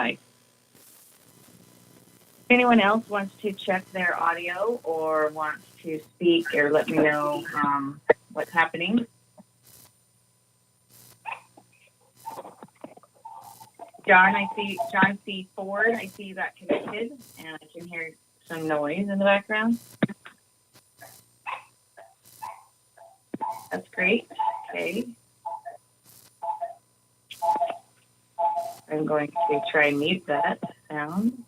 If anyone else wants to check their audio or wants to speak or let me know what's happening. John C. Ford, I see you got connected, and I can hear some noise in the background. That's great. Okay. I'm going to try and mute that sound.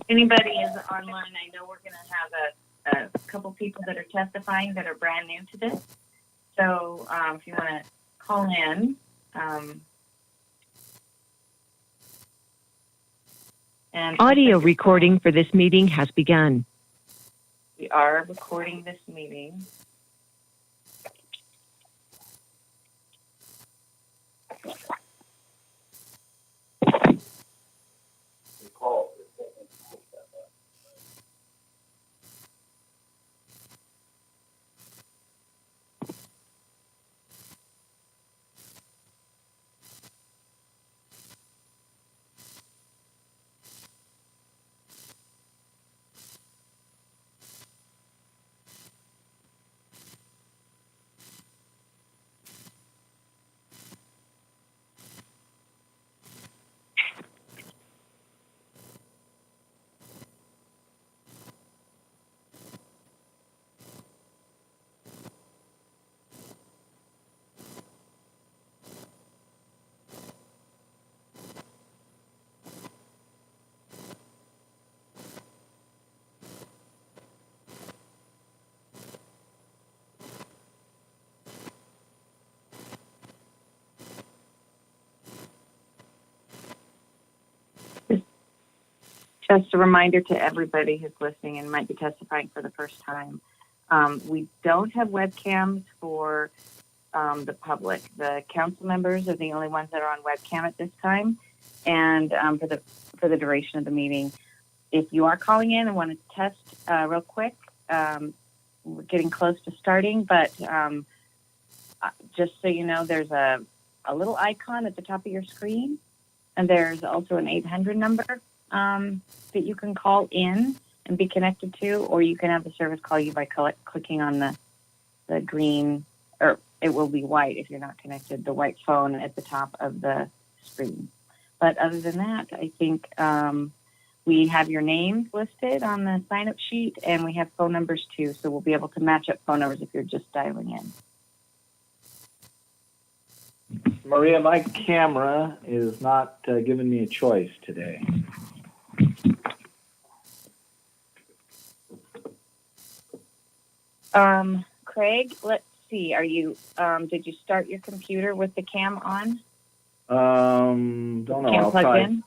Anybody is online, I know we're going to have a couple people that are testifying that are brand new to this. So if you want to call in, and audio recording for this meeting has begun. We are recording this meeting. Just a reminder to everybody who's listening and might be testifying for the first time. We don't have webcams for the public. The council members are the only ones that are on webcam at this time, and for the duration of the meeting. If you are calling in and want to test real quick, we're getting close to starting, but just so you know, there's a little icon at the top of your screen, and there's also an 800 number that you can call in and be connected to, or you can have the service call you by clicking on the green, or it will be white if you're not connected, the white phone at the top of the screen. But other than that, I think we have your names listed on the sign-up sheet, and we have phone numbers too, so we'll be able to match up phone numbers if you're just dialing in. Maria, my camera is not giving me a choice today. Craig, let's see. Are you? Did you start your computer with the cam on? Don't know. Cam I'll plugged try. in?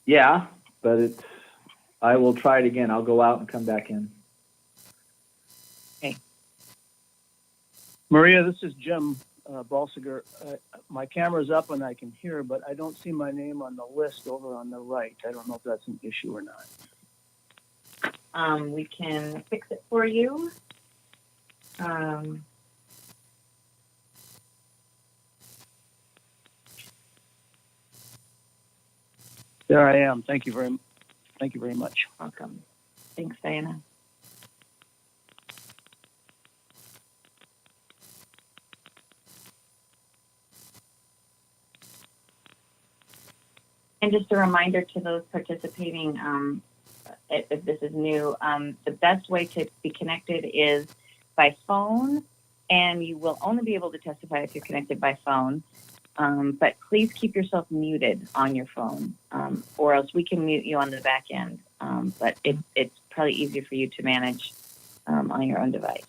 Yeah, but I will try it again. I'll go out and come back in. Okay. Maria, this is Jim Balsiger. My camera's up and I can hear, but I don't see my name on the list over on the right. I don't know if that's an issue or not. We can fix it for you. There I am. Thank you very much. Welcome. Thanks, Diana. And just a reminder to those participating, if this is new, the best way to be connected is by phone, and you will only be able to testify if you're connected by phone. But please keep yourself muted on your phone, or else we can mute you on the back end. But it's probably easier for you to manage on your own device.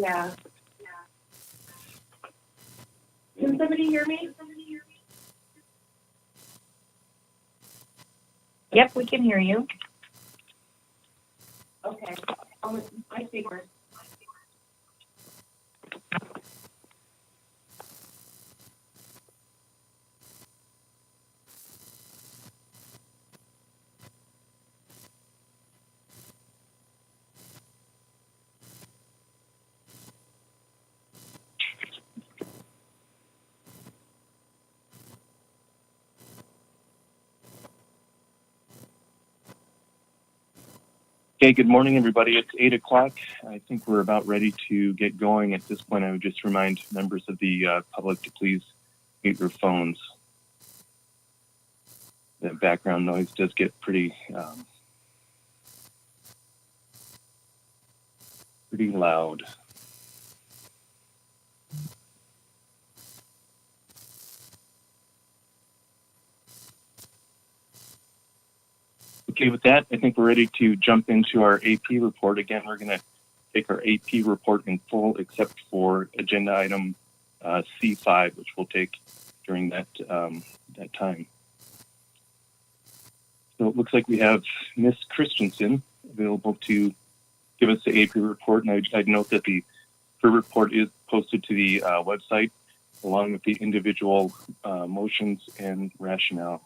Yeah. Can somebody hear me? Yep, we can hear you. Okay. My speaker. Okay, good morning, everybody. It's 8 o'clock. I think we're about ready to get going. At this point, I would just remind members of the public to please mute your phones. The background noise does get pretty loud. Okay, with that, I think we're ready to jump into our AP report. Again, we're going to take our AP report in full, except for agenda item C5, which we'll take during that time. So it looks like we have Ms. Christensen available to give us the AP report, and I'd note that the report is posted to the website along with the individual motions and rationale.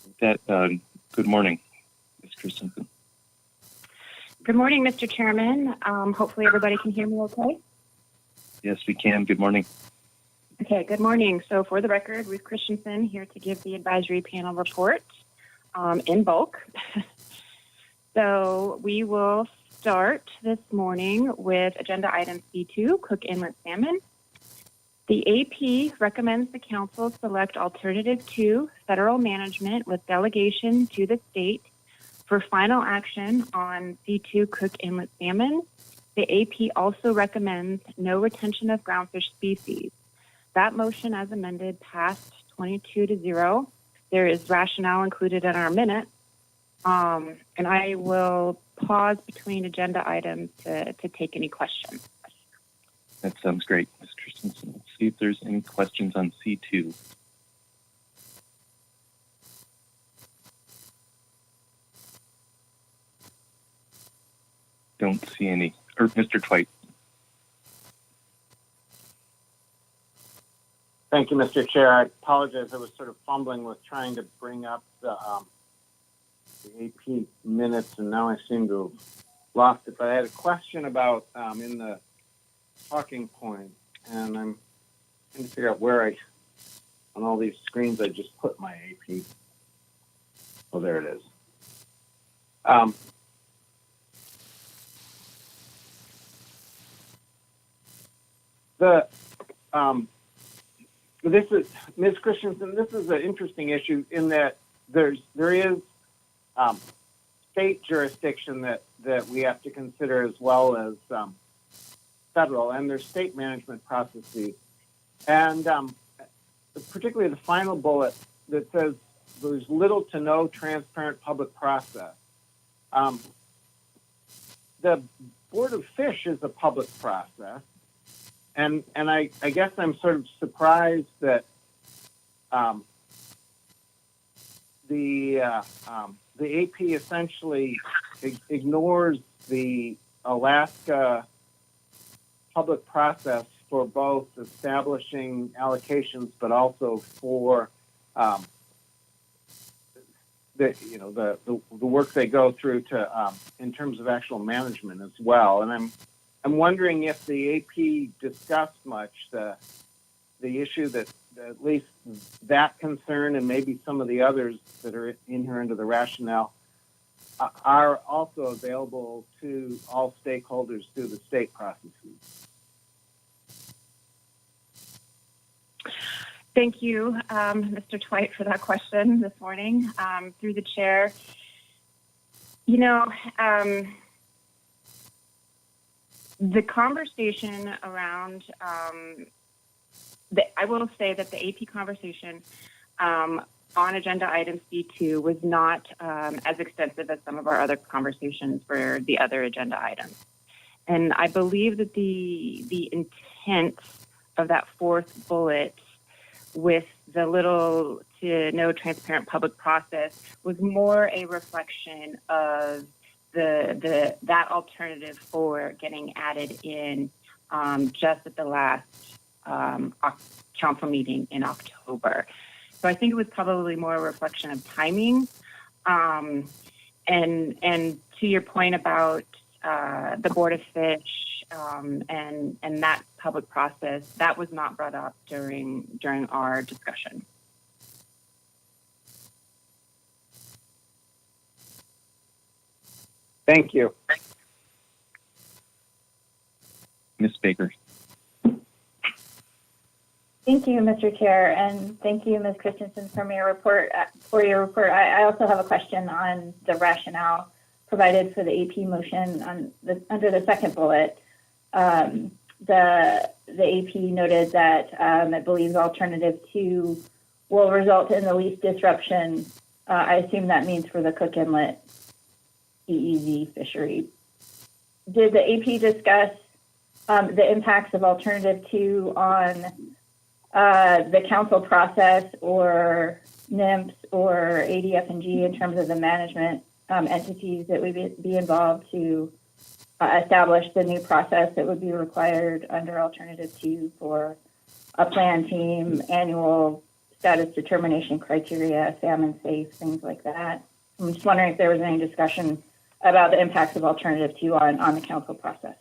With that, good morning, Ms. Christensen. Good morning, Mr. Chairman. Hopefully everybody can hear me okay. Yes, we can. Good morning. Okay, good morning. So for the record, Ruth Christensen here to give the advisory panel report in bulk. So we will start this morning with agenda item C2, Cook Inlet salmon. The AP recommends the council select alternative 2, federal management with delegation to the state for final action on C2 Cook Inlet salmon. The AP also recommends no retention of groundfish species. That motion as amended passed 22-0. There is rationale included in our minutes. And I will pause between agenda items to take any questions. That sounds great, Ms. Christensen. Let's see if there's any questions on C2. Don't see any. Or Mr. Twite. Thank you, Mr. Chair. I apologize. I was sort of fumbling with trying to bring up the AP minutes, and now I seem to have lost it. But I had a question about in the talking point, and I'm trying to figure out where on all these screens, I just put my AP. Oh, there it is. This is Ms. Christensen. This is an interesting issue in that there is state jurisdiction that we have to consider as well as federal, and there's state management processes, and particularly the final bullet that says there's little to no transparent public process. The Board of Fish is a public process. And I guess I'm sort of surprised that the AP essentially ignores the Alaska public process for both establishing allocations, but also for the work they go through to in terms of actual management as well. And I'm wondering if the AP discussed much the issue that at least that concern and maybe some of the others that are in here under the rationale are also available to all stakeholders through the state processes. Thank you, Mr. Twite, for that question this morning through the chair. You know, the conversation around, I will say that the AP conversation on agenda item C2 was not as extensive as some of our other conversations for the other agenda items. And I believe that the intent of that fourth bullet with the little to no transparent public process was more a reflection of that alternative for getting added in just at the last council meeting in October. So I think it was probably more a reflection of timing. And to your point about the Board of Fish and that public process, that was not brought up during our discussion. 。Thank you. Ms. Baker. Thank you, Mr. Chair, and thank you, Ms. Christensen, for your report. I also have a question on the rationale provided for the AP motion under the second bullet. The AP noted that it believes alternative 2 will result in the least disruption. I assume that means for the Cook Inlet EEZ fishery. Did the AP discuss the impacts of alternative 2 on the council process or NIMPS or ADF&G in terms of the management entities that would be involved to establish the new process that would be required under alternative 2 for a plan team, annual status determination criteria, salmon safe, things like that? I'm just wondering if there was any discussion about the impacts of alternative 2 on the council process.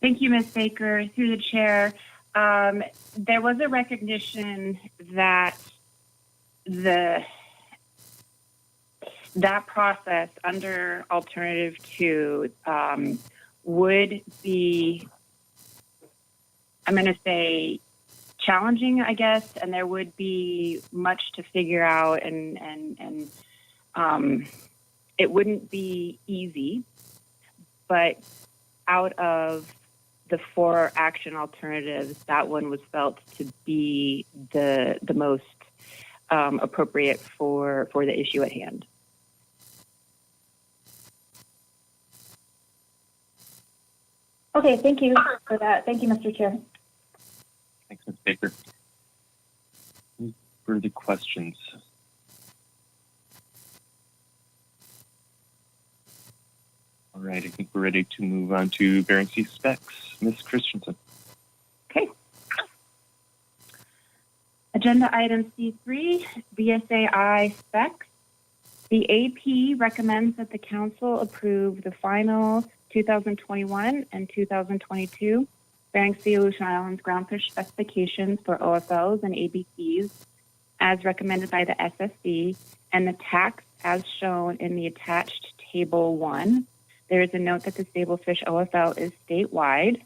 Thank you, Ms. Baker. Through the chair, there was a recognition that that process under alternative 2 would be, I'm going to say, challenging, I guess, and there would be much to figure out, and it wouldn't be easy. But out of the 4 action alternatives, that one was felt to be the most appropriate for the issue at hand. Okay, thank you for that. Thank you, Mr. Chair. Thanks, Ms. Baker. Any further questions? All right, I think we're ready to move on to Bering Sea specs. Ms. Christensen. Okay. Agenda item C3, BSAI specs. The AP recommends that the council approve the final 2021 and 2022 Bering Sea Aleutian Islands groundfish specifications for OFLs and ABCs as recommended by the SSC and the tax as shown in the attached Table 1. There is a note that the sablefish OFL is statewide.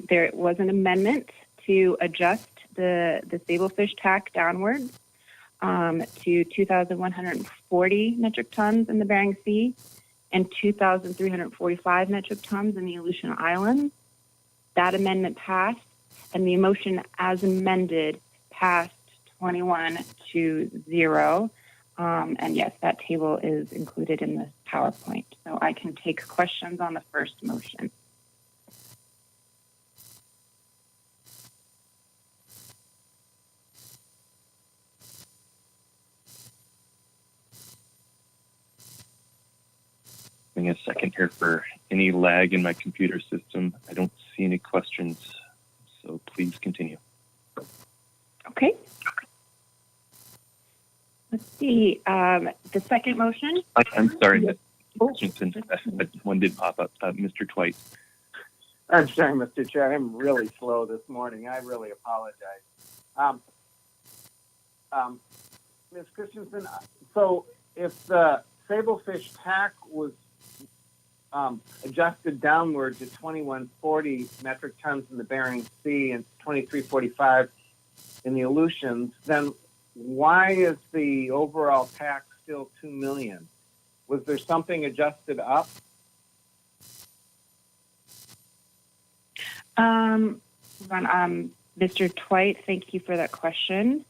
There was an amendment to adjust the sablefish tax downwards to 2,140 metric tons in the Bering Sea and 2,345 metric tons in the Aleutian Islands. That amendment passed, and the motion as amended passed 21-0. And yes, that table is included in this PowerPoint. So I can take questions on the first motion. Give me a second here for any lag in my computer system. I don't see any questions, so please continue. Okay. Let's see. The second motion. I'm sorry, Ms. Christensen. One did pop up. Mr. Twite. I'm sorry, Mr. Chair. I'm really slow this morning. I really apologize. Ms. Christensen, so if the sablefish tack was adjusted downward to 2140 metric tons in the Bering Sea and 2345 in the Aleutians, then why is the overall tax still $2 million? Was there something adjusted up? Mr. Twite, thank you for that question.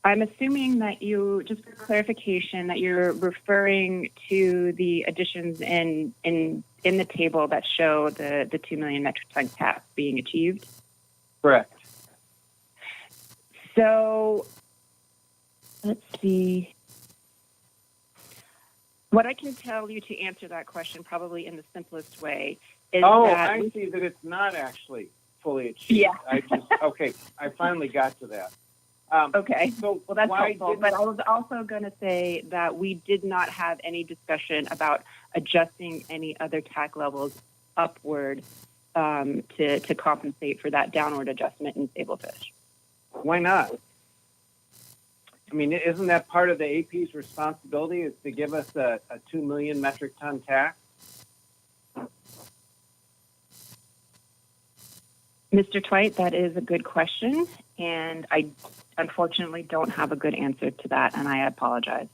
I'm assuming that you, just for clarification, that you're referring to the additions in the table that show the 2 million metric ton cap being achieved. Correct. So let's see. What I can tell you to answer that question, probably in the simplest way, is that I see that it's not actually fully achieved. Yeah. Okay, I finally got to that. Okay. So well, that's why helpful. But I was also going to say that we did not have any discussion about adjusting any other TAC levels upward to compensate for that downward adjustment in sablefish. Why not? I mean, isn't that part of the AP's responsibility is to give us a 2 million metric ton tax? Mr. Twite, that is a good question, and I unfortunately don't have a good answer to that, and I apologize.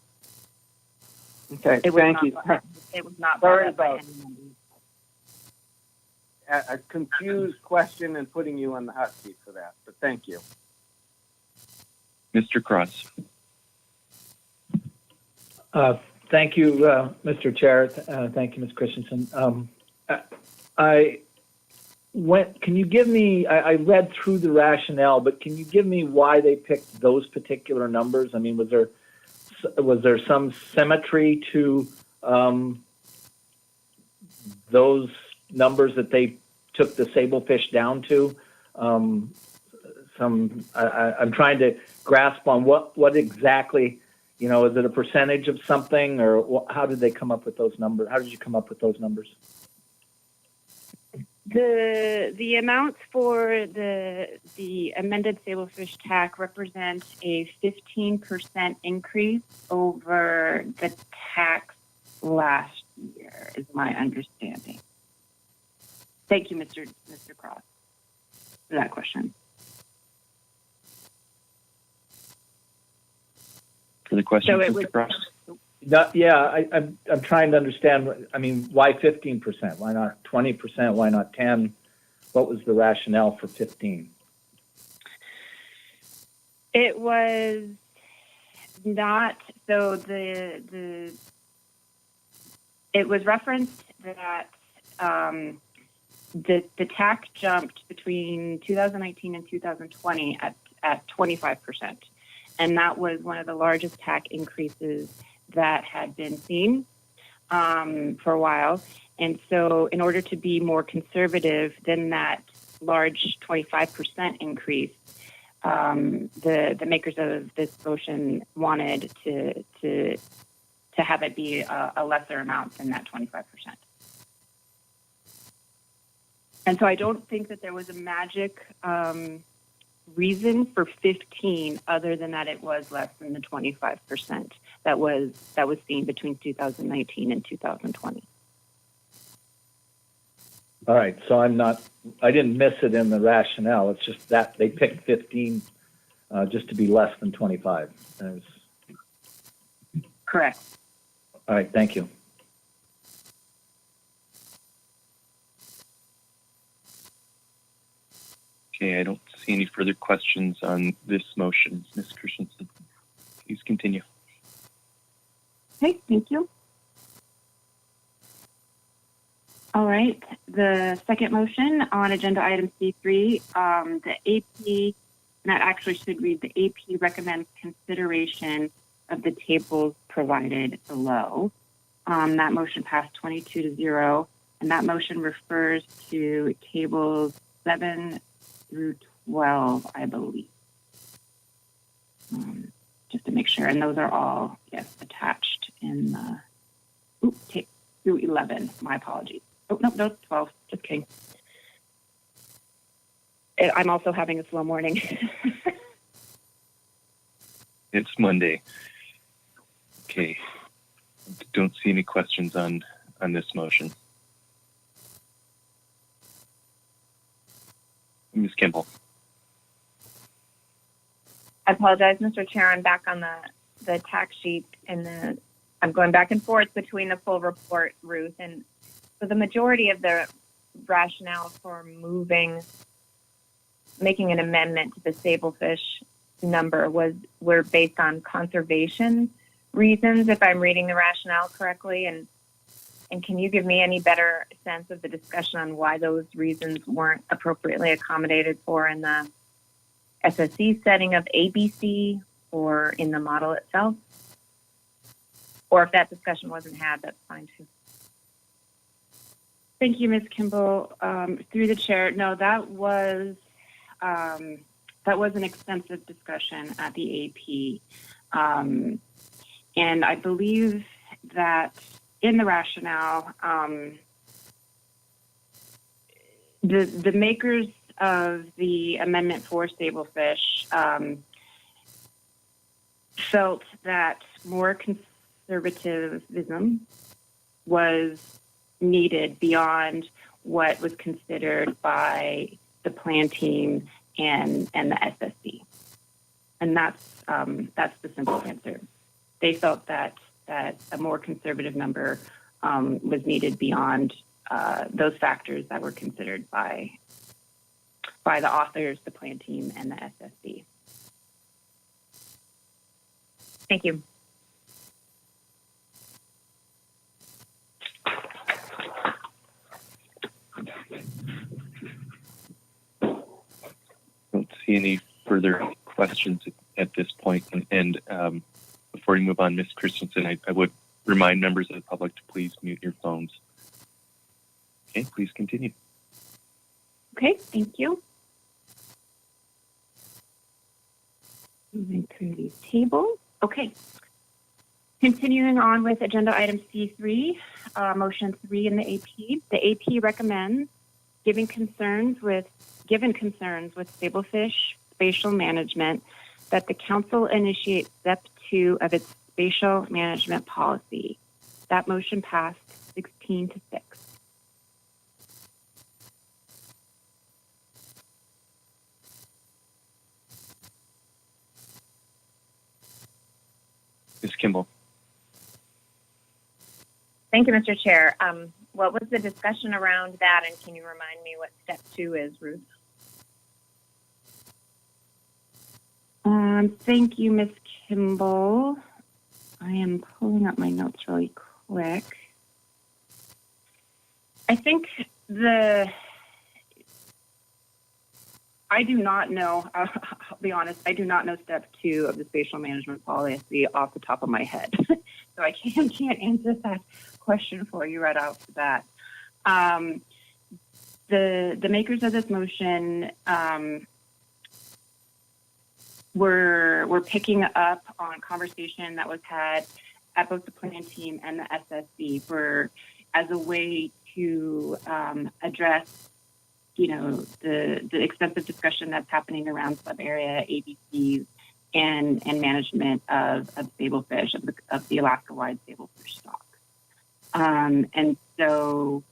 Okay, It was thank not you. brought- It was not Sorry brought up by about- any members. A confused question and putting you on the hot seat for that, but thank you. Mr. Cross. Thank you, Mr. Chair. Thank you, Ms. Christensen. Can you give me, I read through the rationale, but can you give me why they picked those particular numbers? I mean, was there some symmetry to those numbers that they took the sablefish down to? I'm trying to grasp on what exactly, is it a percentage of something, or how did they come up with those numbers? How did you come up with those numbers? The amounts for the amended sablefish TAC represent a 15% increase over the tax last year, is my understanding. Thank you, Mr. Cross, for that question. For the question, So it Mr. was- Cross. I'm trying to understand. I mean, why 15%? Why not 20%? Why not 10? What was the rationale for 15? It was not so it was referenced that the tax jumped between 2019 and 2020 at 25%, and that was one of the largest tax increases that had been seen for a while. And so in order to be more conservative than that large 25% increase, the makers of this motion wanted to have it be a lesser amount than that 25%. And so I don't think that there was a magic reason for 15 other than that it was less than the 25% that was seen between 2019 and 2020. All right, so I didn't miss it in the rationale. It's just that they picked 15 just to be less than 25. Correct. All right, thank you. Okay, I don't see any further questions on this motion. Ms. Christensen, please continue. Okay, thank you. All right, the second motion on agenda item C3, the AP, and that actually should read, the AP recommends consideration of the tables provided below. That motion passed 22-0, and that motion refers to tables 7 through 12, I believe. Just to make sure, and those are all, yes, attached in the, through 11, my apologies. Oh, no, 12, just kidding. I'm also having a slow morning. It's Monday. Okay, don't see any questions on this motion. Ms. Kimball. I apologize, Mr. Chair. I'm back on the tax sheet, and I'm going back and forth between the full report, Ruth. And so the majority of the rationale for making an amendment to the sablefish number were based on conservation reasons, if I'm reading the rationale correctly. And can you give me any better sense of the discussion on why those reasons weren't appropriately accommodated for in the SSC setting of ABC or in the model itself? Or if that discussion wasn't had, that's fine too. Thank you, Ms. Kimball. Through the chair, no, that was an extensive discussion at the AP. And I believe that in the rationale, the makers of the amendment for sablefish felt that more conservatism was needed beyond what was considered by the plan team and the SSC. And that's the simple answer. They felt that a more conservative number was needed beyond those factors that were considered by the authors, the plan team, and the SSC. Thank you. Don't see any further questions at this point. And before we move on, Ms. Christensen, I would remind members of the public to please mute your phones. Okay, please continue. Okay, thank you. Moving through these tables. Okay. Continuing on with agenda item C3, motion 3 in the AP. The AP recommends, given concerns with stablefish spatial management, that the council initiate step 2 of its spatial management policy. That motion passed 16 to 6. Ms. Kimball. Thank you, Mr. Chair. What was the discussion around that, and can you remind me what step 2 is, Ruth? Thank you, Ms. Kimball. I am pulling up my notes really quick. I think I do not know, I'll be honest, I do not know step 2 of the spatial management policy off the top of my head. So I can't answer that question for you right off the bat. The makers of this motion were picking up on conversation that was had at both the plan team and the SSC as a way to address, the extensive discussion that's happening around sub-area ABCs and management of stablefish, of the Alaska-wide stablefish stock. And so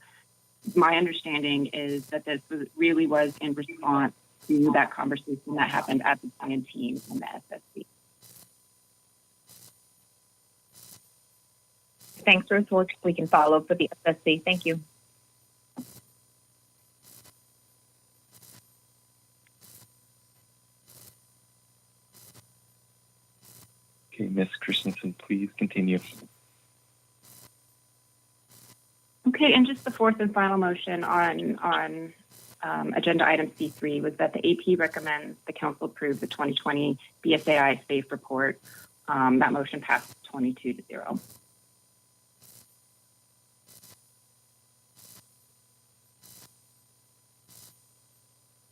my understanding is that this really was in response to that conversation that happened at the plan team and the SSC. Thanks, Ruth. We can follow up with the SSC. Thank you. Okay, Ms. Christensen, please continue. Okay, and just the fourth and final motion on agenda item C3 was that the AP recommends the council approve the 2020 BSAI SAFE report. That motion passed 22 to 0.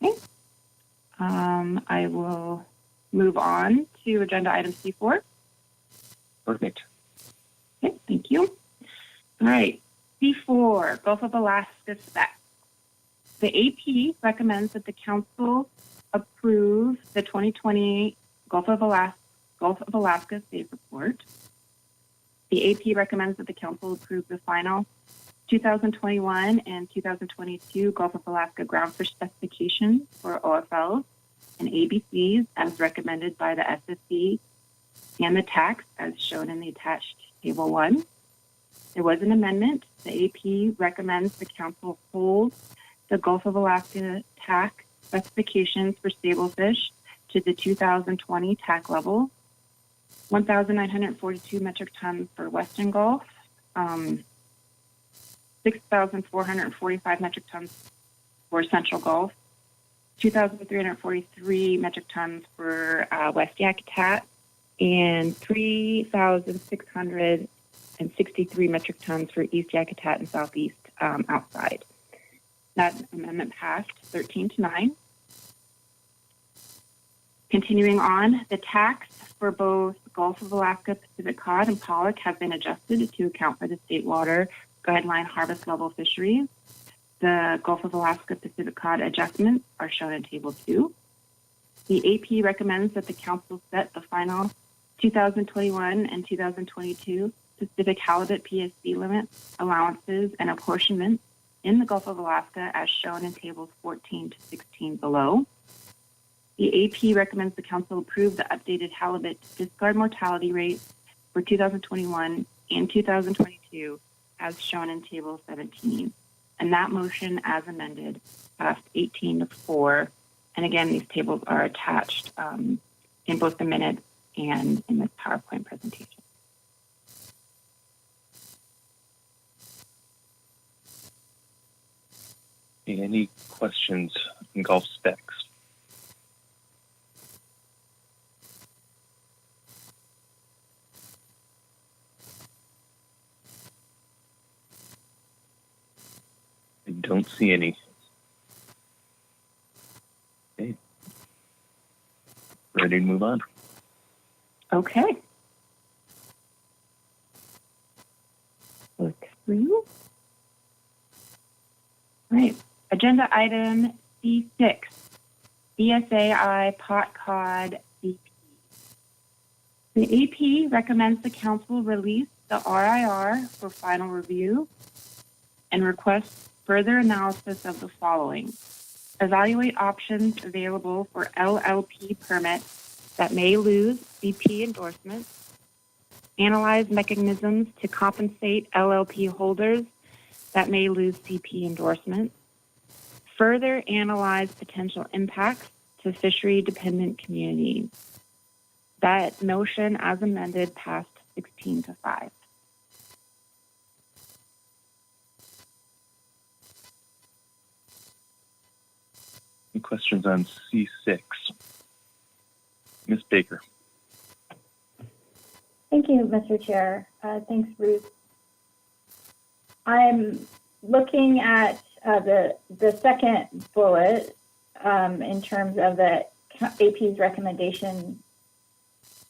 Okay. I will move on to agenda item C4. Perfect. Okay, thank you. All right, C4, Gulf of Alaska spec. The AP recommends that the council approve the 2020 Gulf of Alaska SAFE report. The AP recommends that the council approve the final 2021 and 2022 Gulf of Alaska groundfish specifications for OFLs and ABCs as recommended by the SSC and the TACs as shown in the attached table 1. There was an amendment. The AP recommends the council hold the Gulf of Alaska TAC specifications for stablefish to the 2020 TAC level, 1,942 metric tons for Western Gulf, 6,445 metric tons for Central Gulf, 2,343 metric tons for West Yakutat, and 3,663 metric tons for East Yakutat and Southeast outside. That amendment passed 13 to 9. Continuing on, the tax for both Gulf of Alaska, Pacific cod, and pollock have been adjusted to account for the state water guideline harvest level fisheries. The Gulf of Alaska Pacific cod adjustments are shown in Table 2. The AP recommends that the council set the final 2021 and 2022 Pacific halibut PSC limits, allowances, and apportionment in the Gulf of Alaska as shown in tables 14 to 16 below. The AP recommends the Council approve the updated halibut discard mortality rates for 2021 and 2022 as shown in table 17. And that motion as amended passed 18-4. And again, these tables are attached in both the minutes and in this PowerPoint presentation. Any questions on Gulf specs? I don't see any. Okay. Ready to move on. Okay. Look through. Right. Agenda item C6, BSAI pot cod BP. The AP recommends the Council release the RIR for final review and requests further analysis of the following. Evaluate options available for LLP permits that may lose BP endorsements. Analyze mechanisms to compensate LLP holders that may lose CP endorsements. Further analyze potential impacts to fishery-dependent communities. That motion, as amended, passed 16-5. Any questions on C6? Ms. Baker. Thank you, Mr. Chair. Thanks, Ruth. I'm looking at the second bullet in terms of the AP's recommendation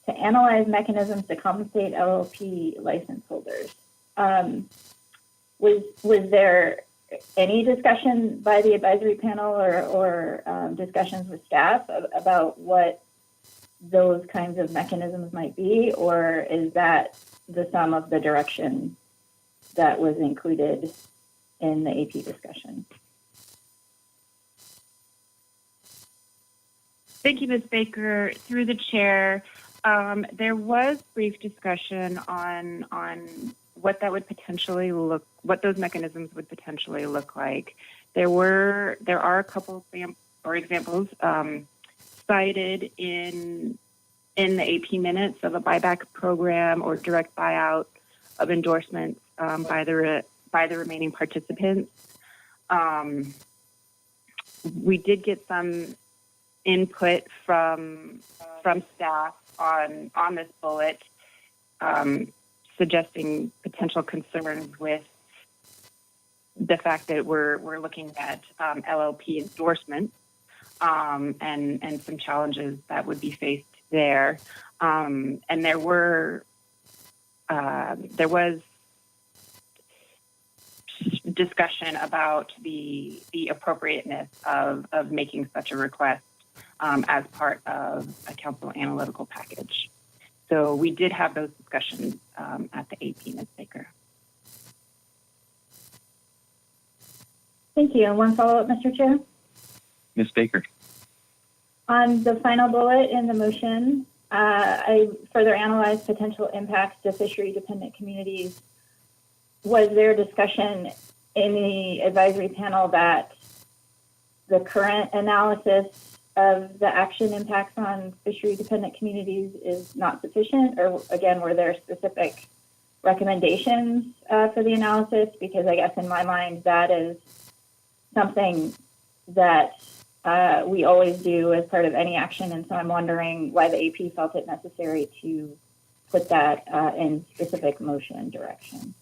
to analyze mechanisms to compensate LLP license holders. Was there any discussion by the advisory panel or discussions with staff about what those kinds of mechanisms might be, or is that the sum of the direction that was included in the AP discussion? Thank you, Ms. Baker. Through the chair, there was brief discussion on what that would potentially what those mechanisms would potentially look like. There are a couple examples cited in the AP minutes of a buyback program or direct buyout of endorsements by the remaining participants. We did get some input from staff on this bullet, suggesting potential concerns with the fact that we're looking at LLP endorsements and some challenges that would be faced there. And there was discussion about the appropriateness of making such a request as part of a council analytical package. So we did have those discussions at the AP, Ms. Baker. Thank you. And one follow-up, Mr. Chair. Ms. Baker. On the final bullet in the motion, I further analyzed potential impacts to fishery-dependent communities. Was there discussion in the advisory panel that the current analysis of the action impacts on fishery-dependent communities is not sufficient? Or again, were there specific recommendations for the analysis? Because I guess in my mind, that is something that we always do as part of any action. And so I'm wondering why the AP felt it necessary to put that in specific motion direction.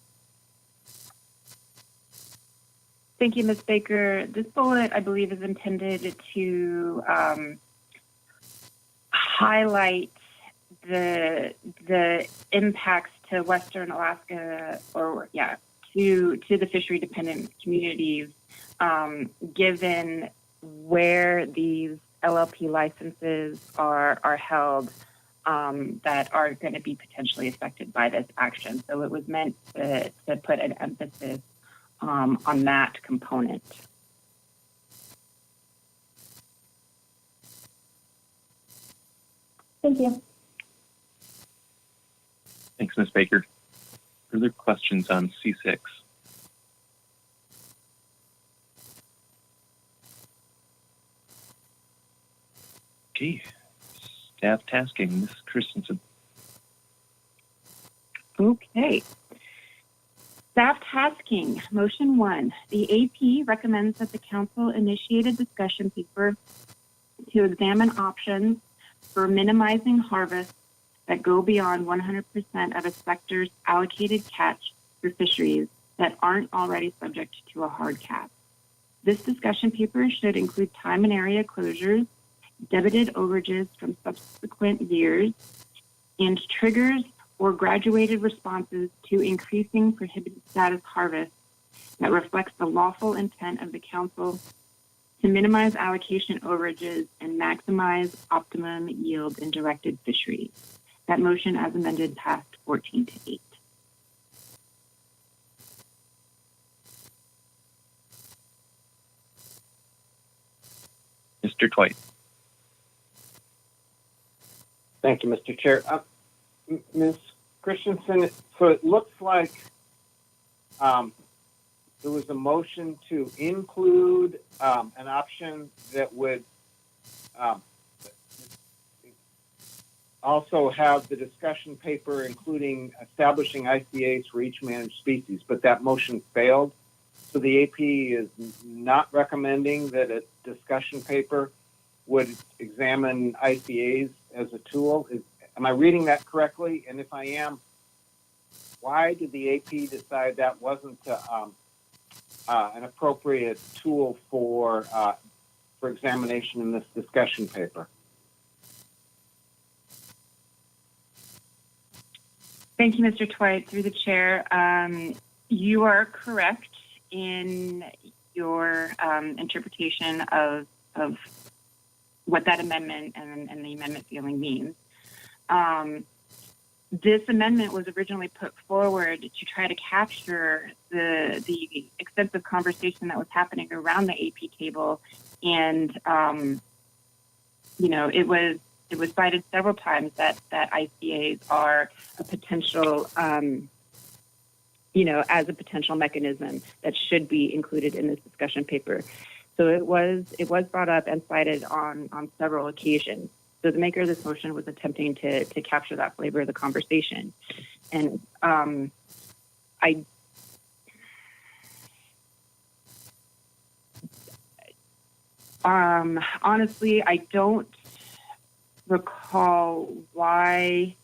Thank you, Ms. Baker. This bullet, I believe, is intended to highlight the impacts to Western Alaska, to the fishery-dependent communities, given where these LLP licenses are held that are going to be potentially affected by this action. So it was meant to put an emphasis on that component. Thank you. Thanks, Ms. Baker. Further questions on C6? Okay. Staff tasking, Ms. Christensen. Okay. Staff tasking, motion 1. The AP recommends that the council initiate a discussion paper to examine options for minimizing harvests that go beyond 100% of a sector's allocated catch for fisheries that aren't already subject to a hard cap. This discussion paper should include time and area closures, debited overages from subsequent years, and triggers or graduated responses to increasing prohibited status harvests that reflects the lawful intent of the council to minimize allocation overages and maximize optimum yield in directed fisheries. That motion as amended passed 14-8. Mr. Twite. Thank you, Mr. Chair. Ms. Christensen, so it looks like there was a motion to include an option that would also have the discussion paper including establishing ICAs for each managed species, but that motion failed. So the AP is not recommending that a discussion paper would examine ICAs as a tool. Am I reading that correctly? And if I am, why did the AP decide that wasn't an appropriate tool for examination in this discussion paper? Thank you, Mr. Twite. Through the chair, you are correct in your interpretation of what that amendment and the amendment feeling means. This amendment was originally put forward to try to capture the extensive conversation that was happening around the AP table, and it was cited several times that ICAs are a potential, as a potential mechanism that should be included in this discussion paper. So it was brought up and cited on several occasions. So the maker of this motion was attempting to capture that flavor of the conversation. And honestly, I don't recall why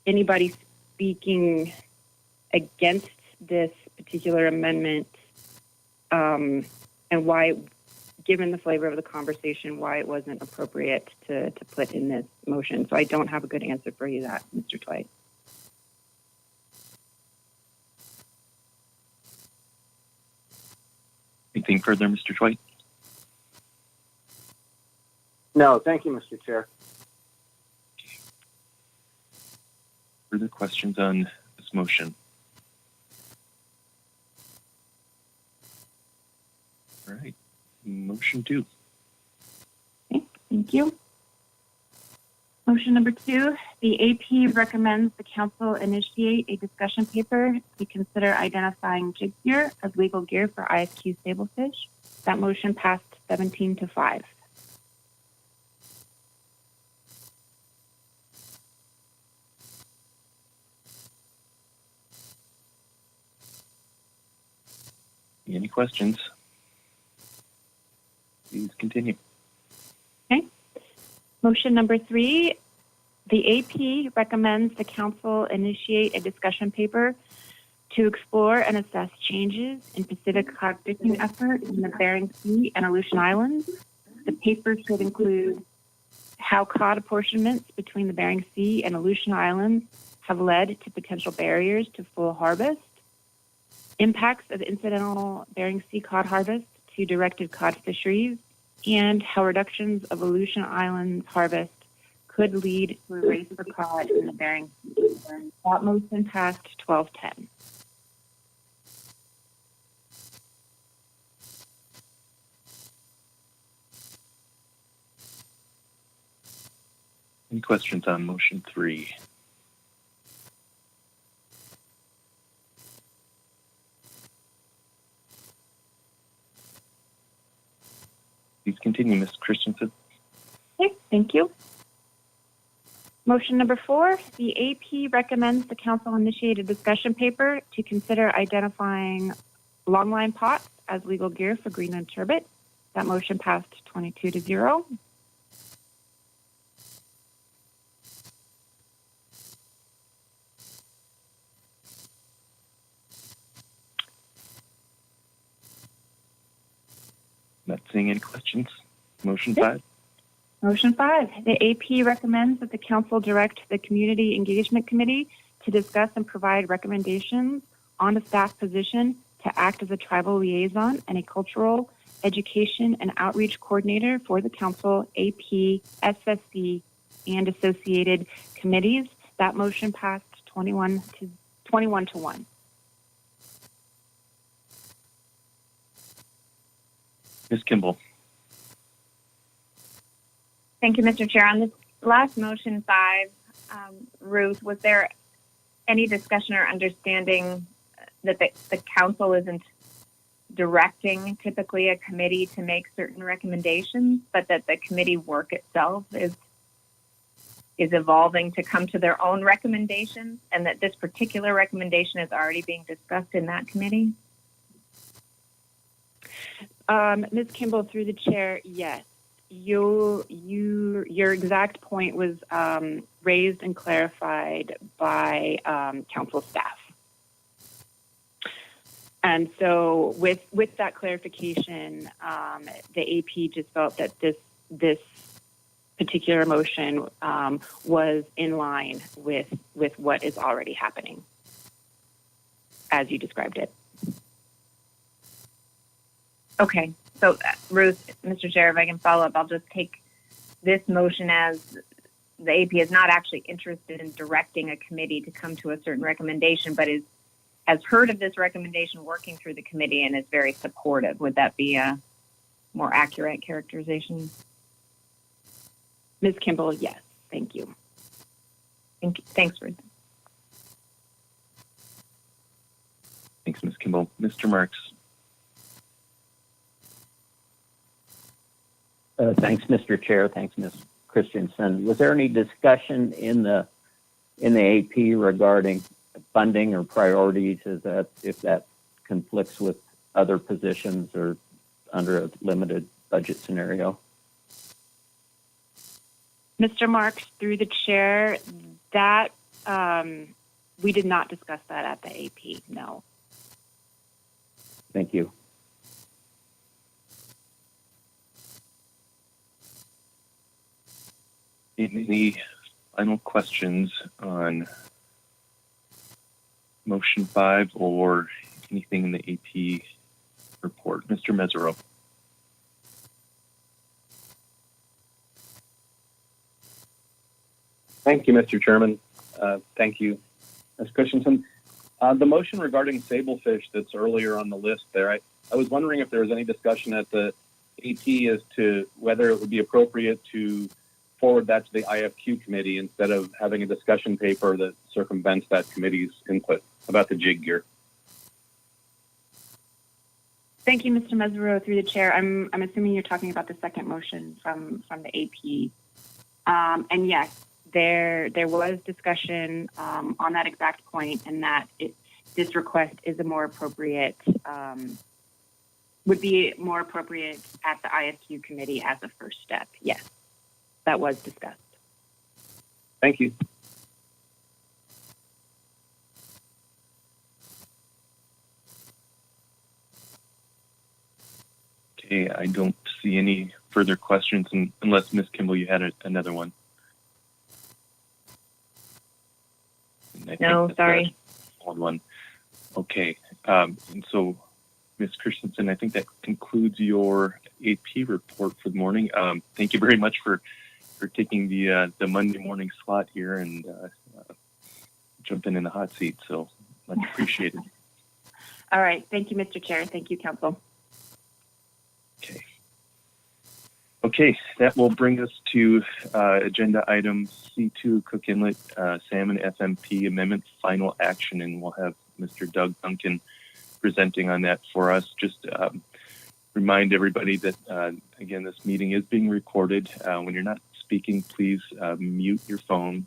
anybody speaking against this particular amendment and why, given the flavor of the conversation, why it wasn't appropriate to put in this motion. So I don't have a good answer for you that, Mr. Twite. Anything further, Mr. Twite? No, thank you, Mr. Chair. Further questions on this motion? All right. Motion 2. Okay, thank you. Motion number 2, the AP recommends the council initiate a discussion paper to consider identifying jig gear as legal gear for ISQ stablefish. That motion passed 17-5. Any questions? Please continue. Okay. Motion number 3, the AP recommends the council initiate a discussion paper to explore and assess changes in Pacific cod fishing efforts in the Bering Sea and Aleutian Islands. The paper should include how cod apportionments between the Bering Sea and Aleutian Islands have led to potential barriers to full harvest, impacts of incidental Bering Sea cod harvest to directed cod fisheries, and how reductions of Aleutian Islands harvest could lead to a race for cod in the Bering Sea. That motion passed 12-10. Any questions on motion 3? Please continue, Ms. Christensen. Okay, thank you. Motion number 4, the AP recommends the council initiate a discussion paper to consider identifying longline pots as legal gear for Greenland turbot. That motion passed 22-0. Not seeing any questions. Motion 5. Motion 5, the AP recommends that the council direct the Community Engagement Committee to discuss and provide recommendations on a staff position to act as a tribal liaison and a cultural, education, and outreach coordinator for the council, AP, SSC, and associated committees. That motion passed 21-1. Ms. Kimball. Thank you, Mr. Chair. On this last motion 5, Ruth, was there any discussion or understanding that the council isn't directing typically a committee to make certain recommendations, but that the committee work itself is evolving to come to their own recommendations, and that this particular recommendation is already being discussed in that committee? Ms. Kimball, through the chair, yes. Your exact point was raised and clarified by council staff. And so with that clarification, the AP just felt that this particular motion was in line with what is already happening, as you described it. Okay, so Ruth, Mr. Chair, if I can follow up, I'll just take this motion as the AP is not actually interested in directing a committee to come to a certain recommendation, but has heard of this recommendation working through the committee and is very supportive. Would that be a more accurate characterization? Ms. Kimball, yes. Thank you. Thanks, Ruth. Thanks, Ms. Kimball. Mr. Marks. Thanks, Mr. Chair. Thanks, Ms. Christensen. Was there any discussion in the AP regarding funding or priorities? If that conflicts with other positions or under a limited budget scenario? Mr. Marks, through the chair, that we did not discuss that at the AP. No. Thank you. Any final questions on motion 5 or anything in the AP report? Mr. Mesereau. Thank you, Mr. Chairman. Thank you, Ms. Christensen. The motion regarding sablefish that's earlier on the list there, I was wondering if there was any discussion at the AP as to whether it would be appropriate to forward that to the IFQ committee instead of having a discussion paper that circumvents that committee's input about the jig gear. Thank you, Mr. Mesereau, through the chair. I'm assuming you're talking about the second motion from the AP. And yes, there was discussion on that exact point, and that this request is a more appropriate, would be more appropriate at the IFQ committee as a first step. Yes, that was discussed. Thank you. Okay, I don't see any further questions unless Ms. Kimball, you had another one. No, sorry. One. Okay, and so Ms. Christensen, I think that concludes your AP report for the morning. Thank you very much for taking the Monday morning slot here and jumping in the hot seat. So much appreciated. All right. Thank you, Mr. Chair. Thank you, Council. Okay, that will bring us to agenda item C2, Cook Inlet Salmon FMP Amendment Final Action, and we'll have Mr. Doug Duncan presenting on that for us. Just remind everybody that, again, this meeting is being recorded. When you're not speaking, please mute your phone.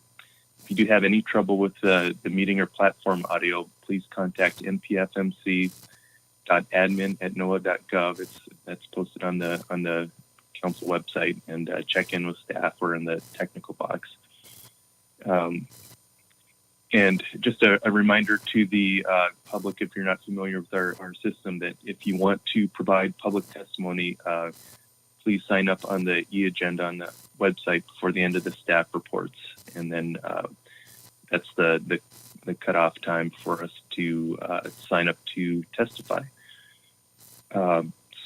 If you do have any trouble with the meeting or platform audio, please contact npfmc.admin@noaa.gov. That's posted on the council website, and check in with staff or in the technical box. And just a reminder to the public, if you're not familiar with our system, that if you want to provide public testimony, please sign up on the e-agenda on the website before the end of the staff reports. And then that's the cutoff time for us to sign up to testify.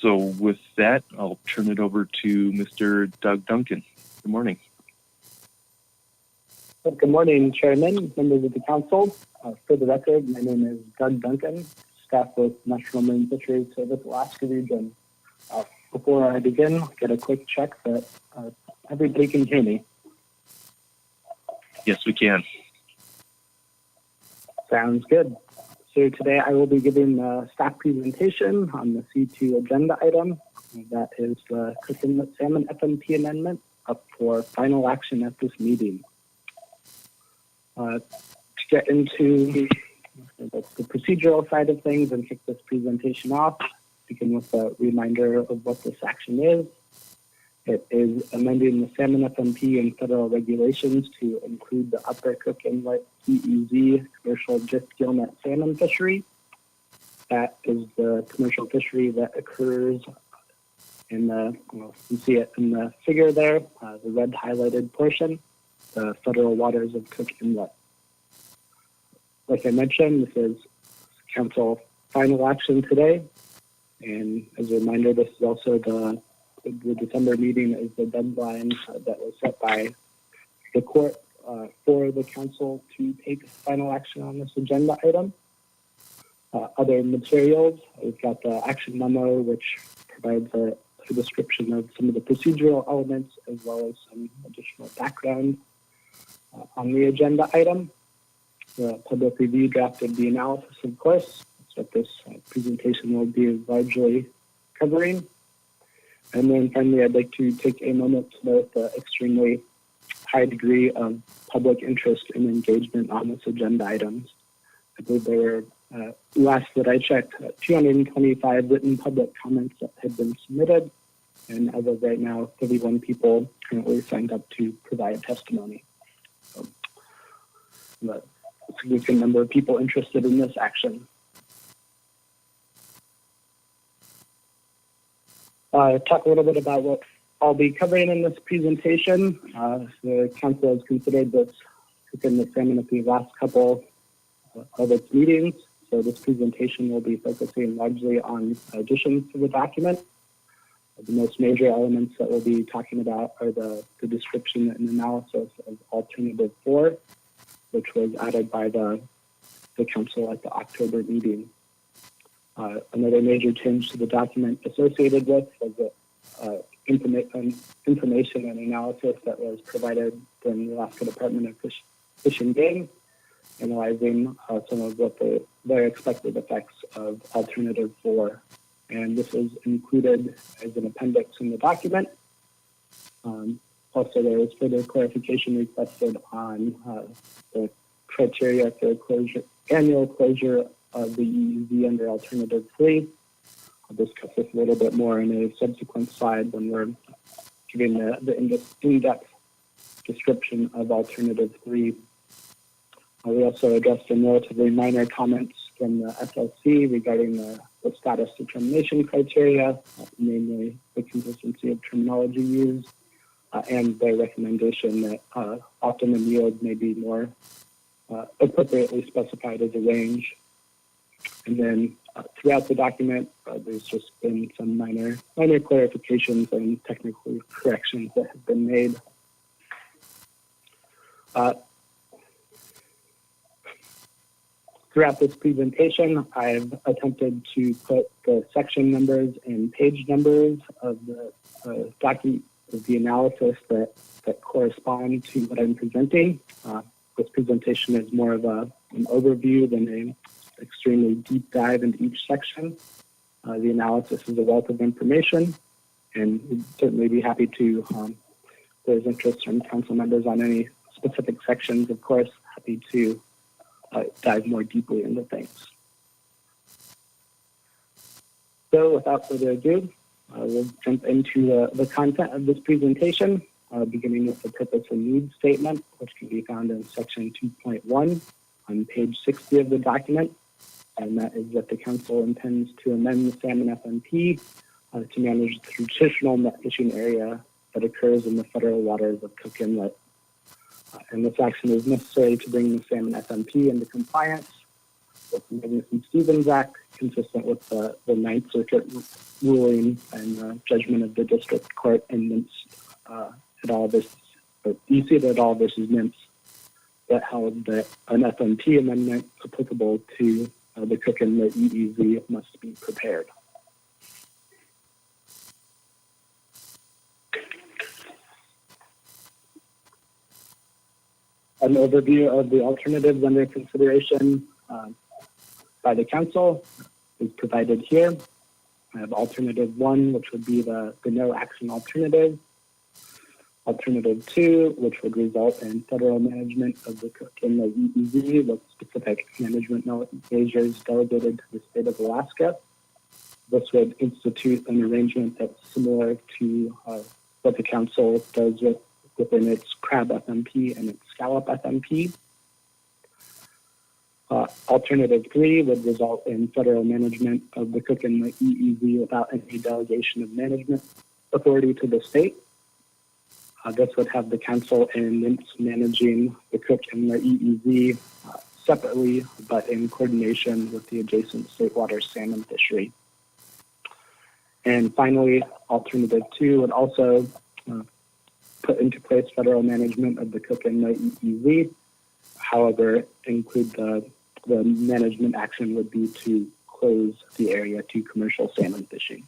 So with that, I'll turn it over to Mr. Doug Duncan. Good morning. Good morning, Chairman, members of the Council. For the record, my name is Doug Duncan, staff with National Marine Fisheries Service, Alaska Region. Before I begin, get a quick check that everybody can hear me. Yes, we can. Sounds good. So today I will be giving a staff presentation on the C2 agenda item. That is the Cook Inlet Salmon FMP amendment up for final action at this meeting. To get into the procedural side of things and kick this presentation off, begin with a reminder of what this action is. It is amending the Salmon FMP and federal regulations to include the Upper Cook Inlet EEZ commercial drift gillnet salmon fishery. That is the commercial fishery that occurs in the, you see it in the figure there, the red highlighted portion, the federal waters of Cook Inlet. Like I mentioned, this is council final action today. And as a reminder, this is also the December meeting is the deadline that was set by the court for the council to take final action on this agenda item. Other materials, we've got the action memo, which provides a description of some of the procedural elements as well as some additional background on the agenda item. The public review drafted the analysis, of course. That's what this presentation will be largely covering. And then finally, I'd like to take a moment to note the extremely high degree of public interest and engagement on this agenda items. I believe there were, last that I checked, 225 written public comments that had been submitted. And as of right now, 31 people currently signed up to provide testimony. So, a significant number of people interested in this action. Talk a little bit about what I'll be covering in this presentation. The council has considered this Cook Inlet salmon at the last couple of its meetings. So this presentation will be focusing largely on additions to the document. The most major elements that we'll be talking about are the description and analysis of Alternative 4, which was added by the council at the October meeting. Another major change to the document associated with was the information and analysis that was provided from the Alaska Department of Fish and Game, analyzing some of what the very expected effects of Alternative 4. And this is included as an appendix in the document. Also, there was further clarification requested on the criteria for annual closure of the EEZ under Alternative 3. I'll discuss this a little bit more in a subsequent slide when we're giving the in-depth description of Alternative 3. We also addressed some relatively minor comments from the SLC regarding the status determination criteria, namely the consistency of terminology used, and their recommendation that optimum yield may be more appropriately specified as a range. And then throughout the document, there's just been some minor clarifications and technical corrections that have been made. Throughout this presentation, I've attempted to put the section numbers and page numbers of the document of the analysis that correspond to what I'm presenting. This presentation is more of an overview than an extremely deep dive into each section. The analysis is a wealth of information, and we'd certainly be happy to, if there's interest from council members on any specific sections, of course, happy to dive more deeply into things. So without further ado, we'll jump into the content of this presentation, beginning with the purpose and needs statement, which can be found in section 2.1 on page 60 of the document. And that is that the council intends to amend the salmon FMP to manage the traditional net fishing area that occurs in the federal waters of Cook Inlet. And this action is necessary to bring the salmon FMP into compliance with the Magnuson-Stevens Act, consistent with the Ninth Circuit ruling and judgment of the District Court in Mintz et al. EC et al. Versus Mintz that held that an FMP amendment applicable to the Cook Inlet EEZ must be prepared. An overview of the alternatives under consideration by the council is provided here. I have alternative 1, which would be the no action alternative. Alternative 2, which would result in federal management of the Cook Inlet EEZ with specific management measures delegated to the state of Alaska. This would institute an arrangement that's similar to what the council does within its crab FMP and its scallop FMP. Alternative 3 would result in federal management of the Cook Inlet EEZ without any delegation of management authority to the state. This would have the council and Mintz managing the Cook Inlet EEZ separately, but in coordination with the adjacent state water salmon fishery. And finally, alternative 2 would also put into place federal management of the Cook Inlet EEZ. However, include the management action would be to close the area to commercial salmon fishing.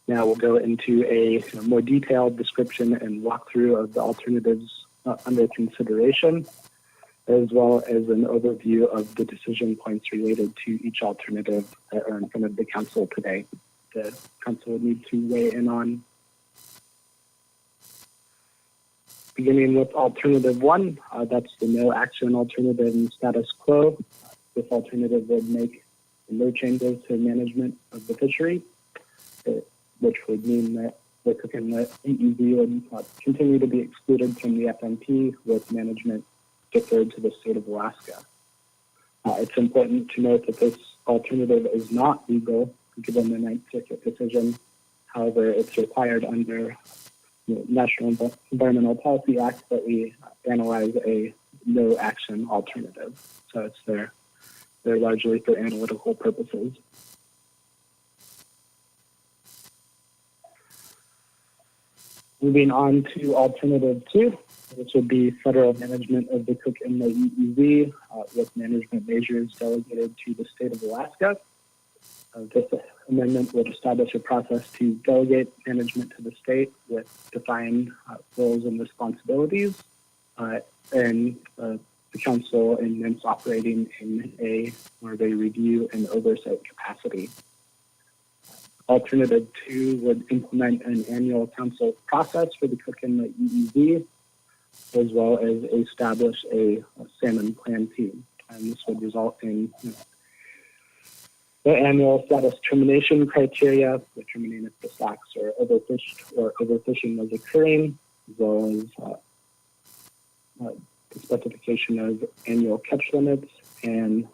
Now we'll go into a more detailed description and walkthrough of the alternatives under consideration, as well as an overview of the decision points related to each alternative that are in front of the council today. The council will need to weigh in on. Beginning with alternative 1, that's the no action alternative in status quo. This alternative would make no changes to management of the fishery, which would mean that the Cook Inlet EEZ would continue to be excluded from the FMP with management deferred to the state of Alaska. It's important to note that this alternative is not legal given the Ninth Circuit decision. However, it's required under the National Environmental Policy Act that we analyze a no action alternative. So it's there largely for analytical purposes. Moving on to alternative 2, which would be federal management of the Cook Inlet EEZ with management measures delegated to the state of Alaska. This amendment would establish a process to delegate management to the state with defined roles and responsibilities, and the council and Mintz operating in more of a review and oversight capacity. Alternative 2 would implement an annual council process for the Cook Inlet EEZ, as well as establish a salmon plan team. And this would result in the annual status termination criteria, determining if the stocks are overfished or overfishing was occurring, as well as the specification of annual catch limits and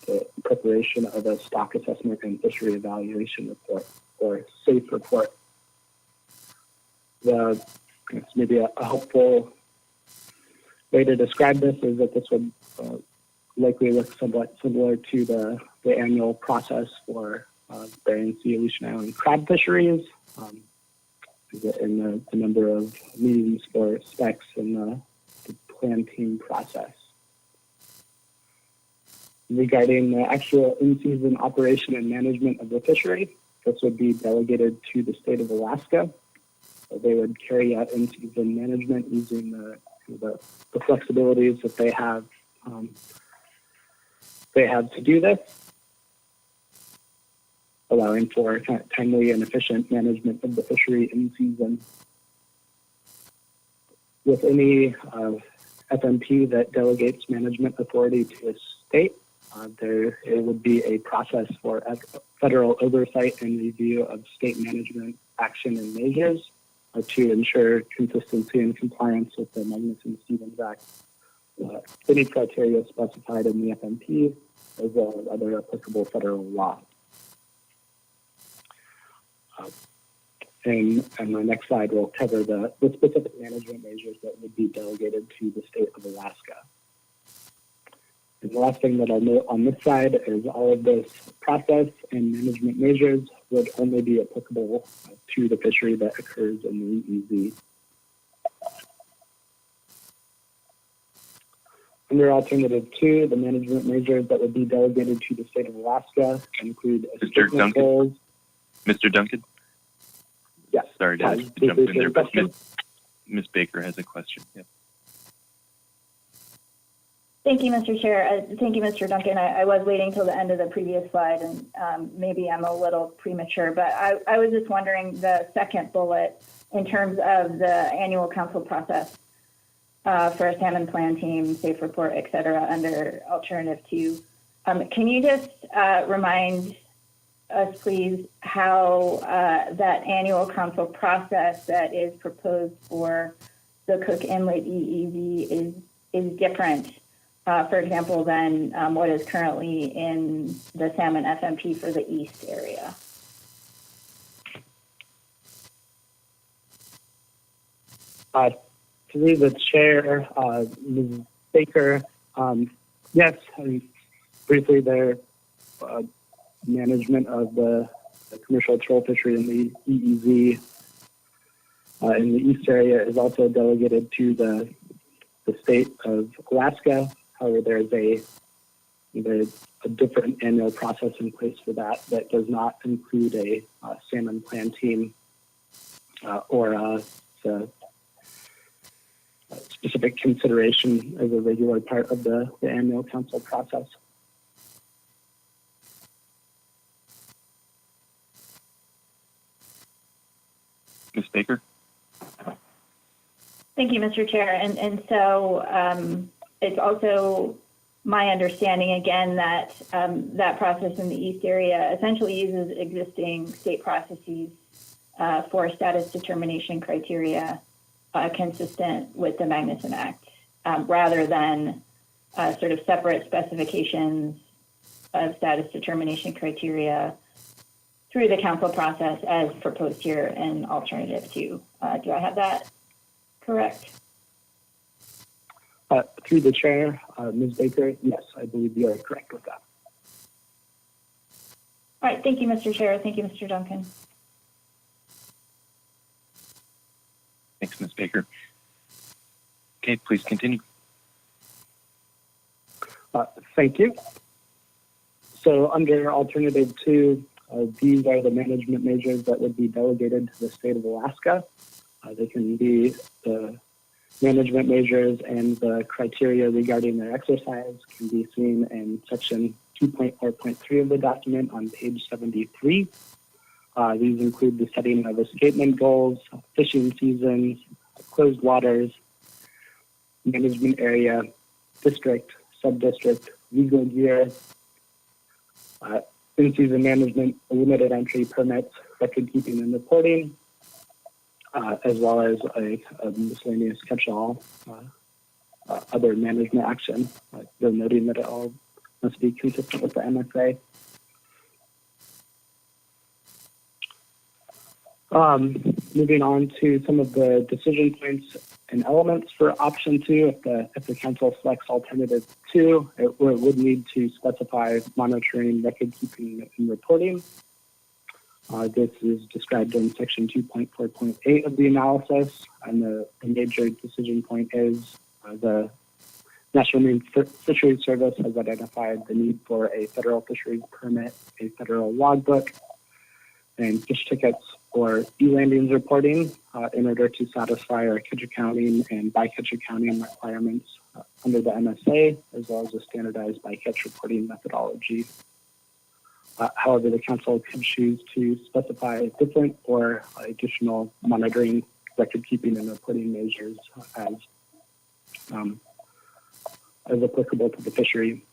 the preparation of a stock assessment and fishery evaluation report, or SAFE report. It's maybe a helpful way to describe this is that this would likely look somewhat similar to the annual process for Bering Sea, Aleutian Island crab fisheries. in the number of meetings for specs in the planting process. Regarding the actual in-season operation and management of the fishery, this would be delegated to the state of Alaska. So they would carry out in-season management using the flexibilities that they have to do this, allowing for timely and efficient management of the fishery in season. With any FMP that delegates management authority to a state, there would be a process for federal oversight and review of state management action and measures to ensure consistency and compliance with the Magnuson-Stevens Act, any criteria specified in the FMP, as well as other applicable federal law. And my next slide will cover the specific management measures that would be delegated to the state of Alaska. And the last thing that I'll note on this side is all of this process and management measures would only be applicable to the fishery that occurs in the EEZ. Under Alternative 2, the management measures that would be delegated to the state of Alaska include Mr. goals. Mr. Duncan? Yes. Sorry to jump in there, but Ms. Baker has a question. Yep. Thank you, Mr. Chair. Thank you, Mr. Duncan. I was waiting till the end of the previous slide, and maybe I'm a little premature, but I was just wondering the second bullet in terms of the annual council process for a salmon plan team, safe report, et cetera, under Alternative 2. Can you just remind us, please, how that annual council process that is proposed for the Cook Inlet EEZ is different, for example, than what is currently in the salmon FMP for the East area? Through the chair, Ms. Baker, yes, briefly their management of the commercial troll fishery in the EEZ in the East area is also delegated to the state of Alaska. However, there's a different annual process in place for that does not include a salmon plan team or a specific consideration as a regular part of the annual council process. Ms. Baker? Thank you, Mr. Chair. And so it's also my understanding, again, that that process in the East area essentially uses existing state processes for status determination criteria consistent with the Magnuson Act, rather than sort of separate specifications of status determination criteria through the council process as proposed here in Alternative 2. Do I have that correct? Through the chair, Ms. Baker, yes, I believe you are correct with that. All right, thank you, Mr. Chair. Thank you, Mr. Duncan. Thanks, Ms. Baker. Okay, please continue. Thank you. So under Alternative 2, these are the management measures that would be delegated to the state of Alaska. They can be the management measures, and the criteria regarding their exercise can be seen in section 2.4.3 of the document on page 73. These include the setting of escapement goals, fishing seasons, closed waters, management area, district, sub-district, legal year, in-season management, limited entry permits, record keeping and reporting, as well as a miscellaneous catch-all, other management action, though noting that it all must be consistent with the MSA. Moving on to some of the decision points and elements for option 2, if the council selects Alternative 2, it would need to specify monitoring, record keeping, and reporting. This is described in section 2.4.8 of the analysis, and the major decision point is the National Marine Fisheries Service has identified the need for a federal fisheries permit, a federal logbook, and fish tickets or e-landings reporting in order to satisfy our catch accounting and bycatch accounting requirements under the MSA, as well as a standardized bycatch reporting methodology. However, the council can choose to specify different or additional monitoring, record keeping, and reporting measures as applicable to the fishery.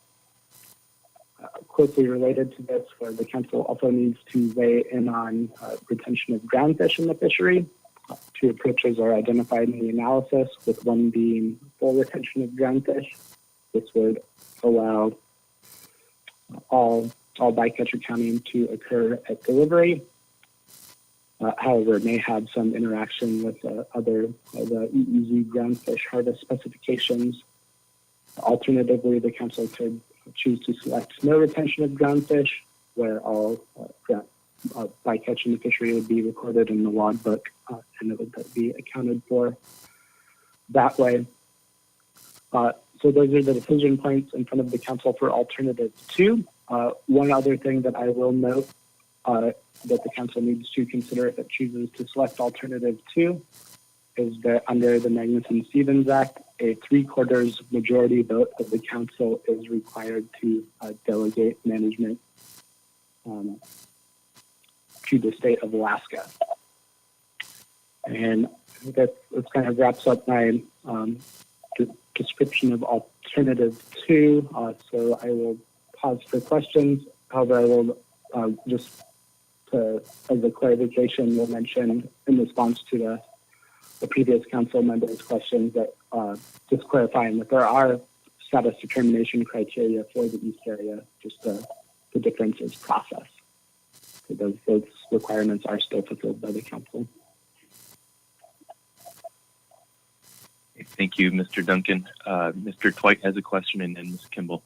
Closely related to this, where the council also needs to weigh in on retention of groundfish in the fishery. Two approaches are identified in the analysis, with one being full retention of groundfish. This would allow all bycatch accounting to occur at delivery. However, it may have some interaction with the EEZ groundfish harvest specifications. Alternatively, the council could choose to select no retention of groundfish, where all bycatch in the fishery would be recorded in the logbook, and it would be accounted for that way. So those are the decision points in front of the council for alternative 2. One other thing that I will note that the council needs to consider if it chooses to select alternative 2 is that under the Magnuson-Stevens Act, a 3/4 majority vote of the council is required to delegate management to the state of Alaska. And that kind of wraps up my description of alternative 2. So I will pause for questions. However, I will just as a clarification, will mention in response to the previous council members' questions that just clarifying that there are status determination criteria for the East area, just the difference is process. So those requirements are still fulfilled by the council. Thank you, Mr. Duncan. Mr. Twite has a question, and then Ms. Kimball.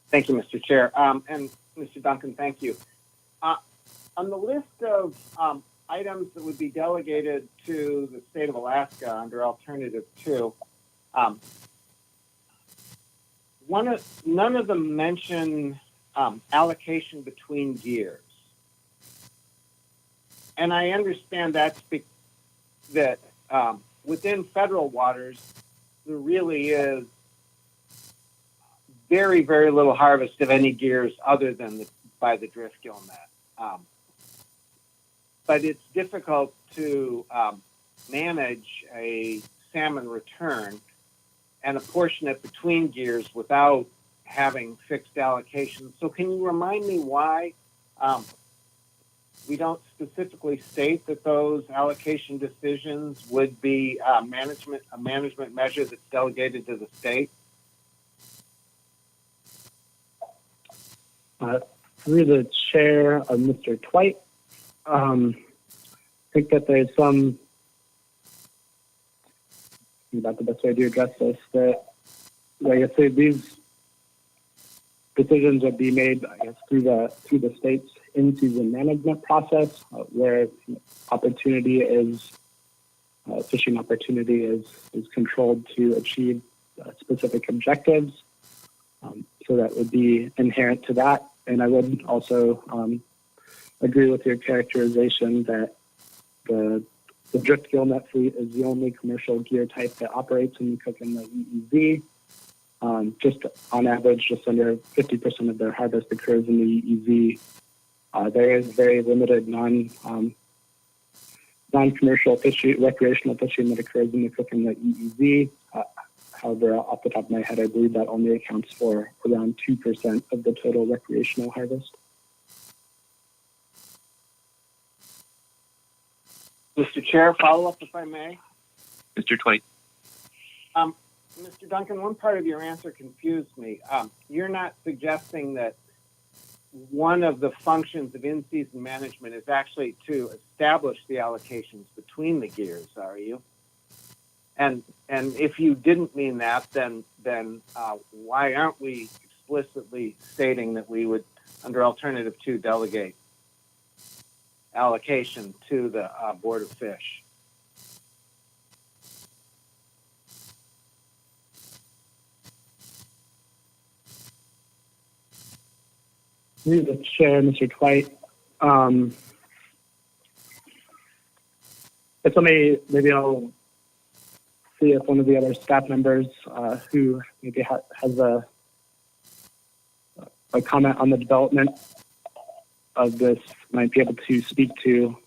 Thank you, Mr. Chair. And Mr. Duncan, thank you. On the list of items that would be delegated to the state of Alaska under Alternative 2, none of them mention allocation between gears. And I understand that within federal waters, there really is very, very little harvest of any gears other than by the drift gill net. But it's difficult to manage a salmon return and apportion it between gears without having fixed allocations. So can you remind me why we don't specifically state that those allocation decisions would be a management measure that's delegated to the state? Through the chair of Mr. Twite, I think that there's some, about the best way to address this, that, like I say, these decisions would be made, I guess, through the state's in-season management process, where fishing opportunity is controlled to achieve specific objectives. So that would be inherent to that. And I would also agree with your characterization that the drift gill net fleet is the only commercial gear type that operates in the Cook Inlet EEZ. Just on average, just under 50% of their harvest occurs in the EEZ. There is very limited non-commercial fishing, recreational fishing that occurs in the Cook Inlet EEZ. However, off the top of my head, I believe that only accounts for around 2% of the total recreational harvest. Mr. Chair, follow up if I may. Mr. Twite. Mr. Duncan, one part of your answer confused me. You're not suggesting that one of the functions of in-season management is actually to establish the allocations between the gears, are you? And if you didn't mean that, then why aren't we explicitly stating that we would, under alternative 2, delegate allocation to the Board of Fish. Through the chair, Mr. Twite. If maybe I'll see if one of the other staff members who maybe has a comment on the development of this might be able to speak to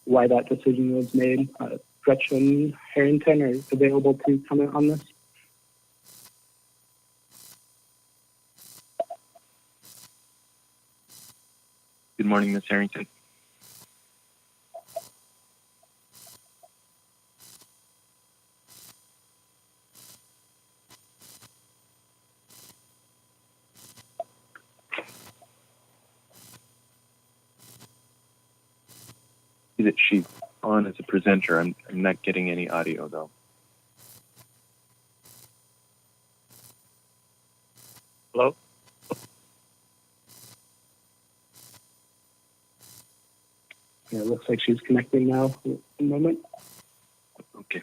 why that decision was made. Gretchen Harrington, are available to comment on this? Good morning, Ms. Harrington. See that she's on as a presenter. I'm not getting any audio though. Hello? Yeah, it looks like she's connecting now. One moment. Okay.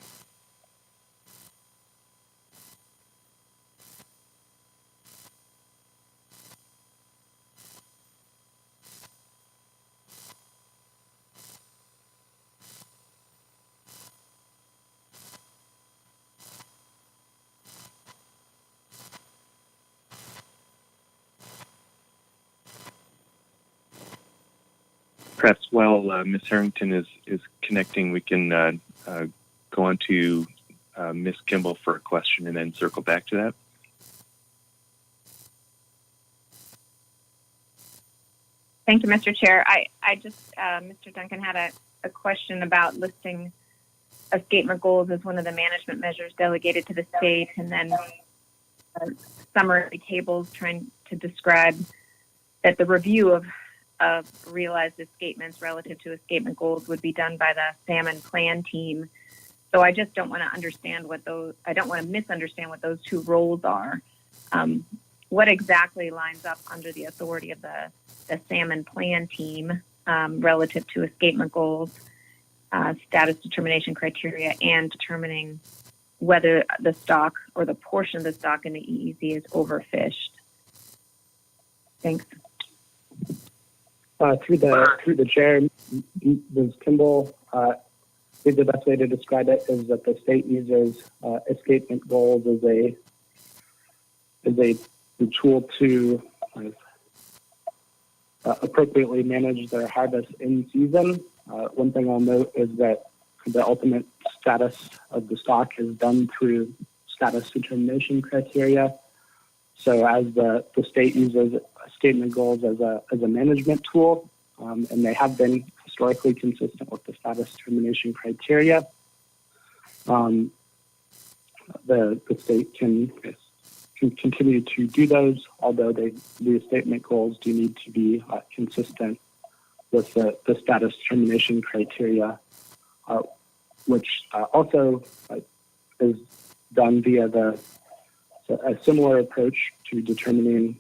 Perhaps while Ms. Harrington is connecting, we can go on to Ms. Kimball for a question and then circle back to that. Thank you, Mr. Chair. I just, Mr. Duncan had a question about listing escapement goals as one of the management measures delegated to the state, and then summary tables trying to describe that the review of realized escapements relative to escapement goals would be done by the salmon plan team. So I just don't want to misunderstand what those two roles are. What exactly lines up under the authority of the salmon plan team relative to escapement goals, status determination criteria, and determining whether the stock or the portion of the stock in the EEZ is overfished? Thanks. Through the chair, Ms. Kimball, I think the best way to describe it is that the state uses escapement goals as a tool to appropriately manage their harvest in season. One thing I'll note is that the ultimate status of the stock is done through status determination criteria. So as the state uses escapement goals as a management tool, and they have been historically consistent with the status determination criteria, the state can continue to do those, although the escapement goals do need to be consistent with the status determination criteria, which also is done via a similar approach to determining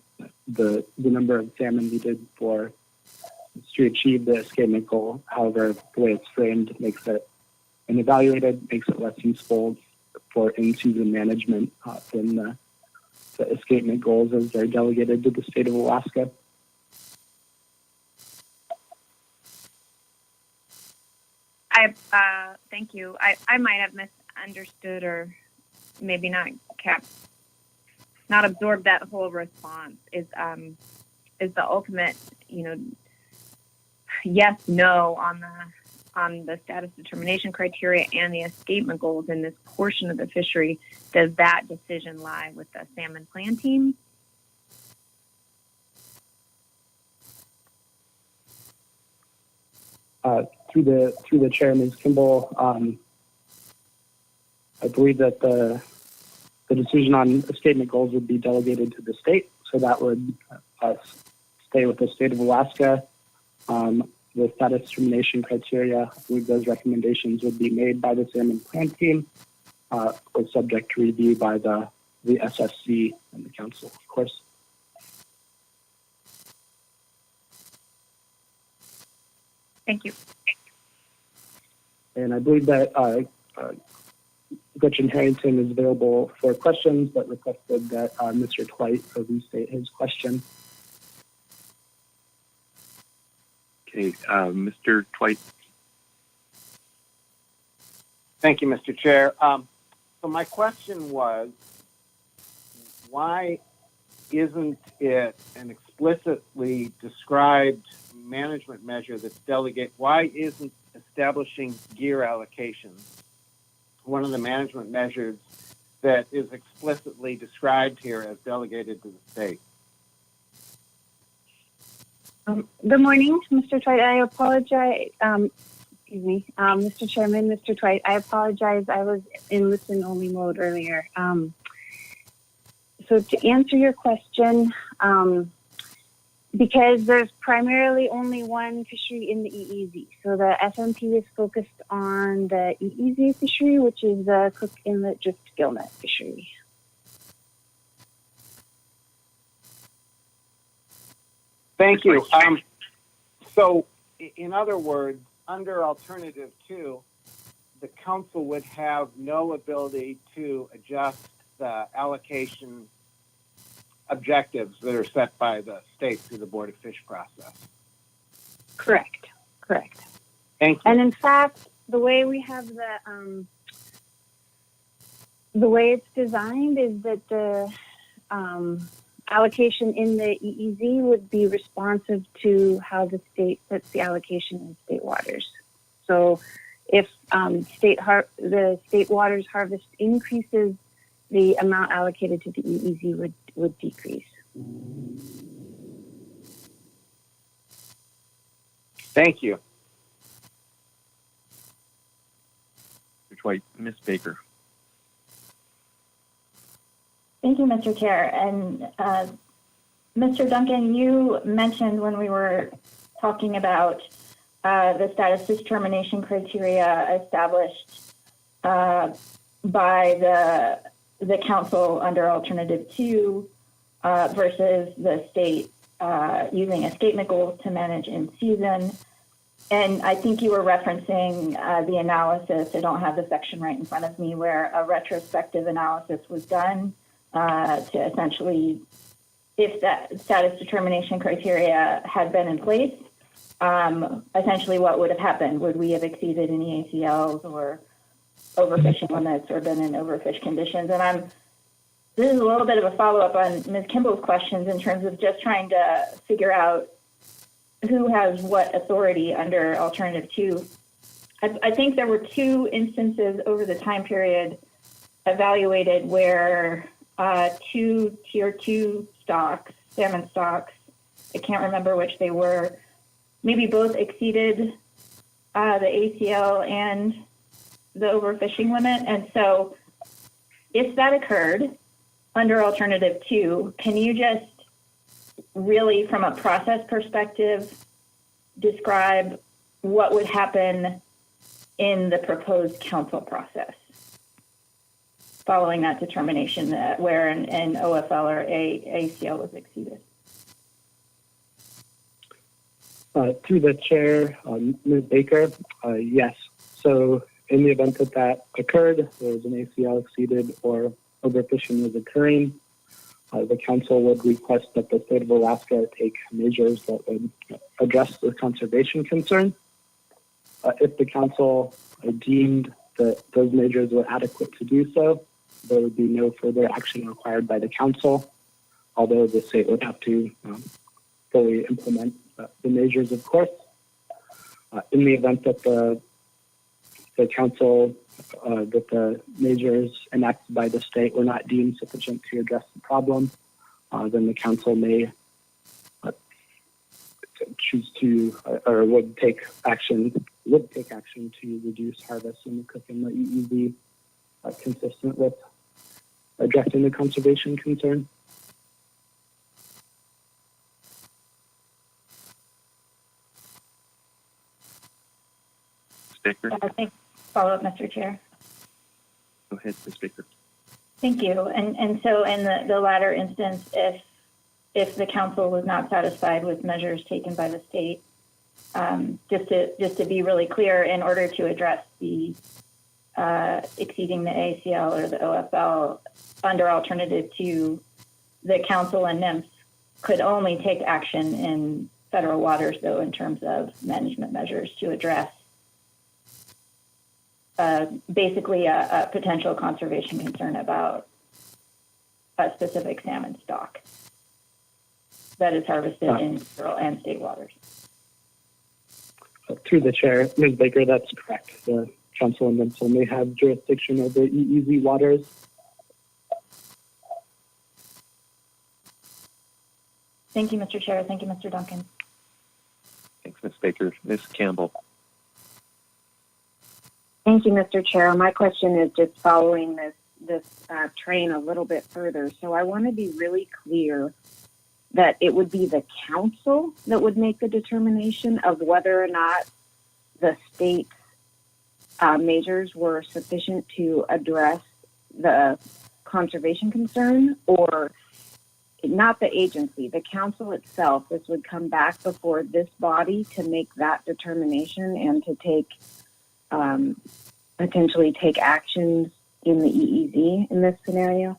the number of salmon needed to achieve the escapement goal. However, the way it's framed makes it and evaluated makes it less useful for in-season management than the escapement goals as they're delegated to the state of Alaska. Thank you. I might have misunderstood or maybe not absorbed that whole response. Is the ultimate, yes, no on the status determination criteria and the escapement goals in this portion of the fishery? Does that decision lie with the salmon plan team? Through the chair, Ms. Kimball, I believe that the decision on escapement goals would be delegated to the state, so that would stay with the state of Alaska. The status determination criteria, I believe those recommendations would be made by the salmon plan team, was subject to review by the SSC and the council, of course. Thank you. And I believe that Gretchen Harrington is available for questions, but requested that Mr. Twite restate his question. Okay, Mr. Twite. Thank you, Mr. Chair. So my question was, why isn't it an explicitly described management measure that's why isn't establishing gear allocations one of the management measures that is explicitly described here as delegated to the state? Good morning, Mr. Twite. I apologize. Excuse me, Mr. Chairman, Mr. Twite. I apologize. I was in listen-only mode earlier. So to answer your question, because there's primarily only one fishery in the EEZ. So the FMP is focused on the EEZ fishery, which is the Cook Inlet drift gillnet fishery. Thank you. So in other words, under Alternative 2, the council would have no ability to adjust the allocation objectives that are set by the state through the Board of Fish process. Correct. Thank you. And in fact, the way we have the way it's designed is that the allocation in the EEZ would be responsive to how the state sets the allocation in state waters. So if the state waters harvest increases, the amount allocated to the EEZ would decrease. Thank you. Mr. White, Ms. Baker. Thank you, Mr. Chair. And Mr. Duncan, you mentioned when we were talking about the status determination criteria established by the council under Alternative 2 versus the state using escapement goals to manage in season. And I think you were referencing the analysis. I don't have the section right in front of me where a retrospective analysis was done to essentially, if that status determination criteria had been in place, essentially what would have happened? Would we have exceeded any ACLs or overfishing limits or been in overfish conditions? And this is a little bit of a follow-up on Ms. Kimball's questions in terms of just trying to figure out who has what authority under Alternative 2. I think there were 2 instances over the time period evaluated where 2 Tier 2 stocks, salmon stocks, I can't remember which they were, maybe both exceeded the ACL and the overfishing limit. And so if that occurred under Alternative 2, can you just really, from a process perspective, describe what would happen in the proposed council process following that determination that where an OFL or ACL was exceeded? Through the chair, Ms. Baker, yes. So in the event that that occurred, there was an ACL exceeded or overfishing was occurring, the council would request that the state of Alaska take measures that would address the conservation concern. If the council deemed that those measures were adequate to do so, there would be no further action required by the council, although the state would have to fully implement the measures, of course. In the event that the council, that the measures enacted by the state were not deemed sufficient to address the problem, then the council may choose to, or would take action to reduce harvest in the Cook Inlet EEZ, consistent with addressing the conservation concern. Baker. Follow up, Mr. Chair. Go ahead, Ms. Baker. Thank you. And so in the latter instance, if the council was not satisfied with measures taken by the state, Just to be really clear, in order to address the exceeding the ACL or the OFL under alternative 2, the council and NIMS could only take action in federal waters, though, in terms of management measures to address basically a potential conservation concern about a specific salmon stock that is harvested in federal and state waters. Through the chair, Ms. Baker, that's correct. The council and NIMS may have jurisdiction over EEZ waters. Thank you, Mr. Chair. Thank you, Mr. Duncan. Thanks, Ms. Baker. Ms. Campbell. Thank you, Mr. Chair. My question is just following this train a little bit further. So I want to be really clear that it would be the council that would make the determination of whether or not the state's measures were sufficient to address the conservation concern, or not the agency, the council itself. This would come back before this body to make that determination and to take potentially take actions in the EEZ in this scenario.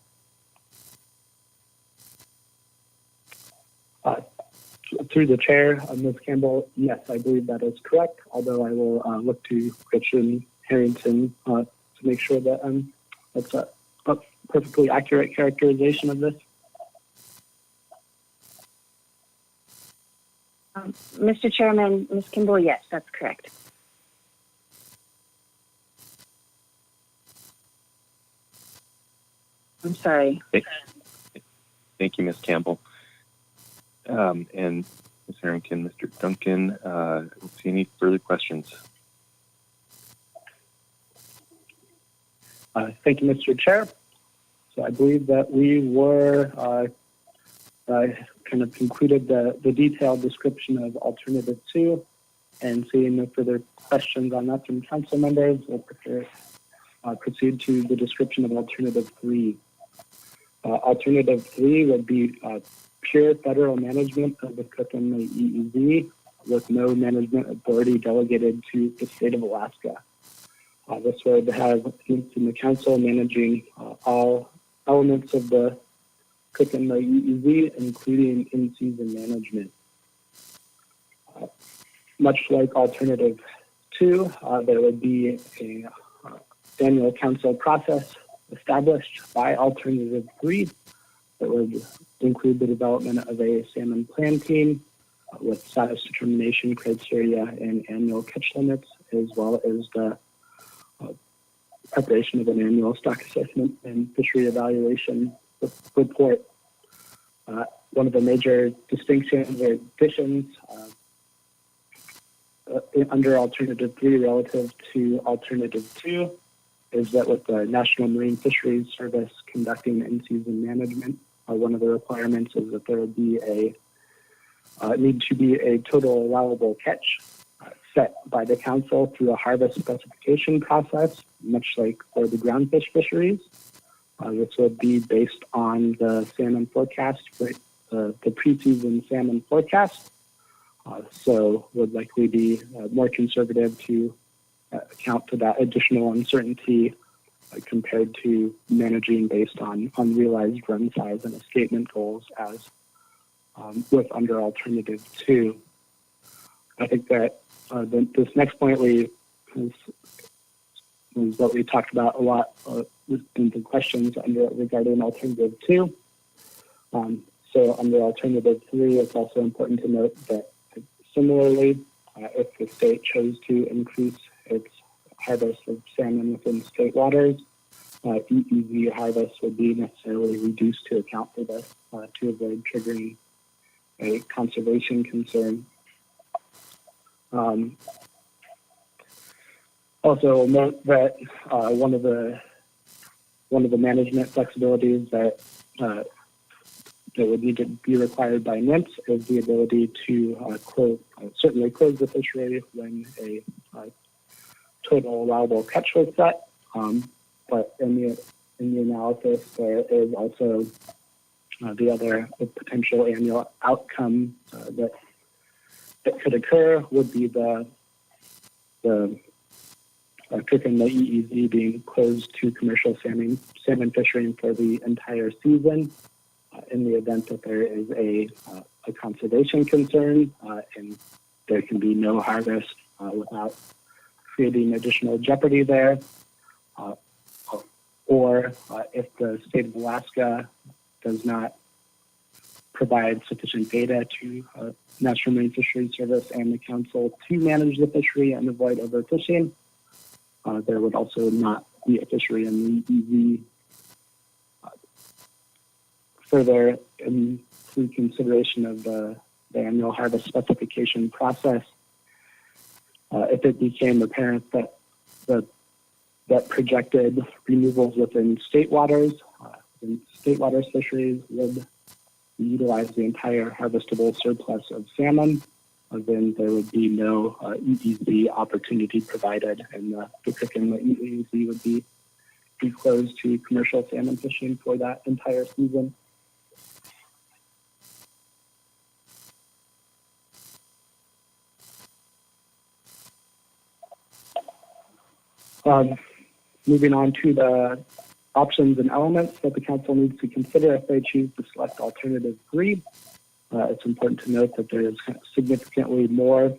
Through the chair, Ms. Campbell, yes, I believe that is correct, although I will look to Christian Harrington to make sure that that's a perfectly accurate characterization of this. Mr. Chairman, Ms. Kimball, yes, that's correct. I'm sorry. Thank you, Ms. Campbell. And Ms. Harrington, Mr. Duncan, I don't see any further questions. Thank you, Mr. Chair. So I believe that we were kind of concluded the detailed description of alternative 2, and seeing no further questions on that from council members, we'll proceed to the description of alternative 3. Alternative 3 would be pure federal management of the Cook Inlet EEZ with no management authority delegated to the state of Alaska. This would have in the council managing all elements of the Cook Inlet EEZ, including in-season management. Much like alternative 2, there would be a annual council process established by alternative 3 that would include the development of a salmon plan team with status determination criteria and annual catch limits, as well as the preparation of an annual stock assessment and fishery evaluation report. One of the major distinctions or additions under alternative 3 relative to alternative 2 is that with the National Marine Fisheries Service conducting in-season management, one of the requirements is that there would be need to be a total allowable catch set by the council through a harvest specification process, much like for the groundfish fisheries. This would be based on the salmon forecast for the preseason salmon forecast. So would likely be more conservative to account for that additional uncertainty compared to managing based on unrealized run size and escapement goals as with under alternative 2. I think that this next point is what we talked about a lot in the questions regarding alternative 2. So under alternative 3, it's also important to note that similarly, if the state chose to increase its harvest of salmon within state waters, EEZ harvest would be necessarily reduced to account for this to avoid triggering a conservation concern. Also note that one of the management flexibilities that would need to be required by NIMS is the ability to certainly close the fishery when a total allowable catch was set. But in the analysis, there is also the potential annual outcome that that could occur would be the Cook Inlet EEZ being closed to commercial salmon fishing for the entire season. In the event that there is a conservation concern and there can be no harvest without creating additional jeopardy there, or if the state of Alaska does not provide sufficient data to National Marine Fisheries Service and the Council to manage the fishery and avoid overfishing, there would also not be a fishery in the EZ. Further, in consideration of the annual harvest specification process, if it became apparent that projected removals within state waters fisheries would utilize the entire harvestable surplus of salmon, then there would be no EEZ opportunity provided, and the Cook Inlet EEZ would be closed to commercial salmon fishing for that entire season. Moving on to the options and elements that the council needs to consider if they choose to select alternative 3. It's important to note that there is significantly more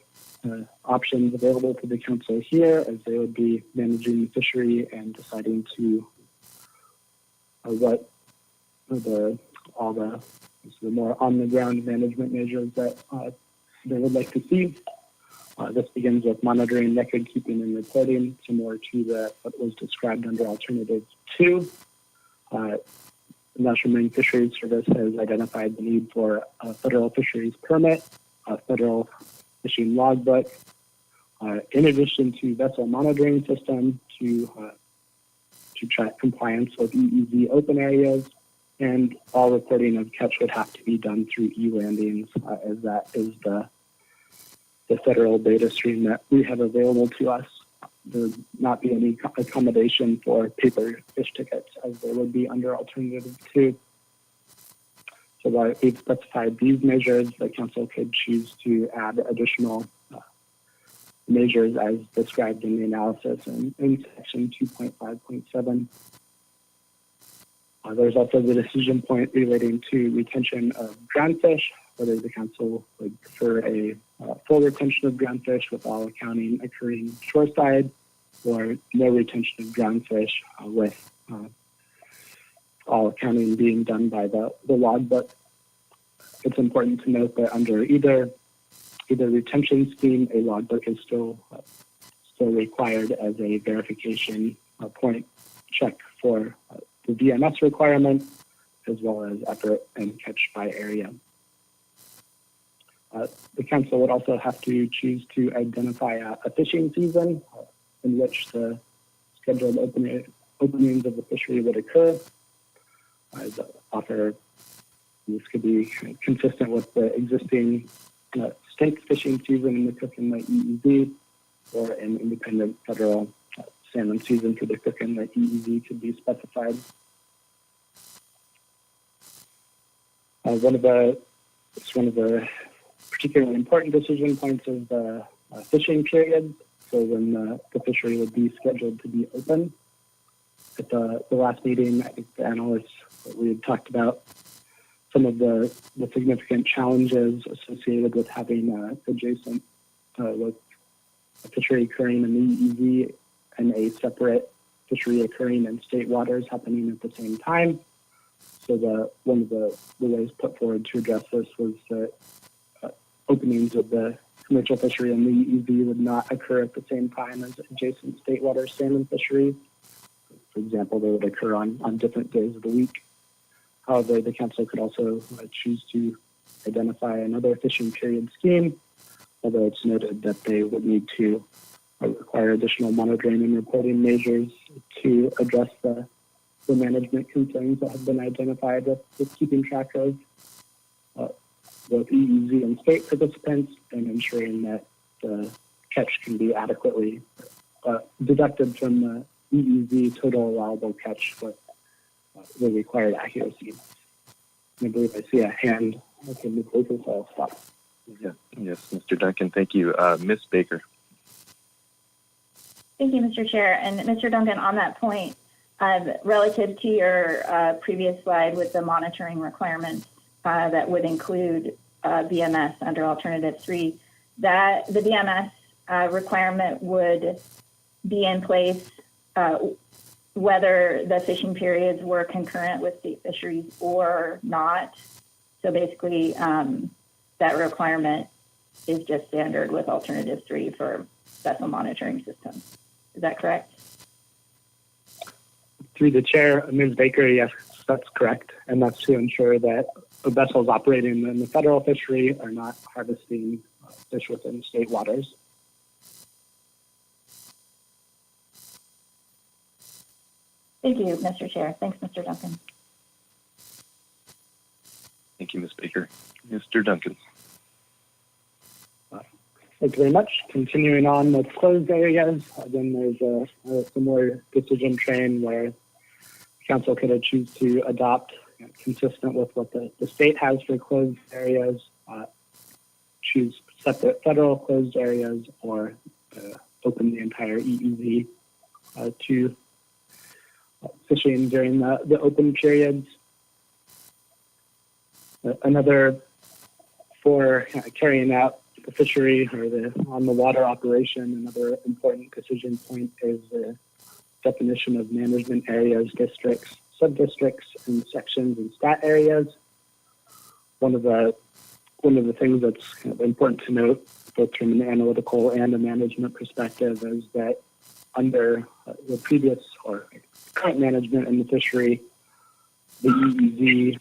options available to the council here, as they would be managing the fishery and deciding to what the more on-the-ground management measures that they would like to see. This begins with monitoring, record keeping, and reporting, similar to what was described under Alternative 2. The National Marine Fisheries Service has identified the need for a federal fisheries permit, a federal fishing logbook, in addition to vessel monitoring system to track compliance with EEZ open areas, and all reporting of catch would have to be done through e-landings, as that is the federal data stream that we have available to us. There would not be any accommodation for paper fish tickets, as there would be under Alternative 2. So while we've specified these measures, the council could choose to add additional measures as described in the analysis in section 2.5.7. There's also the decision point relating to retention of groundfish, whether the council would prefer a full retention of groundfish with all accounting occurring shoreside, or no retention of groundfish with all accounting being done by the logbook. It's important to note that under either retention scheme, a logbook is still required as a verification point check for the VMS requirement, as well as effort and catch by area. The council would also have to choose to identify a fishing season in which the scheduled openings of the fishery would occur. This could be consistent with the existing stake fishing season in the Cook Inlet EEZ, or an independent federal salmon season for the Cook Inlet EEZ could be specified. One of the particularly important decision points is the fishing period. So when the fishery would be scheduled to be open. At the last meeting, I think the analysts, we had talked about some of the significant challenges associated with having adjacent with a fishery occurring in the EEZ and a separate fishery occurring in state waters happening at the same time. So one of the ways put forward to address this was that openings of the commercial fishery in the EEZ would not occur at the same time as adjacent state water salmon fisheries. For example, they would occur on different days of the week. However, the council could also choose to identify another fishing period scheme, although it's noted that they would need to require additional monitoring and reporting measures to address the management concerns that have been identified with keeping track of both EEZ and state participants, and ensuring that the catch can be adequately deducted from the EEZ total allowable catch with the required accuracy. I believe I see a hand. Okay, so I'll stop. Yes, Mr. Duncan, thank you. Ms. Baker. Thank you, Mr. Chair. And Mr. Duncan, on that point, relative to your previous slide with the monitoring requirements that would include BMS under Alternative 3, that the BMS requirement would be in place whether the fishing periods were concurrent with state fisheries or not. So basically, that requirement is just standard with Alternative 3 for vessel monitoring systems. Is that correct? Through the chair, Ms. Baker, yes, that's correct. And that's to ensure that vessels operating in the federal fishery are not harvesting fish within state waters. Thank you, Mr. Chair. Thanks, Mr. Duncan. Thank you, Ms. Baker. Mr. Duncan. Thank you very much. Continuing on with closed areas, then there's a similar decision train where council could choose to adopt, consistent with what the state has for closed areas, choose separate federal closed areas, or open the entire EEZ to fishing during the open periods. Another for carrying out the fishery or the on the water operation, another important decision point is the definition of management areas, districts, sub-districts, and sections and stat areas. One of the things that's kind of important to note, both from an analytical and a management perspective, is that under the previous or current management in the fishery, the EEZ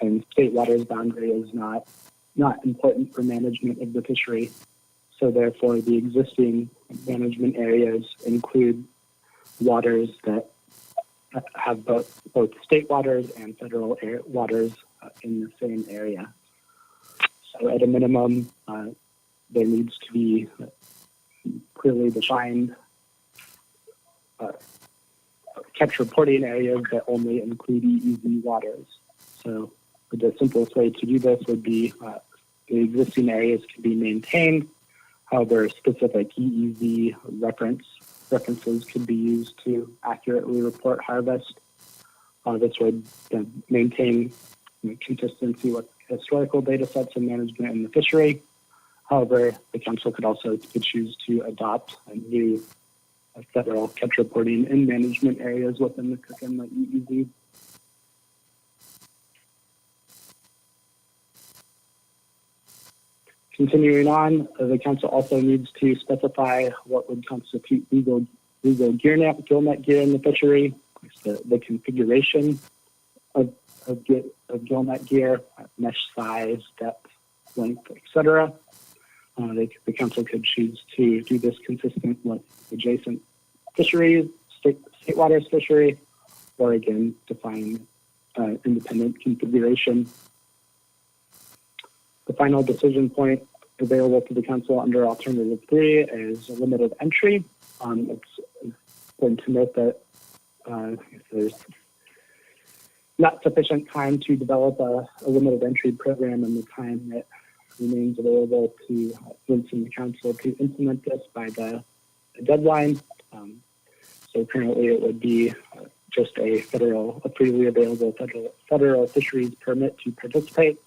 and state waters boundary is not important for management of the fishery. So therefore, the existing management areas include waters that have both state waters and federal waters in the same area. So at a minimum, there needs to be clearly defined catch reporting areas that only include EEZ waters. So the simplest way to do this would be the existing areas can be maintained. However, specific EEZ references could be used to accurately report harvest. This would maintain consistency with historical data sets and management in the fishery. However, the council could also choose to adopt a new federal catch reporting and management areas within the Cook Inlet EEZ. Continuing on, the council also needs to specify what would constitute legal gill net gear in the fishery, the configuration of gill net gear, mesh size, depth, length, etc. The council could choose to do this consistent with adjacent fisheries, state waters fishery, or again, define independent configuration. The final decision point available to the council under Alternative 3 is a limited entry. It's important to note that if there's not sufficient time to develop a limited entry program in the time that remains available to Vince and the council to implement this by the deadline. So currently it would be just a freely available federal fisheries permit to participate.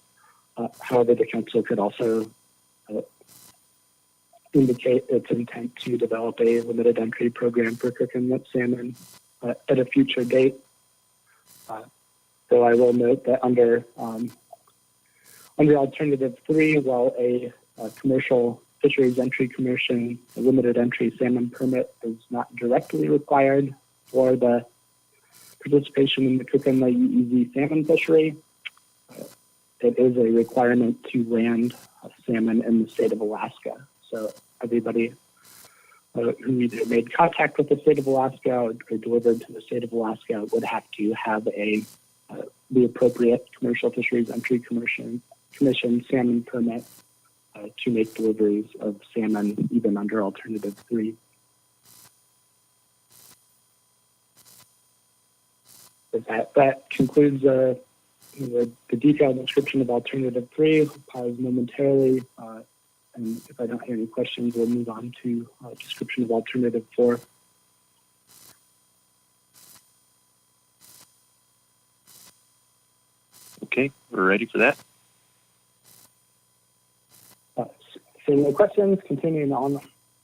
However, the council could also indicate its intent to develop a limited entry program for Cook Inlet salmon at a future date. Though I will note that under Alternative 3, while a commercial fisheries entry commission, a limited entry salmon permit is not directly required for the participation in the Cook Inlet EEZ salmon fishery, it is a requirement to land salmon in the state of Alaska. So everybody who either made contact with the state of Alaska or delivered to the state of Alaska would have to have the appropriate commercial fisheries entry commission salmon permit to make deliveries of salmon even under Alternative 3. That concludes the detailed description of alternative 3. We'll pause momentarily, and if I don't hear any questions, we'll move on to description of alternative 4. Okay, we're ready for that. So no questions. Continuing on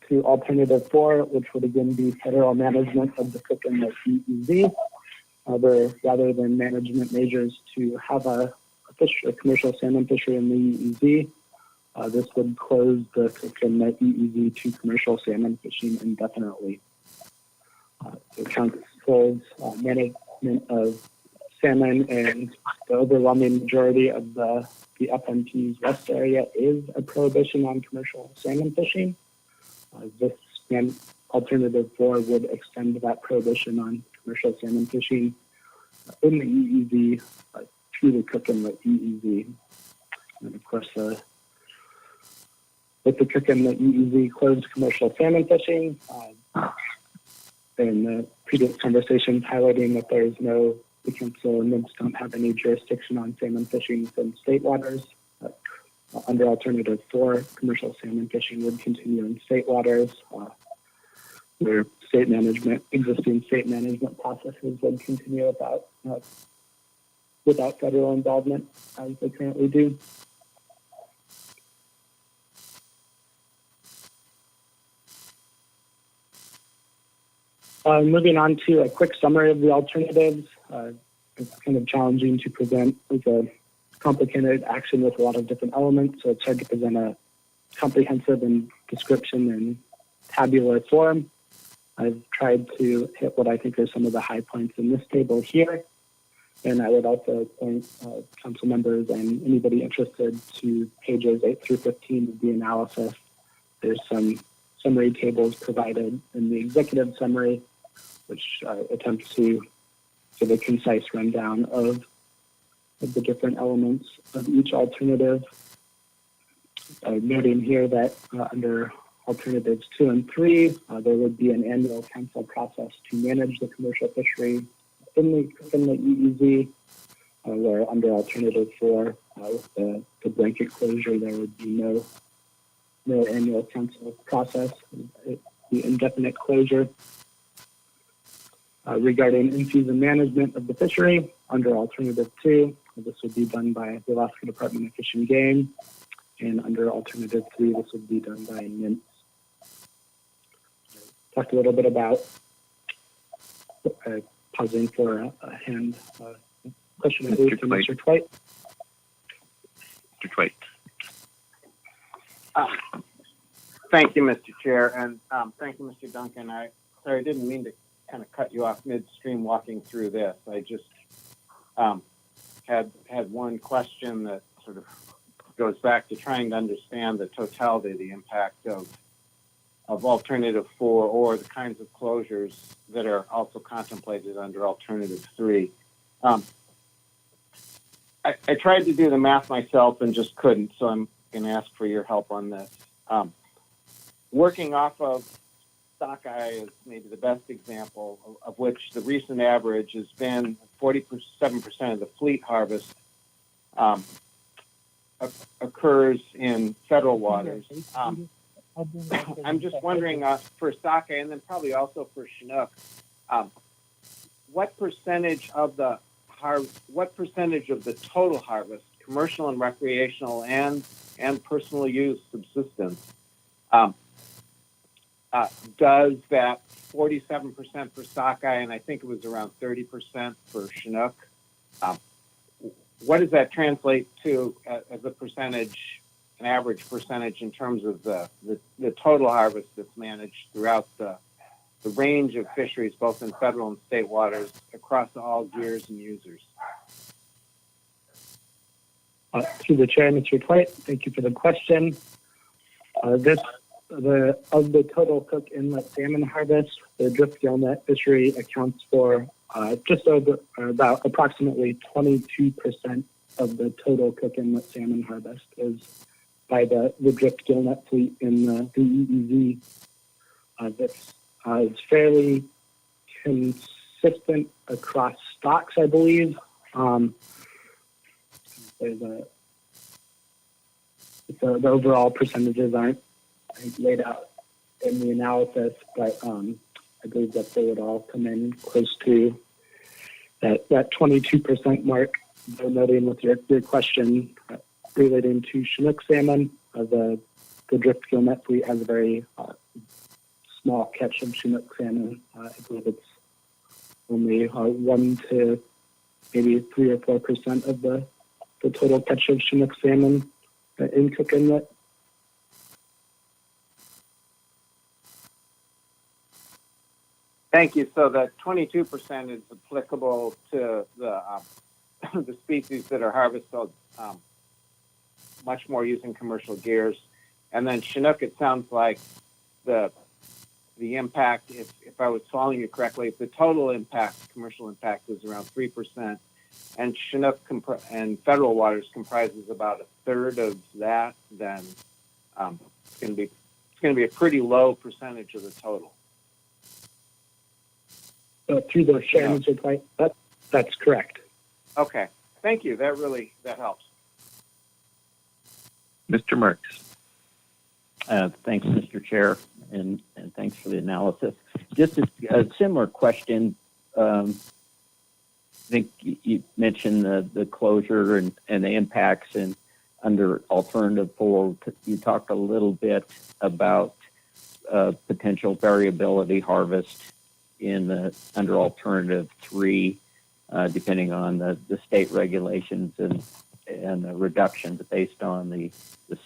to alternative 4, which would again be federal management of the Cook Inlet EEZ. Where rather than management measures to have a commercial salmon fishery in the EEZ, this would close the Cook Inlet EEZ to commercial salmon fishing indefinitely. The council's management of salmon and the overwhelming majority of the FMP's west area is a prohibition on commercial salmon fishing. This alternative 4 would extend that prohibition on commercial salmon fishing in the EEZ to the Cook Inlet EEZ. And of course, with the Cook Inlet EEZ closed commercial salmon fishing, in the previous conversations highlighting that the council and NIMS don't have any jurisdiction on salmon fishing within state waters. Under alternative 4, commercial salmon fishing would continue in state waters, where existing state management processes would continue without federal involvement as they currently do. Moving on to a quick summary of the alternatives. It's kind of challenging to present as a complicated action with a lot of different elements, so it's hard to present a comprehensive description in tabular form. I've tried to hit what I think are some of the high points in this table here, and I would also point council members and anybody interested to pages 8 through 15 of the analysis. There's some summary tables provided in the executive summary, which attempts to give a concise rundown of the different elements of each alternative. Noting here that under alternatives 2 and 3, there would be an annual council process to manage the commercial fishery in the EEZ, where under alternative 4, with the blanket closure, there would be no annual council process, the indefinite closure. Regarding in-season management of the fishery, under alternative 2, this would be done by the Alaska Department of Fish and Game, and under alternative 3, this would be done by NIMS. Talked a little bit about pausing for a hand question, I believe, from Mr. Twite. Mr. Twite. Thank you, Mr. Chair, and thank you, Mr. Duncan. Sorry, I didn't mean to kind of cut you off midstream walking through this. I just had one question that sort of goes back to trying to understand the totality of the impact of alternative 4 or the kinds of closures that are also contemplated under alternative 3. I tried to do the math myself and just couldn't, so I'm going to ask for your help on this. Working off of sockeye is maybe the best example, of which the recent average has been 47% of the fleet harvest occurs in federal waters. I'm just wondering for sockeye and then probably also for Chinook, what percentage of the total harvest, commercial and recreational and personal use subsistence, does that 47% for sockeye, and I think it was around 30% for Chinook, what does that translate to as a percentage, an average percentage in terms of the total harvest that's managed throughout the range of fisheries, both in federal and state waters, across all gears and users? To the chair, Mr. Twite, thank you for the question. Of the total Cook Inlet salmon harvest, the drift gill net fishery accounts for just over about approximately 22% of the total Cook Inlet salmon harvest is by the drift gill net fleet in the EEZ. That's is fairly consistent across stocks, I believe. there's the overall percentages aren't laid out in the analysis, but I believe that they would all come in close to that 22% mark. So noting with your question relating to Chinook salmon, the drift gill net fleet has a very small catch of Chinook salmon. I believe it's only 1 to maybe 3 or 4% of the total catch of Chinook salmon in Cook Inlet. Thank you. So the 22% is applicable to the the species that are harvested much more using commercial gears. And then Chinook, it sounds like the impact, if I was following you correctly, if the total impact, commercial impact, is around 3%, and Chinook and federal waters comprises about a third of that, then it's going to be a pretty low percentage of the total. Through those channels, that's correct. Okay, thank you. That helps. Mr. Marks. Thanks, Mr. Chair, and thanks for the analysis. Just a similar question. I think you mentioned the closure and the impacts, and under Alternative 4, you talked a little bit about potential variability harvest under Alternative 3, depending on the state regulations and the reductions based on the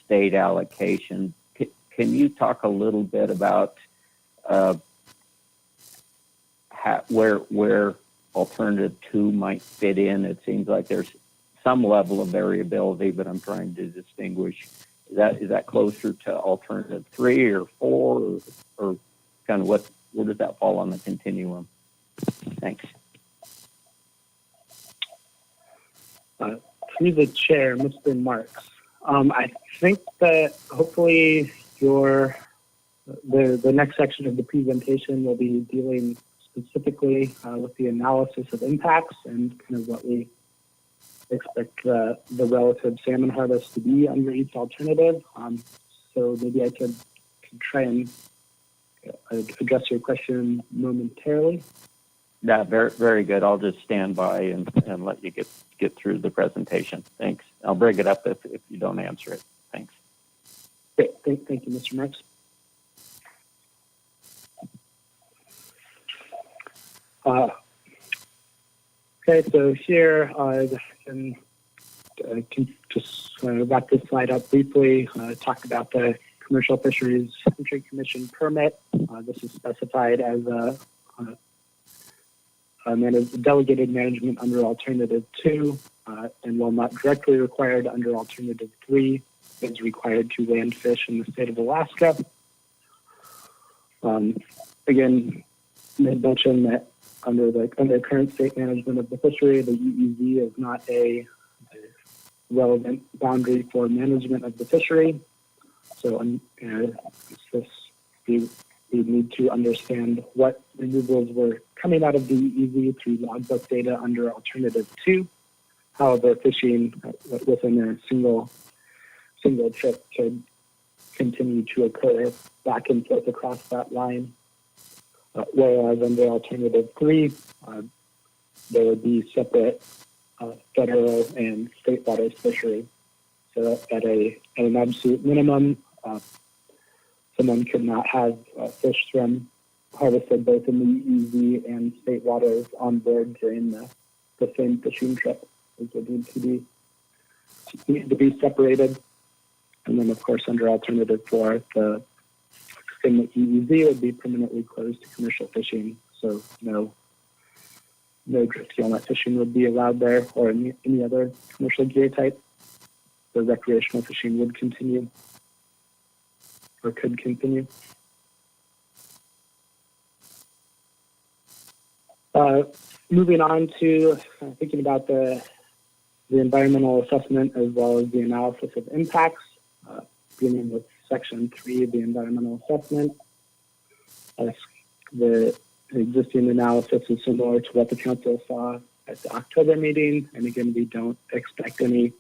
state allocation. Can you talk a little bit about where Alternative 2 might fit in? It seems like there's some level of variability, but I'm trying to distinguish. Is that closer to Alternative 3 or 4, or kind of where does that fall on the continuum? Thanks. Through the chair, Mr. Marks. I think that hopefully the next section of the presentation will be dealing specifically with the analysis of impacts and kind of what we expect the relative salmon harvest to be under each alternative. So maybe I could try and address your question momentarily. Yeah, very, very good. I'll just stand by and let you get through the presentation. Thanks. I'll bring it up if you don't answer it. Thanks. Great. Thank you, Mr. Marks. Okay, so here I can just wrap this slide up briefly. Talk about the Commercial Fisheries Entry Commission permit. This is specified as a delegated management under Alternative 2, and while not directly required under Alternative 3, is required to land fish in the state of Alaska. Again, I mentioned that under current state management of the fishery, the EEZ is not a relevant boundary for management of the fishery. So we need to understand what removals were coming out of the EEZ through logbook data under Alternative 2. However, fishing within a single trip could continue to occur back and forth across that line. Whereas under Alternative 3, there would be separate federal and state waters fishery. So at an absolute minimum, someone could not have fish from harvested both in the EEZ and state waters on board during the same fishing trip. It would need to be separated. And then, of course, under Alternative 4, the EEZ would be permanently closed to commercial fishing. So no drift gill net fishing would be allowed there, or any other commercial gear type. The recreational fishing would continue, or could continue. Moving on to thinking about the environmental assessment as well as the analysis of impacts, beginning with Section 3 of the environmental assessment. The existing analysis is similar to what the council saw at the October meeting, and again, we don't expect any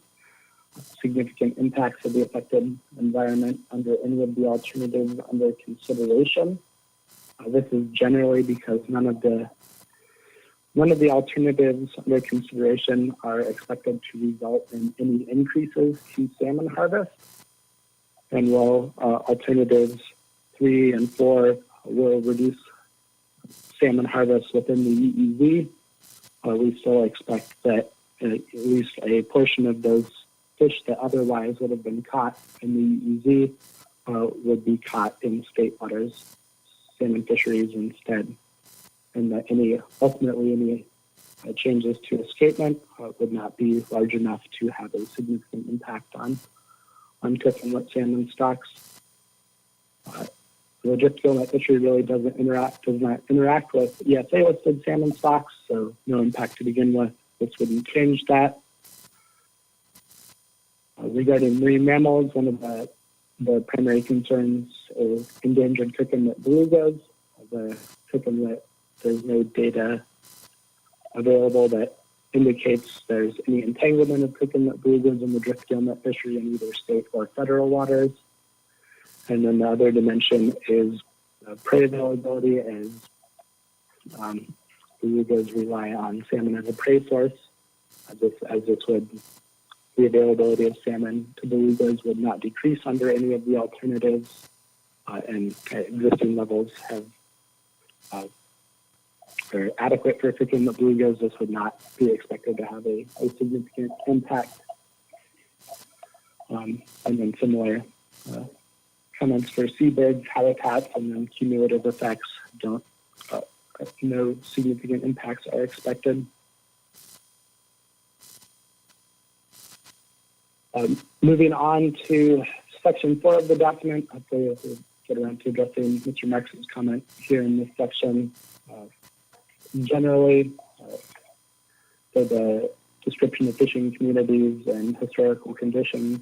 significant impacts of the affected environment under any of the alternatives under consideration. This is generally because none of the alternatives under consideration are expected to result in any increases to salmon harvest. And while alternatives 3 and 4 will reduce salmon harvest within the EEZ, we still expect that at least a portion of those fish that otherwise would have been caught in the EEZ would be caught in state waters, salmon fisheries instead. And that ultimately any changes to escapement would not be large enough to have a significant impact on Cook Inlet salmon stocks. The drift gill net fishery really does not interact with ESA listed salmon stocks, so no impact to begin with. This wouldn't change that. Regarding marine mammals, one of the primary concerns is endangered Cook Inlet belugas. The Cook Inlet, there's no data available that indicates there's any entanglement of Cook Inlet belugas in the drift gill net fishery in either state or federal waters. And then the other dimension is prey availability, as belugas rely on salmon as a prey source. The availability of salmon to belugas would not decrease under any of the alternatives, and existing levels are adequate for Cook Inlet belugas. This would not be expected to have a significant impact. And then similar comments for seabirds, habitats, and then cumulative effects no significant impacts are expected. Moving on to section 4 of the document, hopefully we'll get around to addressing Mr. Marks' comment here in this section. Generally, for the description of fishing communities and historical conditions,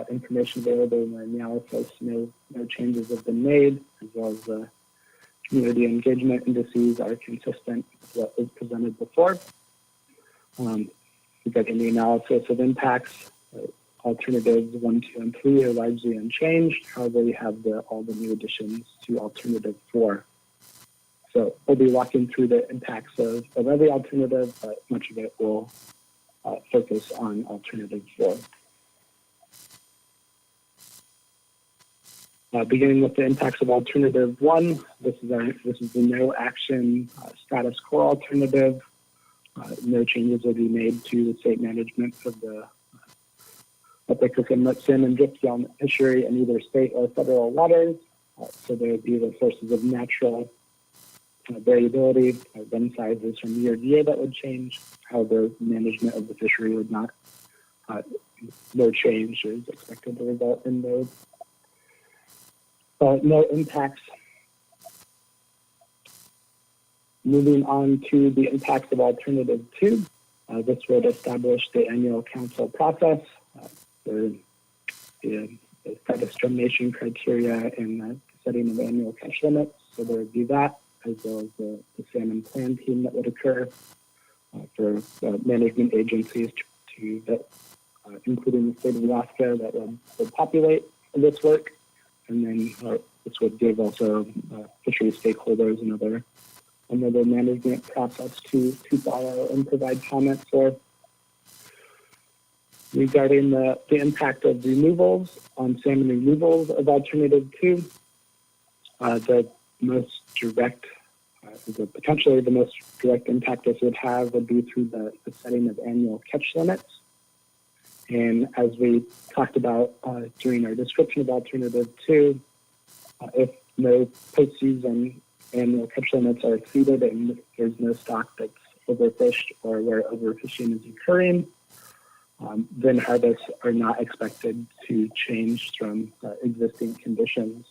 information available in the analysis, no changes have been made, as well as the community engagement indices are consistent with what was presented before. Regarding the analysis of impacts, alternatives 1, 2, and 3 are largely unchanged. However, we have all the new additions to alternative 4. So we'll be walking through the impacts of every alternative, but much of it will focus on alternative 4. Beginning with the impacts of alternative 1, this is the no action status quo alternative. No changes will be made to the state management of the Cook Inlet salmon drift gill fishery in either state or federal waters. So there would be the sources of natural variability, bin sizes from year to year that would change. However, management of the fishery would not. No change is expected to result in those. No impacts. Moving on to the impacts of alternative 2. This would establish the annual council process. The status determination criteria and the setting of annual catch limits. So there would be that, as well as the salmon plan team that would occur for management agencies including the state of Alaska, that would populate this work. And then this would give also fishery stakeholders another management process to follow and provide comments for. Regarding the impact of removals on salmon removals of alternative 2, the most direct, potentially the most direct impact this would have would be through the setting of annual catch limits. And as we talked about during our description of alternative 2, if no postseason annual catch limits are exceeded and there's no stock that's overfished or where overfishing is occurring, then harvests are not expected to change from existing conditions.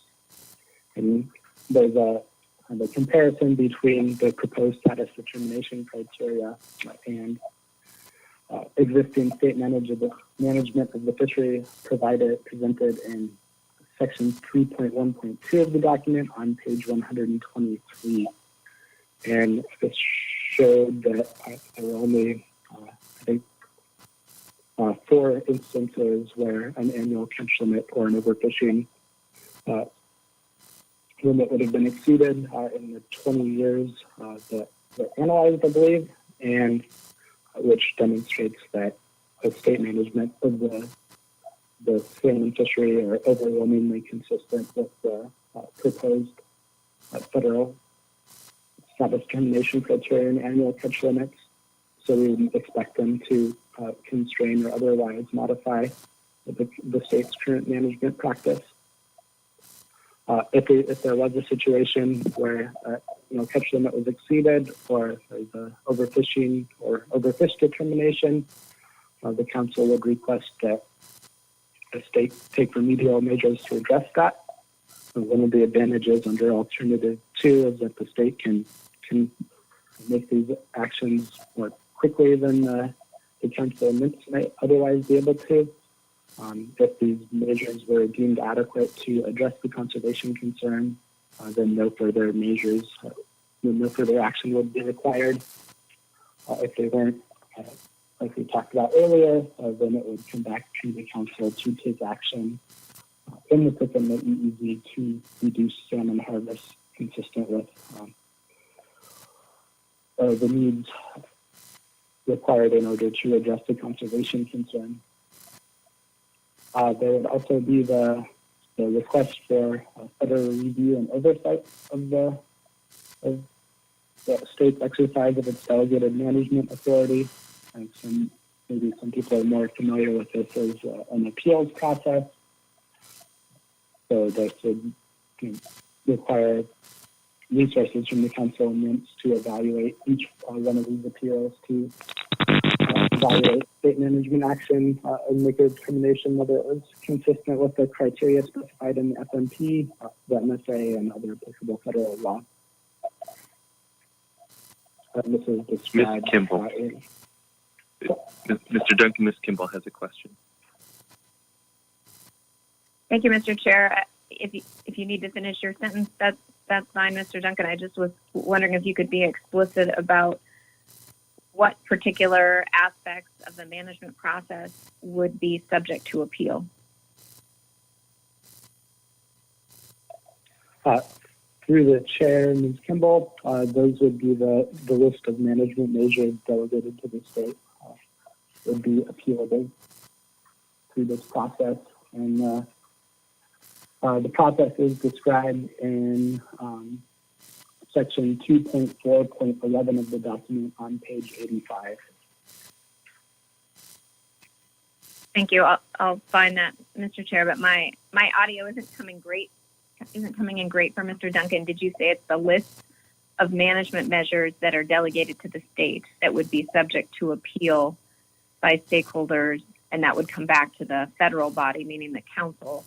And there's a comparison between the proposed status determination criteria and existing state management of the fishery presented in section 3.1.2 of the document on page 123. And this showed that there were only, I think, 4 instances where an annual catch limit or an overfishing limit would have been exceeded in the 20 years that were analyzed, I believe, and which demonstrates that the state management of the salmon fishery are overwhelmingly consistent with the proposed federal established determination criteria and annual catch limits. So we would expect them to constrain or otherwise modify the state's current management practice. If there was a situation where catch limit was exceeded, or there's a overfishing or overfish determination, the council would request that the state take remedial measures to address that. One of the advantages under Alternative 2 is that the state can make these actions more quickly than the council might otherwise be able to. If these measures were deemed adequate to address the conservation concern, then no further measures, no further action would be required. If they weren't, like we talked about earlier, then it would come back to the council to take action in the Cook Inlet EEZ to reduce salmon harvest consistent with the needs required in order to address the conservation concern. There would also be the request for federal review and oversight of the state's exercise of its delegated management authority. And maybe some people are more familiar with this as an appeals process. So this would require resources from the council and NIMS to evaluate each one of these appeals to evaluate state management action and make a determination whether it was consistent with the criteria specified in the FMP, the MSA, and other applicable federal law. And this is described. Ms. Kimball. Mr. Duncan, Ms. Kimball has a question. Thank you, Mr. Chair. If you need to finish your sentence, that's fine, Mr. Duncan. I just was wondering if you could be explicit about what particular aspects of the management process would be subject to appeal. Through the chair, Ms. Kimball, those would be the list of management measures delegated to the state would be appealable through this process. And the process is described in section 2.4.11 of the document on page 85. Thank you. I'll find that, Mr. Chair, but my audio isn't coming in great for Mr. Duncan. Did you say it's the list of management measures that are delegated to the state that would be subject to appeal by stakeholders, and that would come back to the federal body, meaning the council,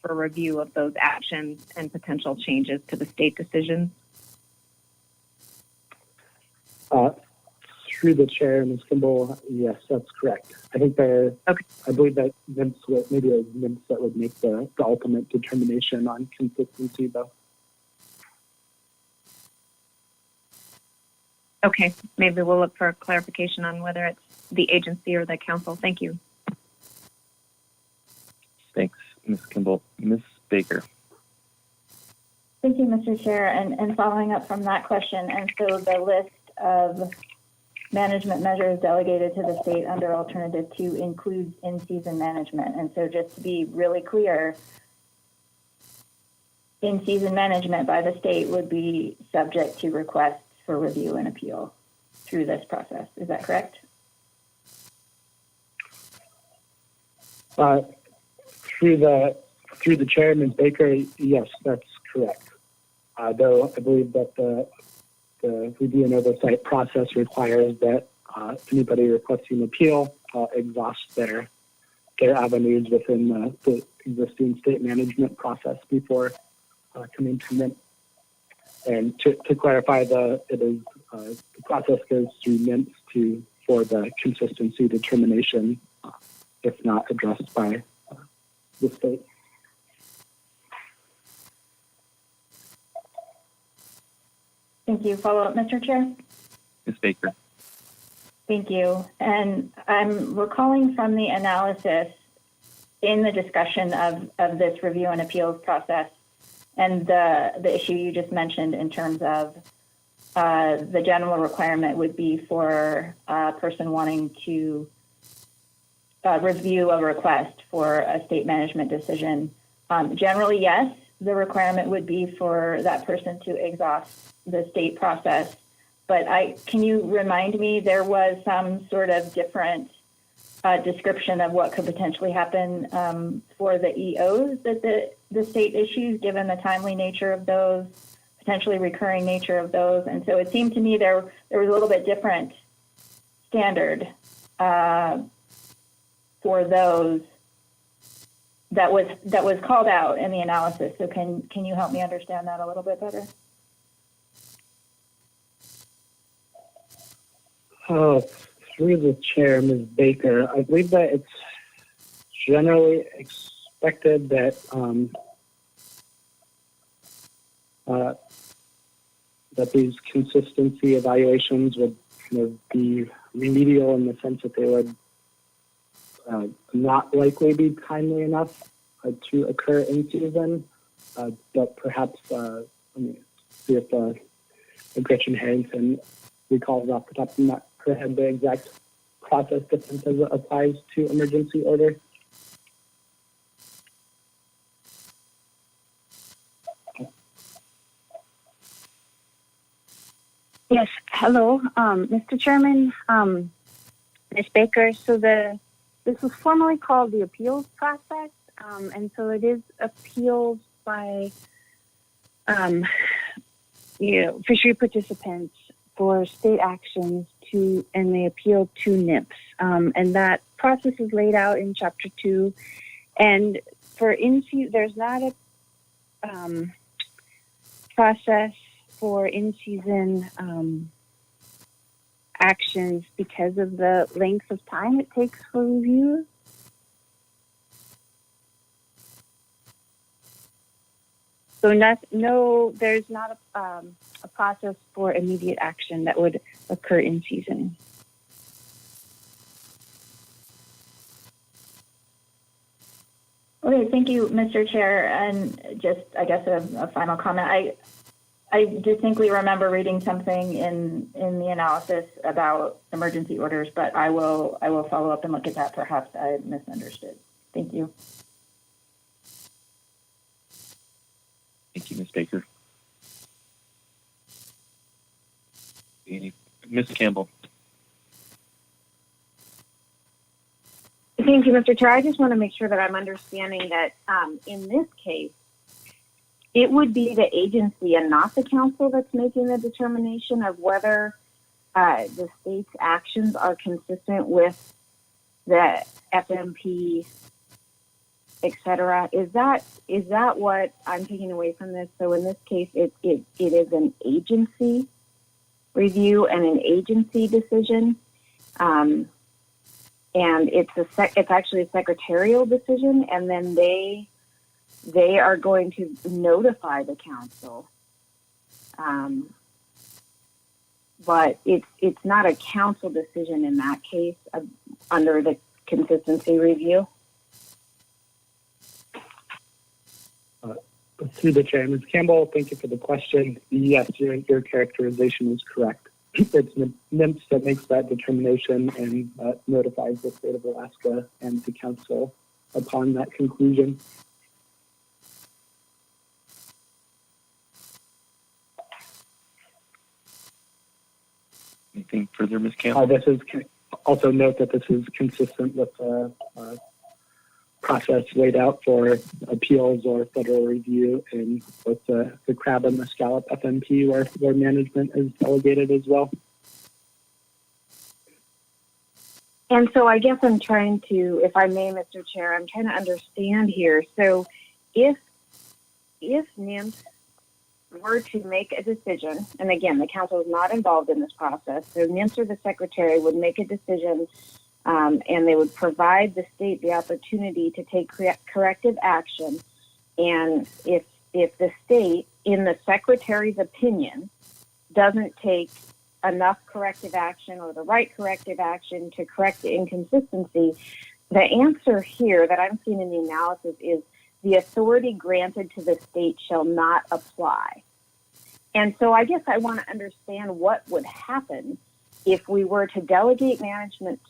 for review of those actions and potential changes to the state decisions? Through the chair, Ms. Kimball, yes, that's correct. I think I believe that maybe a NIMS that would make the ultimate determination on consistency, though. Okay, maybe we'll look for clarification on whether it's the agency or the council. Thank you. Thanks, Ms. Kimball. Ms. Baker. Thank you, Mr. Chair. And following up from that question, and so the list of management measures delegated to the state under Alternative 2 includes in-season management. And so just to be really clear, in-season management by the state would be subject to requests for review and appeal through this process. Is that correct? Through the chair, Ms. Baker, yes, that's correct. Though I believe that the review and oversight process requires that anybody requesting appeal exhaust their avenues within the existing state management process before coming to NIMS. And to clarify, the process goes through NIMS for the consistency determination, if not addressed by the state. Thank you. Follow up, Mr. Chair? Ms. Baker. Thank you. And I'm recalling from the analysis in the discussion of this review and appeals process and the issue you just mentioned in terms of the general requirement would be for a person wanting to review a request for a state management decision. Generally, yes, the requirement would be for that person to exhaust the state process. But can you remind me, there was some sort of different description of what could potentially happen for the EOs that the state issues, given the timely nature of those, potentially recurring nature of those. And so it seemed to me there was a little bit different standard for those that was called out in the analysis. So can you help me understand that a little bit better? Through the chair, Ms. Baker, I believe that it's generally expected that that these consistency evaluations would kind of be remedial in the sense that they would not likely be timely enough to occur in season, but perhaps let me see if Gretchen Harrington recalls off the top of her head the exact process difference as it applies to emergency order. Yes, hello, Mr. Chairman, Ms. Baker. So this was formally called the appeals process, and so it is appeals by, fishery participants for state actions and they appeal to NIPS. And that process is laid out in Chapter 2. And for in-season, there's not a process for in-season actions because of the length of time it takes for review. So there's not a process for immediate action that would occur in season. Okay, thank you, Mr. Chair. And just, I guess, a final comment. I distinctly remember reading something in the analysis about emergency orders, but I will follow up and look at that. Perhaps I misunderstood. Thank you. Thank you, Ms. Baker. Ms. Campbell. Thank you, Mr. Chair. I just want to make sure that I'm understanding that in this case, it would be the agency and not the council that's making the determination of whether the state's actions are consistent with the FMP, et cetera. Is that what I'm taking away from this? So in this case, it is an agency review and an agency decision, and it's actually a secretarial decision, and then they are going to notify the council. But it's not a council decision in that case under the consistency review. Through the chair, Ms. Campbell, thank you for the question. Yes, your characterization is correct. It's NIMS that makes that determination and notifies the state of Alaska and the council upon that conclusion. Anything further, Ms. Campbell? This is also note that this is consistent with the process laid out for appeals or federal review in both the crab and the scallop FMP where management is delegated as well. And so I guess I'm trying to, if I may, Mr. Chair, I'm trying to understand here. So if NIMS were to make a decision, and again, the council is not involved in this process, so NIMS or the secretary would make a decision and they would provide the state the opportunity to take corrective action. And if the state, in the secretary's opinion, doesn't take enough corrective action or the right corrective action to correct the inconsistency, the answer here that I'm seeing in the analysis is the authority granted to the state shall not apply. And so I guess I want to understand what would happen if we were to delegate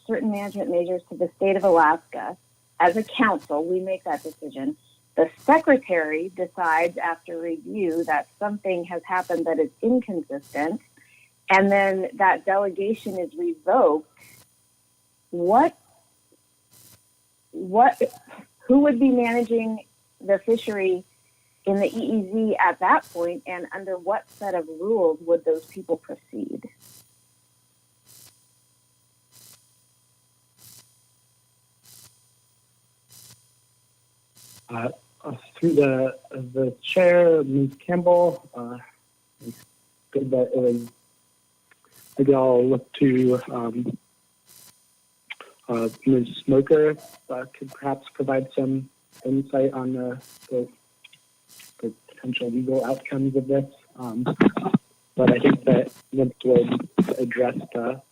certain management measures to the state of Alaska. As a council, we make that decision. The secretary decides after review that something has happened that is inconsistent, and then that delegation is revoked. Who would be managing the fishery in the EEZ at that point, and under what set of rules would those people proceed? Through the chair, Ms. Campbell, it's good that it was. Maybe I'll look to Ms. Smoker could perhaps provide some insight on the potential legal outcomes of this. But I think that NIMS would address the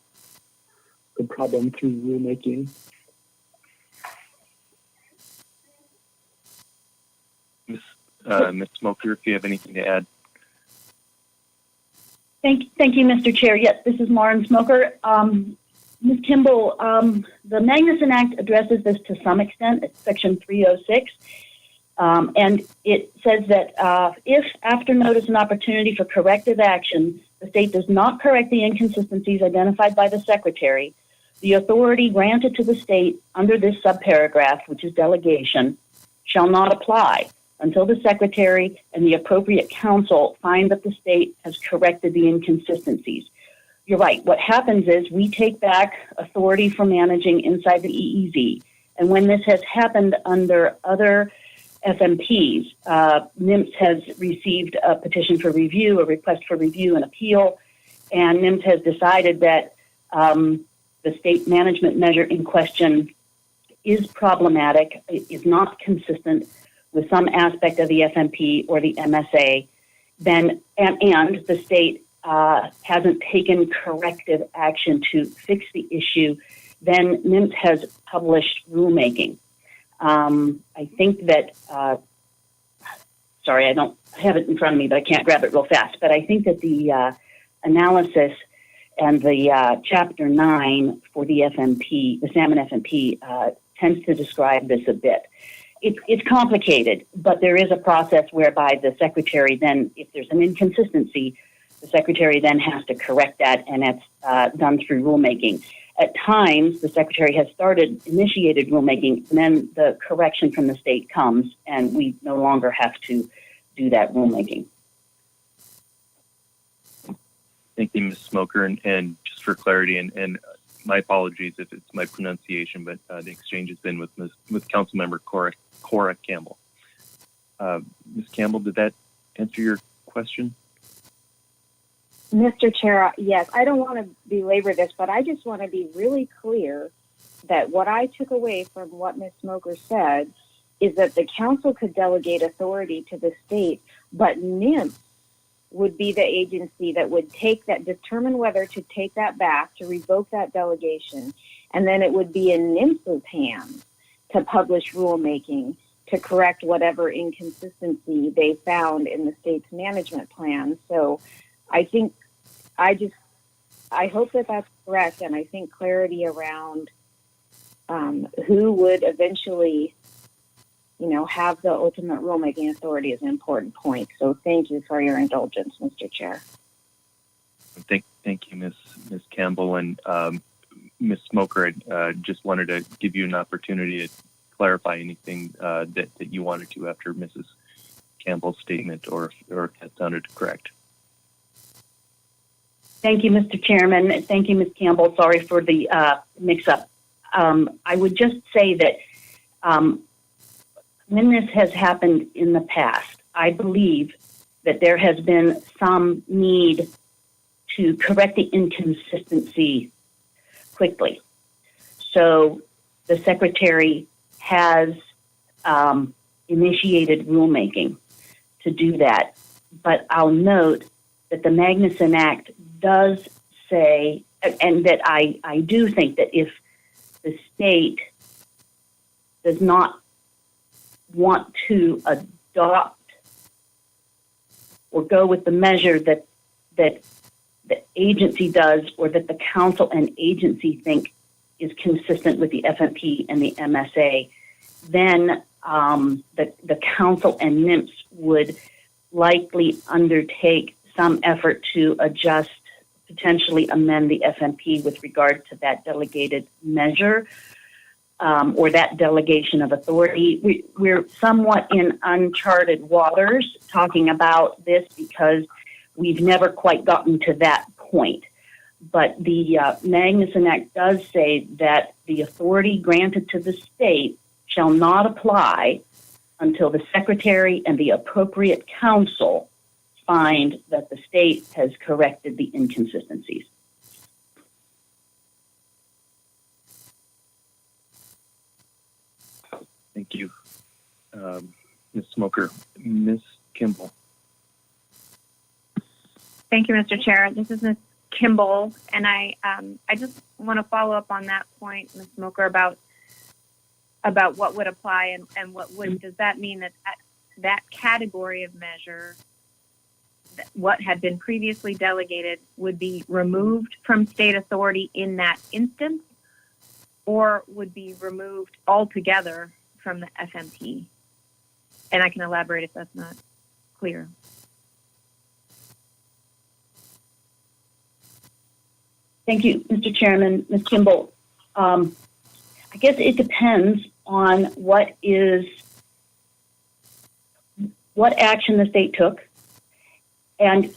problem through rulemaking. Ms. Smoker, if you have anything to add. Thank you, Mr. Chair. Yes, this is Lauren Smoker. Ms. Kimball, the Magnuson Act addresses this to some extent. It's Section 306. And it says that if, after notice and opportunity for corrective action, the state does not correct the inconsistencies identified by the Secretary, the authority granted to the state under this subparagraph, which is delegation, shall not apply until the Secretary and the appropriate counsel find that the state has corrected the inconsistencies. You're right. What happens is we take back authority for managing inside the EEZ. And when this has happened under other FMPs, NIMS has received a petition for review, a request for review and appeal, and NIMS has decided that the state management measure in question is problematic, is not consistent with some aspect of the FMP or the MSA, then and the state hasn't taken corrective action to fix the issue, then NIMS has published rulemaking. I think that, sorry, I don't have it in front of me, but I can't grab it real fast. But I think that the analysis and the Chapter 9 for the FMP, the salmon FMP, tends to describe this a bit. It's complicated, but there is a process whereby the Secretary then, if there's an inconsistency, the Secretary then has to correct that, and that's done through rulemaking. At times, the Secretary has initiated rulemaking, and then the correction from the state comes, and we no longer have to do that rulemaking. Thank you, Ms. Smoker. And just for clarity, and my apologies if it's my pronunciation, but the exchange has been with Councilmember Cora Campbell. Ms. Campbell, did that answer your question? Mr. Chair, yes, I don't want to belabor this, but I just want to be really clear that what I took away from what Ms. Smoker said is that the council could delegate authority to the state, but NIMS would be the agency that would determine whether to take that back, to revoke that delegation, and then it would be in NIMS's hands to publish rulemaking to correct whatever inconsistency they found in the state's management plan. So I think I hope that that's correct, and I think clarity around who would eventually, have the ultimate rulemaking authority is an important point. So thank you for your indulgence, Mr. Chair. Thank you, Ms. Campbell. And Ms. Smoker, I just wanted to give you an opportunity to clarify anything that you wanted to after Mrs. Campbell's statement, or if that sounded correct. Thank you, Mr. Chairman. Thank you, Ms. Campbell. Sorry for the mix-up. I would just say that when this has happened in the past, I believe that there has been some need to correct the inconsistency quickly. So the Secretary has initiated rulemaking to do that. But I'll note that the Magnuson Act does say, and that I do think that if the state does not want to adopt or go with the measure that the agency does, or that the council and agency think is consistent with the FMP and the MSA, then the council and NMFS would likely undertake some effort to adjust, potentially amend the FMP with regard to that delegated measure or that delegation of authority. We're somewhat in uncharted waters talking about this because we've never quite gotten to that point. But the Magnuson Act does say that the authority granted to the state shall not apply until the secretary and the appropriate council find that the state has corrected the inconsistencies. Thank you, Ms. Smoker. Ms. Kimball. Thank you, Mr. Chair. This is Ms. Kimball, and I just want to follow up on that point, Ms. Smoker, about what would apply and what wouldn't. Does that mean that category of measure, what had been previously delegated, would be removed from state authority in that instance, or would be removed altogether from the FMP? And I can elaborate if that's not clear. Thank you, Mr. Chairman. Ms. Kimball, I guess it depends on what action the state took and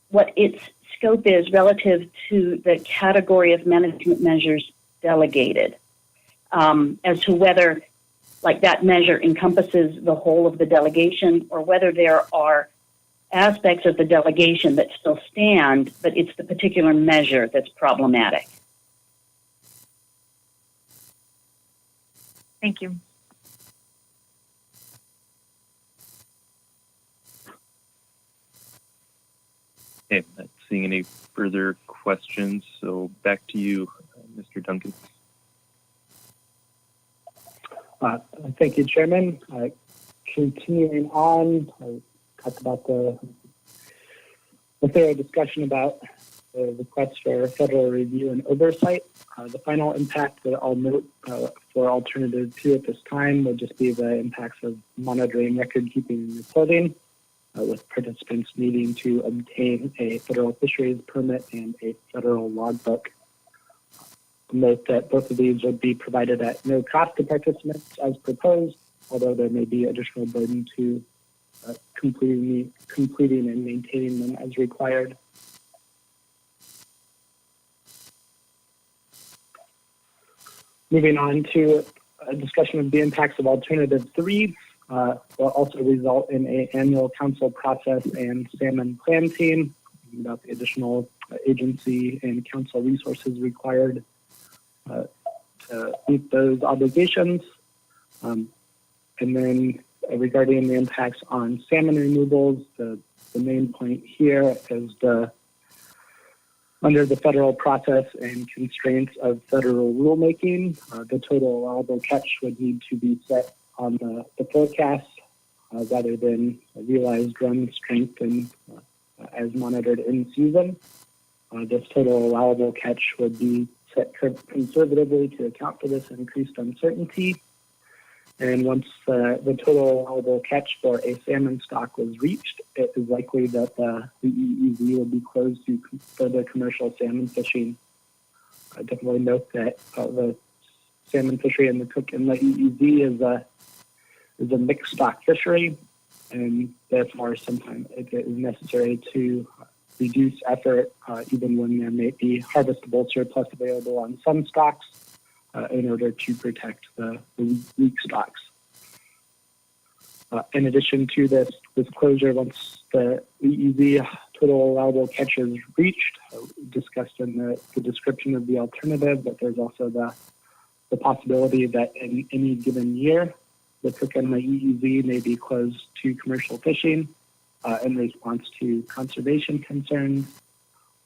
what its scope is relative to the category of management measures delegated, as to whether that measure encompasses the whole of the delegation, or whether there are aspects of the delegation that still stand, but it's the particular measure that's problematic. Thank you. Okay, not seeing any further questions, so back to you, Mr. Duncan. Thank you, Chairman. Continuing on, I talked about the thorough discussion about the request for federal review and oversight. The final impact that I'll note for Alternative 2 at this time would just be the impacts of monitoring, record keeping, and reporting, with participants needing to obtain a federal fisheries permit and a federal logbook. Note that both of these would be provided at no cost to participants as proposed, although there may be additional burden to completing and maintaining them as required. Moving on to a discussion of the impacts of Alternative 3, will also result in an annual council process and salmon plan team, about the additional agency and council resources required to meet those obligations. And then regarding the impacts on salmon removals, the main point here is under the federal process and constraints of federal rulemaking, the total allowable catch would need to be set on the forecast rather than realized run strength and as monitored in season. This total allowable catch would be set conservatively to account for this increased uncertainty. And once the total allowable catch for a salmon stock was reached, it is likely that the EEZ will be closed to further commercial salmon fishing. I definitely note that the salmon fishery in the Cook Inlet EEZ is a mixed stock fishery, and therefore sometimes it is necessary to reduce effort even when there may be harvestable surplus available on some stocks in order to protect the weak stocks. In addition to this closure, once the EEZ total allowable catch is reached, discussed in the description of the alternative, but there's also the possibility that in any given year, the Cook Inlet EEZ may be closed to commercial fishing in response to conservation concerns,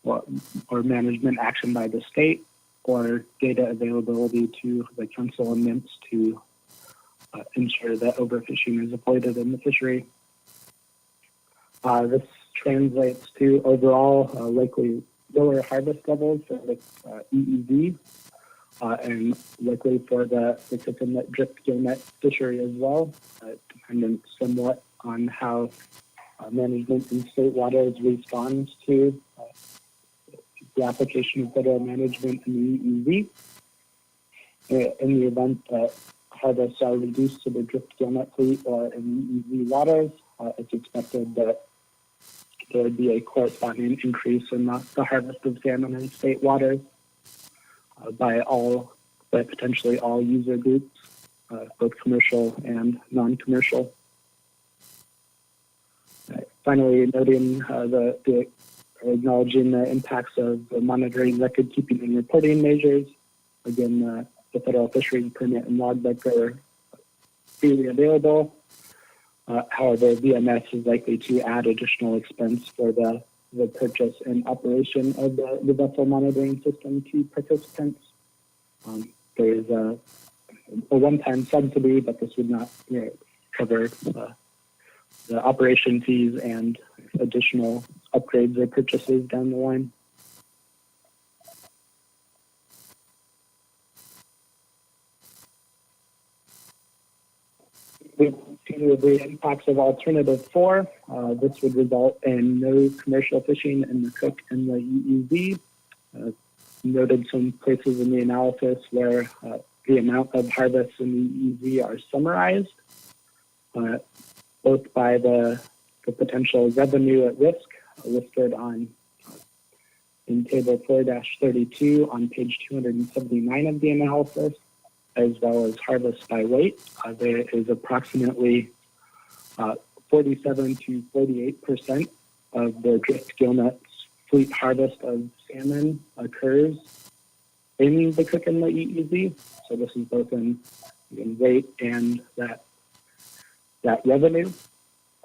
or management action by the state, or data availability to the council and NIMS to ensure that overfishing is avoided in the fishery. This translates to overall likely lower harvest levels for the EEZ and likely for the Cook Inlet drift gillnet fishery as well, dependent somewhat on how management in state waters responds to the application of federal management in the EEZ. In the event that harvests are reduced to the drift gillnet fleet or in EEZ waters, it's expected that there would be a corresponding increase in the harvest of salmon in state waters by potentially all user groups, both commercial and non-commercial. Finally, noting acknowledging the impacts of the monitoring, record keeping, and reporting measures. Again, the federal fisheries permit and logbook are freely available. However, VMS is likely to add additional expense for the purchase and operation of the vessel monitoring system to participants. There is a one-time subsidy, but this would not cover the operation fees and additional upgrades or purchases down the line. Due to the impacts of Alternative 4, this would result in no commercial fishing in the Cook and the EEZ. Noted some places in the analysis where the amount of harvests in the EEZ are summarized, both by the potential revenue at risk listed in Table 4-32 on page 279 of the analysis, as well as harvest by weight. There is approximately 47 to 48% of the drift gillnet's fleet harvest of salmon occurs in the Cook Inlet EEZ. So this is both in weight and that revenue.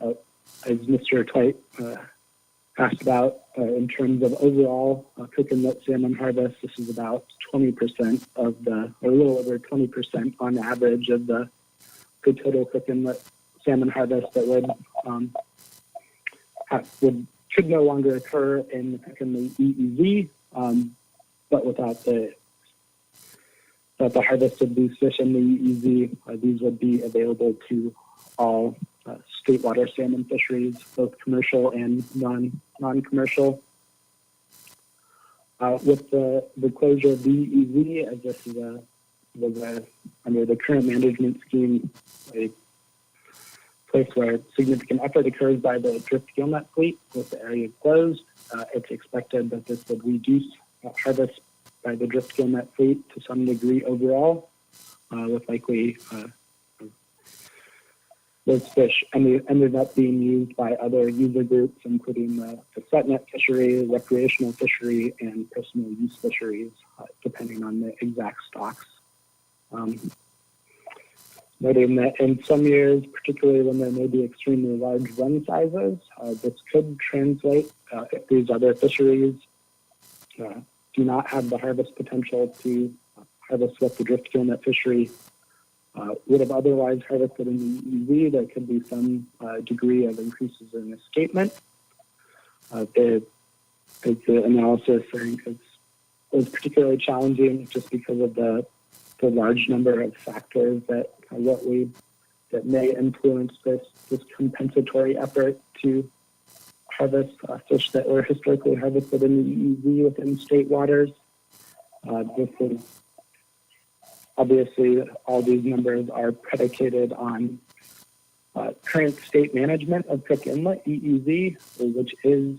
As Mr. Twite asked about, in terms of overall Cook Inlet salmon harvest, this is about 20% of or a little over 20% on average of the total Cook Inlet salmon harvest that should no longer occur in the Cook Inlet EEZ, but without the harvest of these fish in the EEZ, these would be available to all state water salmon fisheries, both commercial and non-commercial. With the closure of the EEZ, as this is under the current management scheme, a place where significant effort occurs by the drift gillnet fleet with the area closed, it's expected that this would reduce harvest by the drift gillnet fleet to some degree overall, with likely those fish ended up being used by other user groups, including the set net fishery, recreational fishery, and personal use fisheries, depending on the exact stocks. Noting that in some years, particularly when there may be extremely large run sizes, this could translate, if these other fisheries do not have the harvest potential to harvest what the drift gillnet fishery would have otherwise harvested in the EEZ, there could be some degree of increases in escapement. The analysis, I think, was particularly challenging just because of the large number of factors that may influence this compensatory effort to harvest fish that were historically harvested in the EEZ within state waters. This is obviously, all these numbers are predicated on current state management of Cook Inlet, EEZ, which is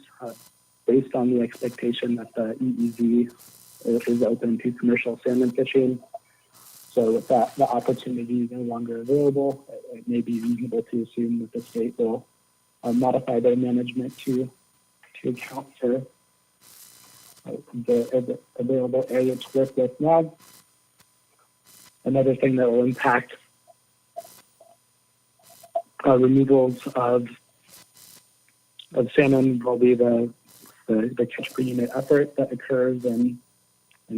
based on the expectation that the EEZ is open to commercial salmon fishing. So with that, the opportunity is no longer available. It may be reasonable to assume that the state will modify their management to account for the available area to work with now. Another thing that will impact removals of salmon will be the the catch per unit effort that occurs in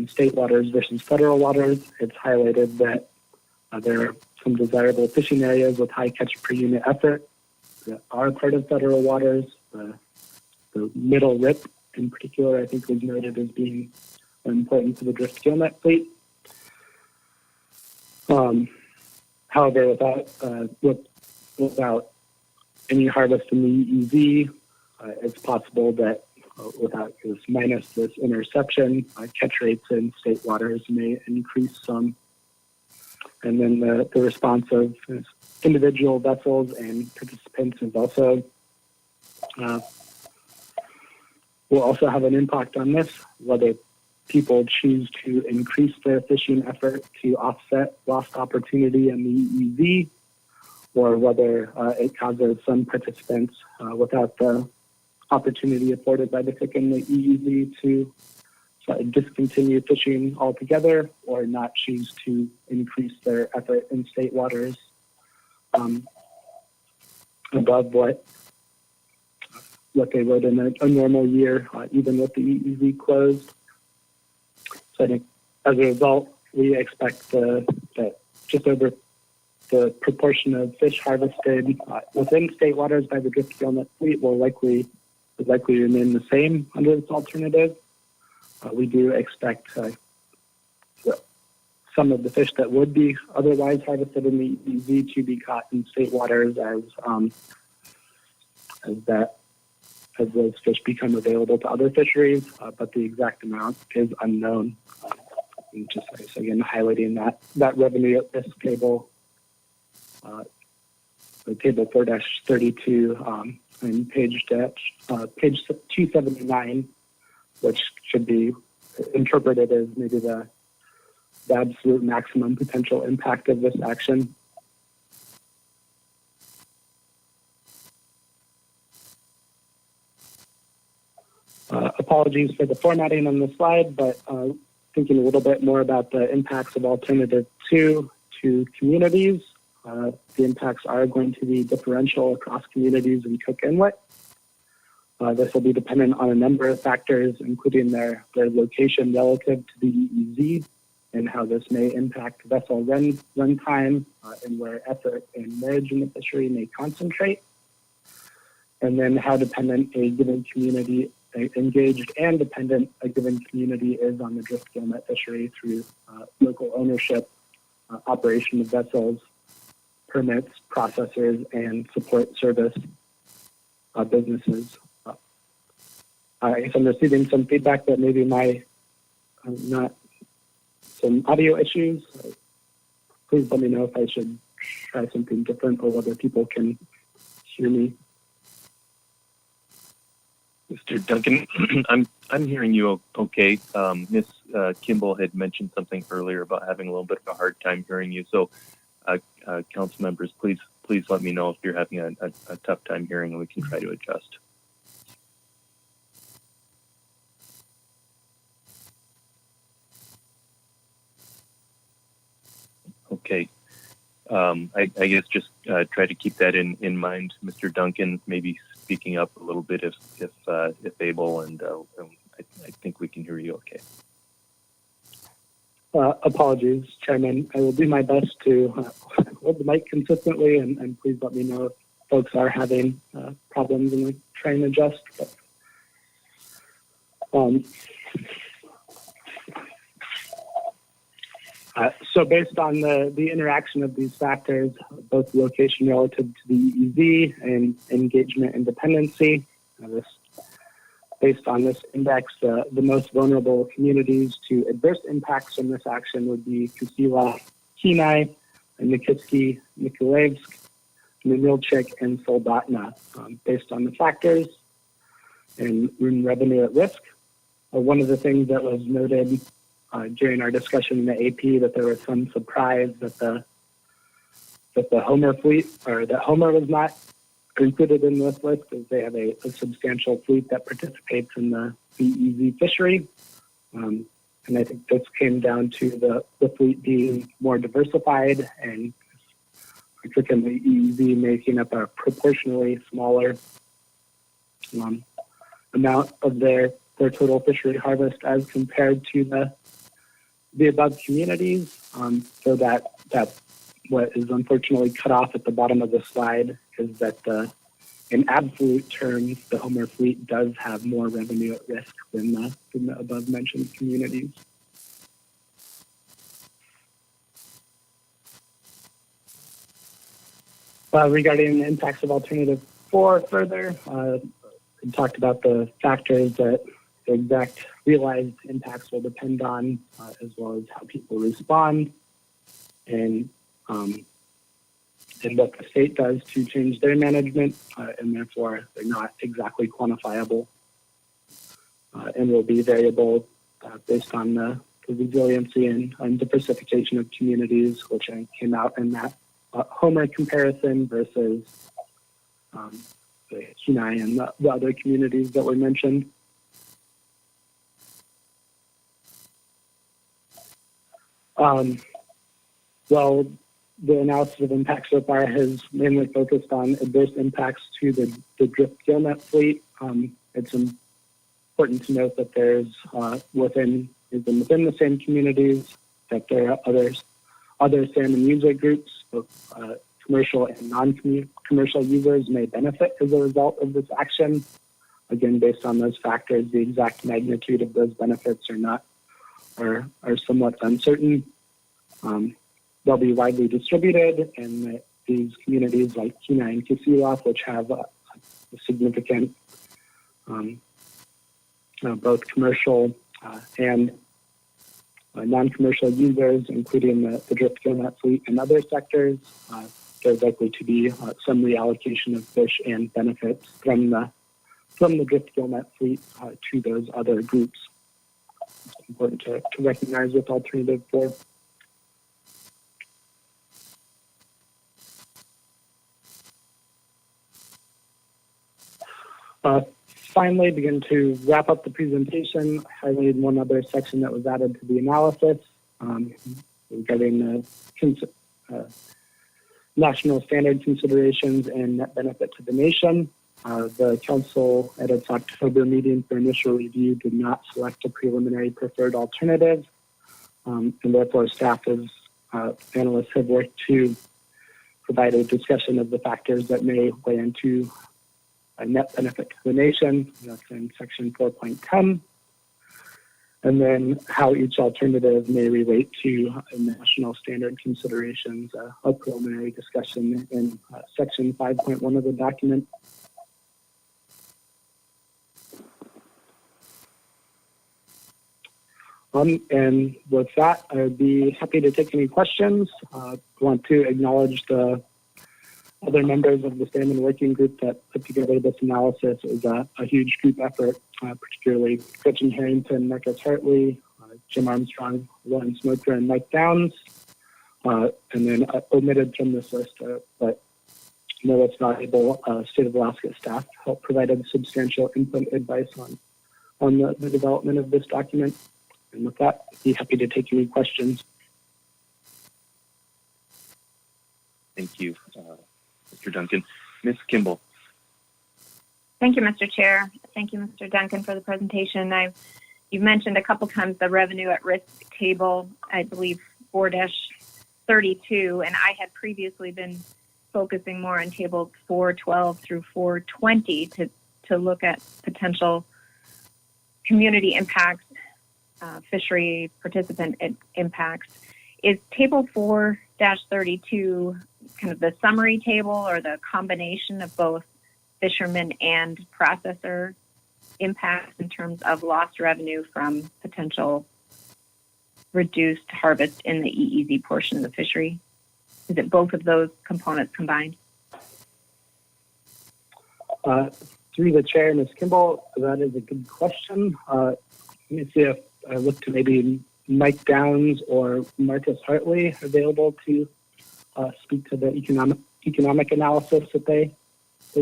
state waters versus federal waters. It's highlighted that there are some desirable fishing areas with high catch per unit effort that are part of federal waters. The middle rip, in particular, I think was noted as being important to the drift gillnet fleet. However, without any harvest in the EEZ, it's possible that without this minus this interception, catch rates in state waters may increase some. And then the response of individual vessels and participants is also will also have an impact on this, whether people choose to increase their fishing effort to offset lost opportunity in the EEZ, or whether it causes some participants without the opportunity afforded by the Cook Inlet EEZ to discontinue fishing altogether or not choose to increase their effort in state waters above what they would in a normal year, even with the EEZ closed. So I think as a result, we expect that just over the proportion of fish harvested within state waters by the drift gillnet fleet would likely remain the same under this alternative. We do expect some of the fish that would be otherwise harvested in the EEZ to be caught in state waters as those fish become available to other fisheries, but the exact amount is unknown. And just again highlighting that revenue at risk table, the table 4-32 and page 279, which should be interpreted as maybe the absolute maximum potential impact of this action. Apologies for the formatting on the slide, but thinking a little bit more about the impacts of Alternative 2 to communities. The impacts are going to be differential across communities in Cook Inlet. This will be dependent on a number of factors, including their location relative to the EEZ and how this may impact vessel run time and where effort and marriage in the fishery may concentrate. And then how dependent a given community, engaged and dependent a given community is on the drift gillnet fishery through local ownership, operation of vessels, permits, processors, and support service businesses. I guess I'm receiving some feedback that maybe some audio issues. Please let me know if I should try something different or whether people can hear me. Mr. Duncan, I'm hearing you okay. Ms. Kimball had mentioned something earlier about having a little bit of a hard time hearing you. So, council members, please let me know if you're having a tough time hearing, and we can try to adjust. Okay. I guess just try to keep that in mind, Mr. Duncan. Maybe speaking up a little bit if able, and I think we can hear you okay. Apologies, Chairman. I will do my best to hold the mic consistently, and please let me know if folks are having problems and we try and adjust. So based on the interaction of these factors, both location relative to the EEZ and engagement and dependency, based on this index, the most vulnerable communities to adverse impacts from this action would be Kusila, Kenai, Nikiski, Nikolaevsk, Numilchik, and Soldotna. Based on the factors and revenue at risk, one of the things that was noted during our discussion in the AP that there was some surprise that the Homer fleet, or that Homer was not included in this list, as they have a substantial fleet that participates in the EEZ fishery. And I think this came down to the fleet being more diversified and particularly EEZ making up a proportionally smaller amount of their total fishery harvest as compared to the above communities. So that what is unfortunately cut off at the bottom of the slide is that in absolute terms, the Homer fleet does have more revenue at risk than the above mentioned communities. Regarding the impacts of Alternative 4 further, we talked about the factors that the exact realized impacts will depend on, as well as how people respond, and what the state does to change their management, and therefore they're not exactly quantifiable, and will be variable based on the resiliency and the precipitation of communities, which came out in that Homer comparison versus the Kenai and the other communities that were mentioned. Well, the analysis of impacts so far has mainly focused on adverse impacts to the drift gillnet fleet. It's important to note that there's within the same communities that there are other salmon user groups, both commercial and non-commercial users may benefit as a result of this action. Again, based on those factors, the exact magnitude of those benefits are somewhat uncertain. They'll be widely distributed, and these communities like Kenai and Kisilof, which have a significant both commercial and non-commercial users, including the drift gillnet fleet and other sectors, there's likely to be some reallocation of fish and benefits from the drift gillnet fleet to those other groups. It's important to recognize with Alternative 4. Finally, begin to wrap up the presentation. I highlighted one other section that was added to the analysis regarding national standard considerations and net benefit to the nation. The council at its October meeting for initial review did not select a preliminary preferred alternative, and therefore staff analysts have worked to provide a discussion of the factors that may weigh into a net benefit to the nation. That's in section 4.10. And then how each alternative may relate to national standard considerations, a preliminary discussion in section 5.1 of the document. And with that, I would be happy to take any questions. I want to acknowledge the other members of the Salmon Working Group that put together this analysis. It was a huge group effort, particularly Gretchen Harrington, Marcus Hartley, Jim Armstrong, Lauren Smoker, and Mike Downs. And then omitted from this list, but no, it's not able, State of Alaska staff helped provided substantial input advice on the development of this document. And with that, I'd be happy to take any questions. Thank you, Mr. Duncan. Ms. Kimball. Thank you, Mr. Chair. Thank you, Mr. Duncan, for the presentation. You've mentioned a couple times the revenue at risk table, I believe 4-32, and I had previously been focusing more on table 412 through 420 to look at potential community impacts, fishery participant impacts. Is table 4-32 kind of the summary table or the combination of both fishermen and processor impacts in terms of lost revenue from potential reduced harvest in the EEZ portion of the fishery? Is it both of those components combined? Through the chair, Ms. Kimball, that is a good question. Let me see if I look to maybe Mike Downs or Marcus Hartley available to speak to the economic analysis that they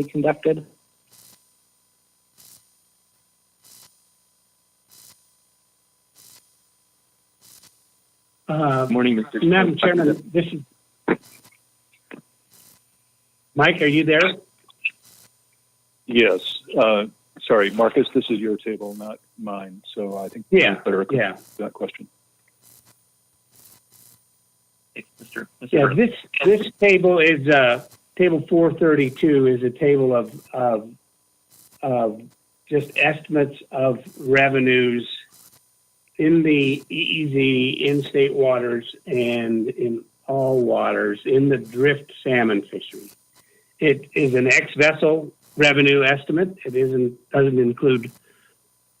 conducted. Morning, Mr. Madam Chairman, this is Mike. Are you there? Yes. sorry, Marcus, this is your table, not mine. So I think Yeah, better yeah. that question. Mr. Yeah, this table is table 432 is a table of just estimates of revenues in the EEZ, in state waters, and in all waters in the drift salmon fishery. It is an ex-vessel revenue estimate. It doesn't include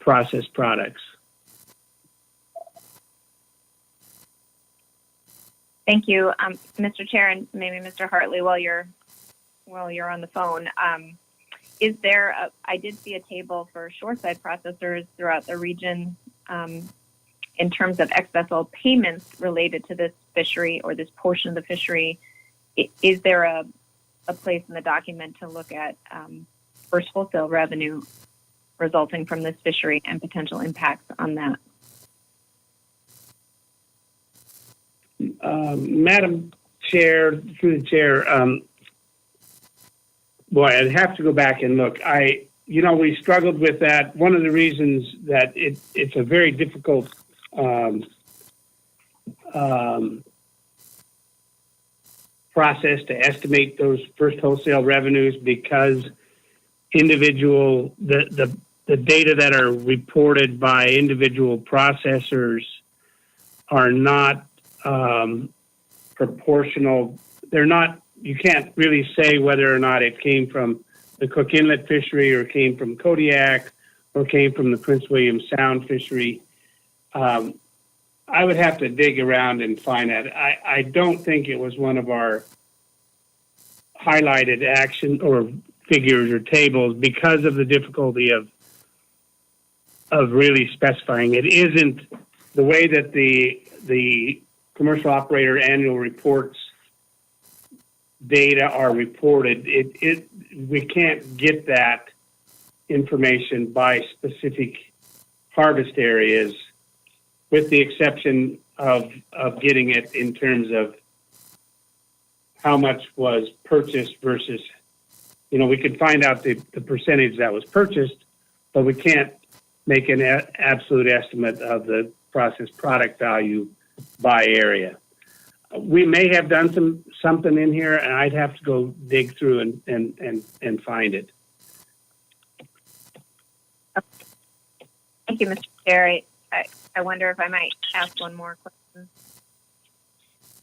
processed products. Thank you, Mr. Chair, and maybe Mr. Hartley, while you're on the phone. Is there I did see a table for shoreside processors throughout the region in terms of ex-vessel payments related to this fishery or this portion of the fishery. Is there a place in the document to look at first wholesale revenue resulting from this fishery and potential impacts on that? Madam Chair, through the chair, boy, I'd have to go back and look. We struggled with that. One of the reasons that it's a very difficult process to estimate those first wholesale revenues because the data that are reported by individual processors are not proportional. They're not. You can't really say whether or not it came from the Cook Inlet fishery or came from Kodiak or came from the Prince William Sound fishery. I would have to dig around and find that. I don't think it was one of our highlighted action or figures or tables because of the difficulty of really specifying. It isn't the way that the commercial operator annual reports data are reported. We can't get that information by specific harvest areas, with the exception of getting it in terms of how much was purchased versus, we could find out the percentage that was purchased, but we can't make an absolute estimate of the processed product value by area. We may have done something in here, and I'd have to go dig through and find it. Thank you, Mr. Chair. I wonder if I might ask one more question.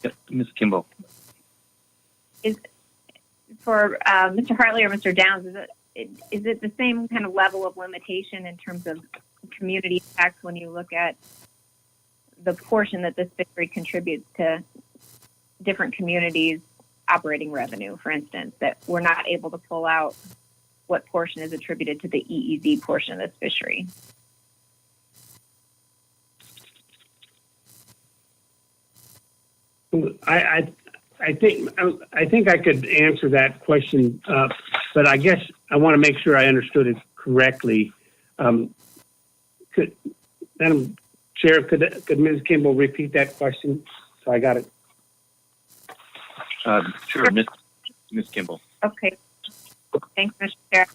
Yep, Ms. Kimball. Is for Mr. Hartley or Mr. Downs, is it the same kind of level of limitation in terms of community impacts when you look at the portion that this fishery contributes to different communities' operating revenue, for instance, that we're not able to pull out what portion is attributed to the EEZ portion of this fishery? I think I could answer that question, but I guess I want to make sure I understood it correctly. Madam Chair, could Ms. Kimball repeat that question so I got it? Sure, Ms. Kimball. Okay. Thanks, Mr. Chair.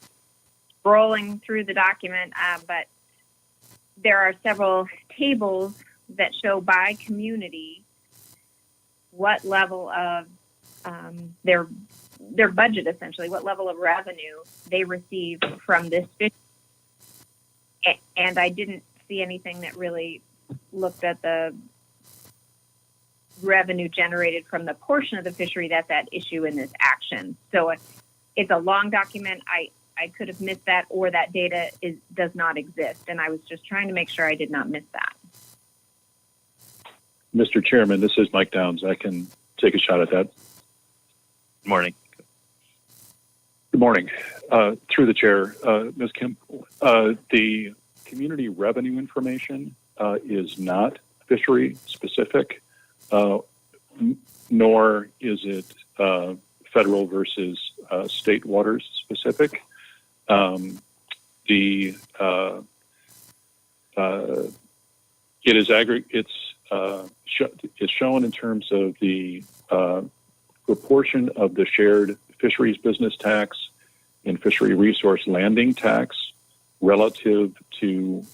Rolling through the document, but there are several tables that show by community what level of their budget, essentially, what level of revenue they receive from this fish. And I didn't see anything that really looked at the revenue generated from the portion of the fishery that's at issue in this action. So it's a long document. I could have missed that, or that data does not exist. And I was just trying to make sure I did not miss that. Mr. Chairman, this is Mike Downs. I can take a shot at that. Good morning. Good morning. Through the chair, Ms. Kimball, the community revenue information is not fishery specific, nor is it federal versus state waters specific. It is it's shown in terms of the proportion of the shared fisheries business tax and fishery resource landing tax relative to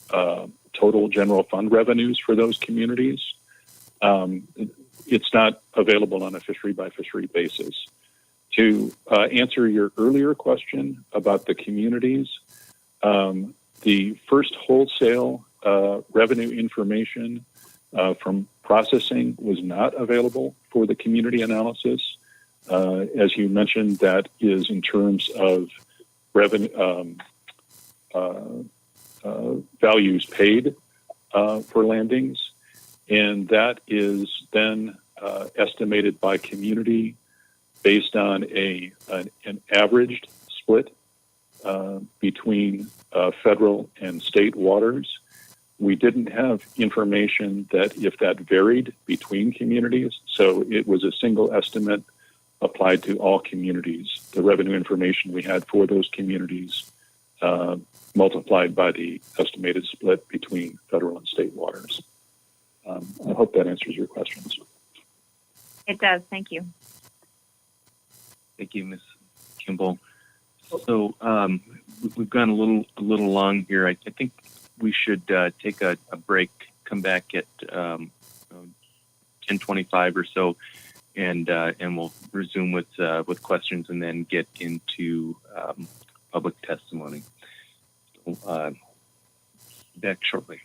total general fund revenues for those communities. It's not available on a fishery by fishery basis. To answer your earlier question about the communities, the first wholesale revenue information from processing was not available for the community analysis. As you mentioned, that is in terms of revenue values paid for landings, and that is then estimated by community based on an averaged split between federal and state waters. We didn't have information that if that varied between communities, so it was a single estimate applied to all communities. The revenue information we had for those communities multiplied by the estimated split between federal and state waters. I hope that answers your questions. It does. Thank you. Thank you, Ms. Kimball. So we've gone a little long here. I think we should take a break, come back at 10:25 or so, and we'll resume with questions and then get into public testimony. So, back shortly.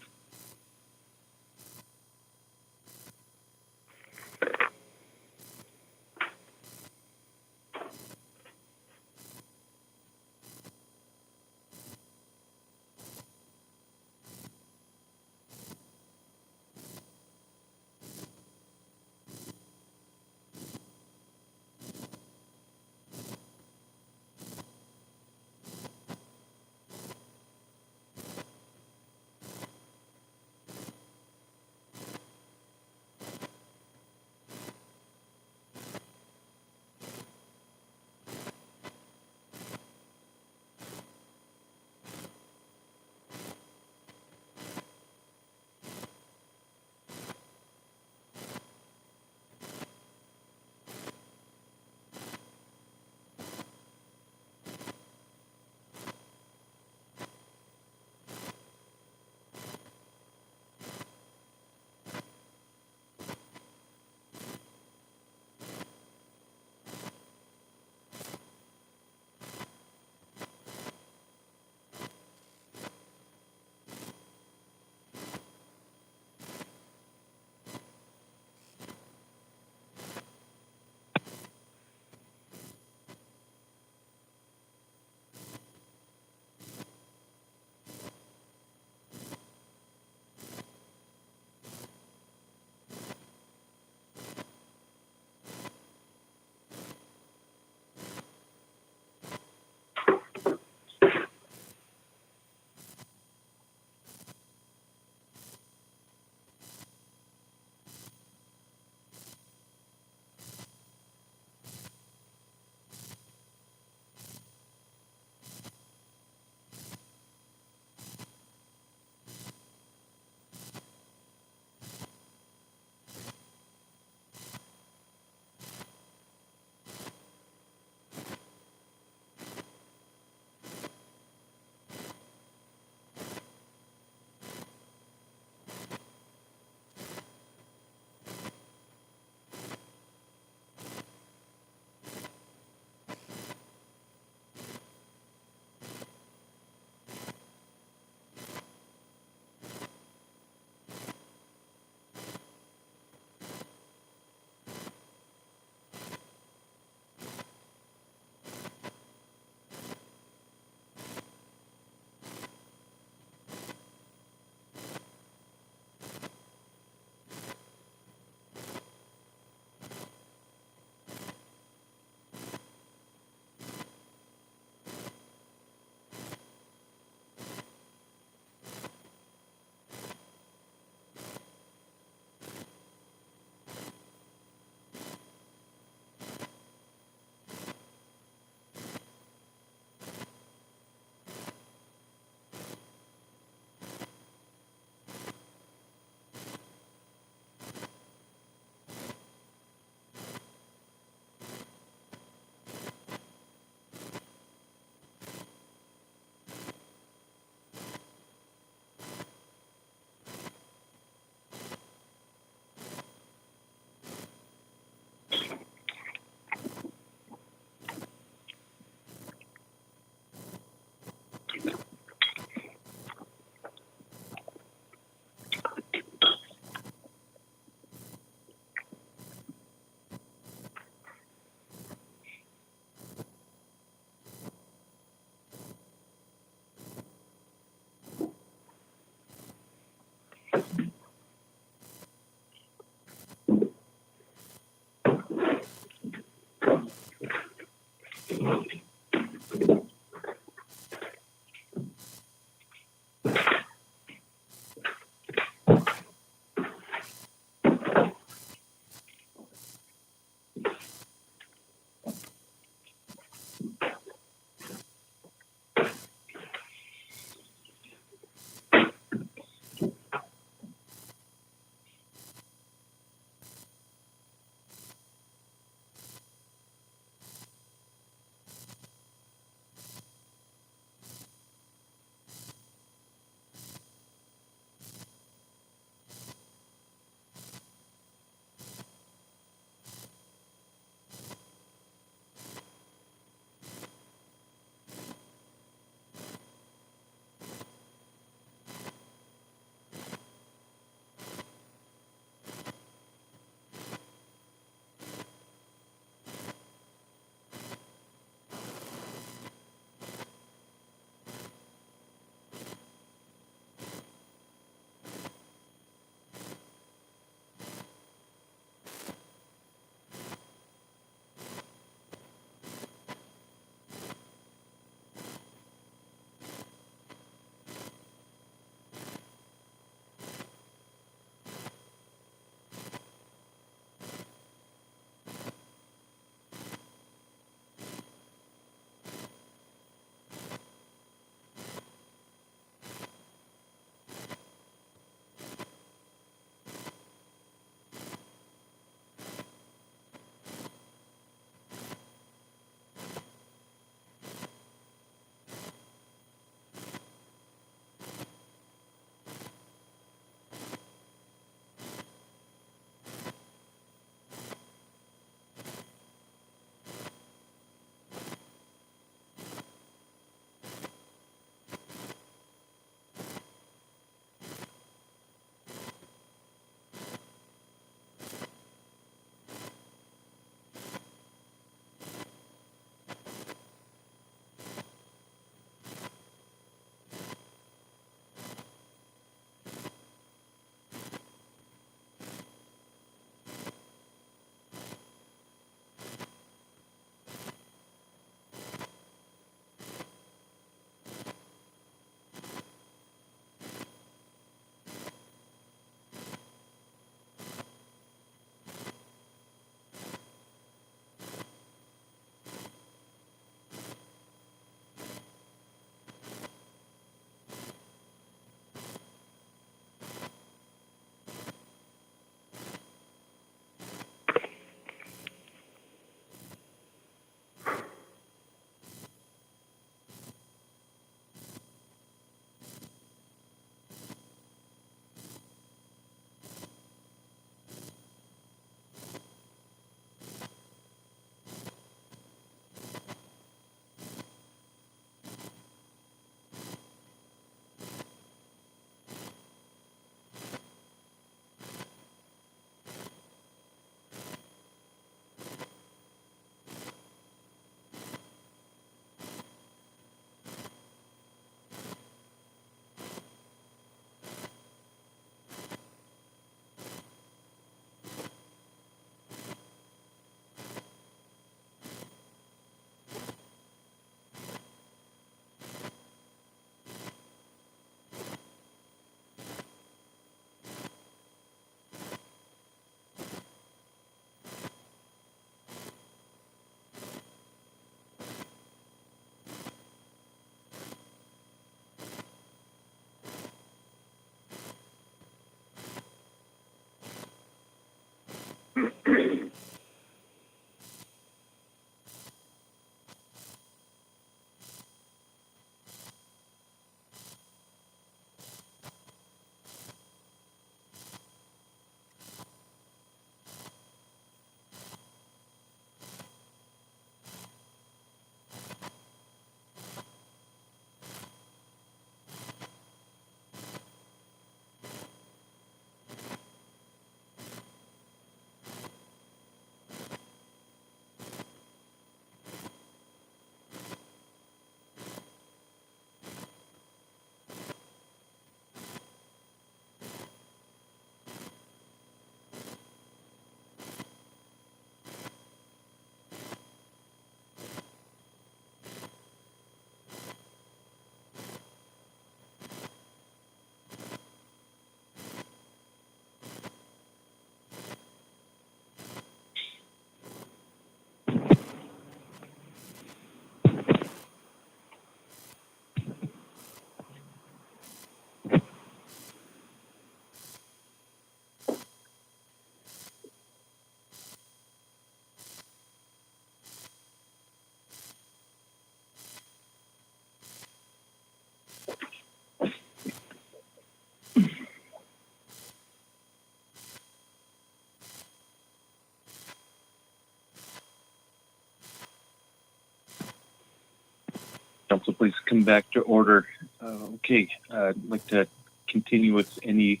Council please come back to order? Okay, I'd like to continue with any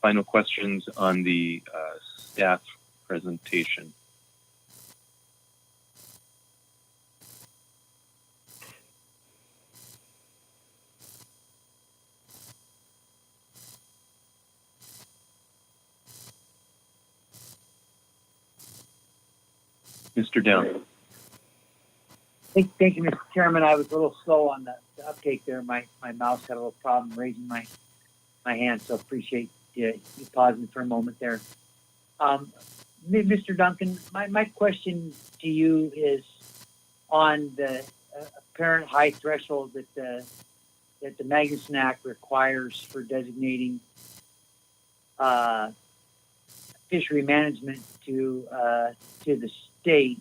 final questions on the staff presentation. Mr. Down. Thank you, Mr. Chairman. I was a little slow on the uptake there. My mouse had a little problem raising my hand, so appreciate you pausing for a moment there. Mr. Duncan, my question to you is on the apparent high threshold that the Magnuson Act requires for designating fishery management to the state.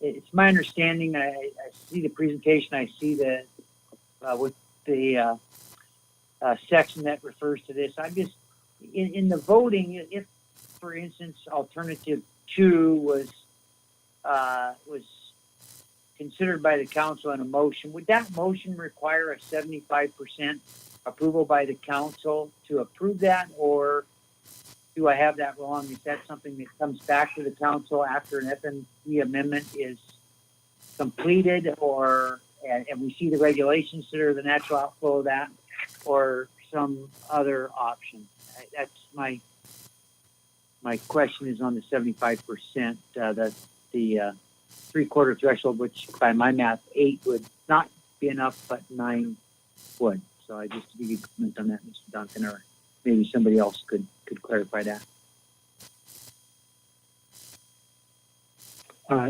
It's my understanding. I see the presentation. I see the with the section that refers to this. I'm just in the voting. If, for instance, alternative 2 was considered by the council in a motion, would that motion require a 75% approval by the council to approve that, or do I have that wrong? Is that something that comes back to the council after an FMP amendment is completed, or and we see the regulations that are the natural outflow of that, or some other option? That's my question is on the 75%, the 3/4 threshold, which by my math 8 would not be enough, but 9 would. So I just give you a comment on that, Mr. Duncan, or maybe somebody else could clarify that.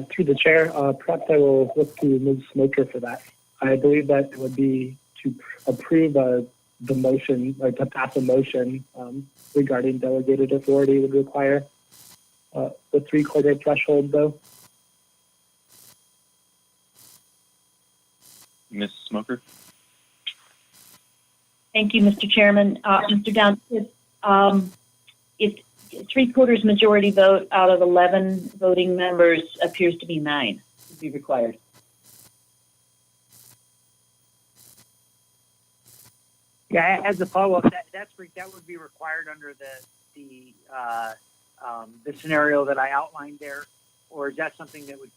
Through the chair, perhaps I will look to Ms. Smoker for that. I believe that it would be to approve the motion, or to pass a motion regarding delegated authority would require the 3/4 threshold, though. Ms. Smoker? Thank you, Mr. Chairman. Mr. Down, it's 3/4 majority vote out of 11 voting members appears to be 9 would be required. Yeah, as a follow-up, that would be required under the scenario that I outlined there, or is that something that would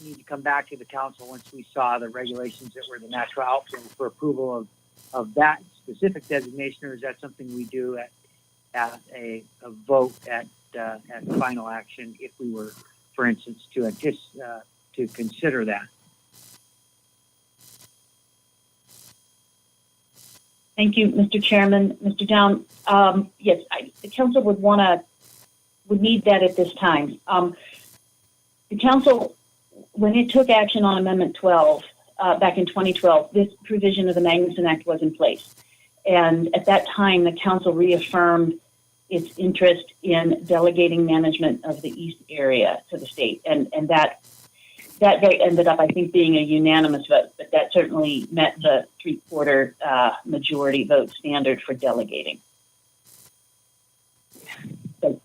need to come back to the council once we saw the regulations that were the natural outflow for approval of that specific designation, or is that something we do at a vote at final action if we were, for instance, to consider that? Thank you, Mr. Chairman. Mr. Down, yes, the council would need that at this time. The council, when it took action on Amendment 12 back in 2012, this provision of the Magnuson Act was in place. And at that time, the council reaffirmed its interest in delegating management of the east area to the state. And that vote ended up, I think, being a unanimous vote, but that certainly met the 3/4 majority vote standard for delegating. So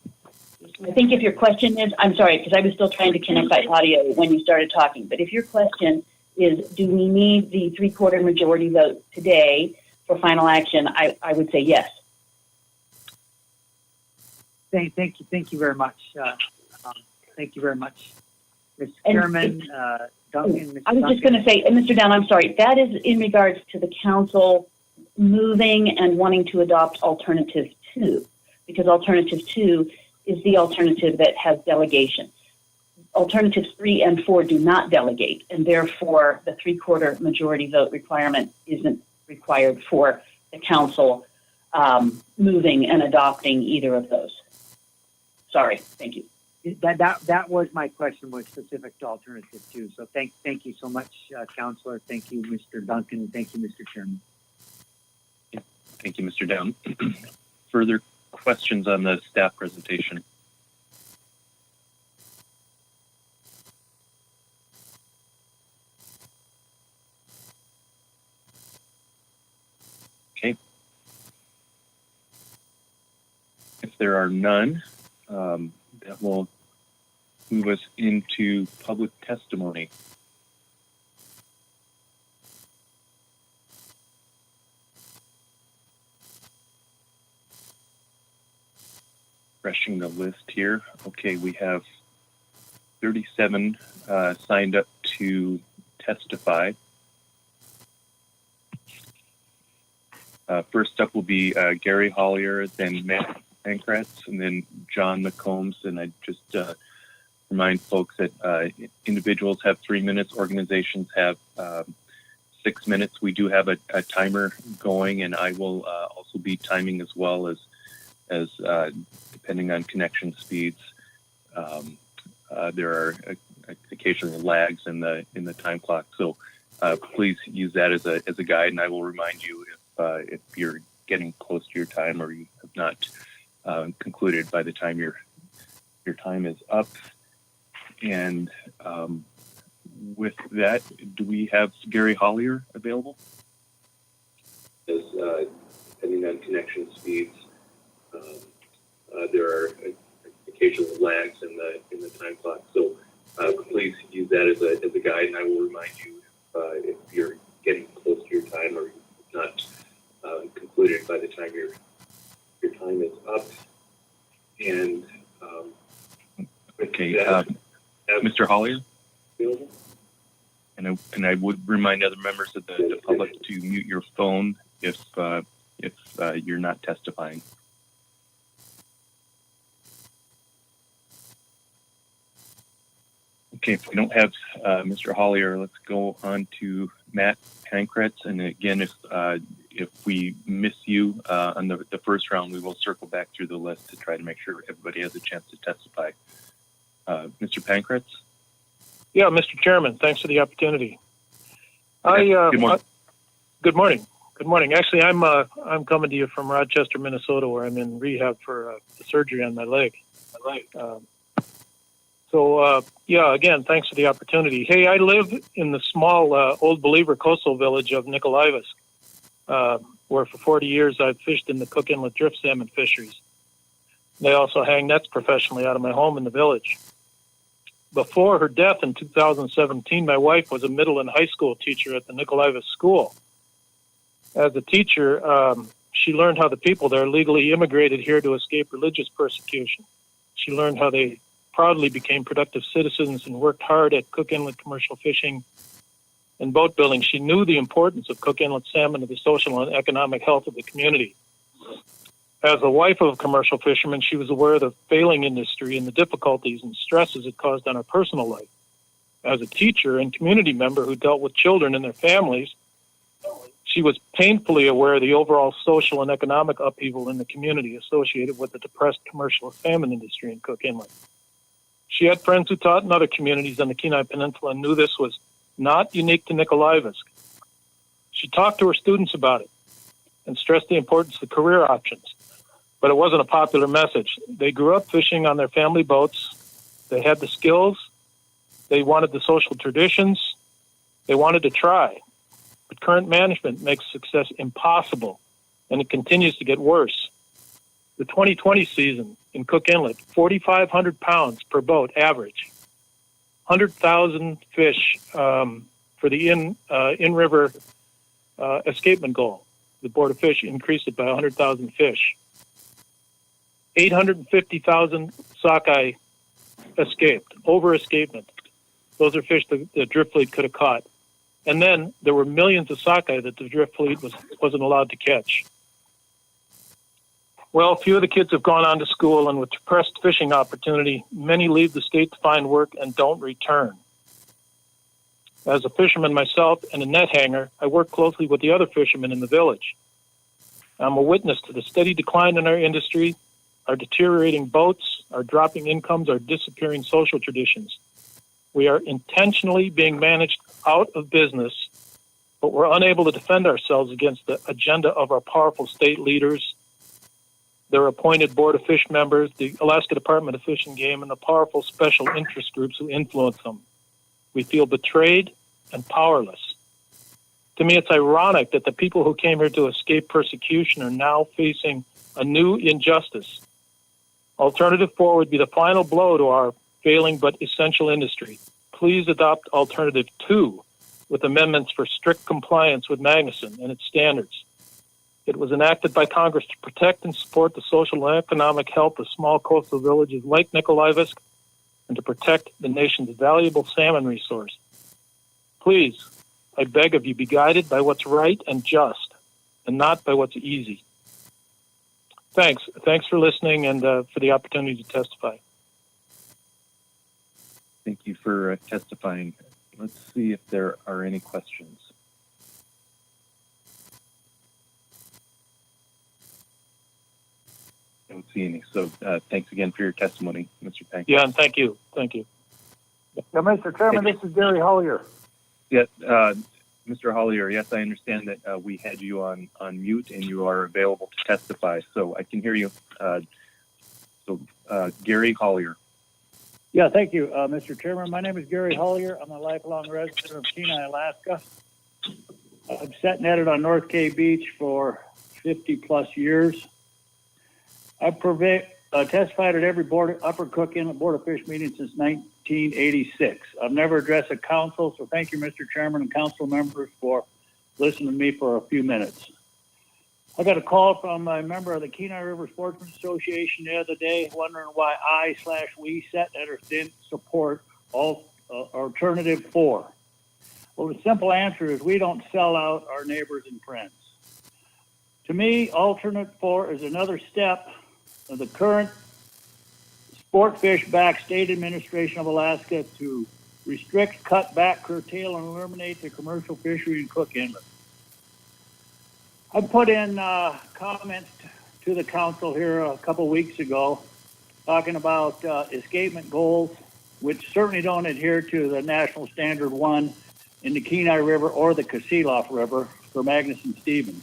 I think if your question is, I'm sorry, because I was still trying to connect by audio when you started talking, but if your question is, do we need the 3/4 majority vote today for final action, I would say yes. Thank you very much. Thank you very much, Mr. Chairman. Duncan. I was just going to say, and Mr. Down, I'm sorry, that is in regards to the council moving and wanting to adopt alternative 2, because alternative 2 is the alternative that has delegation. Alternatives 3 and 4 do not delegate, and therefore the 3/4 majority vote requirement isn't required for the council moving and adopting either of those. Sorry, thank you. That was my question, was specific to alternative 2. So thank you so much, Councillor. Thank you, Mr. Duncan. Thank you, Mr. Chairman. Thank you, Mr. Down. Further questions on the staff presentation? Okay. If there are none, that will move us into public testimony. refreshing the list here. Okay, we have 37 signed up to testify. First up will be Gary Hollier, then Matt Pankratz, and then John McCombs. And I just remind folks that individuals have 3 minutes, organizations have 6 minutes. We do have a timer going, and I will also be timing as well as depending on connection speeds. There are occasionally lags in the time clock, so please use that as a guide, and I will remind you if you're getting close to your time or you have not concluded by the time your time is up. And with that, do we have Gary Hollier available? As depending on connection speeds, there are occasional lags in the time clock. So please use that as a guide, and I will remind you if you're getting close to your time or not concluded by the time your time is up. And okay, Mr. Hollier. Available? And I would remind other members of the public to mute your phone if you're not testifying. Okay, if we don't have Mr. Hollier, let's go on to Matt Pankratz. And again, if we miss you on the first round, we will circle back through the list to try to make sure everybody has a chance to testify. Mr. Pankratz? Yeah, Mr. Chairman, thanks for the opportunity. Good morning. Good morning. Good morning. Actually, I'm coming to you from Rochester, Minnesota, where I'm in rehab for surgery on my leg. Yeah, again, thanks for the opportunity. Hey, I live in the small Old Believer coastal village of Nikolaevsk, where for 40 years I've fished in the Cook Inlet drift salmon fisheries. They also hang nets professionally out of my home in the village. Before her death in 2017, my wife was a middle and high school teacher at the Nikolaevsk school. As a teacher, she learned how the people there legally immigrated here to escape religious persecution. She learned how they proudly became productive citizens and worked hard at Cook Inlet commercial fishing and boat building. She knew the importance of Cook Inlet salmon to the social and economic health of the community. As a wife of a commercial fisherman, she was aware of the failing industry and the difficulties and stresses it caused on her personal life. As a teacher and community member who dealt with children and their families, she was painfully aware of the overall social and economic upheaval in the community associated with the depressed commercial salmon industry in Cook Inlet. She had friends who taught in other communities on the Kenai Peninsula and knew this was not unique to Nikolaevsk. She talked to her students about it and stressed the importance of career options, but it wasn't a popular message. They grew up fishing on their family boats. They had the skills. They wanted the social traditions. They wanted to try. But current management makes success impossible, and it continues to get worse. The 2020 season in Cook Inlet, 4,500 pounds per boat average, 100,000 fish for the in-river escapement goal. The Board of Fish increased it by 100,000 fish. 850,000 sockeye escaped, over escapement. Those are fish the drift fleet could have caught. And then there were millions of sockeye that the drift fleet wasn't allowed to catch. Well, few of the kids have gone on to school, and with depressed fishing opportunity, many leave the state to find work and don't return. As a fisherman myself and a net hanger, I work closely with the other fishermen in the village. I'm a witness to the steady decline in our industry, our deteriorating boats, our dropping incomes, our disappearing social traditions. We are intentionally being managed out of business, but we're unable to defend ourselves against the agenda of our powerful state leaders, their appointed Board of Fish members, the Alaska Department of Fish and Game, and the powerful special interest groups who influence them. We feel betrayed and powerless. To me, it's ironic that the people who came here to escape persecution are now facing a new injustice. Alternative 4 would be the final blow to our failing but essential industry. Please adopt Alternative 2 with amendments for strict compliance with Magnuson and its standards. It was enacted by Congress to protect and support the social and economic health of small coastal villages like Nikolaevsk and to protect the nation's valuable salmon resource. Please, I beg of you, be guided by what's right and just, and not by what's easy. Thanks. Thanks for listening and for the opportunity to testify. Thank you for testifying. Let's see if there are any questions. I don't see any. So thanks again for your testimony, Mr. Pank. Yeah, and thank you. Thank you. Yeah, Mr. Chairman, this is Gary Hollier. Yeah, Mr. Hollier, yes, I understand that we had you on mute and you are available to testify, so I can hear you. Gary Hollier. Yeah, thank you, Mr. Chairman. My name is Gary Hollier. I'm a lifelong resident of Kenai, Alaska. I've sat netted on North Cay Beach for 50 plus years. I've testified at every Upper Cook Inlet Board of Fish meeting since 1986. I've never addressed a council, so thank you, Mr. Chairman and council members, for listening to me for a few minutes. I got a call from a member of the Kenai River Sportsmen Association the other day wondering why we set netters didn't support Alternative 4. Well, the simple answer is we don't sell out our neighbors and friends. To me, Alternate 4 is another step of the current Sportfish-backed state administration of Alaska to restrict, cut back, curtail, and eliminate the commercial fishery in Cook Inlet. I put in comments to the council here a couple weeks ago talking about escapement goals, which certainly don't adhere to the National Standard 1 in the Kenai River or the Kasilof River for Magnuson-Stevens.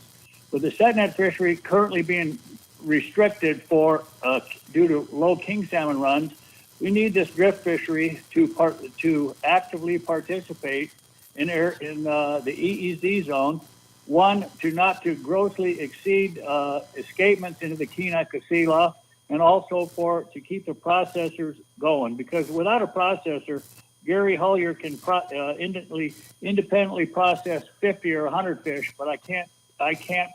With the set net fishery currently being restricted due to low king salmon runs, we need this drift fishery to actively participate in the EEZ zone. One, not to grossly exceed escapements into the Kenai Kasilof, and also to keep the processors going. Because without a processor, Gary Hollier can independently process 50 or 100 fish, but I can't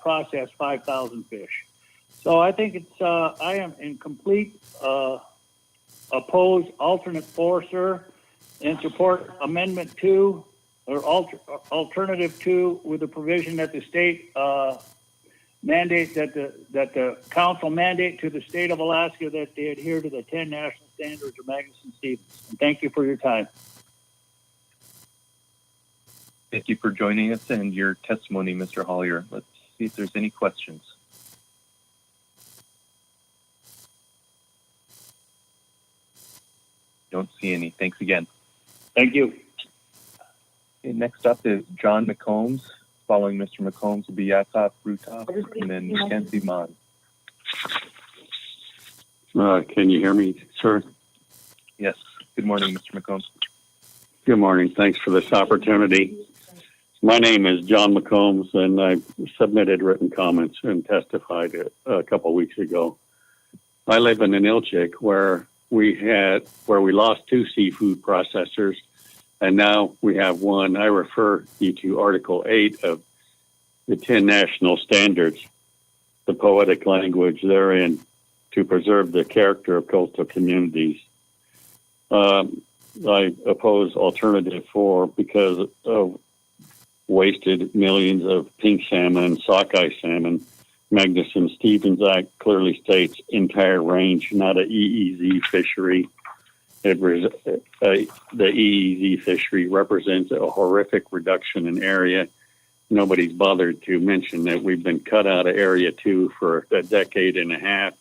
process 5,000 fish. So I think I am in complete oppose Alternate 4, sir, and support Amendment 2 or Alternative 2 with the provision that the state mandate that the council mandate to the state of Alaska that they adhere to the 10 national standards of Magnuson-Stevens. And thank you for your time. Thank you for joining us and your testimony, Mr. Hollier. Let's see if there's any questions. Don't see any. Thanks again. Thank you. Okay, next up is John McCombs. Following Mr. McCombs will be Yakov Rutov and then Mackenzie Mon. Can you hear me, sir? Yes. Good morning, Mr. McCombs. Good morning. Thanks for this opportunity. My name is John McCombs, and I submitted written comments and testified a couple of weeks ago. I live in Anilchik, where we lost 2 seafood processors, and now we have 1. I refer you to Article 8 of the 10 national standards, the poetic language therein, to preserve the character of coastal communities. I oppose Alternative 4 because of wasted millions of pink salmon and sockeye salmon. Magnuson-Stevens Act clearly states entire range, not an EEZ fishery. The EEZ fishery represents a horrific reduction in area. Nobody's bothered to mention that we've been cut out of Area 2 for a decade and a half.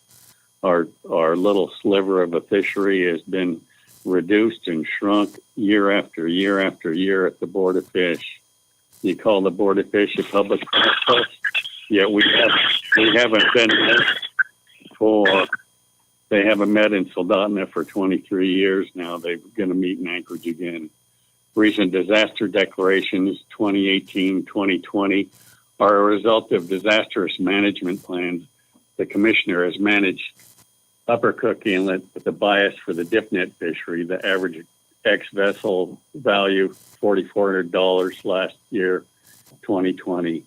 Our little sliver of a fishery has been reduced and shrunk year after year after year at the Board of Fish. You call the Board of Fish a public process, yet we haven't been they haven't met in Soldotna for 23 years now. They're going to meet in Anchorage again. Recent disaster declarations, 2018, 2020, are a result of disastrous management plans. The commissioner has managed Upper Cook Inlet with a bias for the dip net fishery. The average ex-vessel value, $4,400 last year, 2020.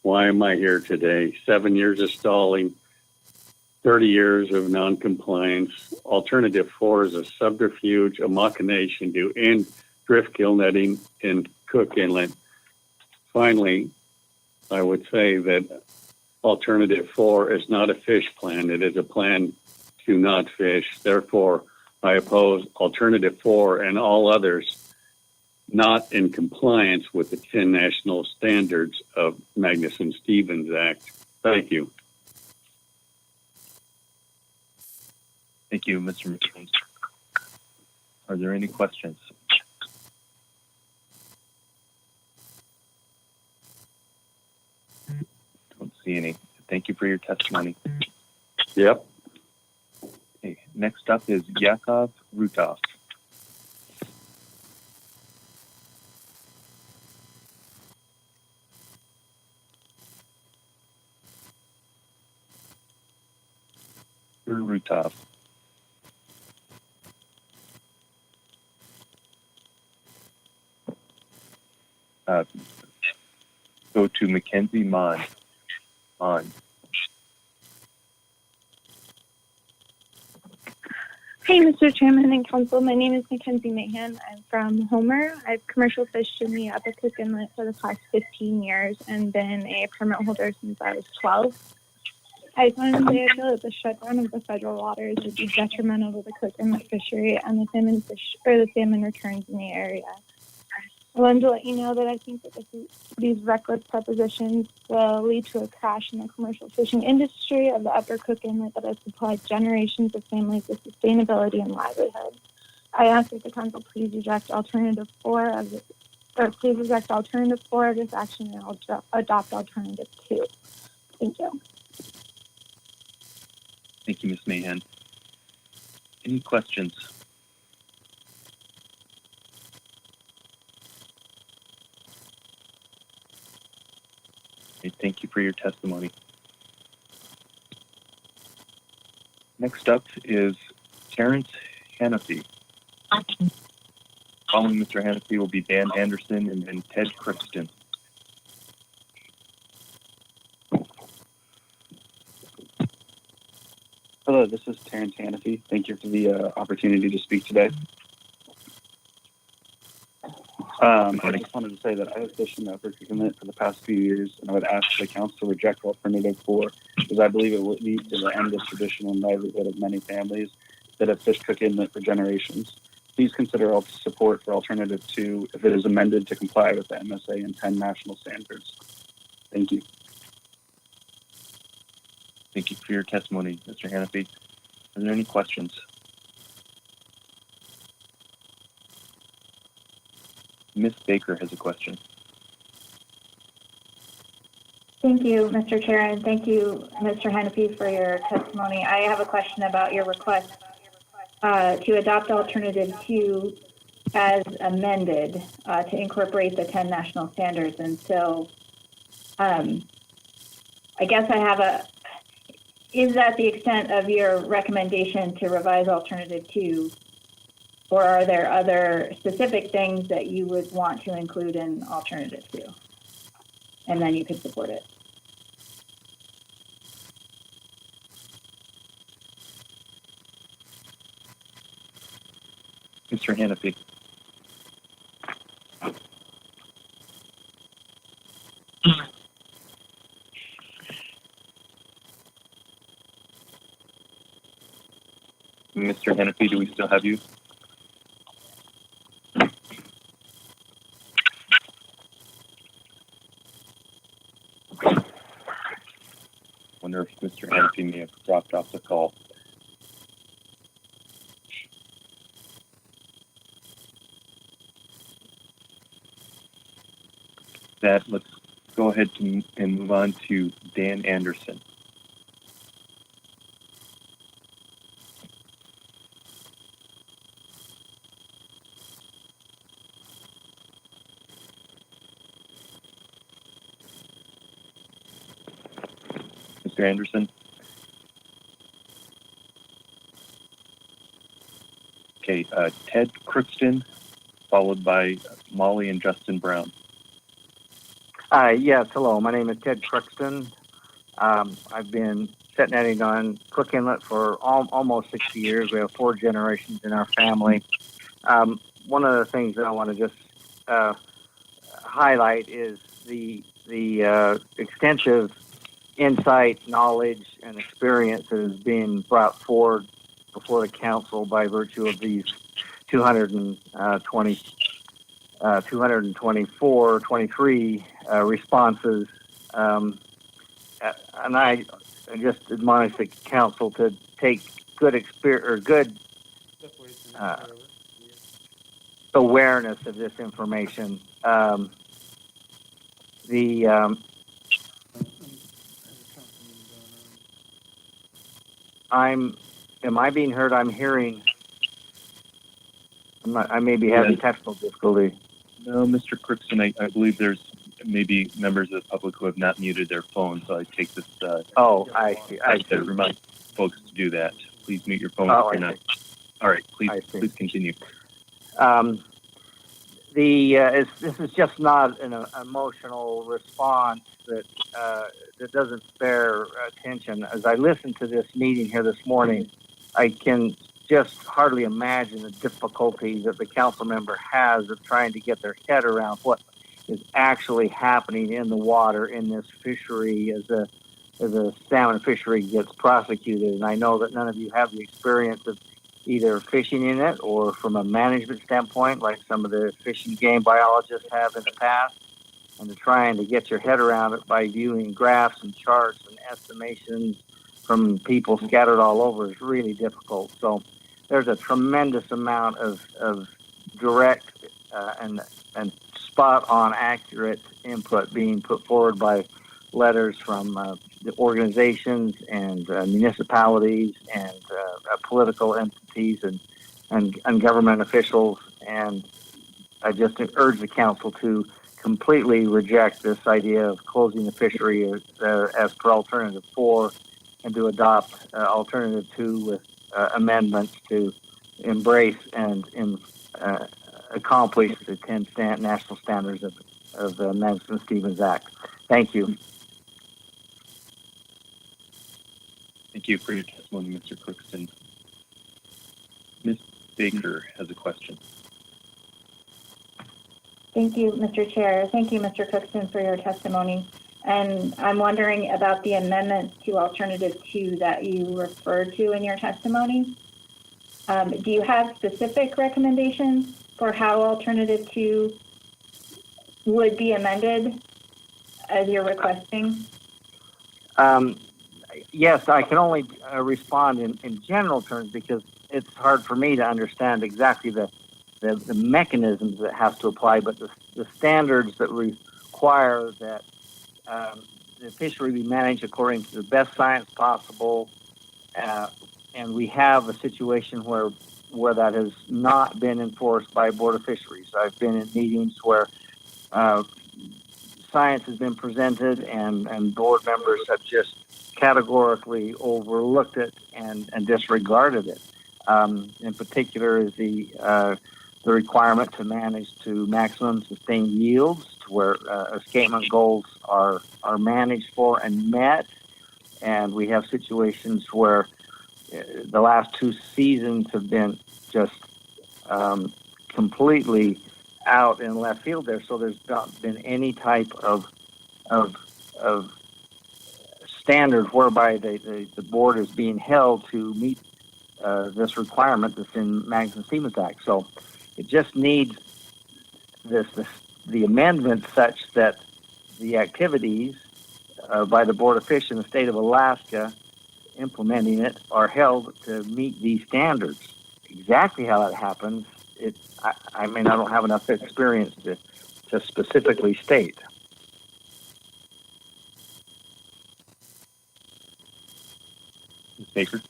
Why am I here today? 7 years of stalling, 30 years of non-compliance. Alternative 4 is a subterfuge, a machination to end drift gill netting in Cook Inlet. Finally, I would say that Alternative 4 is not a fish plan. It is a plan to not fish. Therefore, I oppose Alternative 4 and all others not in compliance with the 10 national standards of Magnuson-Stevens Act. Thank you. Thank you, Mr. McCain. Are there any questions? Don't see any. Thank you for your testimony. Yep. Okay, next up is Yakov Rutov. Rutov. Go to Mackenzie Mon. Hey, Mr. Chairman and Council. My name is Mackenzie Mahan. I'm from Homer. I've commercial fished in the Upper Cook Inlet for the past 15 years and been a permit holder since I was 12. I just wanted to say I feel that the shutdown of the federal waters would be detrimental to the Cook Inlet fishery and the salmon returns in the area. I wanted to let you know that I think that these reckless propositions will lead to a crash in the commercial fishing industry of the Upper Cook Inlet that has supplied generations of families with sustainability and livelihood. I ask that the council please reject Alternative 4 of this action and adopt Alternative 2. Thank you. Thank you, Ms. Mahan. Any questions? Okay, thank you for your testimony. Next up is Terrence Hannafy. Following Mr. Hannafy will be Dan Anderson and then Ted Crookston. Hello, this is Terrence Hannafy. Thank you for the opportunity to speak today. I just wanted to say that I have fished in the Upper Cook Inlet for the past few years, and I would ask the council to reject Alternative 4, because I believe it will lead to the end of traditional and livelihood of many families that have fished Cook Inlet for generations. Please consider support for Alternative 2 if it is amended to comply with the MSA and 10 national standards. Thank you. Thank you for your testimony, Mr. Hannafy. Are there any questions? Ms. Baker has a question. Thank you, Mr. Chair, and thank you, Mr. Hannafy, for your testimony. I have a question about your request to adopt Alternative 2 as amended to incorporate the 10 national standards. And so I guess I have is that the extent of your recommendation to revise Alternative 2? Or are there other specific things that you would want to include in Alternative 2? And then you could support it. Mr. Hannafy. Mr. Hannafy, do we still have you? Wonder if Mr. Hannafy may have dropped off the call. Let's go ahead and move on to Dan Anderson. Mr. Anderson? Okay, Ted Crookston, followed by Molly and Justin Brown. Yes, hello. My name is Ted Crookston. I've been set netting on Cook Inlet for almost 60 years. We have 4 generations in our family. One of the things that I want to just highlight is the extensive insight, knowledge, and experience that is being brought forward before the council by virtue of these 223 responses. And I just admonish the council to take good awareness of this information. Am I being heard? I'm hearing. I may be having technical difficulty. No, Mr. Crookston, I believe there's maybe members of the public who have not muted their phone, so I take this. I see. I to remind folks to do that. Please mute your phone if you're not. All right, please continue. This is just not an emotional response that doesn't bear attention. As I listened to this meeting here this morning, I can just hardly imagine the difficulty that the council member has of trying to get their head around what is actually happening in the water in this fishery as a salmon fishery gets prosecuted. And I know that none of you have the experience of either fishing in it or from a management standpoint, like some of the fish and game biologists have in the past, and to trying to get your head around it by viewing graphs and charts and estimations from people scattered all over is really difficult. So there's a tremendous amount of direct and spot-on accurate input being put forward by letters from the organizations and municipalities and political entities and government officials. And I just urge the council to completely reject this idea of closing the fishery as per alternative 4 and to adopt alternative 2 with amendments to embrace and accomplish the 10 national standards of the Magnuson-Stevens Act. Thank you. Thank you for your testimony, Mr. Crookston. Ms. Baker has a question. Thank you, Mr. Chair. Thank you, Mr. Crookston, for your testimony. And I'm wondering about the amendment to Alternative 2 that you referred to in your testimony. Do you have specific recommendations for how Alternative 2 would be amended as you're requesting? Yes, I can only respond in general terms because it's hard for me to understand exactly the mechanisms that have to apply, but the standards that require that the fishery be managed according to the best science possible, and we have a situation where that has not been enforced by Board of Fisheries. I've been in meetings where science has been presented and board members have just categorically overlooked it and disregarded it. In particular is the requirement to manage to maximum sustained yields to where escapement goals are managed for and met. And we have situations where the last 2 seasons have been just completely out in left field there. So there's not been any type of standard whereby the board is being held to meet this requirement that's in Magnuson-Stevens Act. So it just needs the amendment such that the activities by the Board of Fish in the state of Alaska implementing it are held to meet these standards. Exactly how that happens, I don't have enough experience to specifically state. Ms. Baker?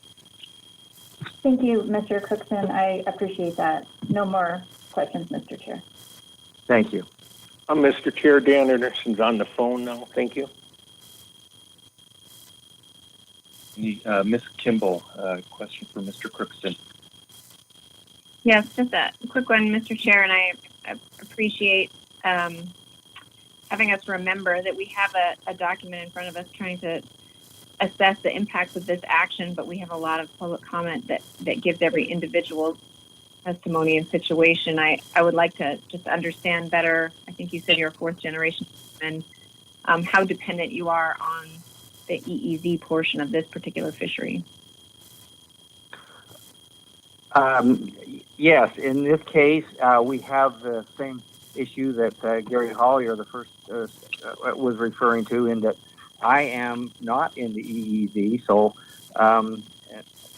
Thank you, Mr. Crookston. I appreciate that. No more questions, Mr. Chair. Thank you. Mr. Chair, Dan Anderson's on the phone now. Thank you. Ms. Kimball, question for Mr. Crookston. Yes, just a quick one, Mr. Chair, and I appreciate having us remember that we have a document in front of us trying to assess the impacts of this action, but we have a lot of public comment that gives every individual testimony and situation. I would like to just understand better. I think you said you're a fourth generation, and how dependent you are on the EEZ portion of this particular fishery. Yes, in this case, we have the same issue that Gary Hollier, the first, was referring to, in that I am not in the EEZ. So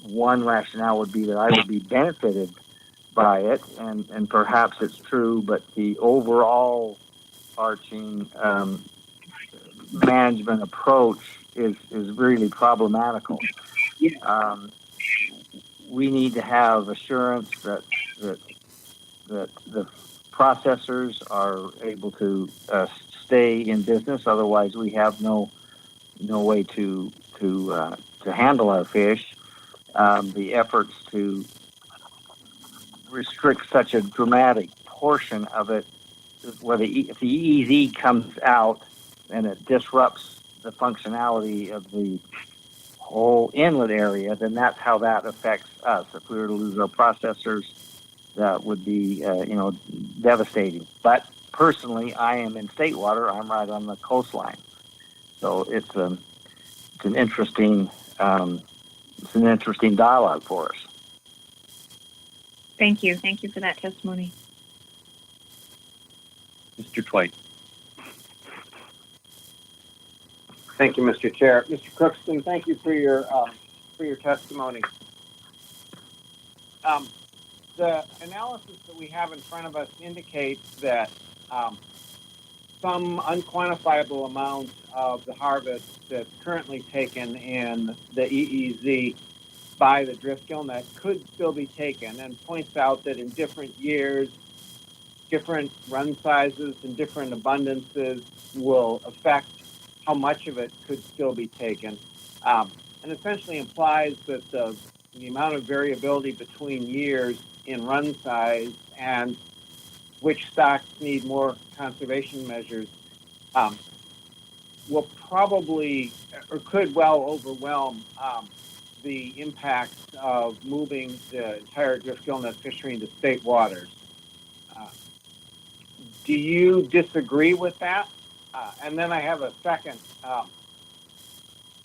one rationale would be that I would be benefited by it, and perhaps it's true, but the overall arching management approach is really problematical. We need to have assurance that the processors are able to stay in business. Otherwise, we have no way to handle our fish. The efforts to restrict such a dramatic portion of it, where if the EEZ comes out and it disrupts the functionality of the whole inlet area, then that's how that affects us. If we were to lose our processors, that would be devastating. But personally, I am in state water. I'm right on the coastline, so it's an interesting dialogue for us. Thank you for that testimony. Mr. Twite. Thank you, Mr. Chair. Mr. Crookston, thank you for your testimony. The analysis that we have in front of us indicates that some unquantifiable amount of the harvest that's currently taken in the EEZ by the drift gillnet could still be taken, and points out that in different years, different run sizes and different abundances will affect how much of it could still be taken, and essentially implies that the amount of variability between years in run size and which stocks need more conservation measures will probably or could well overwhelm the impacts of moving the entire drift gillnet fishery into state waters. Do you disagree with that? And then I have a second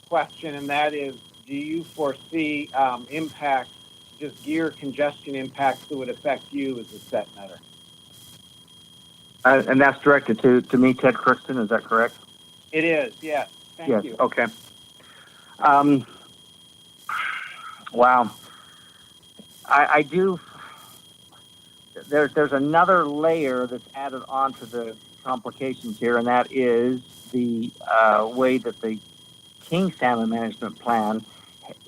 question, and that is, do you foresee impacts, just gear congestion impacts that would affect you as a set netter? And that's directed to me, Ted Crookston, is that correct? It is, yes. Thank you. Okay. Wow. I do. There's another layer that's added onto the complications here, and that is the way that the king salmon management plan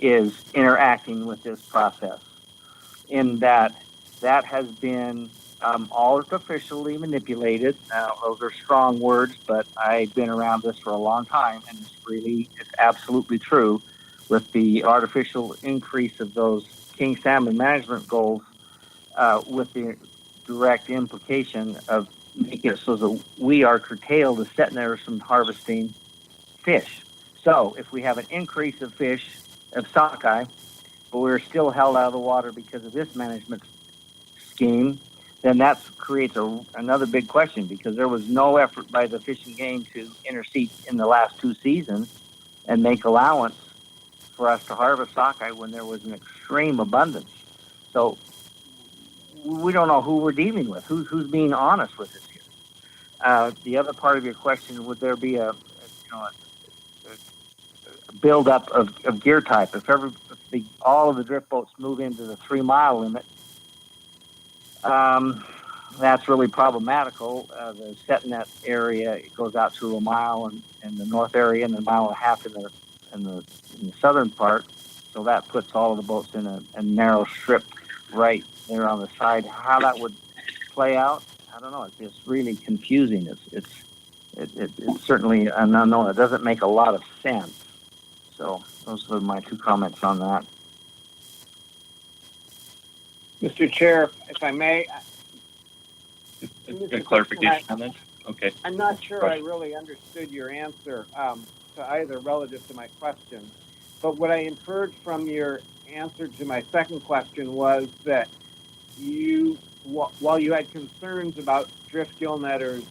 is interacting with this process, in that has been artificially manipulated. Now, those are strong words, but I've been around this for a long time, and it's absolutely true, with the artificial increase of those king salmon management goals, with the direct implication of making it so that we are curtailed as set netters from harvesting fish. So if we have an increase of fish, of sockeye, but we're still held out of the water because of this management scheme, then that creates another big question, because there was no effort by the Fish and Game to intercede in the last 2 seasons and make allowance for us to harvest sockeye when there was an extreme abundance. So we don't know who we're dealing with, who's being honest with us here. The other part of your question, would there be a buildup of gear type? If all of the drift boats move into the 3-mile limit, that's really problematical. The set net area, it goes out to 1 mile in the north area and 1.5 miles in the southern part. So that puts all of the boats in a narrow strip right there on the side. How that would play out, I don't know. It's just really confusing. It's certainly an unknown. It doesn't make a lot of sense. So those are my 2 comments on that. Mr. Chair, if I may. A clarification on that? Okay. I'm not sure I really understood your answer to either relative to my question, but what I inferred from your answer to my second question was that while you had concerns about drift gill netters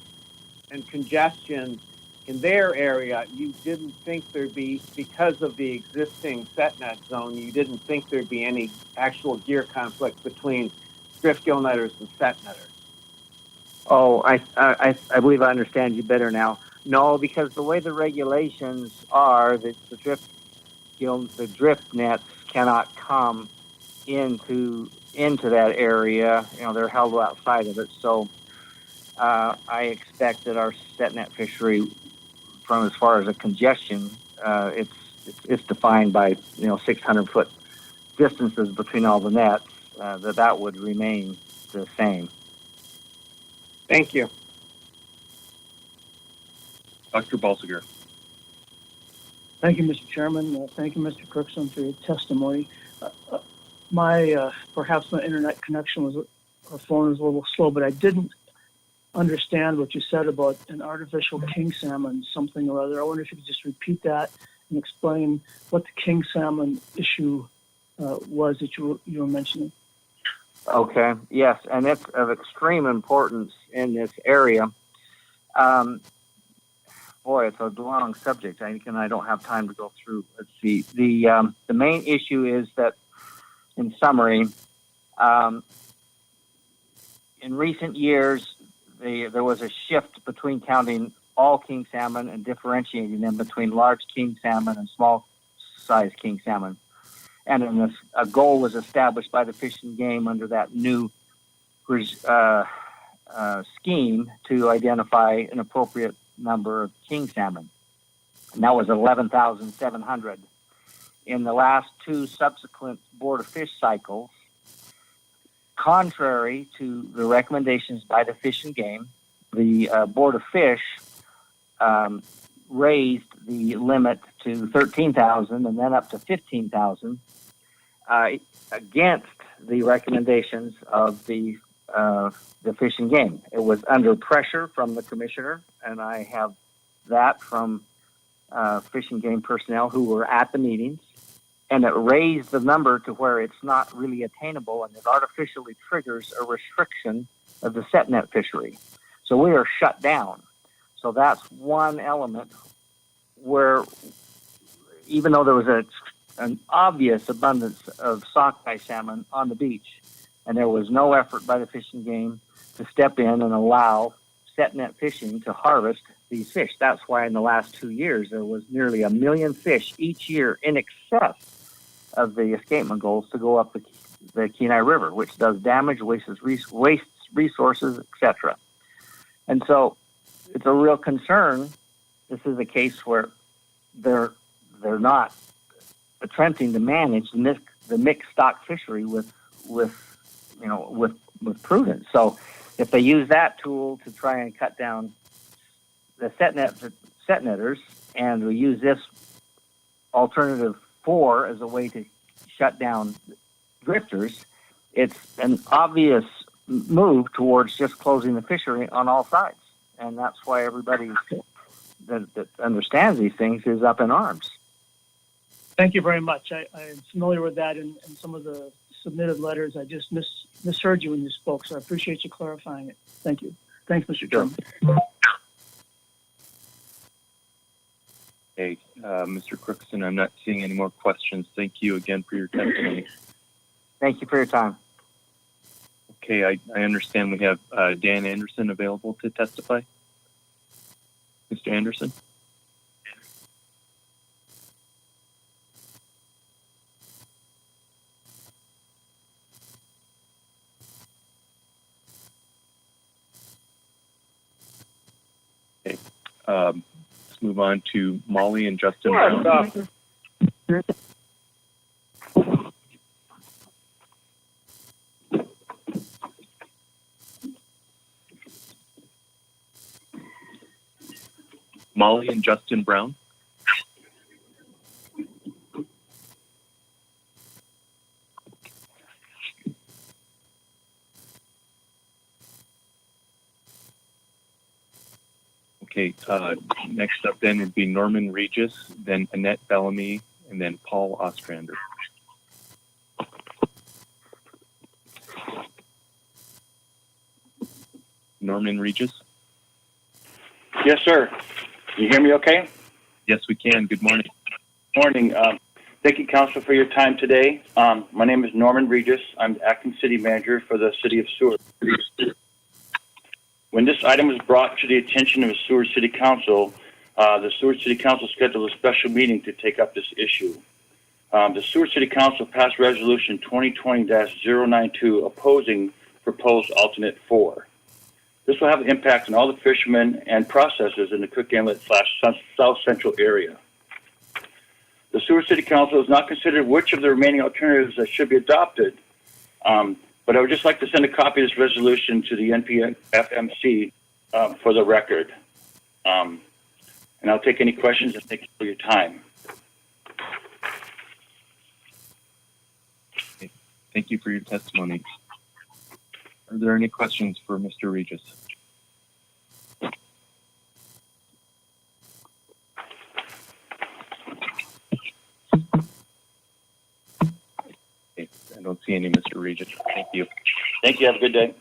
and congestion in their area, you didn't think there'd be, because of the existing set net zone, you didn't think there'd be any actual gear conflict between drift gill netters and set netters. Oh, I believe I understand you better now. No, because the way the regulations are, that the drift nets cannot come into that area. They're held outside of it. So I expect that our set net fishery, from as far as a congestion, it's defined by 600-foot distances between all the nets. That would remain the same. Thank you. Dr. Balsiger. Thank you, Mr. Chairman. Thank you, Mr. Cookson, for your testimony. Perhaps my internet connection or phone was a little slow, but I didn't understand what you said about an artificial king salmon, something or other. I wonder if you could just repeat that and explain what the king salmon issue was that you were mentioning. Okay, yes, and it's of extreme importance in this area. Boy, it's a long subject, and I don't have time to go through. Let's see. The main issue is that, in summary, in recent years, there was a shift between counting all king salmon and differentiating them between large king salmon and small-sized king salmon. And a goal was established by the Fish and Game under that new scheme to identify an appropriate number of king salmon. And that was 11,700. In the last two subsequent Board of Fish cycles, contrary to the recommendations by the Fish and Game, the Board of Fish raised the limit to 13,000 and then up to 15,000 against the recommendations of the Fish and Game. It was under pressure from the commissioner, and I have that from Fish and Game personnel who were at the meetings, and it raised the number to where it's not really attainable, and it artificially triggers a restriction of the set net fishery. So we are shut down. So that's one element where, even though there was an obvious abundance of sockeye salmon on the beach, and there was no effort by the Fish and Game to step in and allow set net fishing to harvest these fish. That's why in the last 2 years there was nearly 1 million fish each year in excess of the escapement goals to go up the Kenai River, which does damage, wastes resources, etc. And so it's a real concern. This is a case where they're not attempting to manage the mixed stock fishery with prudence. So if they use that tool to try and cut down the set netters, and we use this alternative 4 as a way to shut down drifters, it's an obvious move towards just closing the fishery on all sides. And that's why everybody that understands these things is up in arms. Thank you very much. I'm familiar with that in some of the submitted letters. I just misheard you when you spoke, so I appreciate you clarifying it. Thank you. Thanks, Mr. Chairman. Hey, Mr. Crookson, I'm not seeing any more questions. Thank you again for your testimony. Thank you for your time. Okay, I understand we have Dan Anderson available to testify. Mr. Anderson? Okay, let's move on to Molly and Justin Brown. Molly and Justin Brown. Okay, next up then would be Norman Regis, then Annette Bellamy, and then Paul Ostrander. Norman Regis? Yes, sir. You hear me okay? Yes, we can. Good morning. Morning. Thank you, Council, for your time today. My name is Norman Regis. I'm the acting city manager for the city of Seward. When this item was brought to the attention of the Seward City Council, the Seward City Council scheduled a special meeting to take up this issue. The Seward City Council passed Resolution 2020-092 opposing proposed alternate 4. This will have an impact on all the fishermen and processors in the Cook Inlet / South Central area. The Seward City Council has not considered which of the remaining alternatives that should be adopted, but I would just like to send a copy of this resolution to the NPFMC for the record. And I'll take any questions and thank you for your time. Okay. Thank you for your testimony. Are there any questions for Mr. Regis? Okay. I don't see any, Mr. Regis. Thank you. Thank you. Have a good day.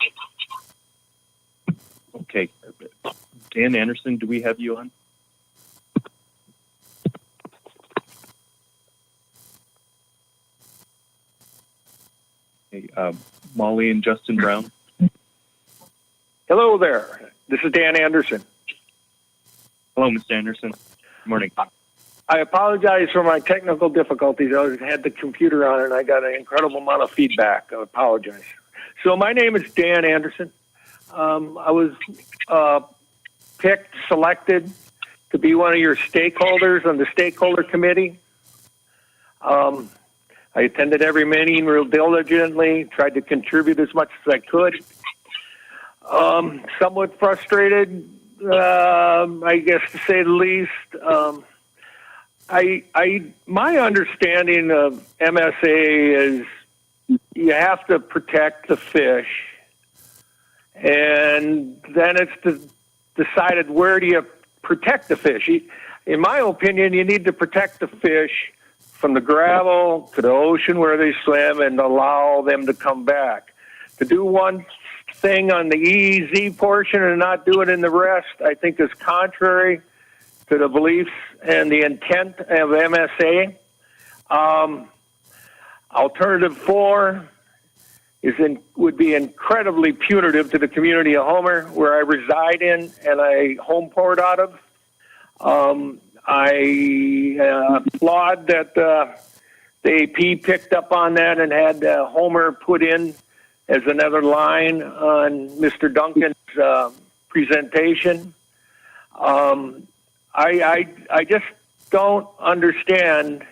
Okay. Dan Anderson, do we have you on? Okay. Molly and Justin Brown. Hello there. This is Dan Anderson. Hello, Mr. Anderson. Good morning. I apologize for my technical difficulties. I had the computer on and I got an incredible amount of feedback. I apologize. So my name is Dan Anderson. I was selected to be one of your stakeholders on the stakeholder committee. I attended every meeting real diligently, tried to contribute as much as I could. Somewhat frustrated, I guess to say the least. My understanding of MSA is you have to protect the fish, and then it's decided where do you protect the fish. In my opinion, you need to protect the fish from the gravel to the ocean where they swim and allow them to come back. To do one thing on the EEZ portion and not do it in the rest, I think is contrary to the beliefs and the intent of MSA. Alternative 4 would be incredibly punitive to the community of Homer, where I reside in and I home port out of. I applaud that the AP picked up on that and had Homer put in as another line on Mr. Duncan's presentation. I just don't understand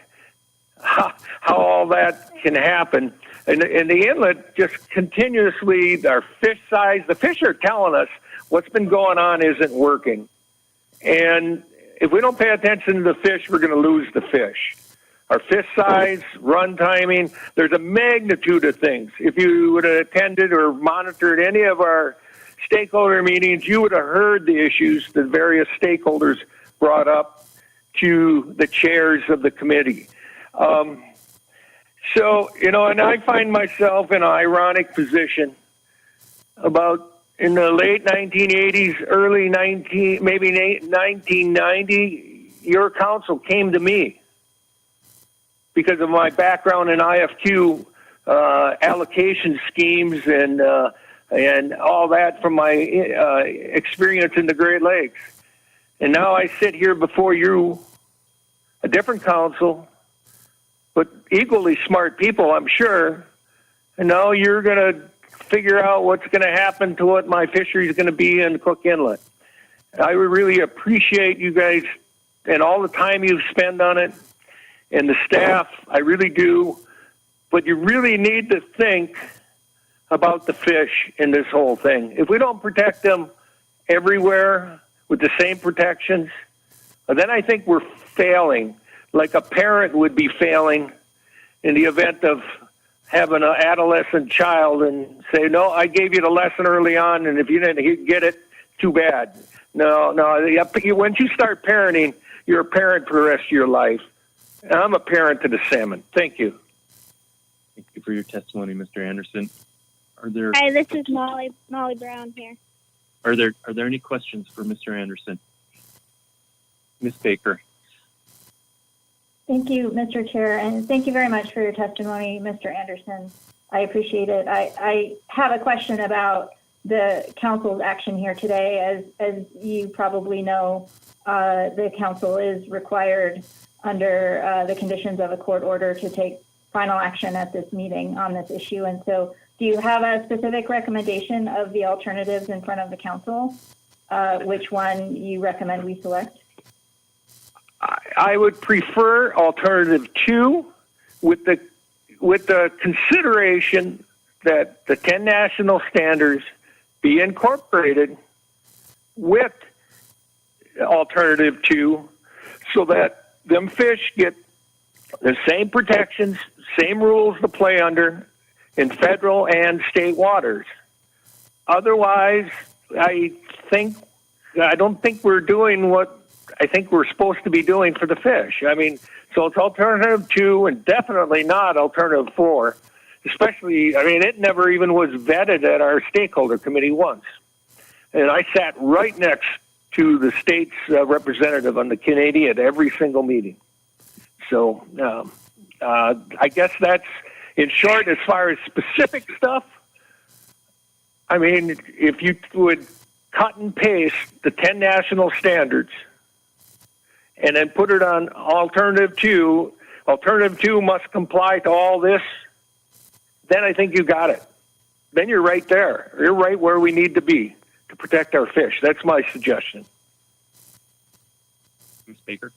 how all that can happen. And the inlet just continuously, our fish size, the fish are telling us what's been going on isn't working. And if we don't pay attention to the fish, we're going to lose the fish. Our fish size, run timing, there's a magnitude of things. If you would have attended or monitored any of our stakeholder meetings, you would have heard the issues that various stakeholders brought up to the chairs of the committee. So, and I find myself in an ironic position. About in the late 1980s, early 1990, your council came to me because of my background in IFQ allocation schemes and all that from my experience in the Great Lakes. And now I sit here before you, a different council, but equally smart people, I'm sure. And now you're going to figure out what's going to happen to what my fishery is going to be in Cook Inlet. I would really appreciate you guys and all the time you've spent on it and the staff. I really do. But you really need to think about the fish in this whole thing. If we don't protect them everywhere with the same protections, then I think we're failing, like a parent would be failing in the event of having an adolescent child and say, no, I gave you the lesson early on, and if you didn't get it, too bad. No. Once you start parenting, you're a parent for the rest of your life. And I'm a parent to the salmon. Thank you. Thank you for your testimony, Mr. Anderson. Are there? Hi, this is Molly Brown here. Are there any questions for Mr. Anderson? Ms. Baker. Thank you, Mr. Chair, and thank you very much for your testimony, Mr. Anderson. I appreciate it. I have a question about the council's action here today. As you probably know, the council is required under the conditions of a court order to take final action at this meeting on this issue. And so do you have a specific recommendation of the alternatives in front of the council? Which one you recommend we select? I would prefer alternative 2 with the consideration that the 10 national standards be incorporated with alternative 2 so that them fish get the same protections, same rules to play under in federal and state waters. Otherwise, I don't think we're doing what I think we're supposed to be doing for the fish. I mean, so it's alternative 2 and definitely not alternative 4. Especially, I mean, it never even was vetted at our stakeholder committee once. And I sat right next to the state's representative on the Canadian at every single meeting. So I guess that's, in short, as far as specific stuff, I mean, if you would cut and paste the 10 national standards and then put it on alternative 2, alternative 2 must comply to all this, then I think you got it. Then you're right there. You're right where we need to be to protect our fish. That's my suggestion. Ms. Baker?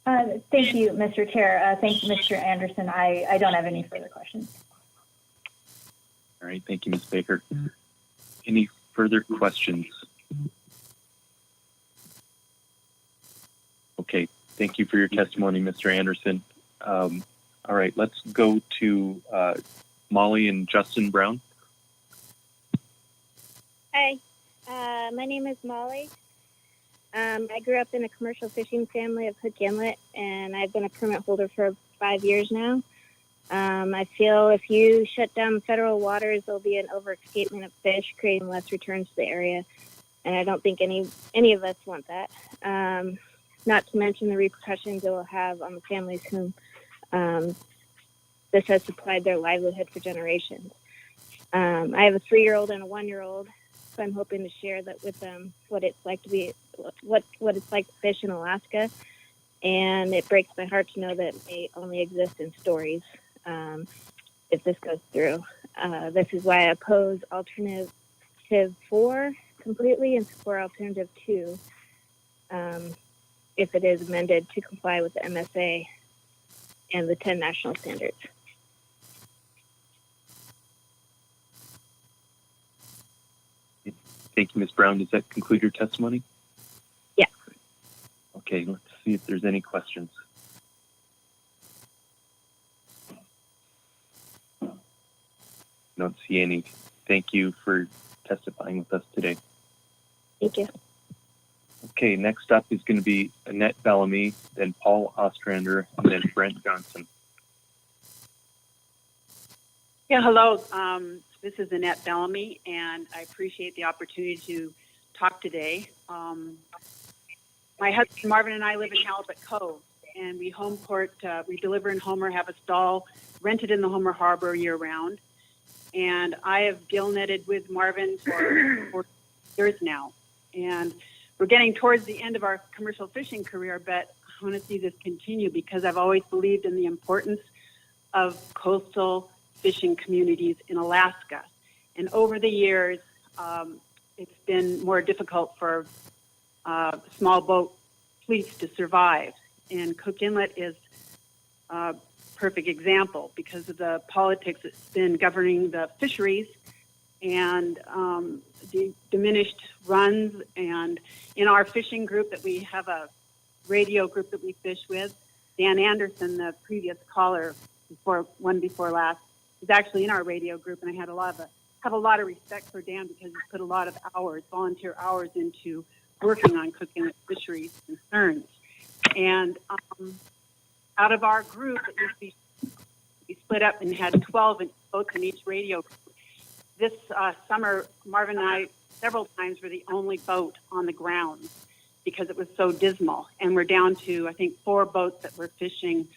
Thank you, Mr. Chair. Thank you, Mr. Anderson. I don't have any further questions. All right. Thank you, Ms. Baker. Any further questions? Okay. Thank you for your testimony, Mr. Anderson. All right. Let's go to Molly and Justin Brown. Hi, my name is Molly. I grew up in a commercial fishing family of Cook Inlet, and I've been a permit holder for 5 years now. I feel if you shut down federal waters, there'll be an overescapement of fish, creating less returns to the area, and I don't think any of us want that. Not to mention the repercussions it will have on the families whom this has supplied their livelihood for generations. I have a 3-year-old and a 1-year-old, so I'm hoping to share that with them what it's like to fish in Alaska. And it breaks my heart to know that they only exist in stories if this goes through. This is why I oppose alternative 4 completely and support alternative 2 if it is amended to comply with the MSA and the 10 national standards. Thank you, Ms. Brown. Does that conclude your testimony? Yeah. Okay, let's see if there's any questions. Don't see any. Thank you for testifying with us today. Thank you. Okay, next up is going to be Annette Bellamy, then Paul Ostrander, and then Brent Johnson. Yeah, hello. This is Annette Bellamy, and I appreciate the opportunity to talk today. My husband Marvin and I live in Halibut Cove, and we home port, we deliver in Homer, have a stall rented in the Homer Harbor year-round. And I have gill netted with Marvin for 4 years now. And we're getting towards the end of our commercial fishing career, but I want to see this continue because I've always believed in the importance of coastal fishing communities in Alaska. And over the years, it's been more difficult for small boat fleets to survive. And Cook Inlet is a perfect example because of the politics that's been governing the fisheries and the diminished runs. And in our fishing group that we have a radio group that we fish with, Dan Anderson, the previous caller before last, was actually in our radio group, and I had a lot of have a lot of respect for Dan because he's put a lot of hours, volunteer hours, into working on Cook Inlet fisheries concerns. And out of our group, it used to be we split up and had 12 boats in each radio group. This summer, Marvin and I several times were the only boat on the ground because it was so dismal. And we're down to, I think, 4 boats that we're fishing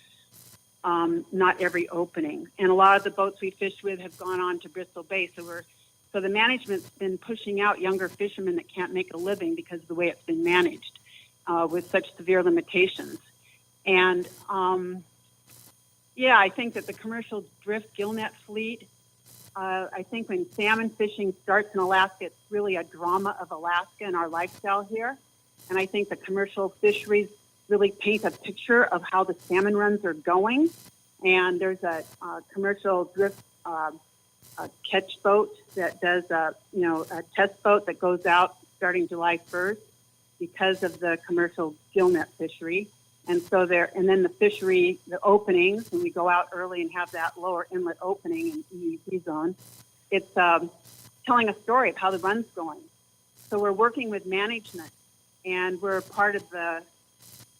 not every opening. And a lot of the boats we fished with have gone on to Bristol Bay. So the management's been pushing out younger fishermen that can't make a living because of the way it's been managed with such severe limitations. And yeah, I think that the commercial drift gillnet fleet, I think when salmon fishing starts in Alaska, it's really a drama of Alaska and our lifestyle here. And I think the commercial fisheries really paint a picture of how the salmon runs are going. And there's a commercial drift catch boat that does a test boat that goes out starting July 1st because of the commercial gillnet fishery. And so and then the fishery, the openings, when we go out early and have that lower inlet opening in EEZ zone, it's telling a story of how the run's going. So we're working with management, and we're part of the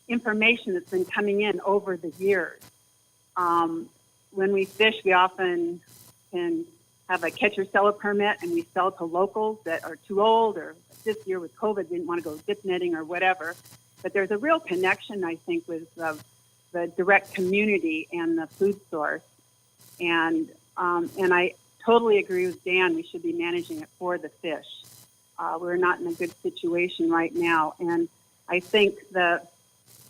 information that's been coming in over the years. When we fish, we often can have a catcher-seller permit, and we sell to locals that are too old, or this year with COVID didn't want to go dip netting or whatever. But there's a real connection, I think, with the direct community and the food source. And I totally agree with Dan. We should be managing it for the fish. We're not in a good situation right now. And I think the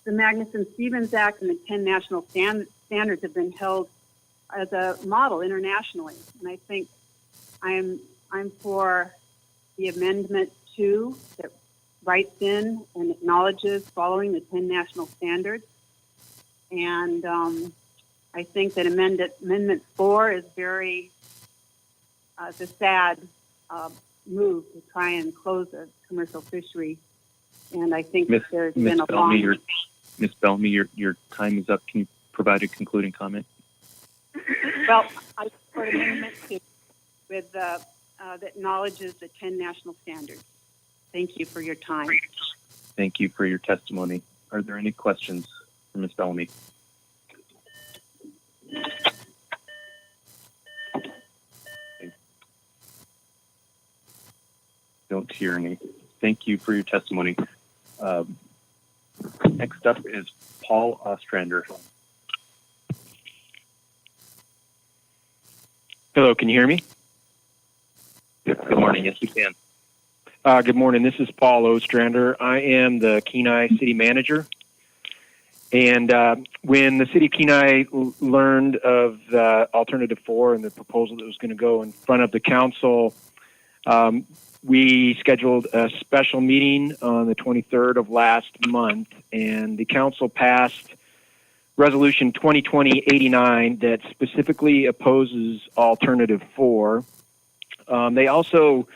Magnuson-Stevens Act and the 10 national standards have been held as a model internationally. And I think I'm for the Amendment 2 that writes in and acknowledges following the 10 national standards. And I think that Amendment 4 is very, it's a sad move to try and close a commercial fishery. And I think that there's been a long... Ms. Bellamy, your time is up. Can you provide a concluding comment? Well, I support Amendment 2 with, that acknowledges the 10 national standards. Thank you for your time. Thank you for your testimony. Are there any questions for Ms. Bellamy? Don't hear any. Thank you for your testimony. Next up is Paul Ostrander. Hello, can you hear me? Good morning. Yes, we can. Good morning. This is Paul Ostrander. I am the Kenai City Manager. And when the City of Kenai learned of the Alternative 4 and the proposal that was going to go in front of the council, we scheduled a special meeting on the 23rd of last month, and the council passed Resolution 2020-89 that specifically opposes Alternative 4. They also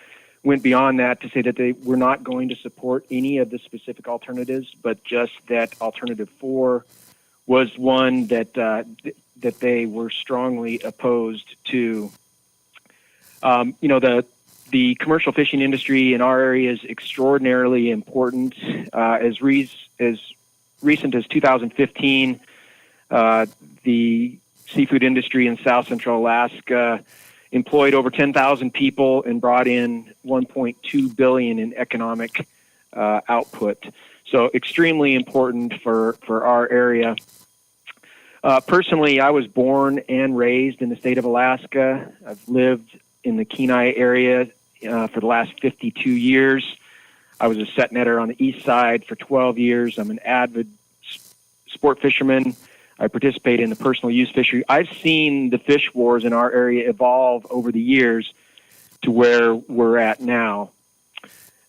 went beyond that to say that they were not going to support any of the specific alternatives, but just that Alternative 4 was one that that they were strongly opposed to. The commercial fishing industry in our area is extraordinarily important. As recent as 2015, the seafood industry in South Central Alaska employed over 10,000 people and brought in $1.2 billion in economic output. So extremely important for our area. Personally, I was born and raised in the state of Alaska. I've lived in the Kenai area for the last 52 years. I was a set netter on the east side for 12 years. I'm an avid sport fisherman. I participate in the personal use fishery. I've seen the fish wars in our area evolve over the years to where we're at now.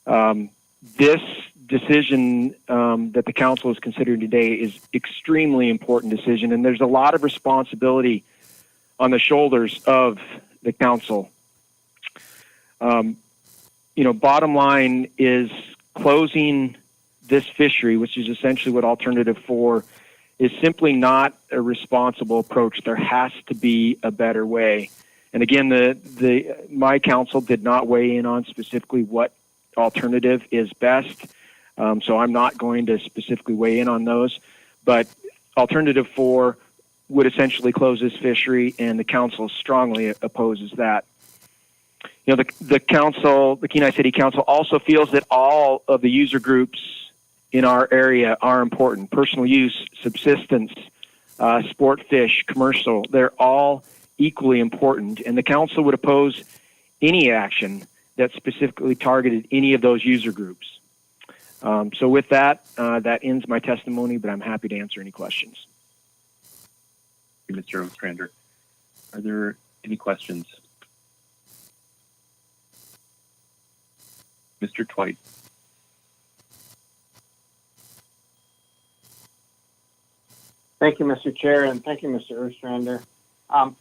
This decision that the council is considering today is extremely important decision, and there's a lot of responsibility on the shoulders of the council. Bottom line is closing this fishery, which is essentially what Alternative 4 is, simply not a responsible approach. There has to be a better way. And again, my council did not weigh in on specifically what alternative is best. So I'm not going to specifically weigh in on those. But alternative 4 would essentially close this fishery, and the council strongly opposes that. You know, the council, the Kenai City Council, also feels that all of the user groups in our area are important. Personal use, subsistence, sport fish, commercial, they're all equally important. And the council would oppose any action that specifically targeted any of those user groups. So with that, that ends my testimony, but I'm happy to answer any questions. Mr. Ostrander, are there any questions? Mr. Twite. Thank you, Mr. Chair, and thank you, Mr. Ostrander. I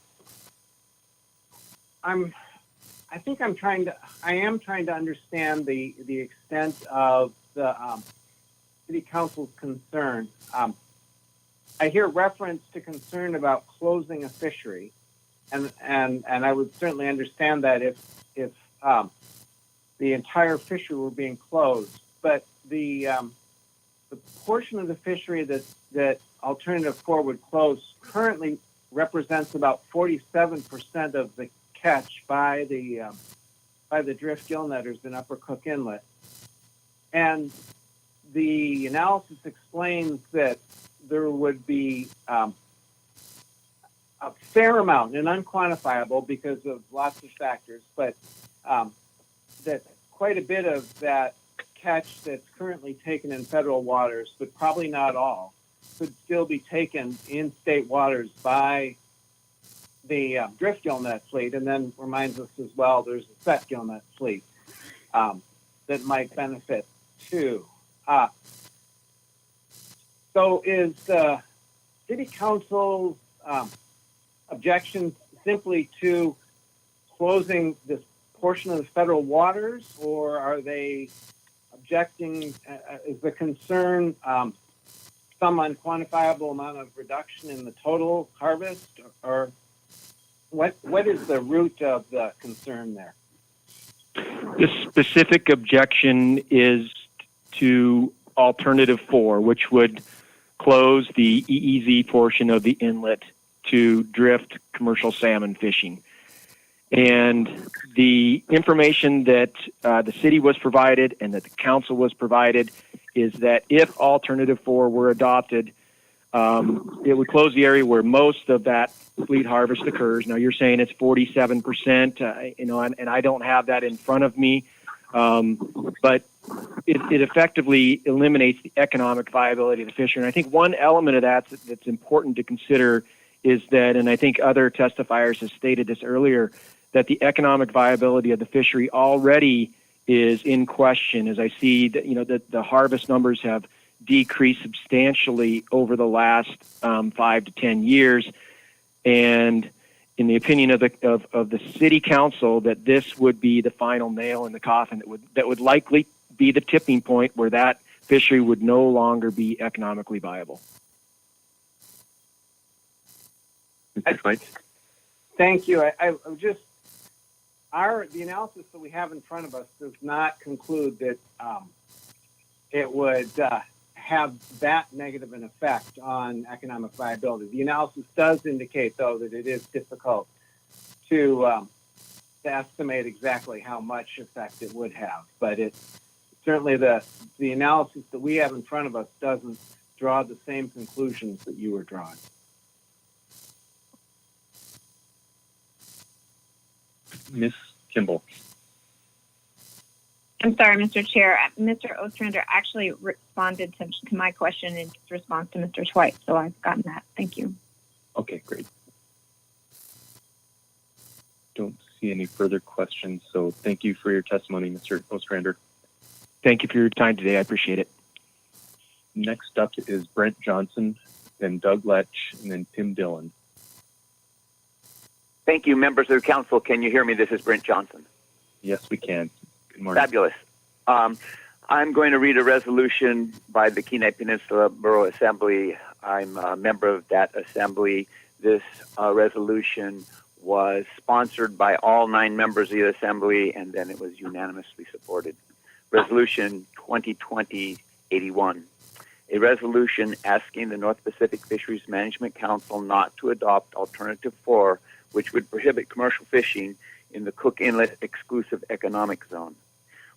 am trying to understand the extent of the City Council's concern. I hear reference to concern about closing a fishery, and I would certainly understand that if the entire fishery were being closed. But the portion of the fishery that Alternative 4 would close currently represents about 47% of the catch by the drift gill netters in Upper Cook Inlet. And the analysis explains that there would be a fair amount, and unquantifiable because of lots of factors, but that quite a bit of that catch that's currently taken in federal waters, but probably not all, could still be taken in state waters by the drift gill net fleet. And then reminds us as well, there's a set gill net fleet that might benefit too. So is the City Council's objection simply to closing this portion of the federal waters, or are they objecting, is the concern some unquantifiable amount of reduction in the total harvest, or what is the root of the concern there? The specific objection is to Alternative 4, which would close the EEZ portion of the inlet to drift commercial salmon fishing. And the information that the city was provided and that the council was provided is that if Alternative 4 were adopted, it would close the area where most of that fleet harvest occurs. Now, you're saying it's 47%, and I don't have that in front of me, but it effectively eliminates the economic viability of the fishery. And I think one element of that that's important to consider is that, and I think other testifiers have stated this earlier, that the economic viability of the fishery already is in question, as I see that the harvest numbers have decreased substantially over the last 5 to 10 years. And in the opinion of the city council, that this would be the final nail in the coffin that would likely be the tipping point where that fishery would no longer be economically viable. Thank you. The analysis that we have in front of us does not conclude that it would have that negative an effect on economic viability. The analysis does indicate, though, that it is difficult to estimate exactly how much effect it would have. But certainly the analysis that we have in front of us doesn't draw the same conclusions that you were drawing. Ms. Kimball. I'm sorry, Mr. Chair. Mr. Ostrander actually responded to my question in response to Mr. Twite, so I've gotten that. Thank you. Okay, great. Don't see any further questions, so thank you for your testimony, Mr. Ostrander. Thank you for your time today. I appreciate it. Next up is Brent Johnson, then Doug Lech, and then Tim Dillon. Thank you, members of the council. Can you hear me? This is Brent Johnson. Yes, we can. Good morning. Fabulous. I'm going to read a resolution by the Kenai Peninsula Borough Assembly. I'm a member of that assembly. This resolution was sponsored by all 9 members of the Assembly, and then it was unanimously supported. Resolution 2020-81, a resolution asking the North Pacific Fisheries Management Council not to adopt Alternative 4, which would prohibit commercial fishing in the Cook Inlet Exclusive Economic Zone.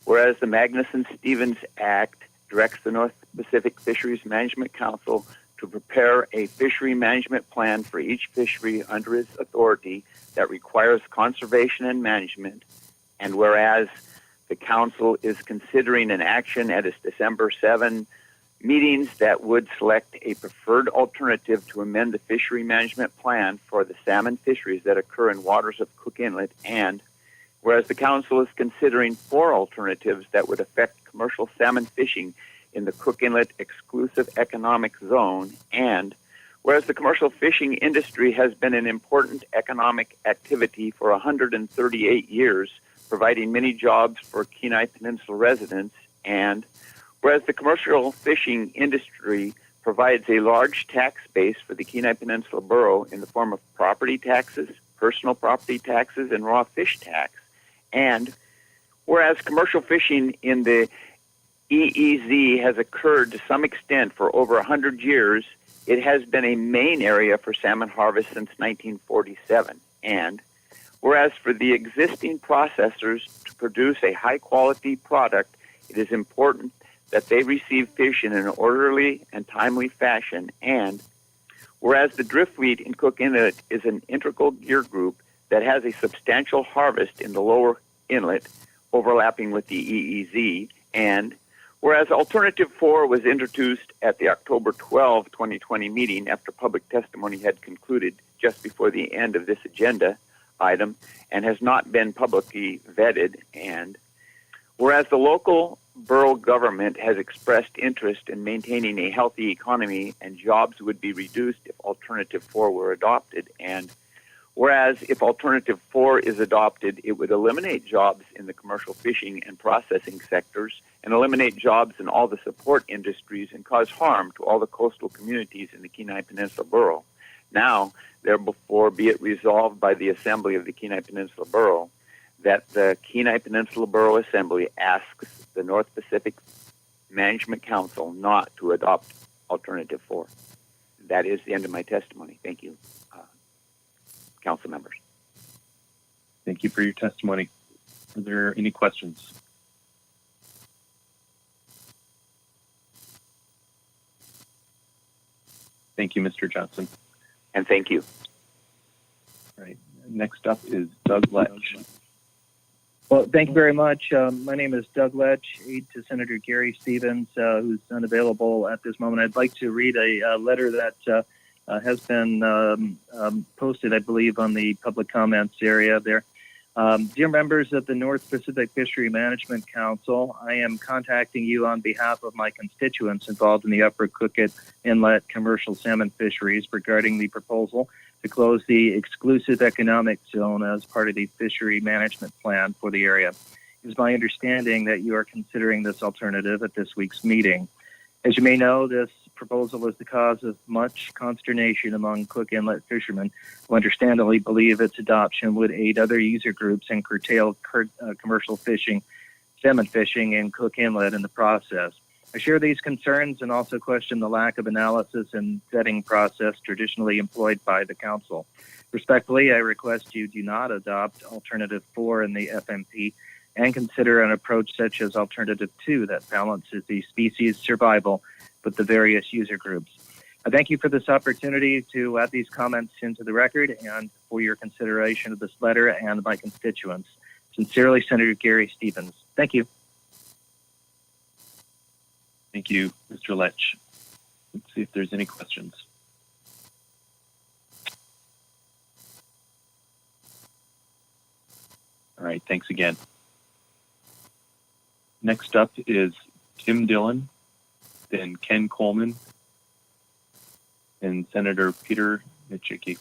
Whereas the Magnuson-Stevens Act directs the North Pacific Fisheries Management Council to prepare a fishery management plan for each fishery under its authority that requires conservation and management, and whereas the Council is considering an action at its December 7 meetings that would select a preferred alternative to amend the fishery management plan for the salmon fisheries that occur in waters of Cook Inlet, and whereas the Council is considering 4 alternatives that would affect commercial salmon fishing in the Cook Inlet Exclusive Economic Zone, and whereas the commercial fishing industry has been an important economic activity for 138 years, providing many jobs for Kenai Peninsula residents, and whereas the commercial fishing industry provides a large tax base for the Kenai Peninsula Borough in the form of property taxes, personal property taxes, and raw fish tax, and whereas commercial fishing in the EEZ has occurred to some extent for over 100 years, it has been a main area for salmon harvest since 1947. And whereas for the existing processors to produce a high-quality product, it is important that they receive fish in an orderly and timely fashion. And whereas the driftweed in Cook Inlet is an integral year group that has a substantial harvest in the lower inlet, overlapping with the EEZ, and whereas Alternative 4 was introduced at the October 12, 2020 meeting after public testimony had concluded just before the end of this agenda item and has not been publicly vetted, and whereas the local borough government has expressed interest in maintaining a healthy economy and jobs would be reduced if Alternative 4 were adopted, and whereas if Alternative 4 is adopted, it would eliminate jobs in the commercial fishing and processing sectors and eliminate jobs in all the support industries and cause harm to all the coastal communities in the Kenai Peninsula Borough. Now, therefore, be it resolved by the Assembly of the Kenai Peninsula Borough that the Kenai Peninsula Borough Assembly asks the North Pacific Management Council not to adopt Alternative 4. That is the end of my testimony. Thank you. Council members. Thank you for your testimony. Are there any questions? Thank you, Mr. Johnson. And thank you. All right. Next up is Doug Lech. Well, thank you very much. My name is Doug Lech, aide to Senator Gary Stevens, who's unavailable at this moment. I'd like to read a letter that has been posted, I believe, on the public comments area there. Dear members of the North Pacific Fishery Management Council, I am contacting you on behalf of my constituents involved in the Upper Cook Inlet commercial salmon fisheries regarding the proposal to close the exclusive economic zone as part of the fishery management plan for the area. It is my understanding that you are considering this alternative at this week's meeting. As you may know, this proposal is the cause of much consternation among Cook Inlet fishermen who understandably believe its adoption would aid other user groups and curtail commercial fishing, salmon fishing in Cook Inlet in the process. I share these concerns and also question the lack of analysis and vetting process traditionally employed by the Council. Respectfully, I request you do not adopt Alternative 4 in the FMP and consider an approach such as Alternative 2 that balances the species survival with the various user groups. I thank you for this opportunity to add these comments into the record and for your consideration of this letter and my constituents. Sincerely, Senator Gary Stevens. Thank you. Thank you, Mr. Lech. Let's see if there's any questions. All right, thanks again. Next up is Tim Dillon, then Ken Coleman, and Senator Peter Michicki.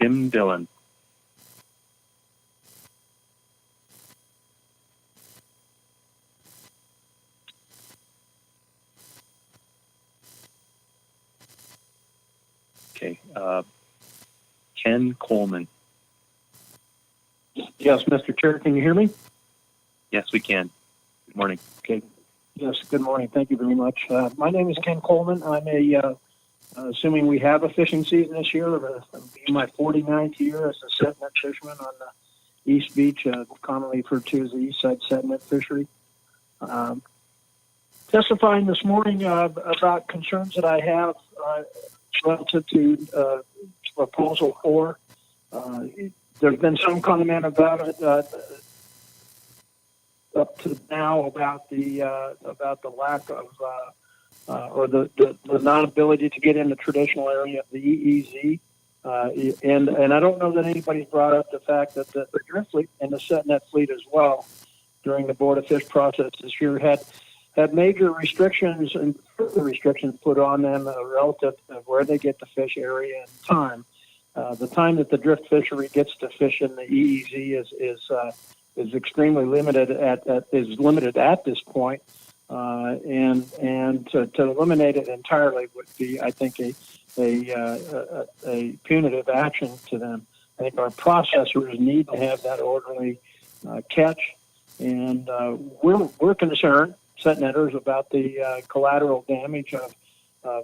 Tim Dillon. Okay. Ken Coleman. Yes, Mr. Chair, can you hear me? Yes, we can. Good morning. Okay. Yes, good morning. Thank you very much. My name is Ken Coleman. I'm assuming we have a fishing season this year. It'll be my 49th year as a set net fisherman on the East Beach, commonly referred to as the East Side Set Net Fishery. Testifying this morning about concerns that I have relative to Proposal 4. There's been some comment about it up to now about the lack of or the non-ability to get in the traditional area of the EEZ, and I don't know that anybody's brought up the fact that the drift fleet and the set net fleet as well during the Board of Fish process this year had major restrictions and further restrictions put on them relative to where they get to fish, area, and time. The time that the drift fishery gets to fish in the EEZ is extremely limited at this point, and to eliminate it entirely would be, I think, a punitive action to them. I think our processors need to have that orderly catch, and we're concerned, set netters, about the collateral damage of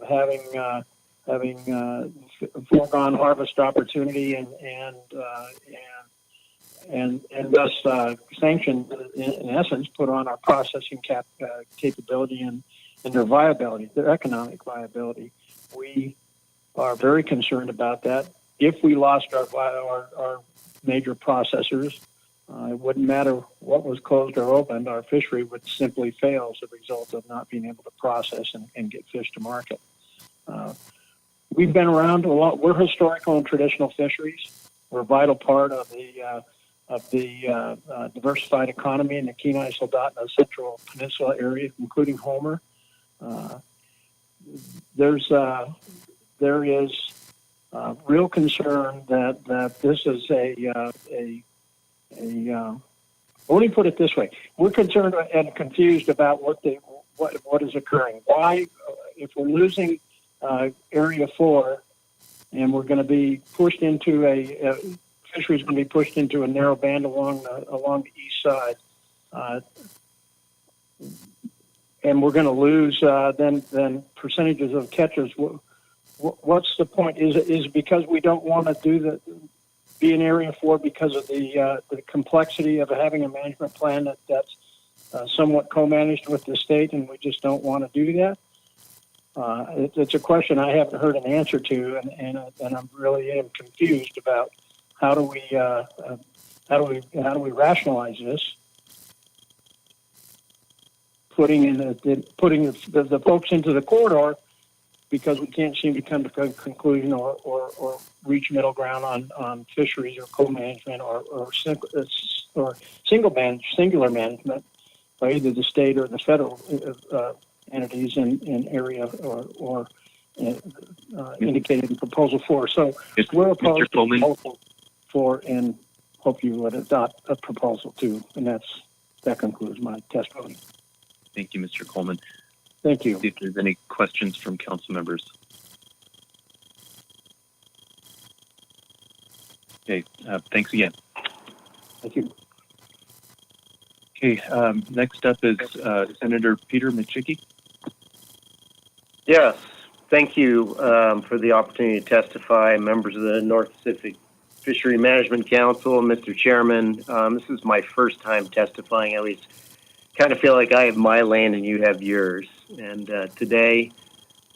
having foregone harvest opportunity and thus sanctions, in essence, put on our processing capability and their viability, their economic viability. We are very concerned about that. If we lost our major processors, it wouldn't matter what was closed or opened, our fishery would simply fail as a result of not being able to process and get fish to market. We've been around a lot. We're historical and traditional fisheries. We're a vital part of the diversified economy in the Kenai, Soldotna, Central Peninsula area, including Homer. There is real concern that this is let me put it this way: we're concerned and confused about what is occurring. Why, if we're losing Area 4, and we're going to be pushed into fisheries going to be pushed into a narrow band along the east side, and we're going to lose then percentages of catches. What's the point? Is it because we don't want to be in Area 4 because of the complexity of having a management plan that's somewhat co-managed with the state, and we just don't want to do that? It's a question I haven't heard an answer to, and I'm really confused about how do we rationalize this? Putting the folks into the corridor because we can't seem to come to a conclusion or reach middle ground on fisheries or co-management or singular management by either the state or the federal entities in area or indicated in Proposal 4. So we're opposed to Proposal 4 and hope you would adopt a Proposal 2. And that concludes my testimony. Thank you, Mr. Coleman. Thank you. See if there's any questions from council members. Okay, thanks again. Thank you. Okay, next up is Senator Peter Michicki. Yes, thank you for the opportunity to testify, members of the North Pacific Fishery Management Council, Mr. Chairman. This is my first time testifying. I always kind of feel like I have my land and you have yours. And today,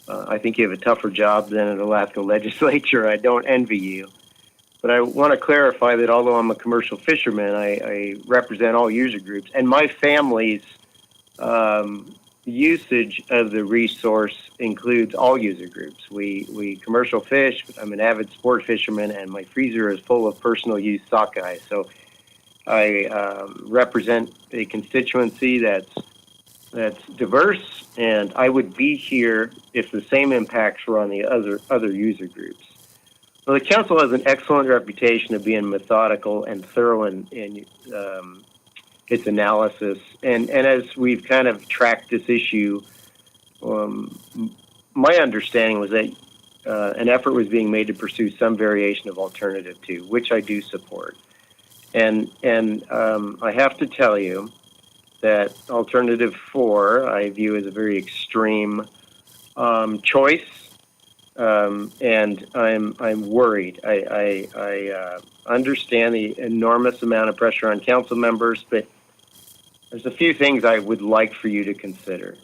I think you have a tougher job than an Alaska legislature. I don't envy you. But I want to clarify that although I'm a commercial fisherman, I represent all user groups. And my family's usage of the resource includes all user groups. We commercial fish. I'm an avid sport fisherman, and my freezer is full of personal use sockeye. So I represent a constituency that's diverse, and I would be here if the same impacts were on the other user groups. Well, the council has an excellent reputation of being methodical and thorough in its analysis. And as we've kind of tracked this issue, my understanding was that an effort was being made to pursue some variation of alternative 2, which I do support. And I have to tell you that alternative 4 I view as a very extreme choice, and I'm worried. I understand the enormous amount of pressure on council members, but there's a few things I would like for you to consider.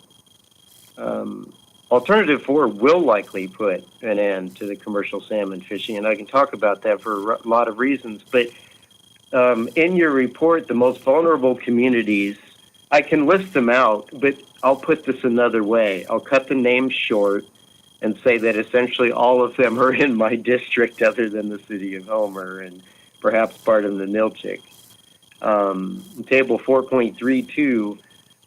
Alternative 4 will likely put an end to the commercial salmon fishing, and I can talk about that for a lot of reasons. But in your report, the most vulnerable communities, I can list them out, but I'll put this another way. I'll cut the names short and say that essentially all of them are in my district other than the city of Homer and perhaps part of the Nilchik. Table 4.32,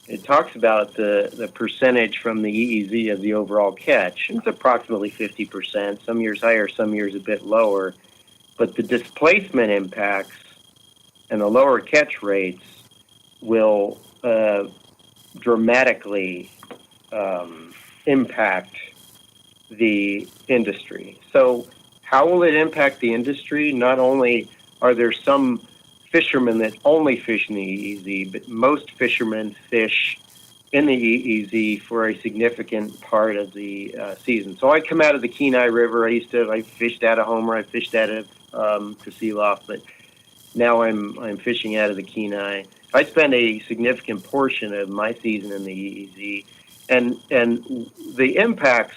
it talks about the percentage from the EEZ of the overall catch. It's approximately 50%, some years higher, some years a bit lower. But the displacement impacts and the lower catch rates will dramatically impact the industry. So how will it impact the industry? Not only are there some fishermen that only fish in the EEZ, but most fishermen fish in the EEZ for a significant part of the season. So I come out of the Kenai River. I fished out of Homer. I fished out of Kasilof, but now I'm fishing out of the Kenai. I spend a significant portion of my season in the EEZ, and the impacts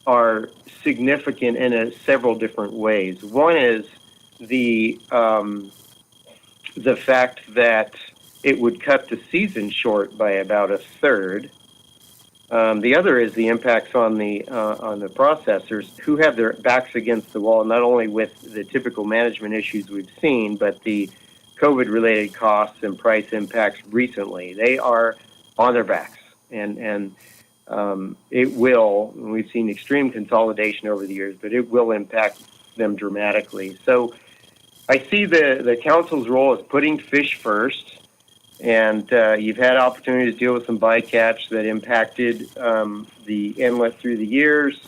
are significant in several different ways. One is the fact that it would cut the season short by about a third. The other is the impacts on the processors who have their backs against the wall, not only with the typical management issues we've seen, but the COVID-related costs and price impacts recently. They are on their backs, and it will. We've seen extreme consolidation over the years, but it will impact them dramatically. So I see the council's role as putting fish first, and you've had opportunities to deal with some bycatch that impacted the inlet through the years.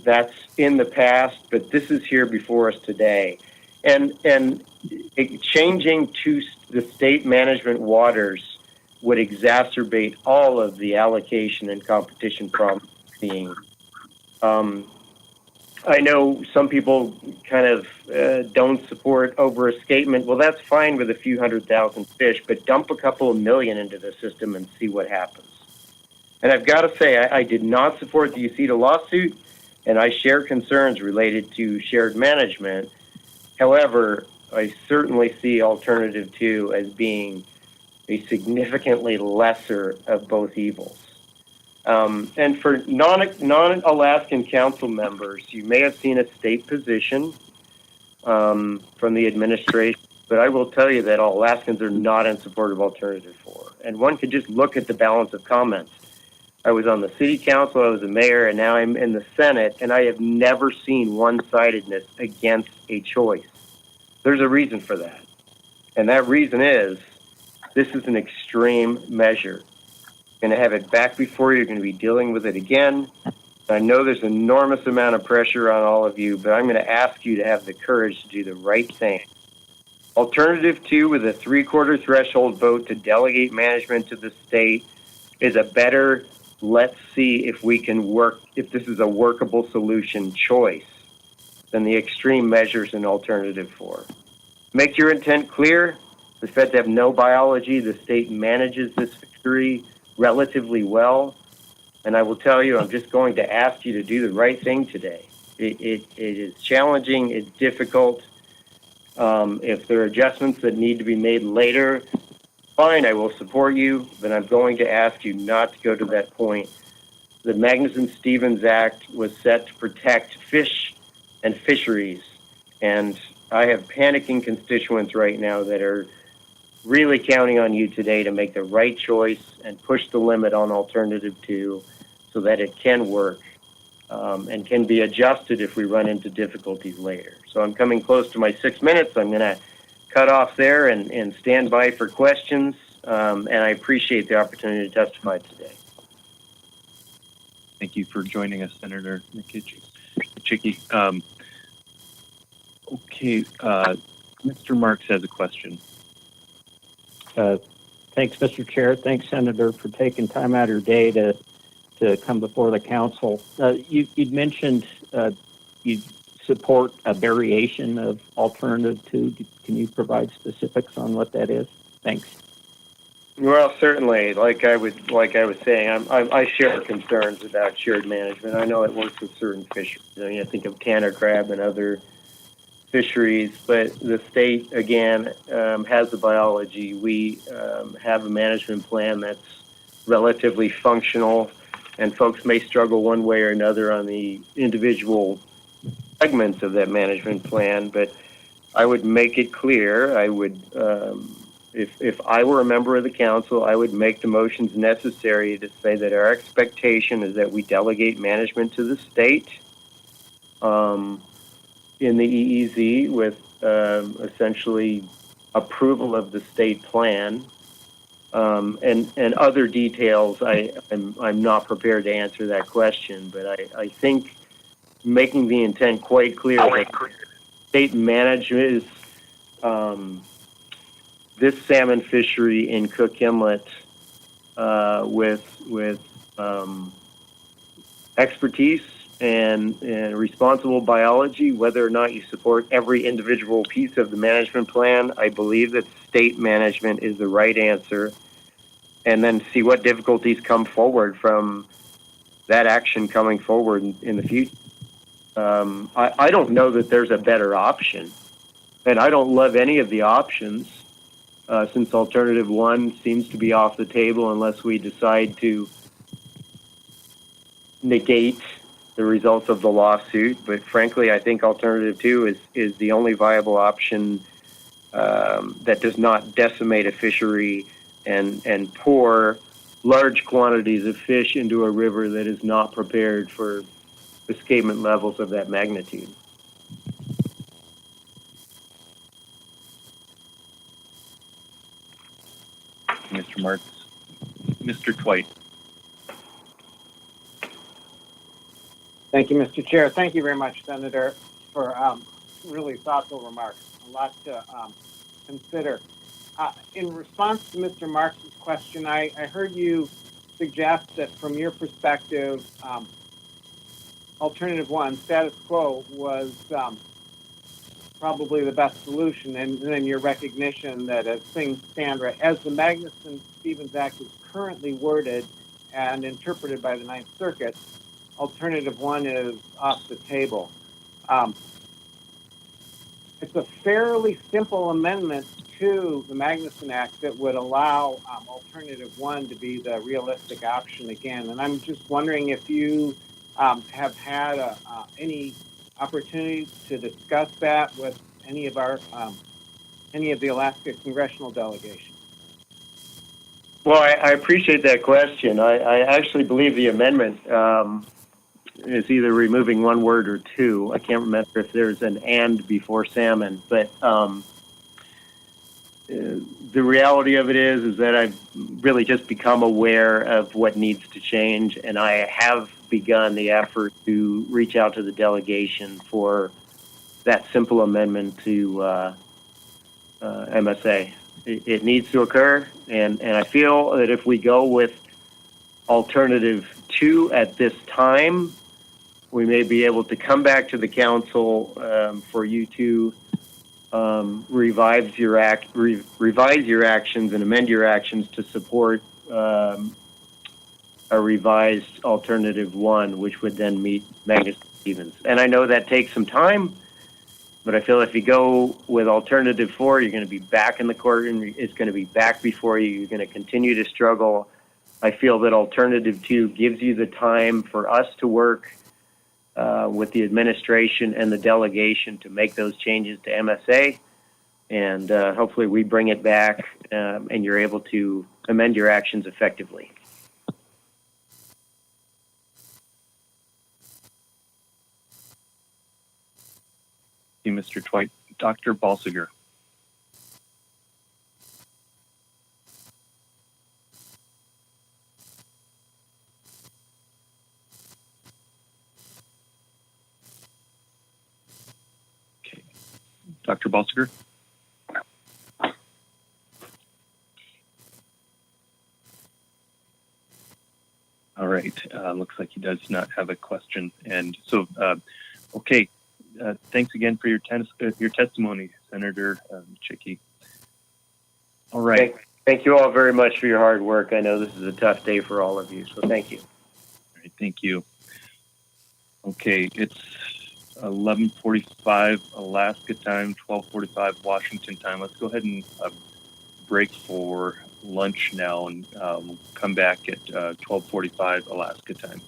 That's in the past, but this is here before us today. And changing to the state management waters would exacerbate all of the allocation and competition problems being. I know some people kind of don't support over escapement. Well, that's fine with a few 100,000 fish, but dump a couple of million into the system and see what happens. And I've got to say, I did not support the UCEDA lawsuit, and I share concerns related to shared management. However, I certainly see Alternative 2 as being a significantly lesser of both evils. And for non-Alaskan council members, you may have seen a state position from the administration, but I will tell you that all Alaskans are not in support of Alternative 4. And one could just look at the balance of comments. I was on the city council, I was a mayor, and now I'm in the Senate, and I have never seen one-sidedness against a choice. There's a reason for that. And that reason is this is an extreme measure. You're going to have it back before you. You're going to be dealing with it again. I know there's an enormous amount of pressure on all of you, but I'm going to ask you to have the courage to do the right thing. Alternative 2 with a 3/4 threshold vote to delegate management to the state is a better let's see if we can work, if this is a workable solution choice than the extreme measures in Alternative 4. Make your intent clear. The feds have no biology. The state manages this fishery relatively well. And I will tell you, I'm just going to ask you to do the right thing today. It is challenging. It's difficult. If there are adjustments that need to be made later, fine, I will support you, but I'm going to ask you not to go to that point. The Magnuson-Stevens Act was set to protect fish and fisheries, and I have panicking constituents right now that are really counting on you today to make the right choice and push the limit on Alternative 2 so that it can work. and can be adjusted if we run into difficulties later. So I'm coming close to my 6 minutes. I'm going to cut off there and stand by for questions, and I appreciate the opportunity to testify today. Thank you for joining us, Senator McKittrick. Okay, Mr. Marks has a question. Thanks, Mr. Chair. Thanks, Senator, for taking time out of your day to come before the council. You'd mentioned you support a variation of alternative 2. Can you provide specifics on what that is? Thanks. Well, certainly. Like I was saying, I share concerns about shared management. I know it works with certain fisheries. I think of tanner crab and other fisheries, but the state again has the biology. We have a management plan that's relatively functional, and folks may struggle one way or another on the individual segments of that management plan. But I would make it clear. I would. If I were a member of the council, I would make the motions necessary to say that our expectation is that we delegate management to the state in the EEZ with essentially approval of the state plan, and other details. I'm not prepared to answer that question, but I think making the intent quite clear that state manages this salmon fishery in Cook Inlet with expertise and responsible biology. Whether or not you support every individual piece of the management plan, I believe that state management is the right answer, and then see what difficulties come forward from that action coming forward in the future. I don't know that there's a better option, and I don't love any of the options. Since alternative 1 seems to be off the table unless we decide to negate the results of the lawsuit. But frankly, I think alternative 2 is the only viable option that does not decimate a fishery and pour large quantities of fish into a river that is not prepared for escapement levels of that magnitude. Mr. Marks. Mr. Twite. Thank you, Mr. Chair. Thank you very much, Senator, for really thoughtful remarks. A lot to consider. In response to Mr. Marks' question, I heard you suggest that from your perspective, alternative 1, status quo, was probably the best solution, and then your recognition that as things stand, right, as the Magnuson-Stevens Act is currently worded and interpreted by the Ninth Circuit, alternative 1 is off the table. It's a fairly simple amendment to the Magnuson Act that would allow alternative 1 to be the realistic option again, and I'm just wondering if you have had any opportunity to discuss that with any of the Alaska congressional delegations. Well, I appreciate that question. I actually believe the amendment is either removing one word or two. I can't remember if there's an "and" before salmon, but the reality of it is that I've really just become aware of what needs to change, and I have begun the effort to reach out to the delegation for that simple amendment to MSA. It needs to occur, and I feel that if we go with alternative 2 at this time, we may be able to come back to the council for you to revise your actions and amend your actions to support a revised alternative 1, which would then meet Magnuson-Stevens. And I know that takes some time, but I feel if you go with alternative 4, you're going to be back in the court, and it's going to be back before you. You're going to continue to struggle. I feel that alternative 2 gives you the time for us to work with the administration and the delegation to make those changes to MSA, and hopefully we bring it back and you're able to amend your actions effectively. you, Mr. Twite. Dr. Balsiger. Okay. Dr. Balsiger? All right. Looks like he does not have a question. And so, okay. Thanks again for your testimony, Senator Chickie. All right. Thank you all very much for your hard work. I know this is a tough day for all of you, so thank you. All right, thank you. Okay, it's 11:45 Alaska time, 12:45 Washington time. Let's go ahead and break for lunch now, and we'll come back at 12:45 Alaska time.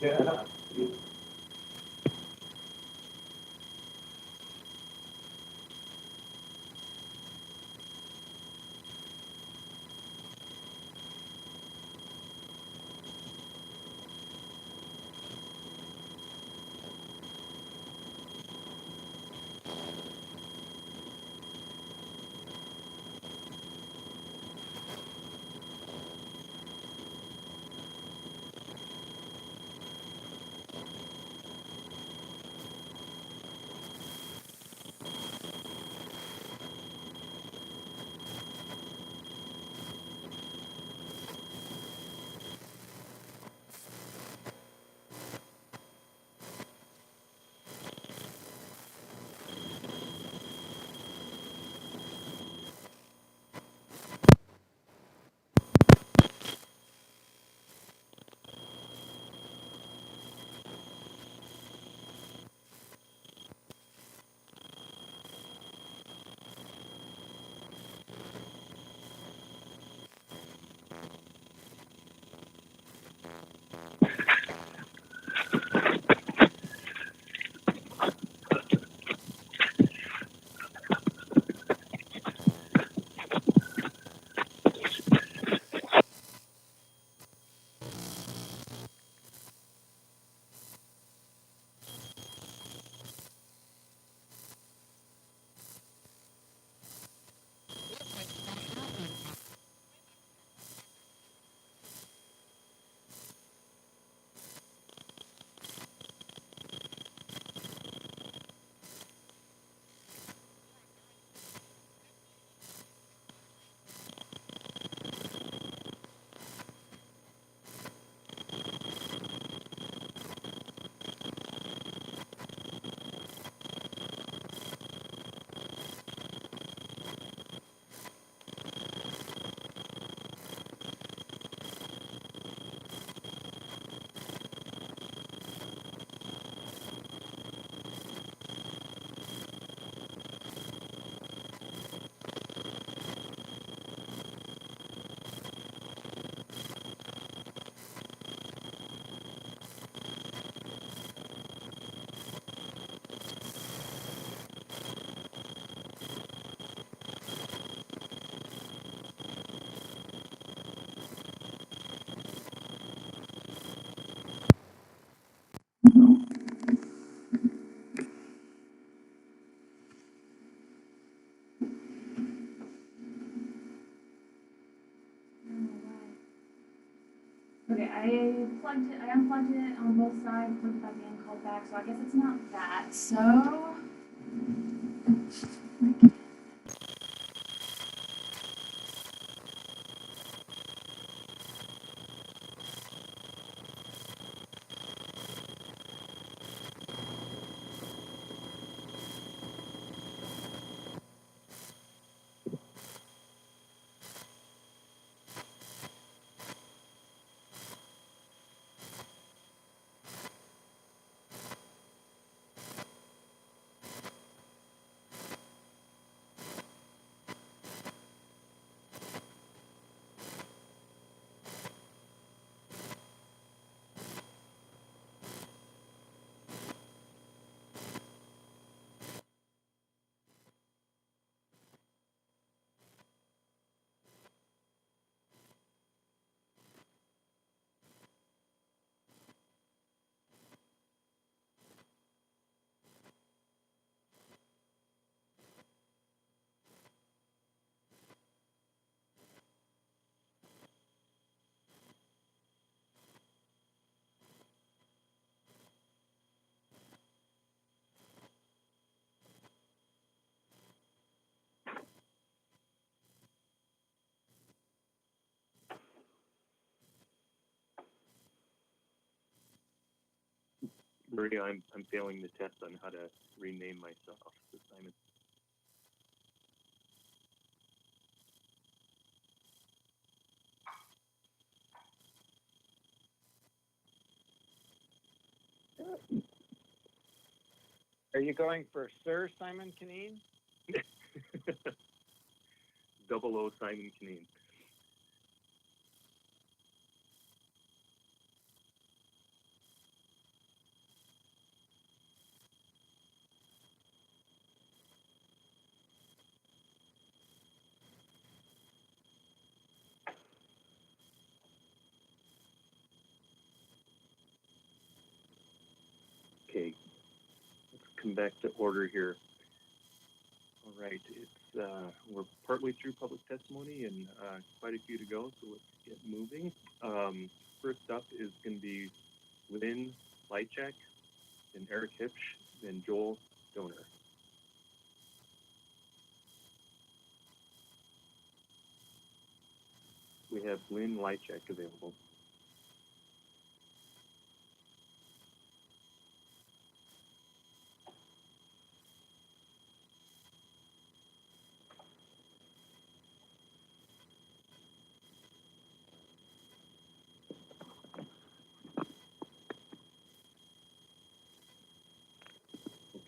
Yeah. Okay, I unplugged it on both sides, plugged it back in, called back, so I guess it's not that. So, Maria, I'm failing the test on how to rename myself to Simon. Are you going for Sir Simon Kineen? 00 Simon Kineen. Okay, let's come back to order here. All right, we're partway through public testimony and quite a few to go, so let's get moving. First up is going to be Lynn Lychak, then Eric Hipsch, then Joel Donor. We have Lynn Lychak available.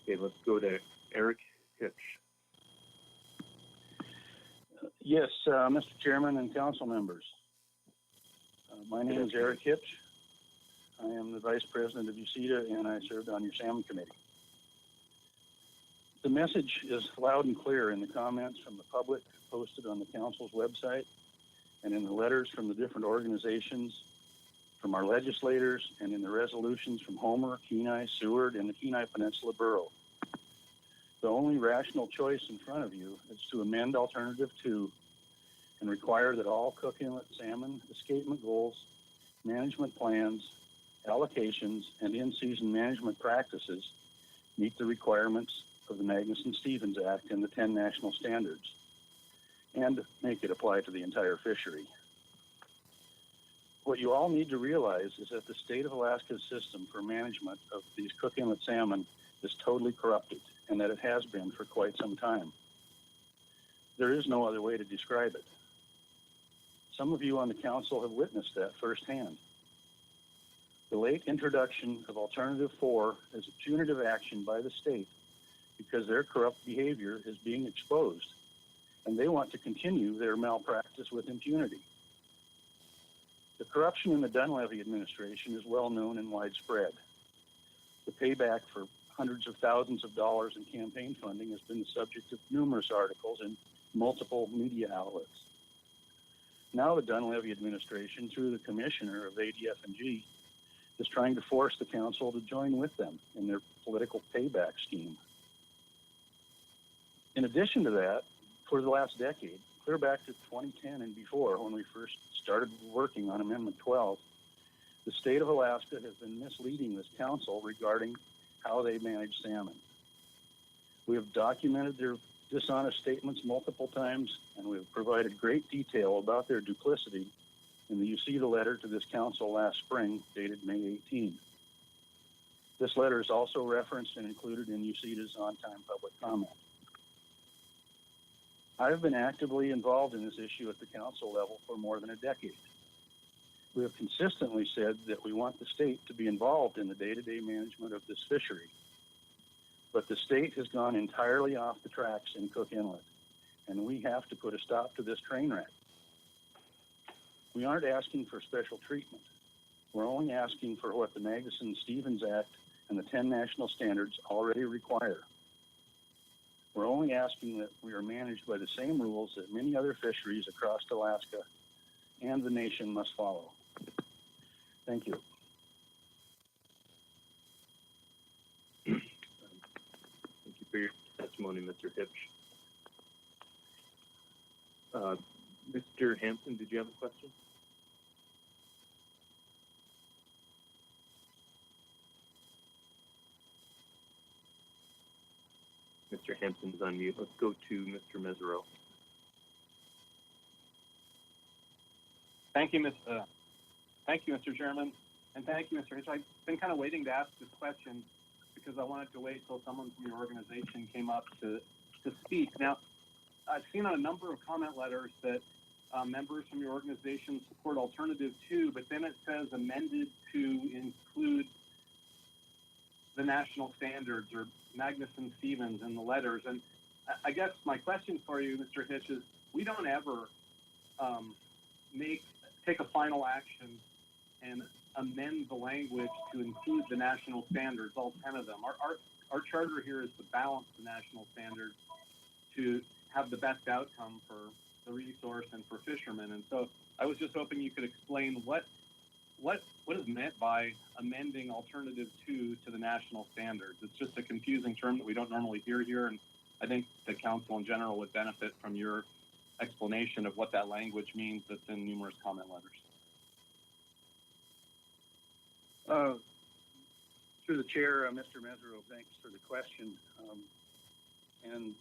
Okay, let's go to Eric Hipsch. Yes, Mr. Chairman and council members. My name is Eric Hipsch. I am the Vice President of UCEDA, and I served on your Salmon Committee. The message is loud and clear in the comments from the public posted on the council's website and in the letters from the different organizations, from our legislators, and in the resolutions from Homer, Kenai, Seward, and the Kenai Peninsula Borough. The only rational choice in front of you is to amend Alternative 2 and require that all Cook Inlet salmon escapement goals, management plans, allocations, and in-season management practices meet the requirements of the Magnuson-Stevens Act and the 10 national standards, and make it apply to the entire fishery. What you all need to realize is that the state of Alaska's system for management of these Cook Inlet salmon is totally corrupted, and that it has been for quite some time. There is no other way to describe it. Some of you on the council have witnessed that firsthand. The late introduction of Alternative 4 is a punitive action by the state because their corrupt behavior is being exposed, and they want to continue their malpractice with impunity. The corruption in the Dunleavy administration is well known and widespread. The payback for hundreds of thousands of dollars in campaign funding has been the subject of numerous articles in multiple media outlets. Now the Dunleavy administration, through the commissioner of ADF&G, is trying to force the council to join with them in their political payback scheme. In addition to that, for the last decade, clear back to 2010 and before, when we first started working on Amendment 12, the state of Alaska has been misleading this council regarding how they manage salmon. We have documented their dishonest statements multiple times, and we have provided great detail about their duplicity in the UCEDA letter to this council last spring, dated May 18. This letter is also referenced and included in UCEDA's on-time public comment. I have been actively involved in this issue at the council level for more than a decade. We have consistently said that we want the state to be involved in the day-to-day management of this fishery. But the state has gone entirely off the tracks in Cook Inlet, and we have to put a stop to this train wreck. We aren't asking for special treatment. We're only asking for what the Magnuson-Stevens Act and the 10 national standards already require. We're only asking that we are managed by the same rules that many other fisheries across Alaska and the nation must follow. Thank you. Thank you for your testimony, Mr. Hipsch. Mr. Hampton, did you have a question? Mr. Hampton's on mute. Let's go to Mr. Mesereau. Thank you, Mr. Chairman, and thank you, Mr. Hitch. I've been kind of waiting to ask this question because I wanted to wait till someone from your organization came up to speak. Now, I've seen on a number of comment letters that members from your organization support Alternative 2, but then it says amended to include the national standards or Magnuson-Stevens in the letters. And I guess my question for you, Mr. Hitch, is we don't ever take a final action and amend the language to include the national standards, all 10 of them. Our charter here is to balance the national standards to have the best outcome for the resource and for fishermen. And so I was just hoping you could explain what what is meant by amending Alternative 2 to the national standards? It's just a confusing term that we don't normally hear here, and I think the council in general would benefit from your explanation of what that language means that's in numerous comment letters. Through the chair, Mr. Mesereau, thanks for the question. And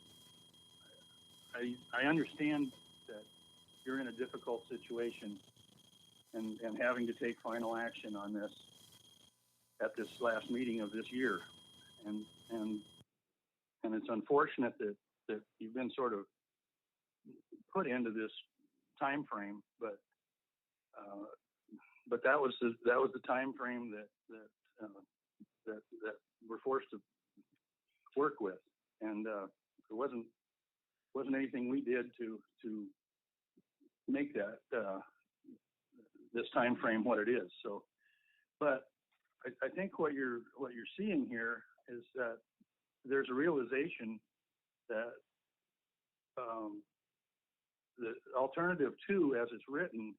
I understand that you're in a difficult situation and having to take final action on this at this last meeting of this year. And it's unfortunate that you've been sort of put into this time frame, but that was the time frame that we're forced to work with, and it wasn't anything we did to make that this time frame what it is. So, but I think what you're seeing here is that there's a realization that the Alternative 2, as it's written,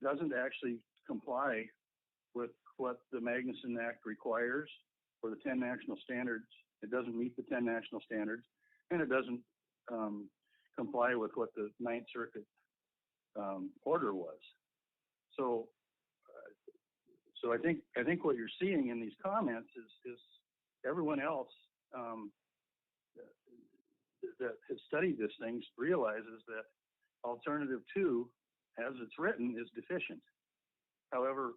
doesn't actually comply with what the Magnuson Act requires for the 10 national standards. It doesn't meet the 10 national standards, and it doesn't comply with what the Ninth Circuit order was. So I think what you're seeing in these comments is everyone else that has studied this thing realizes that Alternative 2, as it's written, is deficient. However,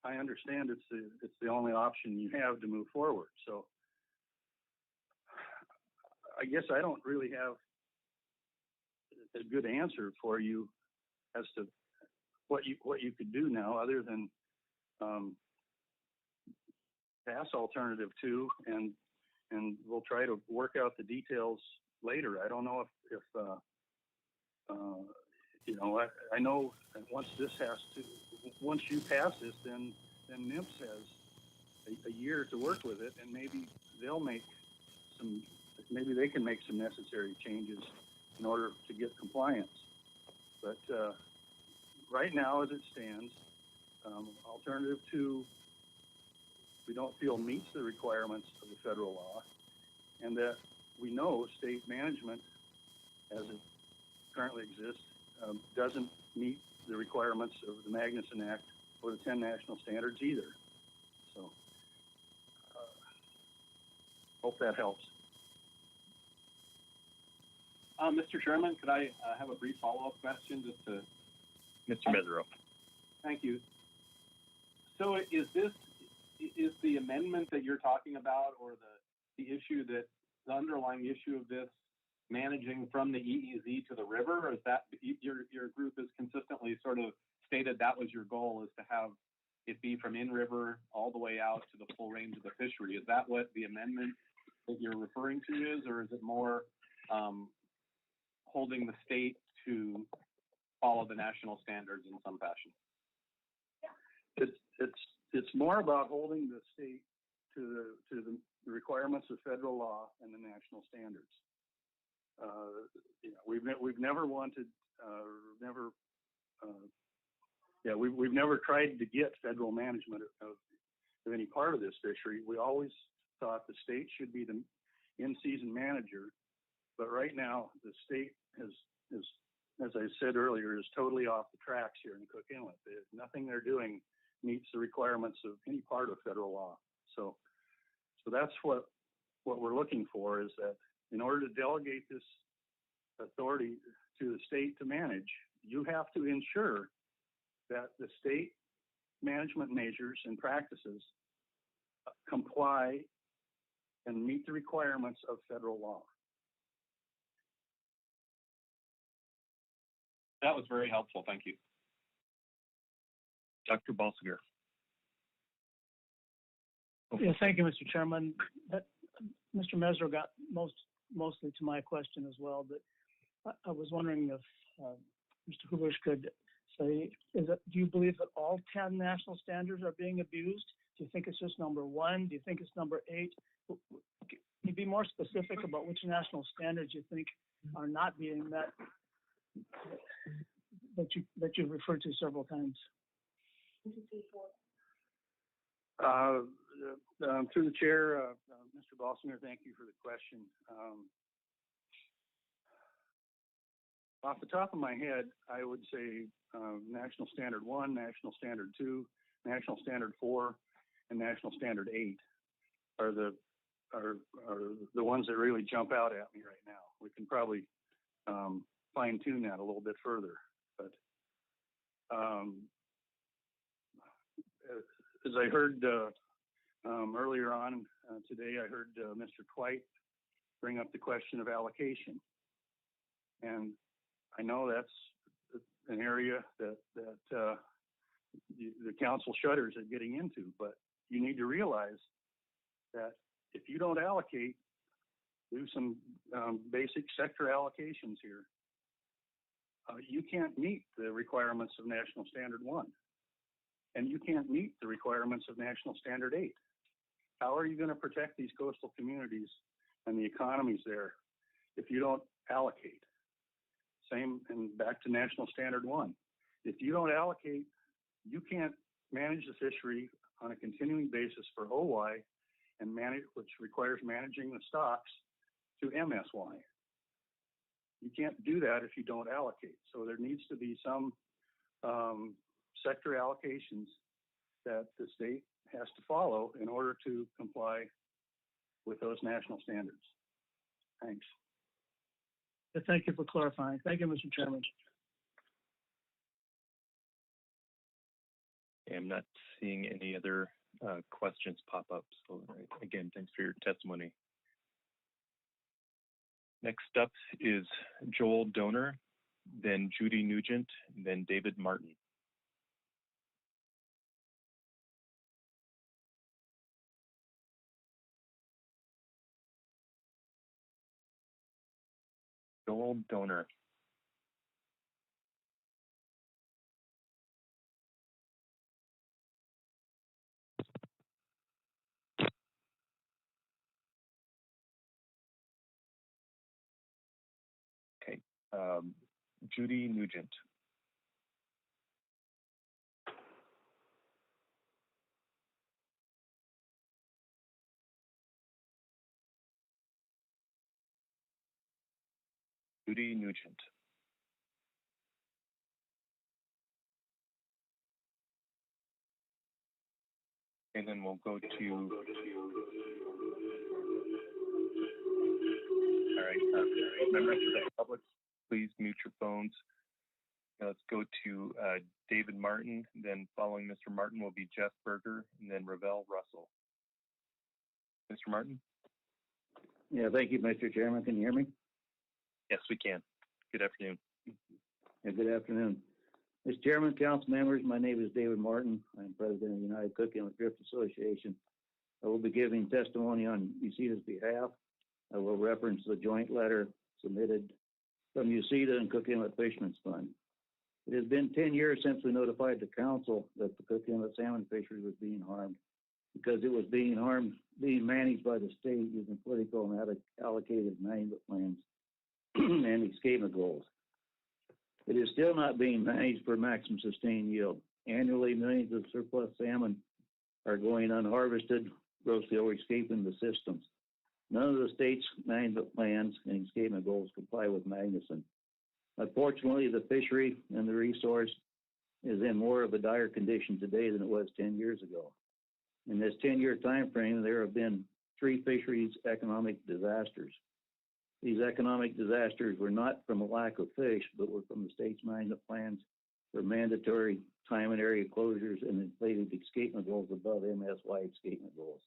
I understand it's the only option you have to move forward. So I guess I don't really have a good answer for you as to what you could do now, other than pass Alternative 2, and we'll try to work out the details later. I don't know if I know that once you pass this, then NIMS has a year to work with it, and maybe they can make some necessary changes in order to get compliance. But right now, as it stands, Alternative 2, we don't feel meets the requirements of the federal law, and that we know state management, as it currently exists, doesn't meet the requirements of the Magnuson Act or the 10 national standards either. So, hope that helps. Mr. Chairman, could I have a brief follow-up question just to Mr. Mesereau? Thank you. So is the amendment that you're talking about, or the issue that the underlying issue of this, managing from the EEZ to the river, or is that your group has consistently sort of stated that was your goal, is to have it be from in-river all the way out to the full range of the fishery? Is that what the amendment that you're referring to is, or is it more holding the state to follow the national standards in some fashion? It's more about holding the state to the requirements of federal law and the national standards. We've never wanted, we've never tried to get federal management of any part of this fishery. We always thought the state should be the in-season manager, but right now the state has, as I said earlier, is totally off the tracks here in Cook Inlet. Nothing they're doing meets the requirements of any part of federal law. So that's what we're looking for, is that in order to delegate this authority to the state to manage, you have to ensure that the state management measures and practices comply and meet the requirements of federal law. That was very helpful. Thank you. Dr. Balsiger. Yeah, thank you, Mr. Chairman. Mr. Mesereau got mostly to my question as well, but I was wondering if Mr. Hubush could say, do you believe that all 10 national standards are being abused? Do you think it's just number 1? Do you think it's number 8? Can you be more specific about which national standards you think are not being met, that you've referred to several times? Through the chair, Mr. Balsinger, thank you for the question. Off the top of my head, I would say National Standard 1, National Standard 2, National Standard 4, and National Standard 8 are the ones that really jump out at me right now. We can probably fine tune that a little bit further, but as I heard earlier on today, I heard Mr. Twite bring up the question of allocation, and I know that's an area that the council shudders at getting into, but you need to realize that if you don't allocate, do some basic sector allocations here, you can't meet the requirements of National Standard 1, and you can't meet the requirements of National Standard 8. How are you going to protect these coastal communities and the economies there if you don't allocate? Same, and back to National Standard 1. If you don't allocate, you can't manage the fishery on a continuing basis for OY and manage, which requires managing the stocks, to MSY. You can't do that if you don't allocate. So there needs to be some sector allocations that the state has to follow in order to comply with those national standards. Thanks. Thank you for clarifying. Thank you, Mr. Chairman. I'm not seeing any other questions pop up. So again, thanks for your testimony. Next up is Joel Donor, then Judy Nugent, then David Martin. Joel Donor. Okay, Judy Nugent. Judy Nugent. And then we'll go to, all right, members of the public, please mute your phones. Now let's go to David Martin, then following Mr. Martin will be Jeff Berger, and then Ravel Russell. Mr. Martin? Yeah, thank you, Mr. Chairman. Can you hear me? Yes, we can. Good afternoon. Yeah, good afternoon. Mr. Chairman, council members, my name is David Martin. I'm president of the United Cook Inlet Drift Association. I will be giving testimony on UCITA's behalf. I will reference the joint letter submitted from UCITA and Cook Inlet Fishermen's Fund. It has been 10 years since we notified the council that the Cook Inlet salmon fishery was being harmed because it was being managed by the state using political and allocated management plans and escapement goals. It is still not being managed for maximum sustained yield. Annually, millions of surplus salmon are going unharvested, grossly overescaping the systems. None of the state's management plans and escapement goals comply with Magnuson. Unfortunately, the fishery and the resource is in more of a dire condition today than it was 10 years ago. In this 10-year time frame, there have been 3 fisheries economic disasters. These economic disasters were not from a lack of fish, but were from the state's management plans for mandatory time and area closures and inflated escapement goals above MSY escapement goals.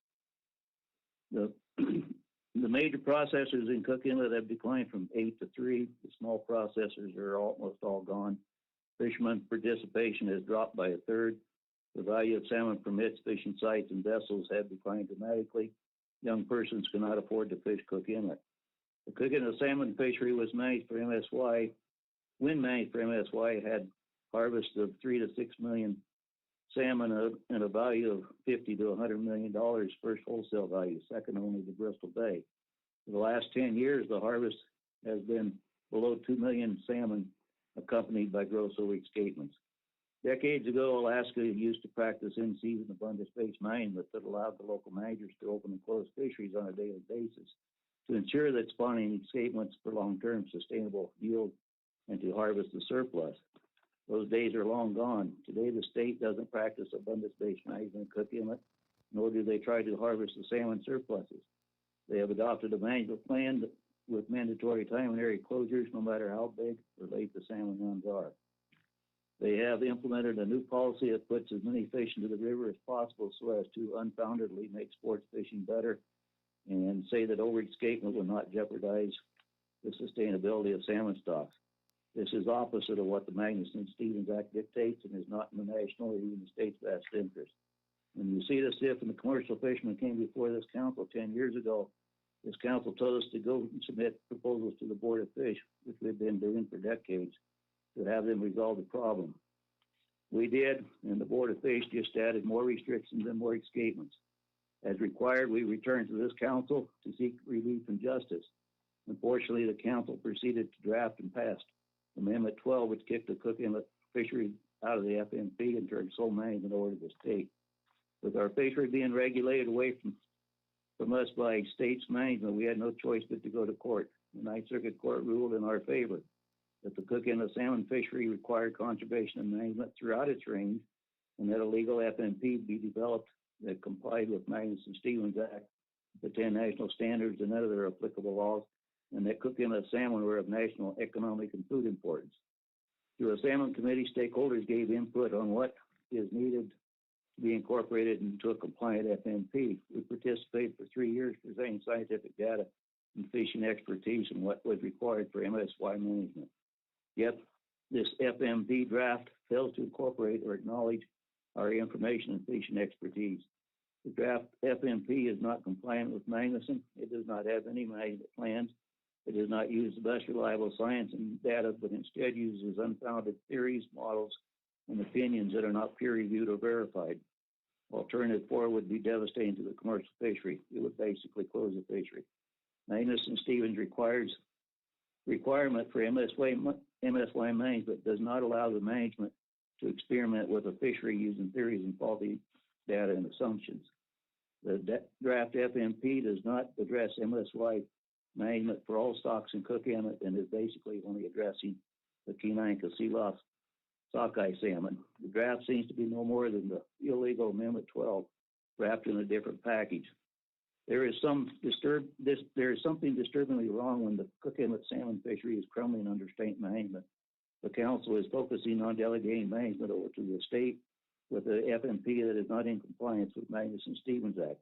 The major processors in Cook Inlet have declined from 8 to 3. The small processors are almost all gone. Fishermen participation has dropped by 1/3. The value of salmon permits, fishing sites, and vessels have declined dramatically. Young persons cannot afford to fish Cook Inlet. The Cook Inlet salmon fishery was managed for MSY. When managed for MSY, it had harvest of 3 to 6 million salmon and a value of $50 to $100 million first wholesale value, second only to Bristol Bay. For the last 10 years, the harvest has been below 2 million salmon, accompanied by gross overescapements. Decades ago, Alaska used to practice in-season abundance-based management that allowed the local managers to open and close fisheries on a daily basis to ensure that spawning escapements for long-term sustainable yield and to harvest the surplus. Those days are long gone. Today, the state doesn't practice abundance-based management in Cook Inlet, nor do they try to harvest the salmon surpluses. They have adopted a management plan with mandatory time and area closures, no matter how big or late the salmon runs are. They have implemented a new policy that puts as many fish into the river as possible so as to unfoundedly make sports fishing better and say that over-escapement will not jeopardize the sustainability of salmon stocks. This is opposite of what the Magnuson-Stevens Act dictates and is not in the national or even the state's best interest. When you see this if and the commercial fishermen came before this council 10 years ago, this council told us to go and submit proposals to the Board of Fish, which we've been doing for decades, to have them resolve the problem. We did, and the Board of Fish just added more restrictions and more escapements. As required, we returned to this council to seek relief and justice. Unfortunately, the council proceeded to draft and passed Amendment 12, which kicked the Cook Inlet fishery out of the FMP and turned sole management over to the state. With our fishery being regulated away from us by state's management, we had no choice but to go to court. The Ninth Circuit Court ruled in our favor that the Cook Inlet salmon fishery required conservation and management throughout its range, and that a legal FMP be developed that complied with Magnuson-Stevens Act, the 10 national standards and other applicable laws, and that Cook Inlet salmon were of national economic and food importance. Through a salmon committee, stakeholders gave input on what is needed to be incorporated into a compliant FMP. We participated for 3 years presenting scientific data and fishing expertise and what was required for MSY management. Yet, this FMP draft fails to incorporate or acknowledge our information and fishing expertise. The draft FMP is not compliant with Magnuson. It does not have any management plans. It does not use the best reliable science and data, but instead uses unfounded theories, models, and opinions that are not peer-reviewed or verified. Alternative 4 would be devastating to the commercial fishery. It would basically close the fishery. Magnuson-Stevens requirement for MSY management does not allow the management to experiment with a fishery using theories and faulty data and assumptions. The draft FMP does not address MSY management for all stocks in Cook Inlet and is basically only addressing the Kenai Casila sockeye salmon. The draft seems to be no more than the illegal Amendment 12 wrapped in a different package. There is something disturbingly wrong when the Cook Inlet salmon fishery is crumbling under state management. The council is focusing on delegating management over to the state with the FMP that is not in compliance with Magnuson-Stevens Act.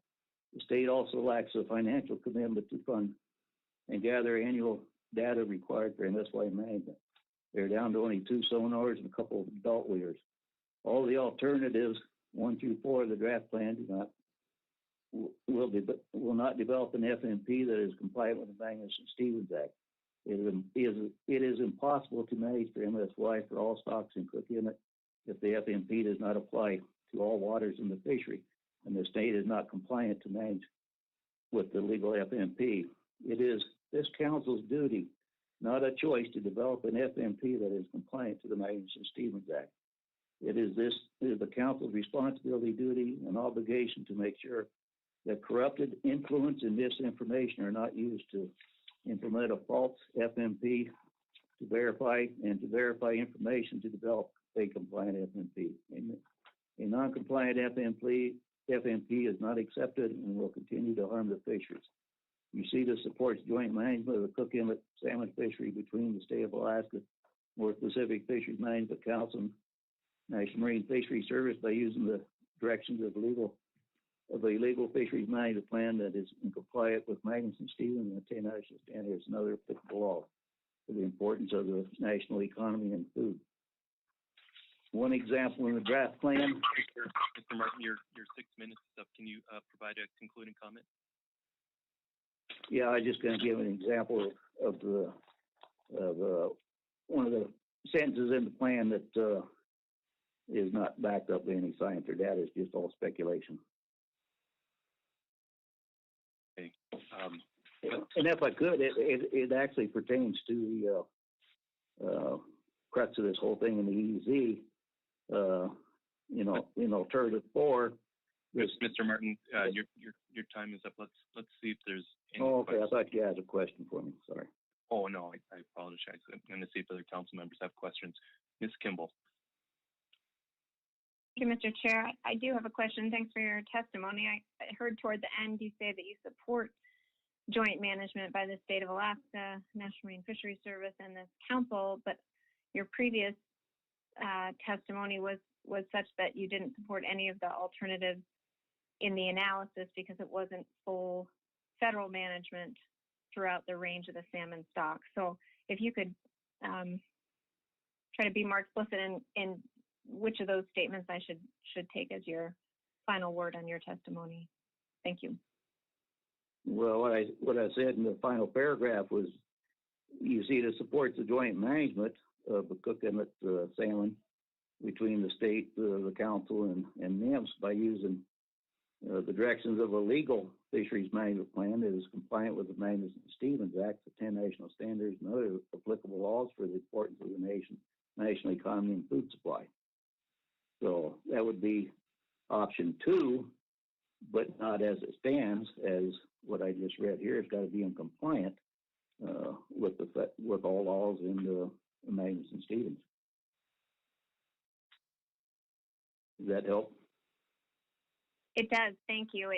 The state also lacks a financial commitment to fund and gather annual data required for MSY management. They're down to only 2 sonars and a couple of adult weeders. All the alternatives, 1 through 4 of the draft plan, will not develop an FMP that is compliant with the Magnuson-Stevens Act. It is impossible to manage for MSY for all stocks in Cook Inlet if the FMP does not apply to all waters in the fishery and the state is not compliant to manage with the legal FMP. It is this council's duty, not a choice, to develop an FMP that is compliant to the Magnuson-Stevens Act. It is the council's responsibility, duty, and obligation to make sure that corrupted influence and misinformation are not used to implement a false FMP to verify information to develop a compliant FMP. A non-compliant FMP is not accepted and will continue to harm the fisheries. UCEDA supports joint management of the Cook Inlet salmon fishery between the state of Alaska, North Pacific Fisheries Management Council, and National Marine Fisheries Service by using the directions of a legal fisheries management plan that is in compliance with Magnuson-Stevens and the 10 national standards and other applicable laws for the importance of the national economy and food. One example in the draft plan. Mr. Martin, your 6 minutes is up. Can you provide a concluding comment? Yeah, I'm just going to give an example of one of the sentences in the plan that is not backed up by any science or data. It's just all speculation. Okay. And if I could, it actually pertains to the crux of this whole thing in the EEZ. in alternative 4. Mr. Martin, your time is up. Let's see if there's any okay. questions. I thought you had a question for me. Sorry. Oh no, I apologize. I'm going to see if other council members have questions. Ms. Kimball. Thank you, Mr. Chair. I do have a question. Thanks for your testimony. I heard toward the end you say that you support joint management by the state of Alaska, National Marine Fisheries Service, and this council, but your previous testimony was such that you didn't support any of the alternatives in the analysis because it wasn't full federal management throughout the range of the salmon stock. So if you could try to be more explicit in which of those statements I should take as your final word on your testimony. Thank you. Well, what I said in the final paragraph was, you see, to support the joint management of the Cook Inlet salmon between the state, the council, and NIMS by using the directions of a legal fisheries management plan that is compliant with the Magnuson-Stevens Act, the 10 national standards, and other applicable laws for the importance of the national economy and food supply. So that would be option 2, but not as it stands, as what I just read here. It's got to be in compliant with all laws in the Magnuson-Stevens. Does that help? It does. Thank you.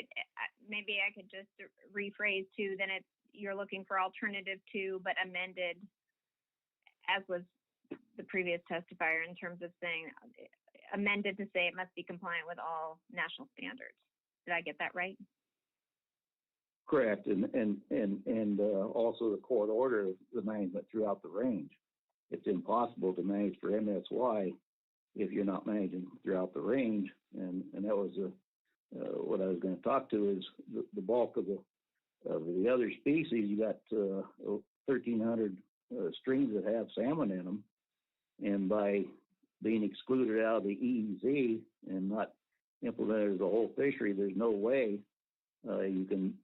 Maybe I could just rephrase too. Then you're looking for alternative 2, but amended, as was the previous testifier, in terms of saying amended to say it must be compliant with all national standards. Did I get that right? Correct, and also the court order of the management throughout the range. It's impossible to manage for MSY if you're not managing throughout the range, and that was what I was going to talk to is the bulk of the other species. You got 1,300 streams that have salmon in them, and by being excluded out of the EEZ and not implemented as a whole fishery, there's no way you can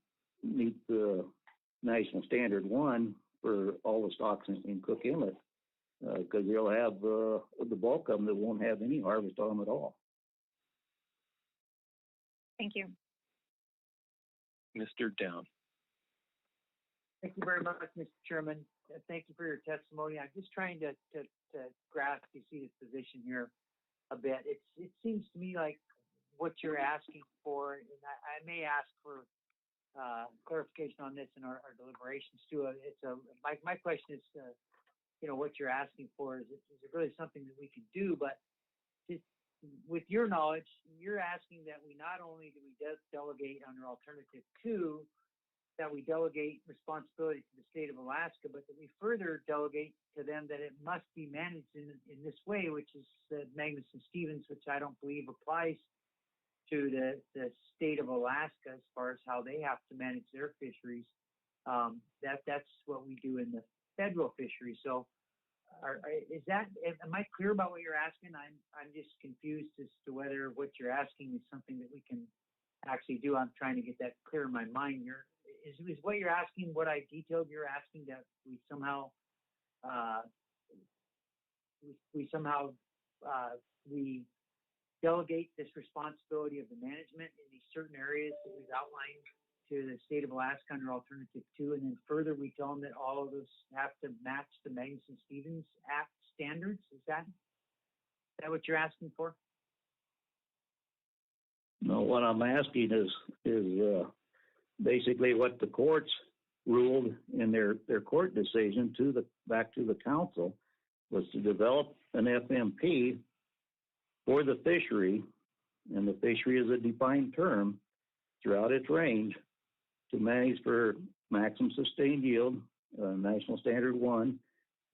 meet the national standard 1 for all the stocks in Cook Inlet, because you'll have the bulk of them that won't have any harvest on them at all. Thank you. Mr. Down. Thank you very much, Mr. Chairman. Thank you for your testimony. I'm just trying to grasp you see this position here a bit. It seems to me like what you're asking for, and I may ask for clarification on this in our deliberations too. My question is, what you're asking for is it really something that we can do? But with your knowledge, you're asking that we not only do we delegate under alternative 2, that we delegate responsibility to the state of Alaska, but that we further delegate to them that it must be managed in this way, which is Magnuson-Stevens, which I don't believe applies to the state of Alaska as far as how they have to manage their fisheries. That's what we do in the federal fishery. So am I clear about what you're asking? I'm just confused as to whether what you're asking is something that we can actually do. I'm trying to get that clear in my mind. Is what you're asking, what I detailed, you're asking that we somehow we delegate this responsibility of the management in these certain areas that we've outlined to the state of Alaska under alternative 2, and then further we tell them that all of those have to match the Magnuson-Stevens Act standards? Is that what you're asking for? No, what I'm asking is basically what the courts ruled in their court decision back to the council was to develop an FMP for the fishery, and the fishery is a defined term throughout its range, to manage for maximum sustained yield, National Standard 1,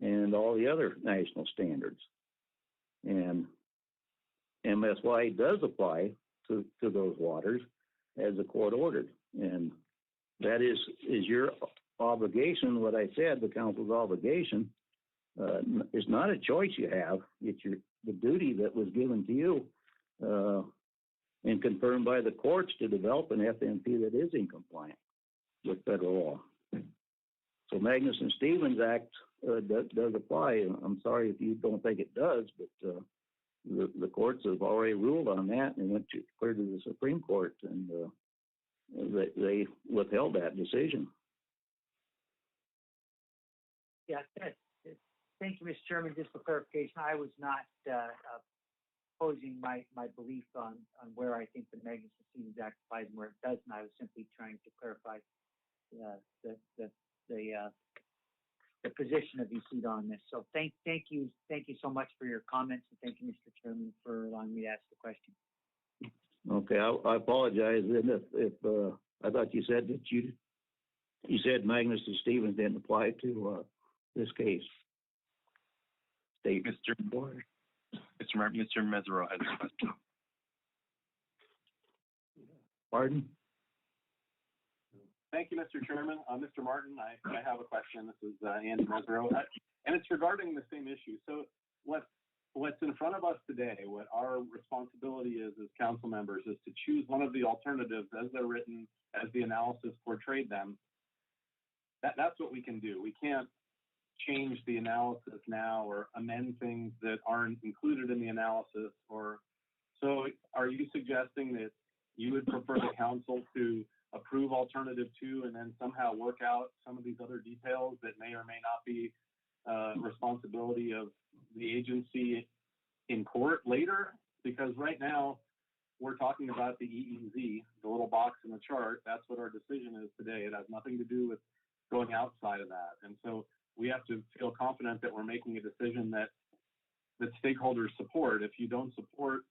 and all the other national standards. And MSY does apply to those waters as the court ordered. And that is your obligation. What I said, the council's obligation, is not a choice you have. It's the duty that was given to you and confirmed by the courts to develop an FMP that is in compliance with federal law. So Magnuson-Stevens Act does apply. I'm sorry if you don't think it does, but the courts have already ruled on that and went clear to the Supreme Court, and they withheld that decision. Yeah, thank you, Mr. Chairman. Just for clarification, I was not posing my belief on where I think the Magnuson-Stevens Act applies and where it doesn't. I was simply trying to clarify the position of EC on this. So thank you so much for your comments, and thank you, Mr. Chairman, for allowing me to ask the question. Okay, I apologize if I thought you said that you said Magnuson-Stevens didn't apply to this case. Mr. Mesereau has a question. Pardon? Thank you, Mr. Chairman. Mr. Martin, I have a question. This is Andy Mesereau, and it's regarding the same issue. So what's in front of us today, what our responsibility is as council members, is to choose one of the alternatives as they're written, as the analysis portrayed them. That's what we can do. We can't change the analysis now or amend things that aren't included in the analysis. So are you suggesting that you would prefer the council to approve alternative 2 and then somehow work out some of these other details that may or may not be responsibility of the agency in court later? Because right now we're talking about the EEZ, the little box in the chart. That's what our decision is today. It has nothing to do with going outside of that. And so we have to feel confident that we're making a decision that stakeholders support. If you don't support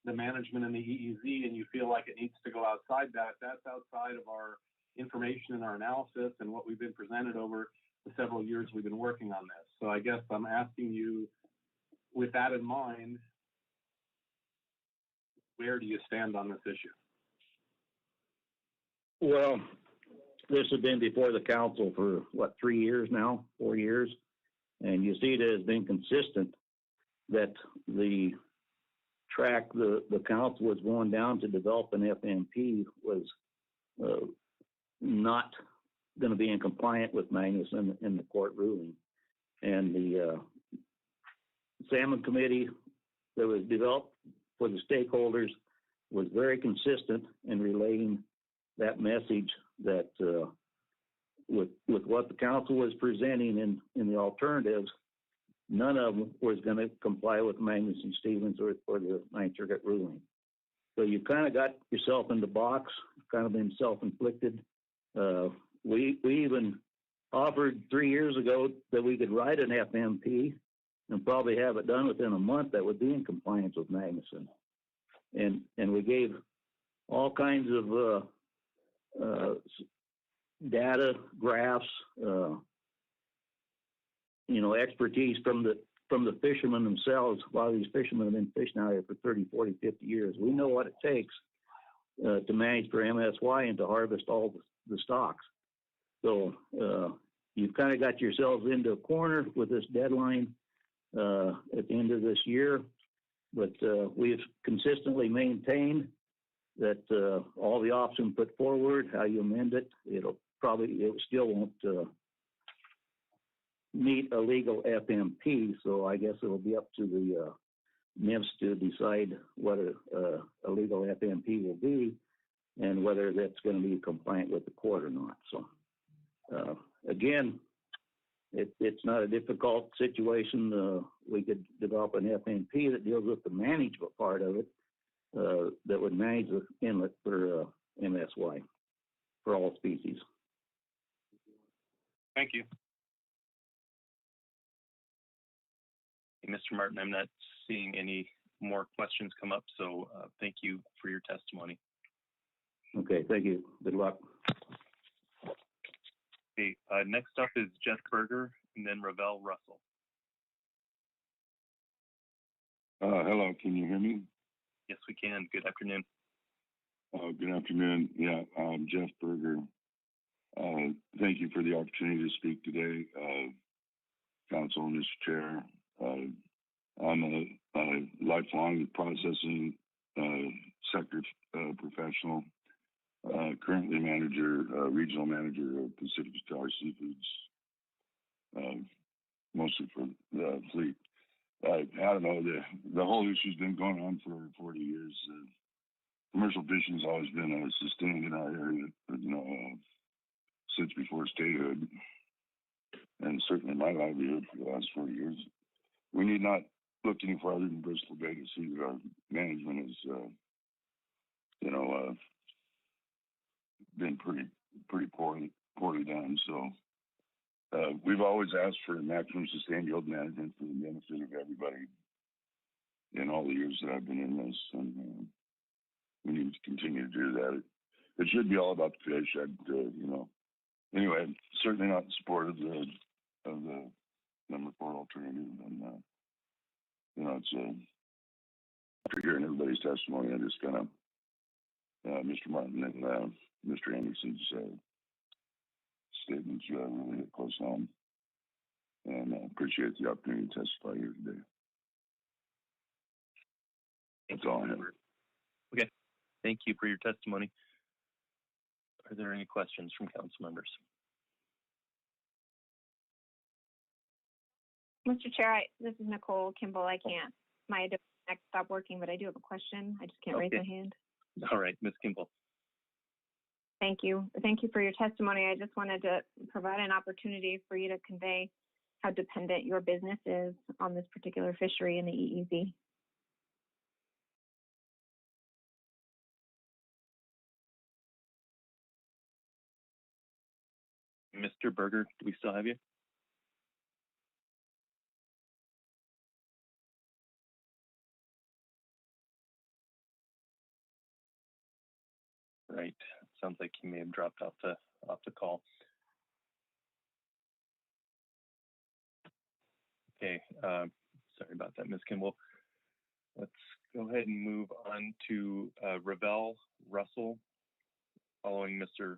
the management in the EEZ and you feel like it needs to go outside that, that's outside of our information and our analysis and what we've been presented over the several years we've been working on this. So I guess I'm asking you, with that in mind, where do you stand on this issue? Well, this has been before the council for, 3 years now, 4 years? And you see it has been consistent that the track the council was going down to develop an FMP was not going to be in compliance with Magnuson in the court ruling. And the Salmon Committee that was developed for the stakeholders was very consistent in relaying that message that with what the council was presenting in the alternatives, none of them was going to comply with Magnuson-Stevens or the Ninth Circuit ruling. So you kind of got yourself in the box, kind of been self-inflicted. We even offered 3 years ago that we could write an FMP and probably have it done within a month that would be in compliance with Magnuson. And we gave all kinds of data, graphs, expertise from the fishermen themselves. A lot of these fishermen have been fishing out here for 30, 40, 50 years. We know what it takes to manage for MSY and to harvest all the stocks. So you've kind of got yourselves into a corner with this deadline at the end of this year. But we have consistently maintained that all the options put forward, how you amend it, it still won't meet a legal FMP. So I guess it'll be up to the NIFS to decide what a legal FMP will be and whether that's going to be compliant with the court or not. So again, it's not a difficult situation. We could develop an FMP that deals with the management part of it, that would manage the inlet for MSY for all species. Thank you. Hey, Mr. Martin, I'm not seeing any more questions come up, so thank you for your testimony. Okay, thank you. Good luck. Okay, next up is Jeff Berger and then Ravel Russell. Hello, can you hear me? Yes, we can. Good afternoon. Good afternoon. Yeah, I'm Jeff Berger. Thank you for the opportunity to speak today, Council and Mr. Chair. I'm a lifelong processing sector professional, currently regional manager of Pacific Star Seafoods, mostly for the fleet. I don't know, the whole issue's been going on for 40 years. Commercial fishing's always been sustained in our area, since before statehood, and certainly my livelihood for the last 40 years. We need not look any farther than Bristol Bay to see that our management has, been pretty poorly done. So we've always asked for maximum sustained yield management for the benefit of everybody in all the years that I've been in this, and we need to continue to do that. It should be all about the fish. Anyway, certainly not in support of the number 4 alternative, and it's after hearing everybody's testimony, I just kind of Mr. Martin and Mr. Anderson's statements really hit close home, and I appreciate the opportunity to testify here today. That's all I have. Okay. Thank you for your testimony. Are there any questions from council members? Mr. Chair, this is Nicole Kimball. My deck stopped working, but I do have a question. I just can't raise my hand. All right, Ms. Kimball. Thank you. Thank you for your testimony. I just wanted to provide an opportunity for you to convey how dependent your business is on this particular fishery in the EEZ. Mr. Berger, do we still have you? Right. Sounds like he may have dropped off the call. Okay. Sorry about that, Ms. Kimball. Let's go ahead and move on to Ravel Russell. Following Mr.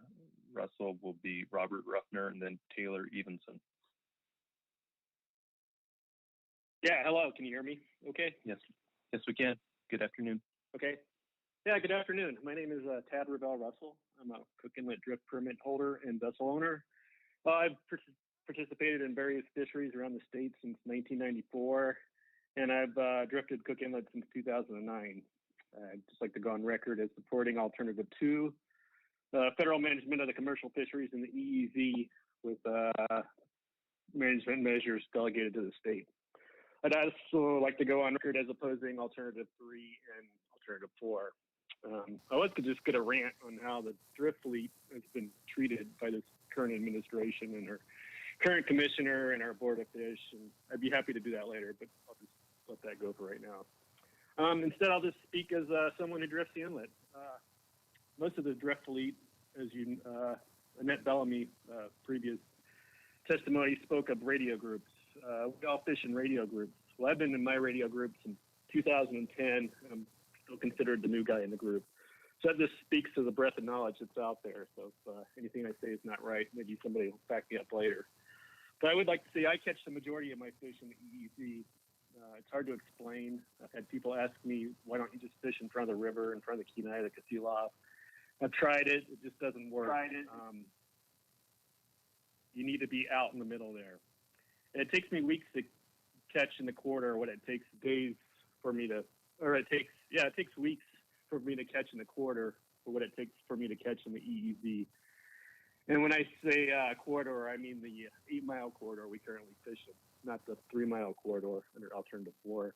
Russell will be Robert Ruffner and then Taylor Evenson. Yeah, hello. Can you hear me? Okay. Yes, we can. Good afternoon. Okay. Yeah, good afternoon. My name is Tad Ravel Russell. I'm a Cook Inlet drift permit holder and vessel owner. I've participated in various fisheries around the state since 1994, and I've drifted Cook Inlet since 2009. I'd just like to go on record as supporting Alternative 2, federal management of the commercial fisheries in the EEZ with management measures delegated to the state. I'd also like to go on record as opposing Alternative 3 and Alternative 4. I was just going to rant on how the drift fleet has been treated by this current administration and our current commissioner and our board of fish, and I'd be happy to do that later, but I'll just let that go for right now. Instead, I'll just speak as someone who drifts the inlet. Most of the drift fleet, as Annette Bellamy, previous testimony, spoke of radio groups. We all fish in radio groups. Well, I've been in my radio group since 2010. I'm still considered the new guy in the group. So that just speaks to the breadth of knowledge that's out there. So if anything I say is not right, maybe somebody will back me up later. But I would like to say I catch the majority of my fish in the EEZ. It's hard to explain. I've had people ask me, why don't you just fish in front of the river, in front of the Kenai, the Kasilof? I've tried it. It just doesn't work. You need to be out in the middle there. And it takes me weeks to catch in the quarter what it takes days for me to, it takes weeks for me to catch in the quarter for what it takes for me to catch in the EEZ. And when I say corridor, I mean the 8-mile corridor we currently fish in, not the 3-mile corridor under Alternative 4.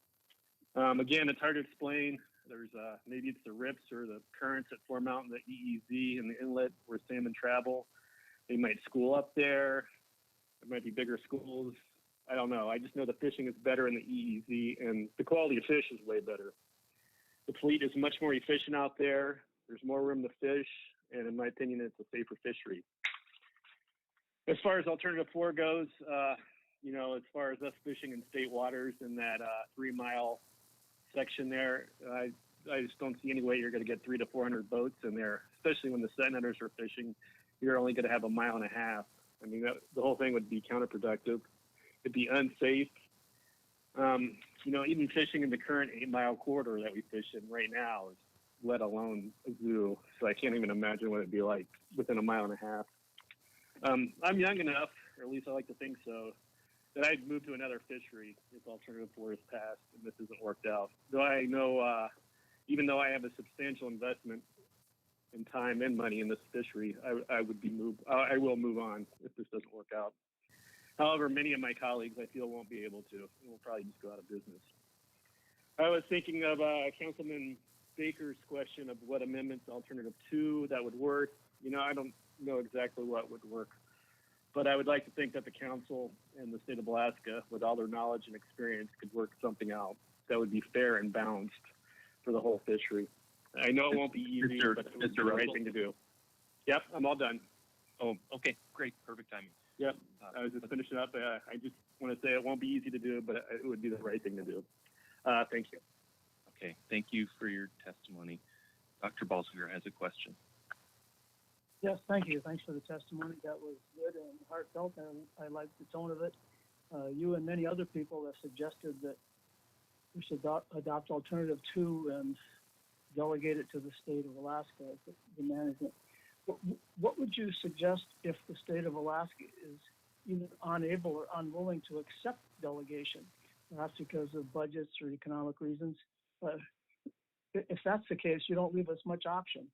Again, it's hard to explain. There's maybe it's the rips or the currents that form out in the EEZ and the inlet where salmon travel. They might school up there. There might be bigger schools. I don't know. I just know the fishing is better in the EEZ, and the quality of fish is way better. The fleet is much more efficient out there. There's more room to fish, and in my opinion, it's a safer fishery. As far as Alternative 4 goes, as far as us fishing in state waters in that 3-mile section there, I just don't see any way you're going to get 300 to 400 boats in there, especially when the senators are fishing. You're only going to have 1.5 miles. I mean, the whole thing would be counterproductive. It'd be unsafe. Even fishing in the current 8-mile corridor that we fish in right now, let alone a zoo. So I can't even imagine what it'd be like within 1.5 miles. I'm young enough, or at least I like to think so, that I'd move to another fishery if alternative 4 is passed and this isn't worked out. Though I know, even though I have a substantial investment in time and money in this fishery, I will move on if this doesn't work out. However, many of my colleagues I feel won't be able to, and will probably just go out of business. I was thinking of Councilman Baker's question of what amendments alternative 2 that would work. You know, I don't know exactly what would work, but I would like to think that the council and the state of Alaska, with all their knowledge and experience, could work something out that would be fair and balanced for the whole fishery. I know it won't be easy, but it would be the right thing to do. Yep, I'm all done. Oh, okay, great, perfect timing. Yep, I was just finishing up. I just want to say it won't be easy to do, but it would be the right thing to do. Thank you. Okay, thank you for your testimony. Dr. Balsiger has a question. Yes, thank you. Thanks for the testimony. That was good and heartfelt, and I liked the tone of it. You and many other people have suggested that we should adopt alternative 2 and delegate it to the state of Alaska, the management. What would you suggest if the state of Alaska is either unable or unwilling to accept delegation, perhaps because of budgets or economic reasons? If that's the case, you don't leave us much option.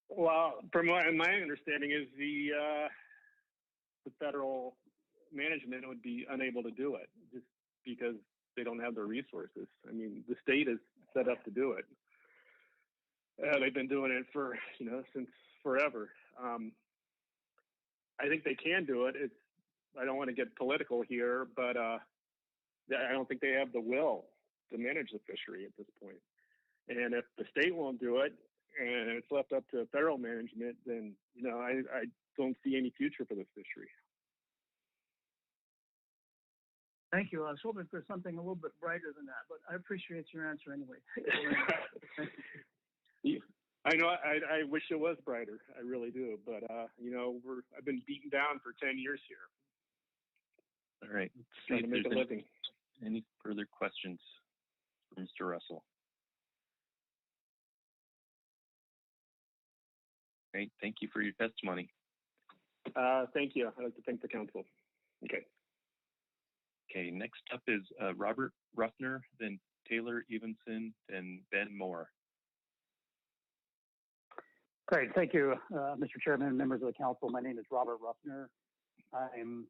Well, from my understanding is the federal management would be unable to do it just because they don't have the resources. I mean, the state is set up to do it. They've been doing it for, since forever. I think they can do it. I don't want to get political here, but I don't think they have the will to manage the fishery at this point. And if the state won't do it and it's left up to federal management, then, I don't see any future for this fishery. Thank you. I was hoping for something a little bit brighter than that, but I appreciate your answer anyway. I know. I wish it was brighter. I really do. But I've been beaten down for 10 years here. All right. Let's see Trying to make a living. Any further questions for Mr. Russell? Great. Thank you for your testimony. Thank you. I'd like to thank the council. Okay. Okay, next up is Robert Ruffner, then Taylor Evenson, then Ben Moore. Great, thank you, Mr. Chairman, members of the council. My name is Robert Ruffner. I'm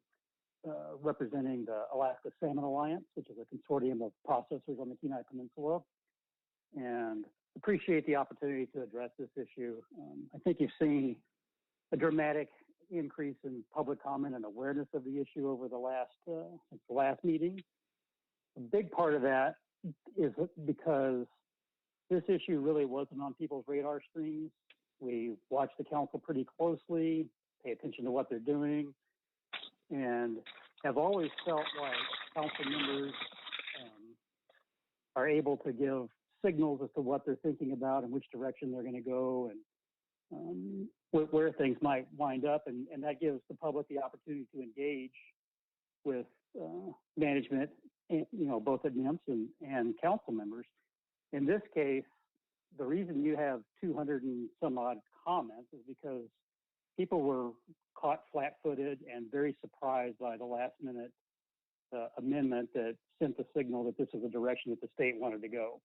representing the Alaska Salmon Alliance, which is a consortium of processors on the Kenai Peninsula, and appreciate the opportunity to address this issue. I think you've seen a dramatic increase in public comment and awareness of the issue over the since the last meeting. A big part of that is because this issue really wasn't on people's radar screens. We watch the council pretty closely, pay attention to what they're doing, and have always felt like council members are able to give signals as to what they're thinking about and which direction they're going to go, and where things might wind up, and that gives the public the opportunity to engage with management, both at NIMS and council members. In this case, the reason you have 200 and some odd comments is because people were caught flat-footed and very surprised by the last-minute amendment that sent the signal that this is the direction that the state wanted to go.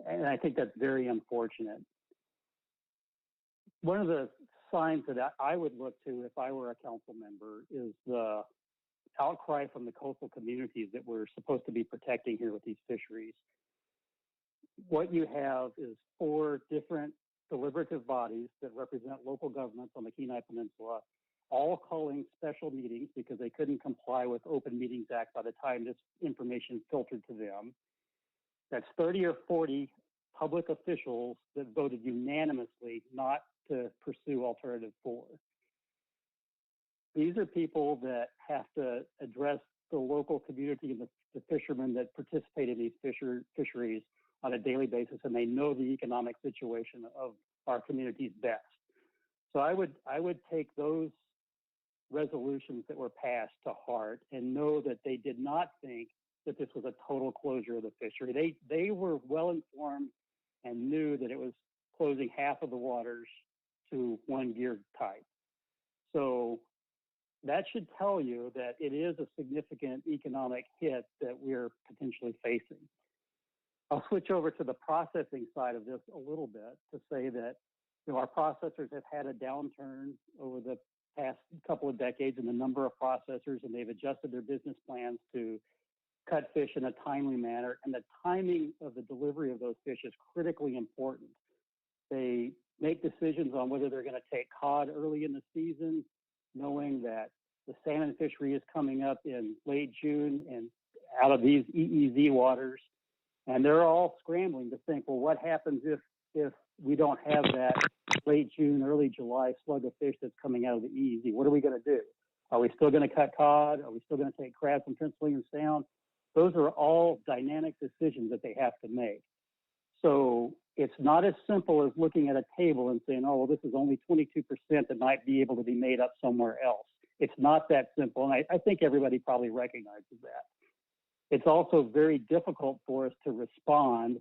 And I think that's very unfortunate. One of the signs that I would look to if I were a council member is the outcry from the coastal communities that we're supposed to be protecting here with these fisheries. What you have is 4 different deliberative bodies that represent local governments on the Kenai Peninsula, all calling special meetings because they couldn't comply with Open Meetings Act by the time this information filtered to them. That's 30 or 40 public officials that voted unanimously not to pursue alternative 4. These are people that have to address the local community and the fishermen that participate in these fisheries on a daily basis, and they know the economic situation of our communities best. So I would take those resolutions that were passed to heart and know that they did not think that this was a total closure of the fishery. They were well informed and knew that it was closing half of the waters to one gear type. So that should tell you that it is a significant economic hit that we're potentially facing. I'll switch over to the processing side of this a little bit to say that our processors have had a downturn over the past couple of decades in the number of processors, and they've adjusted their business plans to cut fish in a timely manner. And the timing of the delivery of those fish is critically important. They make decisions on whether they're going to take cod early in the season, knowing that the salmon fishery is coming up in late June and out of these EEZ waters. And they're all scrambling to think, well, what happens if we don't have that late June, early July slug of fish that's coming out of the EEZ? What are we going to do? Are we still going to cut cod? Are we still going to take crabs from Prince William Sound? Those are all dynamic decisions that they have to make. So it's not as simple as looking at a table and saying, oh, well, this is only 22% that might be able to be made up somewhere else. It's not that simple. And I think everybody probably recognizes that. It's also very difficult for us to respond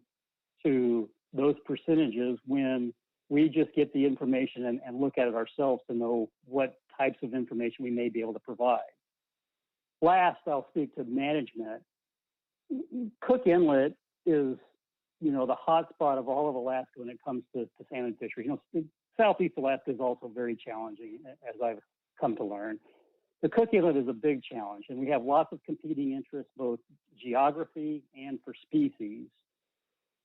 to those percentages when we just get the information and look at it ourselves to know what types of information we may be able to provide. Last, I'll speak to management. Cook Inlet is, the hot spot of all of Alaska when it comes to salmon fishery. Southeast Alaska is also very challenging, as I've come to learn. The Cook Inlet is a big challenge, and we have lots of competing interests, both geography and for species.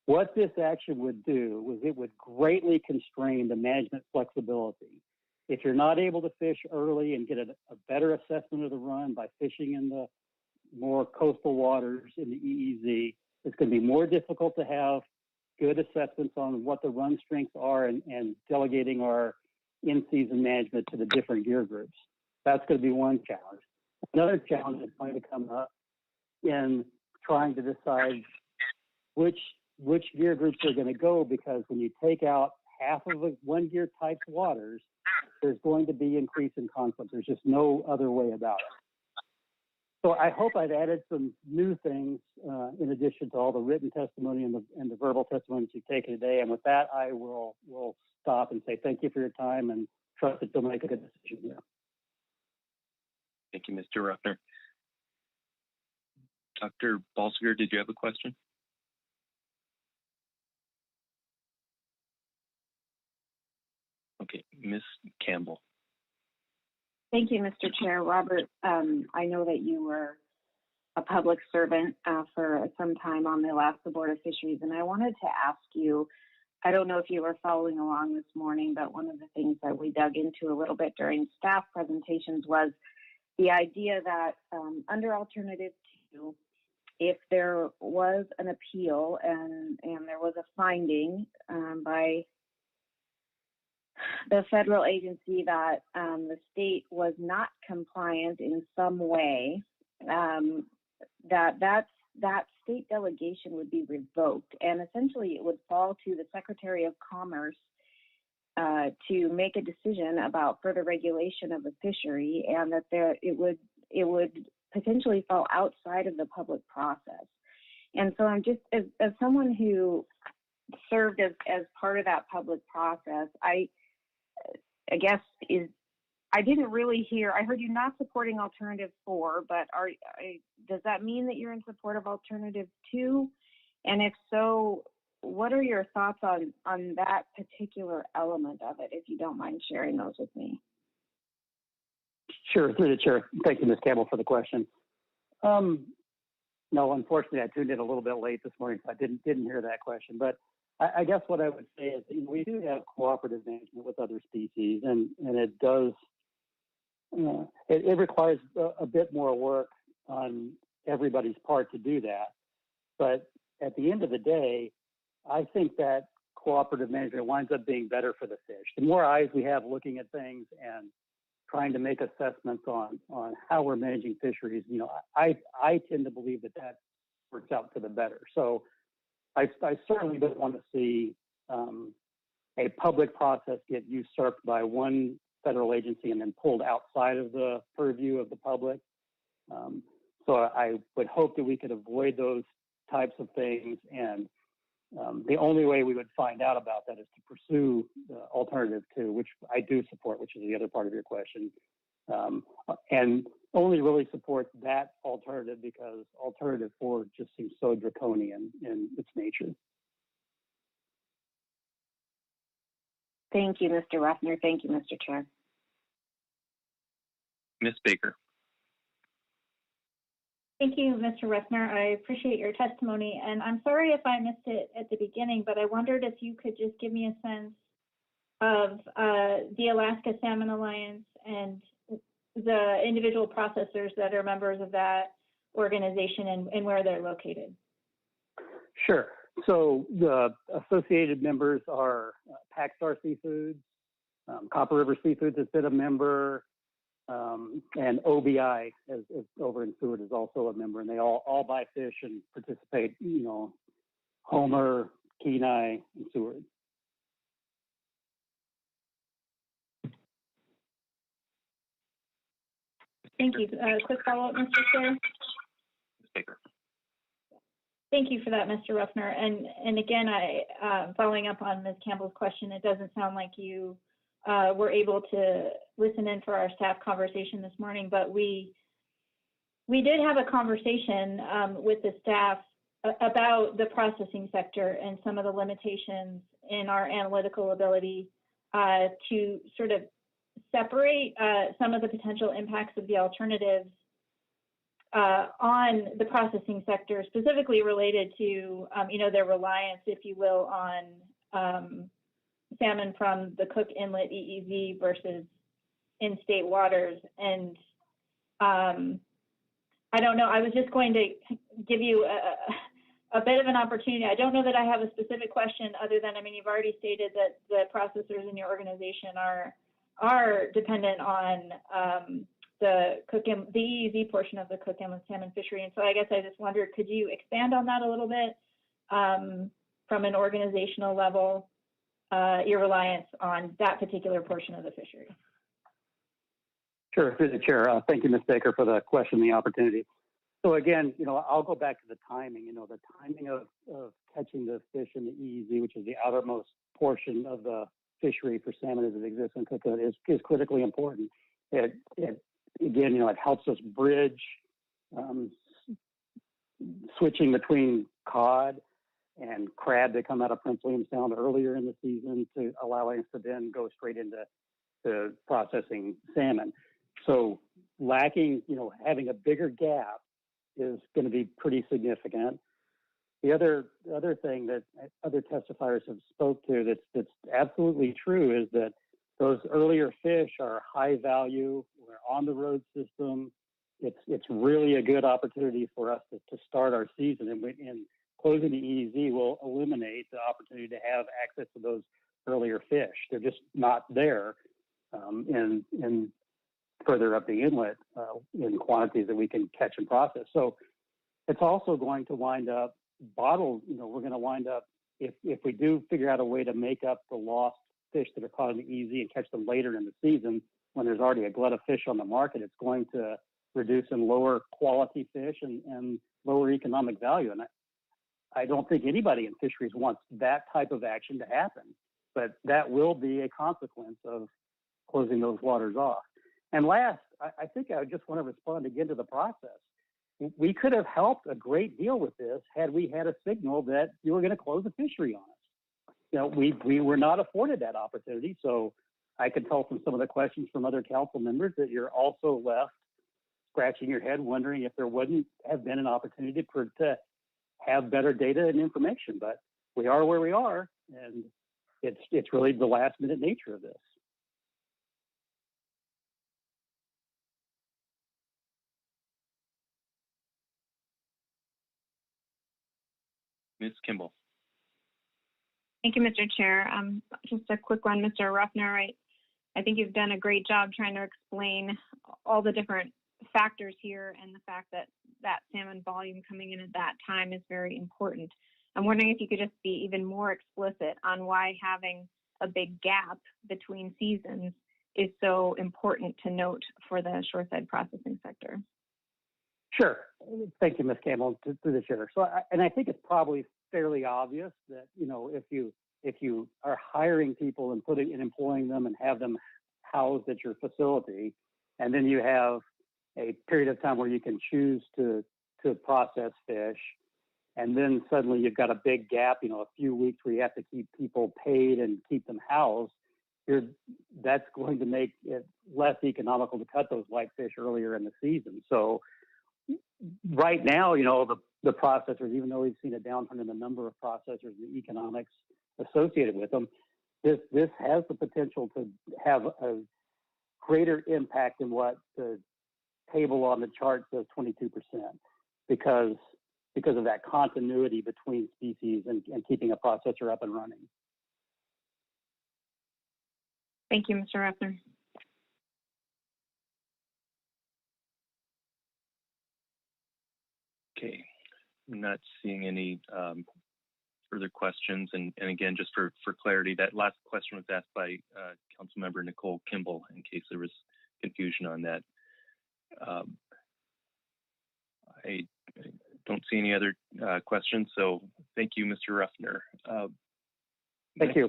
What this action would do was it would greatly constrain the management flexibility. If you're not able to fish early and get a better assessment of the run by fishing in the more coastal waters in the EEZ, it's going to be more difficult to have good assessments on what the run strengths are and delegating our in-season management to the different gear groups. That's going to be one challenge. Another challenge is going to come up in trying to decide which gear groups are going to go, because when you take out half of the one gear type's waters, there's going to be increase in conflict. There's just no other way about it. So I hope I've added some new things in addition to all the written testimony and the verbal testimony that you've taken today. And with that, I will stop and say thank you for your time and trust that you'll make a good decision here. Thank you, Mr. Ruffner. Dr. Balsiger, did you have a question? Okay, Ms. Campbell. Thank you, Mr. Chair. Robert, I know that you were a public servant for some time on the Alaska Board of Fisheries, and I wanted to ask you, I don't know if you were following along this morning, but one of the things that we dug into a little bit during staff presentations was the idea that under Alternative 2, if there was an appeal and there was a finding by the federal agency that the state was not compliant in some way, that state delegation would be revoked, and essentially it would fall to the Secretary of Commerce to make a decision about further regulation of the fishery, and that it would potentially fall outside of the public process. And so I'm just, as someone who served as part of that public process, I guess I didn't really hear. I heard you not supporting Alternative 4, but does that mean that you're in support of Alternative 2? And if so, what are your thoughts on that particular element of it, if you don't mind sharing those with me? Sure, through the chair. Thank you, Ms. Campbell, for the question. No, unfortunately, I tuned in a little bit late this morning, so I didn't hear that question. But I guess what I would say is we do have cooperative management with other species, and it does, it requires a bit more work on everybody's part to do that. But at the end of the day, I think that cooperative management winds up being better for the fish. The more eyes we have looking at things and trying to make assessments on how we're managing fisheries, I tend to believe that works out for the better. So I certainly don't want to see a public process get usurped by one federal agency and then pulled outside of the purview of the public. So I would hope that we could avoid those types of things and The only way we would find out about that is to pursue alternative 2, which I do support, which is the other part of your question, and only really support that alternative because alternative 4 just seems so draconian in its nature. Thank you, Mr. Ruffner. Thank you, Mr. Chair. Ms. Baker. Thank you, Mr. Ruffner. I appreciate your testimony, and I'm sorry if I missed it at the beginning, but I wondered if you could just give me a sense of the Alaska Salmon Alliance and the individual processors that are members of that organization and where they're located. Sure. So the associated members are Packstar Seafoods, Copper River Seafoods has been a member, and OBI is over in Seward is also a member, and they all buy fish and participate, Homer, Kenai, and Seward. Thank you. Quick follow-up, Mr. Chair. Ms. Baker. Thank you for that, Mr. Ruffner. And again, following up on Ms. Campbell's question, it doesn't sound like you were able to listen in for our staff conversation this morning, but we did have a conversation with the staff about the processing sector and some of the limitations in our analytical ability to sort of separate some of the potential impacts of the alternatives on the processing sector, specifically related to, their reliance, if you will, on salmon from the Cook Inlet EEZ versus in-state waters. And I don't know, I was just going to give you a bit of an opportunity. I don't know that I have a specific question other than, you've already stated that the processors in your organization are dependent on the EEZ portion of the Cook Inlet salmon fishery. And so I guess I just wondered, could you expand on that a little bit from an organizational level, your reliance on that particular portion of the fishery? Sure, through the chair. Thank you, Ms. Baker, for the question and the opportunity. So again, I'll go back to the timing. The timing of catching the fish in the EEZ, which is the outermost portion of the fishery for salmon as it exists in Cook Inlet, is critically important. It helps us bridge switching between cod and crab that come out of Prince William Sound earlier in the season to allowing us to then go straight into processing salmon. So having a bigger gap is going to be pretty significant. The other thing that other testifiers have spoke to that's absolutely true is that those earlier fish are high value. We're on the road system. It's really a good opportunity for us to start our season, and closing the EEZ will eliminate the opportunity to have access to those earlier fish. They're just not there in further up the inlet in quantities that we can catch and process. So it's also going to wind up bottled. We're going to wind up, if we do figure out a way to make up the lost fish that are caught in the EEZ and catch them later in the season when there's already a glut of fish on the market, it's going to reduce in lower quality fish and lower economic value. And I don't think anybody in fisheries wants that type of action to happen, but that will be a consequence of closing those waters off. And last, I think I just want to respond again to the process. We could have helped a great deal with this had we had a signal that you were going to close a fishery on us. We were not afforded that opportunity. So I could tell from some of the questions from other council members that you're also left scratching your head, wondering if there wouldn't have been an opportunity to have better data and information. But we are where we are, and it's really the last minute nature of this. Ms. Kimball. Thank you, Mr. Chair. Just a quick one, Mr. Ruffner. I think you've done a great job trying to explain all the different factors here and the fact that salmon volume coming in at that time is very important. I'm wondering if you could just be even more explicit on why having a big gap between seasons is so important to note for the shoreside processing sector. Sure. Thank you, Ms. Campbell, through the chair. So, I think it's probably fairly obvious that, you know, if you are hiring people and employing them and have them housed at your facility, and then you have a period of time where you can choose to process fish, and then suddenly you've got a big gap, you know, a few weeks where you have to keep people paid and keep them housed, that's going to make it less economical to cut those whitefish earlier in the season. So right now, you know, the processors, even though we've seen a downturn in the number of processors, the economics associated with them, this has the potential to have a greater impact than what the table on the chart says, 22%, because of that continuity between species and keeping a processor up and running. Thank you, Mr. Ruffner. Okay, I'm not seeing any further questions. And again, just for clarity, that last question was asked by Councilmember Nicole Kimball, in case there was confusion on that. I don't see any other questions, so thank you, Mr. Ruffner. Thank you.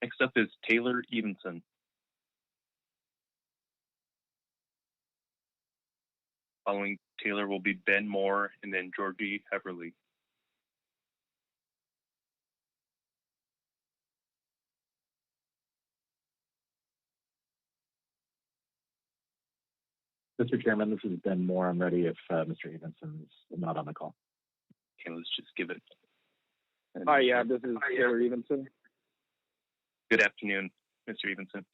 Next up is Taylor Evenson. Following Taylor will be Ben Moore and then Georgie Heverly. Mr. Chairman, this is Ben Moore. I'm ready if Mr. Evenson is not on the call. Okay, let's just give it. Hi, yeah, this is Taylor Evenson. Good afternoon, Mr. Evenson.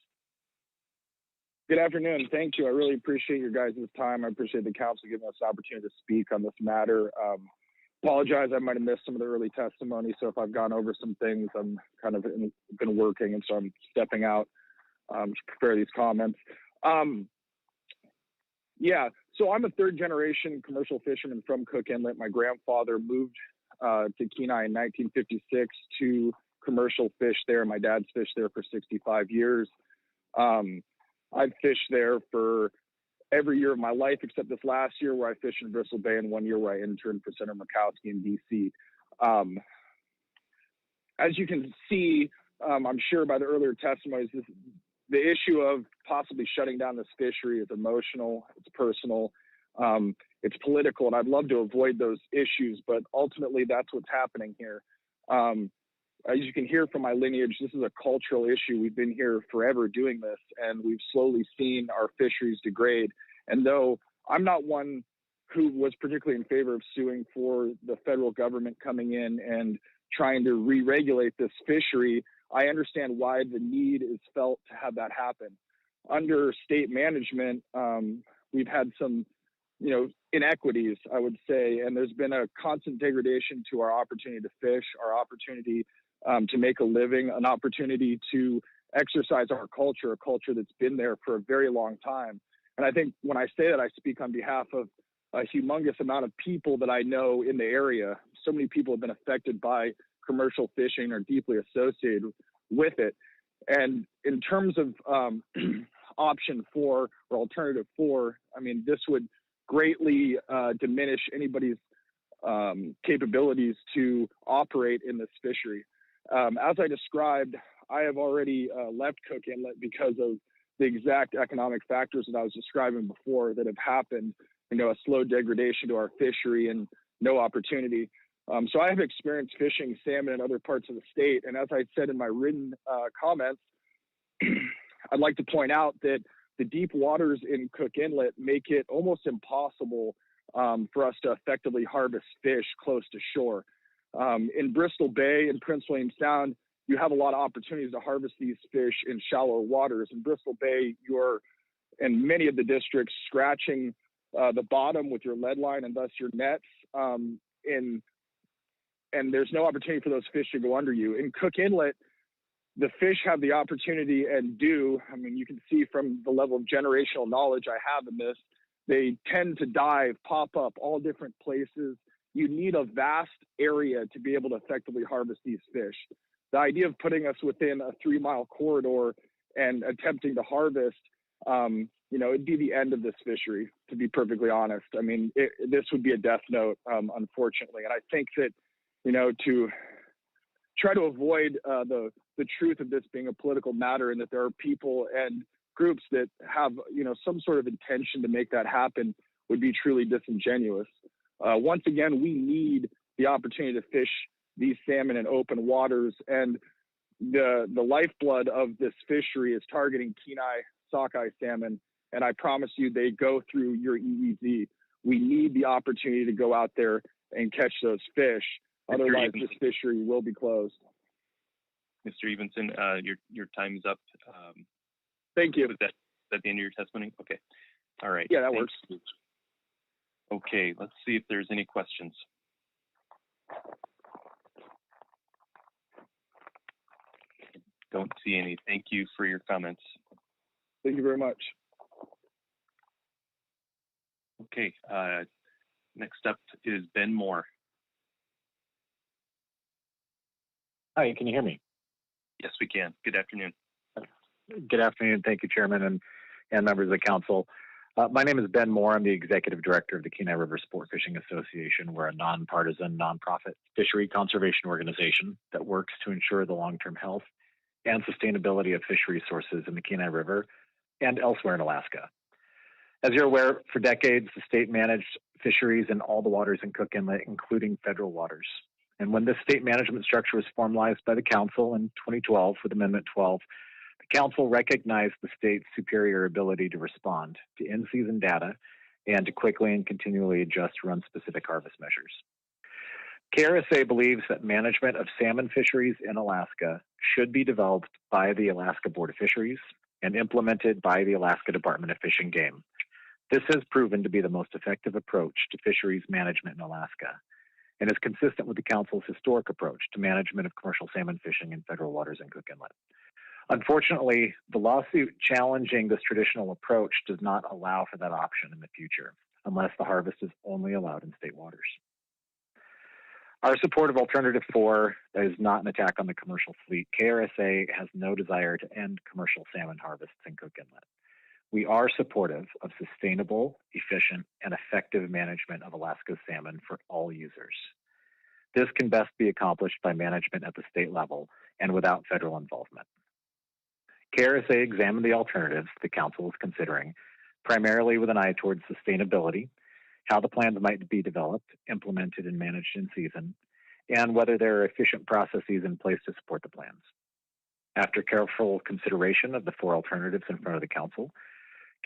Good afternoon. Thank you. I really appreciate your guys' time. I appreciate the council giving us the opportunity to speak on this matter. Apologize, I might have missed some of the early testimony, so if I've gone over some things, I'm kind of been working, and so I'm stepping out to prepare these comments. Yeah, so I'm a third-generation commercial fisherman from Cook Inlet. My grandfather moved to Kenai in 1956 to commercial fish there. My dad's fished there for 65 years. I've fished there for every year of my life except this last year where I fished in Bristol Bay and 1 year where I interned for Senator Murkowski in D.C. As you can see, I'm sure by the earlier testimonies, the issue of possibly shutting down this fishery is emotional, it's personal, it's political, and I'd love to avoid those issues, but ultimately that's what's happening here. As you can hear from my lineage, this is a cultural issue. We've been here forever doing this, and we've slowly seen our fisheries degrade. And though I'm not one who was particularly in favor of suing for the federal government coming in and trying to re-regulate this fishery, I understand why the need is felt to have that happen. Under state management, we've had some, inequities, I would say, and there's been a constant degradation to our opportunity to fish, our opportunity to make a living, an opportunity to exercise our culture, a culture that's been there for a very long time. And I think when I say that, I speak on behalf of a humongous amount of people that I know in the area. So many people have been affected by commercial fishing or deeply associated with it. And in terms of option 4 or alternative 4, I mean, this would greatly diminish anybody's capabilities to operate in this fishery. As I described, I have already left Cook Inlet because of the exact economic factors that I was describing before that have happened, a slow degradation to our fishery and no opportunity. So I have experienced fishing salmon in other parts of the state. And as I said in my written comments, I'd like to point out that the deep waters in Cook Inlet make it almost impossible for us to effectively harvest fish close to shore. In Bristol Bay and Prince William Sound, you have a lot of opportunities to harvest these fish in shallower waters. In Bristol Bay, you're in many of the districts scratching the bottom with your lead line and thus your nets. And there's no opportunity for those fish to go under you. In Cook Inlet, the fish have the opportunity and do. I mean, you can see from the level of generational knowledge I have in this, they tend to dive, pop up all different places. You need a vast area to be able to effectively harvest these fish. The idea of putting us within a 3-mile corridor and attempting to harvest, it'd be the end of this fishery, to be perfectly honest. I mean, this would be a death note, unfortunately. And I think that to try to avoid the truth of this being a political matter, and that there are people and groups that have, some sort of intention to make that happen would be truly disingenuous. Once again, we need the opportunity to fish these salmon in open waters, and the lifeblood of this fishery is targeting Kenai sockeye salmon, and I promise you they go through your EEZ. We need the opportunity to go out there and catch those fish. Otherwise, this fishery will be closed. Mr. Evenson, your time's up. Thank you. Was that the end of your testimony? Okay. All right. Yeah, that works. Okay, let's see if there's any questions. Don't see any. Thank you for your comments. Thank you very much. Okay, next up is Ben Moore. Hi, can you hear me? Yes, we can. Good afternoon. Good afternoon. Thank you, Chairman and members of the council. My name is Ben Moore. I'm the Executive Director of the Kenai River Sport Fishing Association. We're a nonpartisan, nonprofit fishery conservation organization that works to ensure the long-term health and sustainability of fish resources in the Kenai River and elsewhere in Alaska. As you're aware, for decades, the state managed fisheries in all the waters in Cook Inlet, including federal waters. And when this state management structure was formalized by the council in 2012 with Amendment 12, the council recognized the state's superior ability to respond to in-season data and to quickly and continually adjust to run specific harvest measures. KRSA believes that management of salmon fisheries in Alaska should be developed by the Alaska Board of Fisheries and implemented by the Alaska Department of Fish and Game. This has proven to be the most effective approach to fisheries management in Alaska and is consistent with the council's historic approach to management of commercial salmon fishing in federal waters in Cook Inlet. Unfortunately, the lawsuit challenging this traditional approach does not allow for that option in the future, unless the harvest is only allowed in state waters. Our support of Alternative 4 is not an attack on the commercial fleet. KRSA has no desire to end commercial salmon harvests in Cook Inlet. We are supportive of sustainable, efficient, and effective management of Alaska's salmon for all users. This can best be accomplished by management at the state level and without federal involvement. KRSA examined the alternatives the council is considering, primarily with an eye towards sustainability, how the plans might be developed, implemented, and managed in season, and whether there are efficient processes in place to support the plans. After careful consideration of the 4 alternatives in front of the council,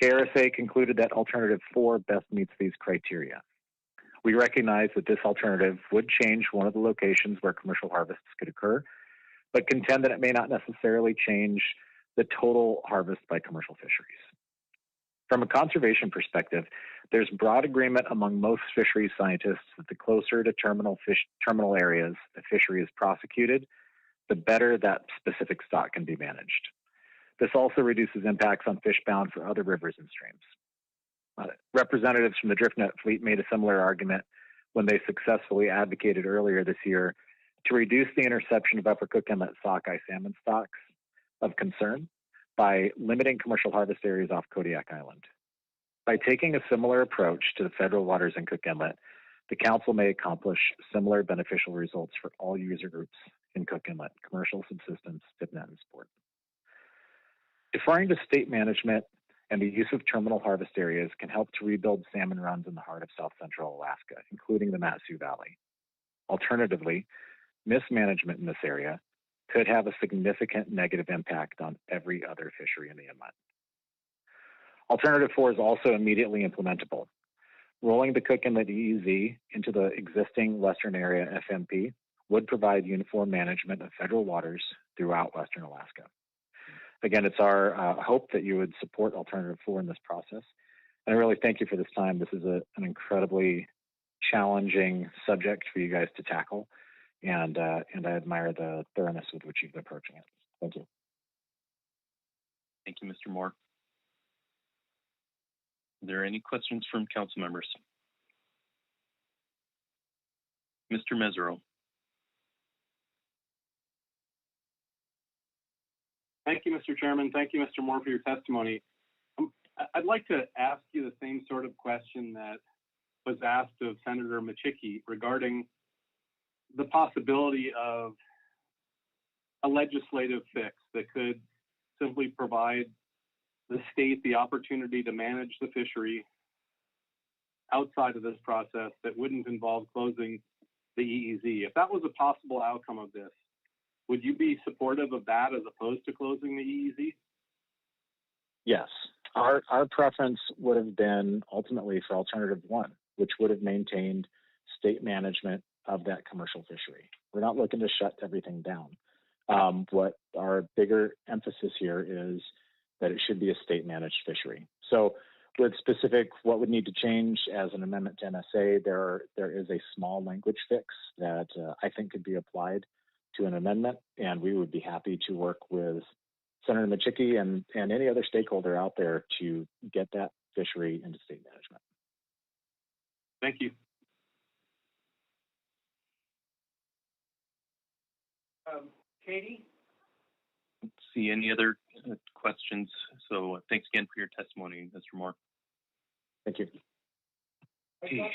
KRSA concluded that Alternative 4 best meets these criteria. We recognize that this alternative would change one of the locations where commercial harvests could occur, but contend that it may not necessarily change the total harvest by commercial fisheries. From a conservation perspective, there's broad agreement among most fisheries scientists that the closer to terminal areas a fishery is prosecuted, the better that specific stock can be managed. This also reduces impacts on fish bound for other rivers and streams. Representatives from the DriftNet fleet made a similar argument when they successfully advocated earlier this year to reduce the interception of Upper Cook Inlet sockeye salmon stocks of concern by limiting commercial harvest areas off Kodiak Island. By taking a similar approach to the federal waters in Cook Inlet, the council may accomplish similar beneficial results for all user groups in Cook Inlet, commercial, subsistence, dipnet, and sport. Deferring to state management and the use of terminal harvest areas can help to rebuild salmon runs in the heart of South Central Alaska, including the Mat-Su Valley. Alternatively, mismanagement in this area could have a significant negative impact on every other fishery in the inlet. Alternative 4 is also immediately implementable. Rolling the Cook Inlet EEZ into the existing Western Area FMP would provide uniform management of federal waters throughout Western Alaska. Again, it's our hope that you would support Alternative 4 in this process. And I really thank you for this time. This is an incredibly challenging subject for you guys to tackle. And I admire the thoroughness with which you've been approaching it. Thank you. Thank you, Mr. Moore. Are there any questions from council members? Mr. Mesereau. Thank you, Mr. Chairman. Thank you, Mr. Moore, for your testimony. I'd like to ask you the same sort of question that was asked of Senator Machicki regarding the possibility of a legislative fix that could simply provide the state the opportunity to manage the fishery outside of this process that wouldn't involve closing the EEZ. If that was a possible outcome of this, would you be supportive of that as opposed to closing the EEZ? Yes. Our preference would have been ultimately for alternative one, which would have maintained state management of that commercial fishery. We're not looking to shut everything down. What our bigger emphasis here is that it should be a state managed fishery. So with specific what would need to change as an amendment to MSA, there is a small language fix that I think could be applied to an amendment, and we would be happy to work with Senator Machicki and any other stakeholder out there to get that fishery into state management. Thank you. Katie? See any other questions? So thanks again for your testimony, Mr. Moore. Thank you. Okay.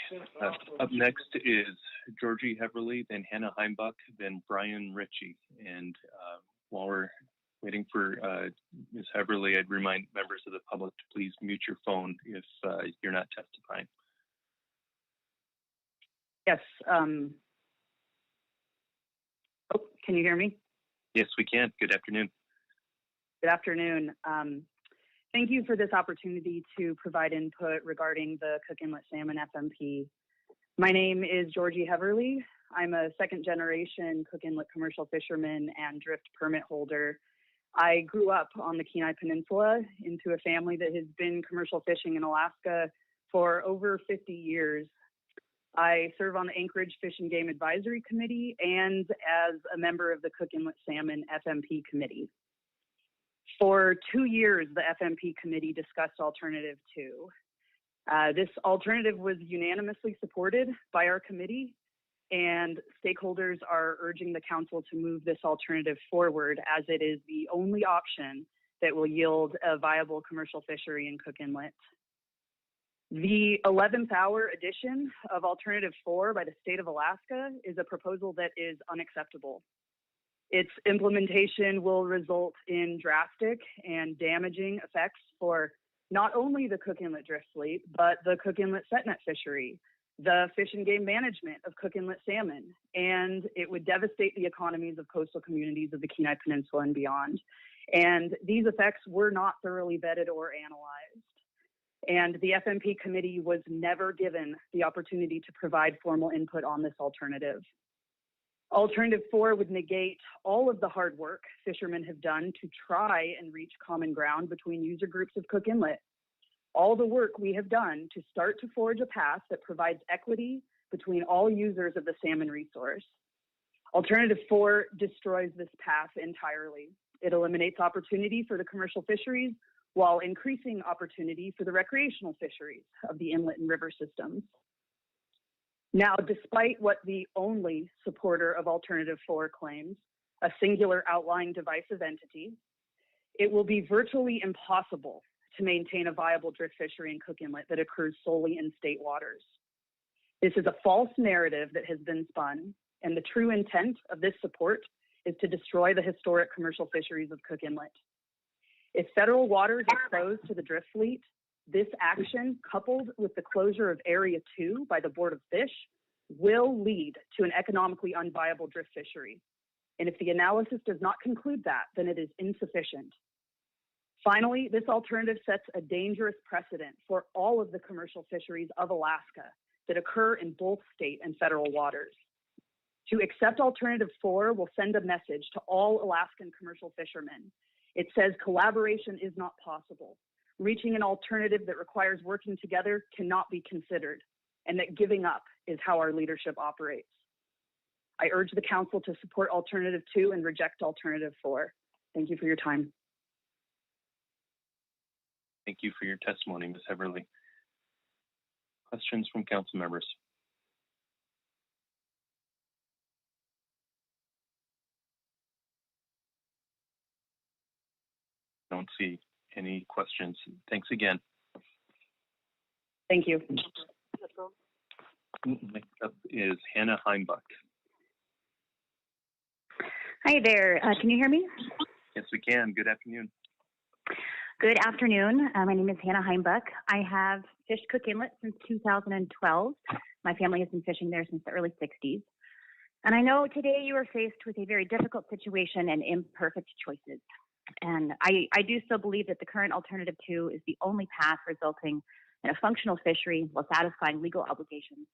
Up next is Georgie Heverly, then Hannah Heimbuck, then Brian Ritchie. And while we're waiting for Ms. Heverly, I'd remind members of the public to please mute your phone if you're not testifying. Yes. Can you hear me? Yes, we can. Good afternoon. Good afternoon. Thank you for this opportunity to provide input regarding the Cook Inlet Salmon FMP. My name is Georgie Heverly. I'm a second generation Cook Inlet commercial fisherman and drift permit holder. I grew up on the Kenai Peninsula into a family that has been commercial fishing in Alaska for over 50 years. I serve on the Anchorage Fish and Game Advisory Committee and as a member of the Cook Inlet Salmon FMP Committee. For 2 years, the FMP Committee discussed Alternative 2. This alternative was unanimously supported by our committee, and stakeholders are urging the council to move this alternative forward as it is the only option that will yield a viable commercial fishery in Cook Inlet. The 11th hour edition of Alternative 4 by the state of Alaska is a proposal that is unacceptable. Its implementation will result in drastic and damaging effects for not only the Cook Inlet drift fleet, but the Cook Inlet setnet fishery, the fish and game management of Cook Inlet salmon, and it would devastate the economies of coastal communities of the Kenai Peninsula and beyond. And these effects were not thoroughly vetted or analyzed. And the FMP committee was never given the opportunity to provide formal input on this alternative. Alternative 4 would negate all of the hard work fishermen have done to try and reach common ground between user groups of Cook Inlet. All the work we have done to start to forge a path that provides equity between all users of the salmon resource. Alternative 4 destroys this path entirely. It eliminates opportunity for the commercial fisheries while increasing opportunity for the recreational fisheries of the inlet and river systems. Now, despite what the only supporter of Alternative 4 claims, a singular outlying divisive entity, it will be virtually impossible to maintain a viable drift fishery in Cook Inlet that occurs solely in state waters. This is a false narrative that has been spun, and the true intent of this support is to destroy the historic commercial fisheries of Cook Inlet. If federal waters are closed to the drift fleet, this action, coupled with the closure of Area 2 by the Board of Fish, will lead to an economically unviable drift fishery. And if the analysis does not conclude that, then it is insufficient. Finally, this alternative sets a dangerous precedent for all of the commercial fisheries of Alaska that occur in both state and federal waters. To accept Alternative 4 will send a message to all Alaskan commercial fishermen. It says collaboration is not possible. Reaching an alternative that requires working together cannot be considered, and that giving up is how our leadership operates. I urge the council to support Alternative 2 and reject Alternative 4. Thank you for your time. Thank you for your testimony, Ms. Heverly. Questions from council members? Don't see any questions. Thanks again. Thank you. Next up is Hannah Heimbuck. Hi there. Can you hear me? Yes, we can. Good afternoon. Good afternoon. My name is Hannah Heimbuck. I have fished Cook Inlet since 2012. My family has been fishing there since the early 60s. And I know today you are faced with a very difficult situation and imperfect choices. And I do still believe that the current alternative 2 is the only path resulting in a functional fishery while satisfying legal obligations.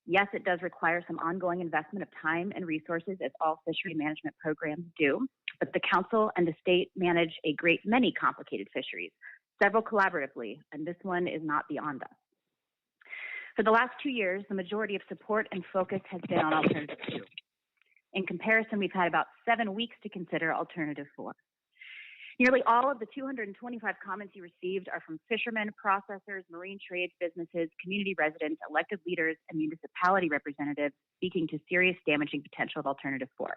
Yes, it does require some ongoing investment of time and resources, as all fishery management programs do, but the council and the state manage a great many complicated fisheries, several collaboratively, and this one is not beyond us. For the last 2 years, the majority of support and focus has been on Alternative 2. In comparison, we've had about 7 weeks to consider Alternative 4. Nearly all of the 225 comments you received are from fishermen, processors, marine trades businesses, community residents, elected leaders, and municipality representatives speaking to serious damaging potential of Alternative 4.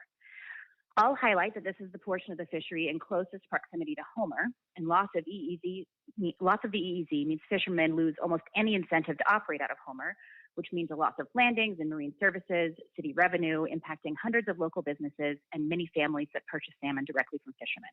I'll highlight that this is the portion of the fishery in closest proximity to Homer, and loss of the EEZ means fishermen lose almost any incentive to operate out of Homer, which means a loss of landings and marine services, city revenue, impacting hundreds of local businesses and many families that purchase salmon directly from fishermen.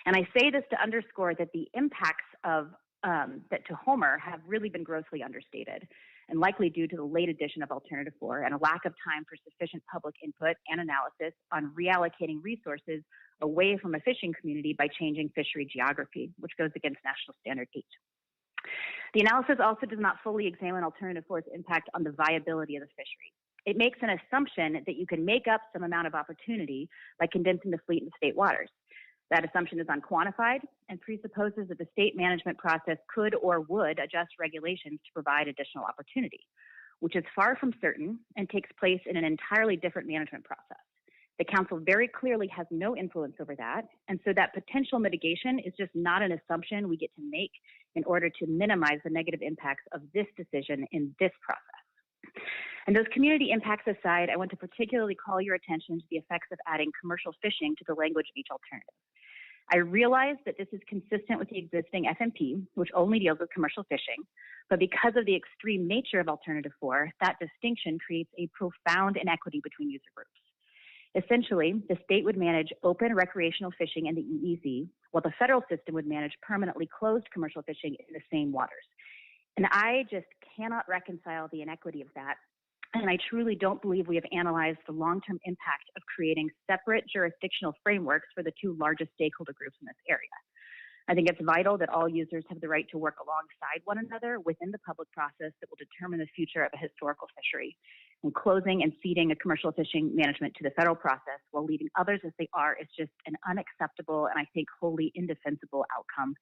And I say this to underscore that the impacts of that to Homer have really been grossly understated, and likely due to the late addition of Alternative 4 and a lack of time for sufficient public input and analysis on reallocating resources away from a fishing community by changing fishery geography, which goes against National Standard 8. The analysis also does not fully examine Alternative 4's impact on the viability of the fishery. It makes an assumption that you can make up some amount of opportunity by condensing the fleet in state waters. That assumption is unquantified and presupposes that the state management process could or would adjust regulations to provide additional opportunity, which is far from certain and takes place in an entirely different management process. The council very clearly has no influence over that, and so that potential mitigation is just not an assumption we get to make in order to minimize the negative impacts of this decision in this process. And those community impacts aside, I want to particularly call your attention to the effects of adding commercial fishing to the language of each alternative. I realize that this is consistent with the existing FMP, which only deals with commercial fishing, but because of the extreme nature of Alternative 4, that distinction creates a profound inequity between user groups. Essentially, the state would manage open recreational fishing in the EEZ, while the federal system would manage permanently closed commercial fishing in the same waters. And I just cannot reconcile the inequity of that. And I truly don't believe we have analyzed the long-term impact of creating separate jurisdictional frameworks for the two largest stakeholder groups in this area. I think it's vital that all users have the right to work alongside one another within the public process that will determine the future of a historical fishery. And closing and ceding a commercial fishing management to the federal process while leaving others as they are is just an unacceptable and I think wholly indefensible outcome.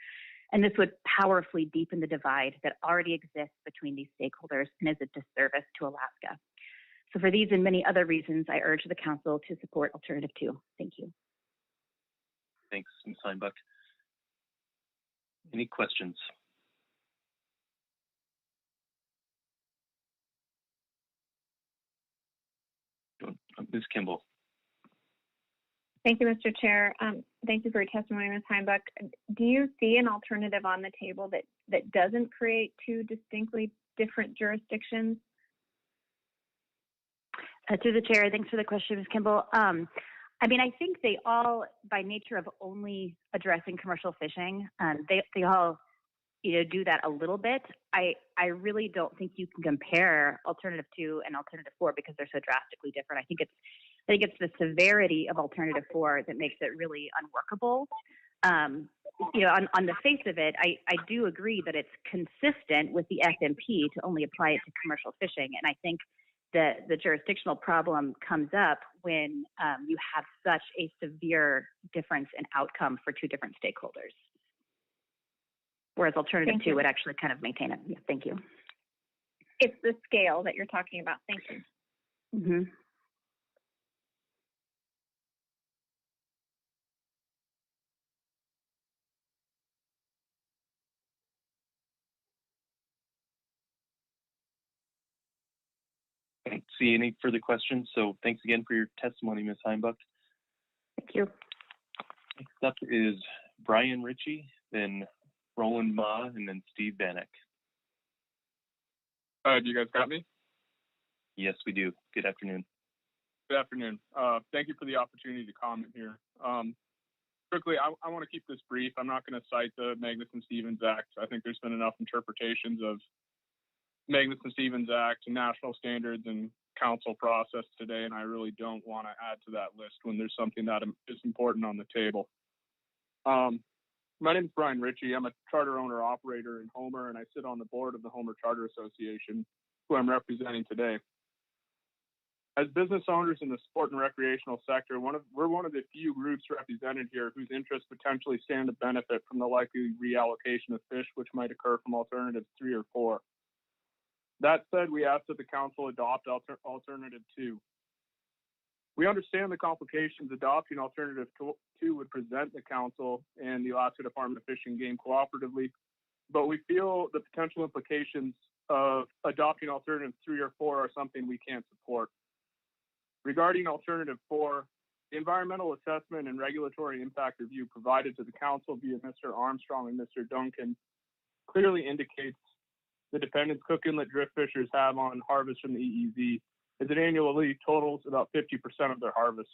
And this would powerfully deepen the divide that already exists between these stakeholders and is a disservice to Alaska. So for these and many other reasons, I urge the council to support Alternative 2. Thank you. Thanks, Ms. Heimbuck. Any questions? Ms. Kimball. Thank you, Mr. Chair. Thank you for your testimony, Ms. Heimbuck. Do you see an alternative on the table that doesn't create two distinctly different jurisdictions? Through the chair, thanks for the question, Ms. Kimball. I mean, I think they all, by nature of only addressing commercial fishing, they all, do that a little bit. I really don't think you can compare Alternative 2 and Alternative 4 because they're so drastically different. I think it's the severity of Alternative 4 that makes it really unworkable. On the face of it, I do agree that it's consistent with the FMP to only apply it to commercial fishing, and I think the jurisdictional problem comes up when you have such a severe difference in outcome for two different stakeholders. Whereas Alternative 2 would actually kind of maintain it. Yeah, thank you. It's the scale that you're talking about. Thank you. Mm-hmm. I don't see any further questions, so thanks again for your testimony, Ms. Heimbuck. Thank you. Next up is Brian Ritchie, then Roland Ma, and then Steve Bannock. Do you guys got me? Yes, we do. Good afternoon. Good afternoon. Thank you for the opportunity to comment here. Quickly, I want to keep this brief. I'm not going to cite the Magnuson-Stevens Act. I think there's been enough interpretations of Magnuson-Stevens Act and national standards and council process today, and I really don't want to add to that list when there's something that is important on the table. My name is Brian Ritchie. I'm a charter owner-operator in Homer, and I sit on the board of the Homer Charter Association, who I'm representing today. As business owners in the sport and recreational sector, we're one of the few groups represented here whose interests potentially stand to benefit from the likely reallocation of fish which might occur from alternatives 3 or 4. That said, we ask that the council adopt alternative 2. We understand the complications adopting alternative 2 would present the council and the Alaska Department of Fish and Game cooperatively, but we feel the potential implications of adopting alternative 3 or 4 are something we can't support. Regarding alternative 4, the environmental assessment and regulatory impact review provided to the council via Mr. Armstrong and Mr. Duncan clearly indicates the dependence Cook Inlet drift fishers have on harvest from the EEZ, as it annually totals about 50% of their harvest.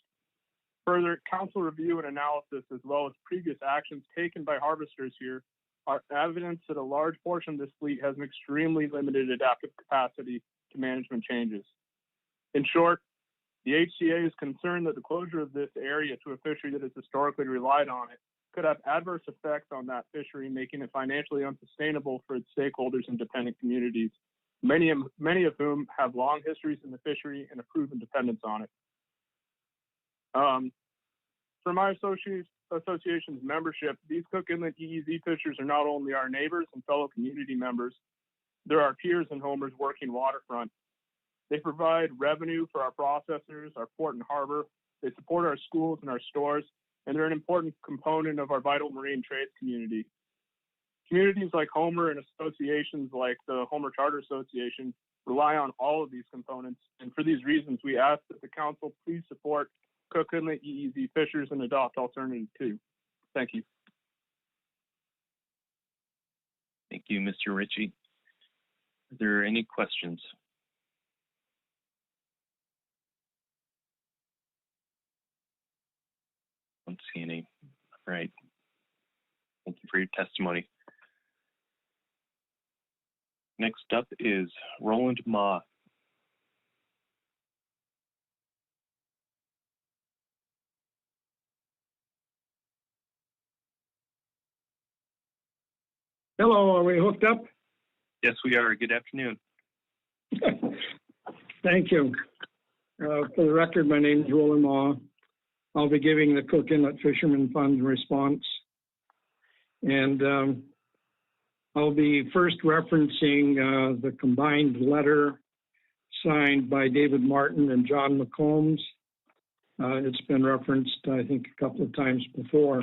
Further, council review and analysis, as well as previous actions taken by harvesters here, are evidence that a large portion of this fleet has an extremely limited adaptive capacity to management changes. In short, the HCA is concerned that the closure of this area to a fishery that has historically relied on it could have adverse effects on that fishery, making it financially unsustainable for its stakeholders and dependent communities, many of whom have long histories in the fishery and a proven dependence on it. For my association's membership, these Cook Inlet EEZ fishers are not only our neighbors and fellow community members, they're our peers in Homer's working waterfront. They provide revenue for our processors, our port and harbor. They support our schools and our stores, and they're an important component of our vital marine trades community. Communities like Homer and associations like the Homer Charter Association rely on all of these components, and for these reasons, we ask that the council please support Cook Inlet EEZ fishers and adopt alternative 2. Thank you. Thank you, Mr. Ritchie. Are there any questions? I don't see any. All right. Thank you for your testimony. Next up is Roland Ma. Hello, are we hooked up? Yes, we are. Good afternoon. Thank you. For the record, my name is Roland Ma. I'll be giving the Cook Inlet Fishermen Fund response. And I'll be first referencing the combined letter signed by David Martin and John McCombs. It's been referenced, I think, a couple of times before.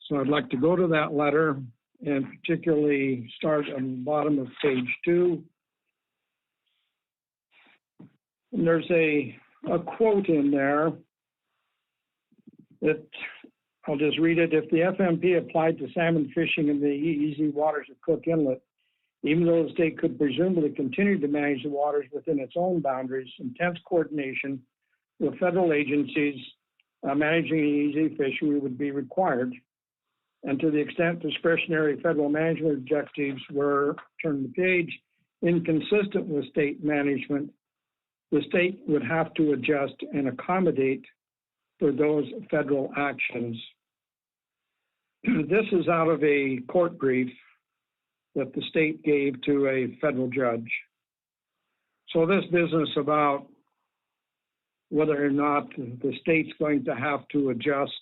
So I'd like to go to that letter and particularly start on the bottom of page 2. And there's a quote in there that I'll just read it. If the FMP applied to salmon fishing in the EEZ waters of Cook Inlet, even though the state could presumably continue to manage the waters within its own boundaries, intense coordination with federal agencies managing the EEZ fishery would be required. And to the extent discretionary federal management objectives were, turn the page, inconsistent with state management, the state would have to adjust and accommodate for those federal actions. This is out of a court brief that the state gave to a federal judge. So this business about whether or not the state's going to have to adjust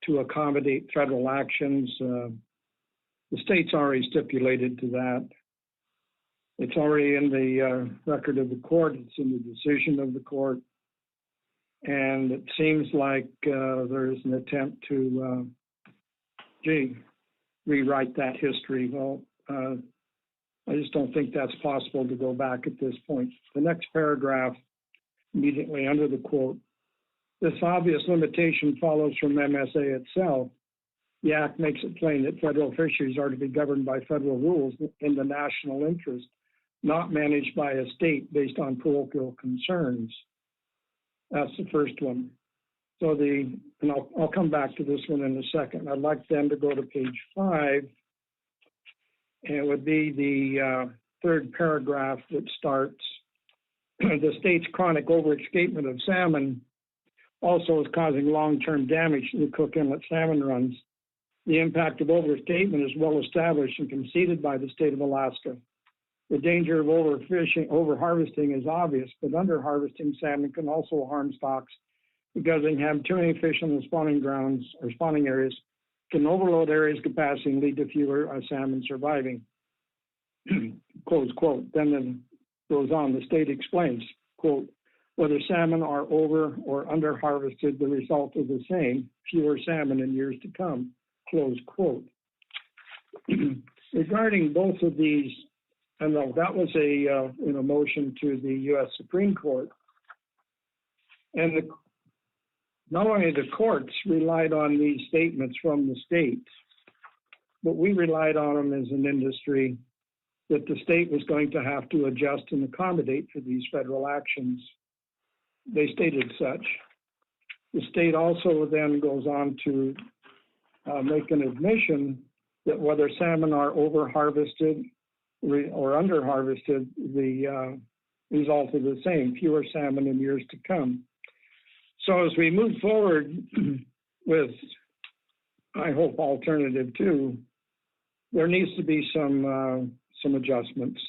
to accommodate federal actions, the state's already stipulated to that. It's already in the record of the court. It's in the decision of the court. And it seems like there's an attempt to, rewrite that history. Well, I just don't think that's possible to go back at this point. The next paragraph, immediately under the quote, this obvious limitation follows from MSA itself. The Act makes it plain that federal fisheries are to be governed by federal rules in the national interest, not managed by a state based on parochial concerns. That's the first one. So and I'll come back to this one in a second. I'd like them to go to page 5, and it would be the third paragraph that starts, the state's chronic overescapement of salmon also is causing long-term damage to the Cook Inlet salmon runs. The impact of overescapement is well established and conceded by the state of Alaska. The danger of overharvesting is obvious, but underharvesting salmon can also harm stocks because they have too many fish on the spawning grounds or spawning areas, can overload areas' capacity and lead to fewer salmon surviving. Close quote. Then it goes on. The state explains, quote, whether salmon are over or underharvested, the result is the same, fewer salmon in years to come, close quote. Regarding both of these, I know that was a motion to the U.S. Supreme Court, and not only the courts relied on these statements from the state, but we relied on them as an industry, that the state was going to have to adjust and accommodate for these federal actions. They stated such. The state also then goes on to make an admission that whether salmon are over-harvested or under-harvested, the result is the same, fewer salmon in years to come. So as we move forward with, I hope, alternative 2, there needs to be some adjustments.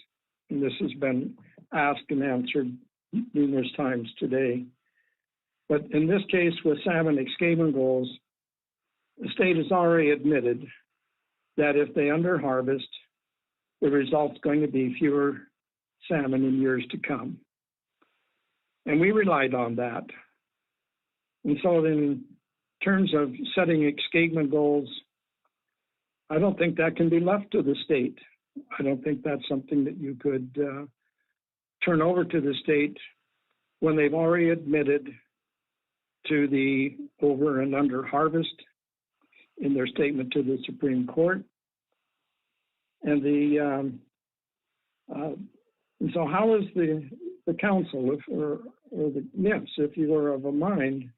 And this has been asked and answered numerous times today. But in this case, with salmon escapement goals, the state has already admitted that if they underharvest, the result's going to be fewer salmon in years to come. And we relied on that. And so in terms of setting escapement goals, I don't think that can be left to the state. I don't think that's something that you could turn over to the state when they've already admitted to the over and under harvest in their statement to the Supreme Court. And so how is the council, or the NIFS, if you were of a mind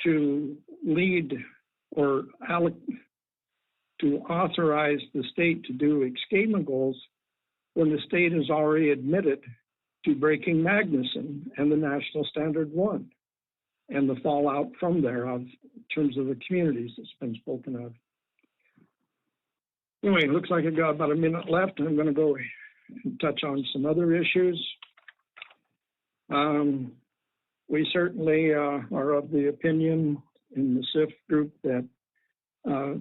to lead or to authorize the state to do escapement goals when the state has already admitted to breaking Magnuson and the National Standard 1 and the fallout from there in terms of the communities that's been spoken of. Anyway, it looks like I've got about a minute left, and I'm going to go and touch on some other issues. We certainly are of the opinion in the SIF group that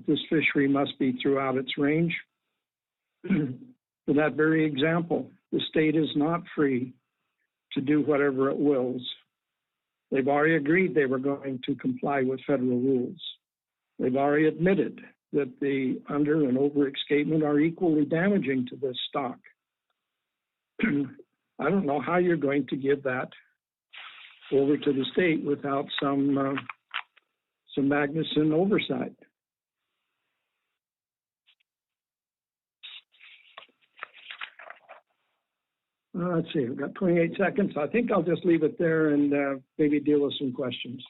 this fishery must be throughout its range. For that very example, the state is not free to do whatever it wills. They've already agreed they were going to comply with federal rules. They've already admitted that the under and over escapement are equally damaging to this stock. I don't know how you're going to give that over to the state without some Magnuson oversight. Let's see, we've got 28 seconds. I think I'll just leave it there and maybe deal with some questions.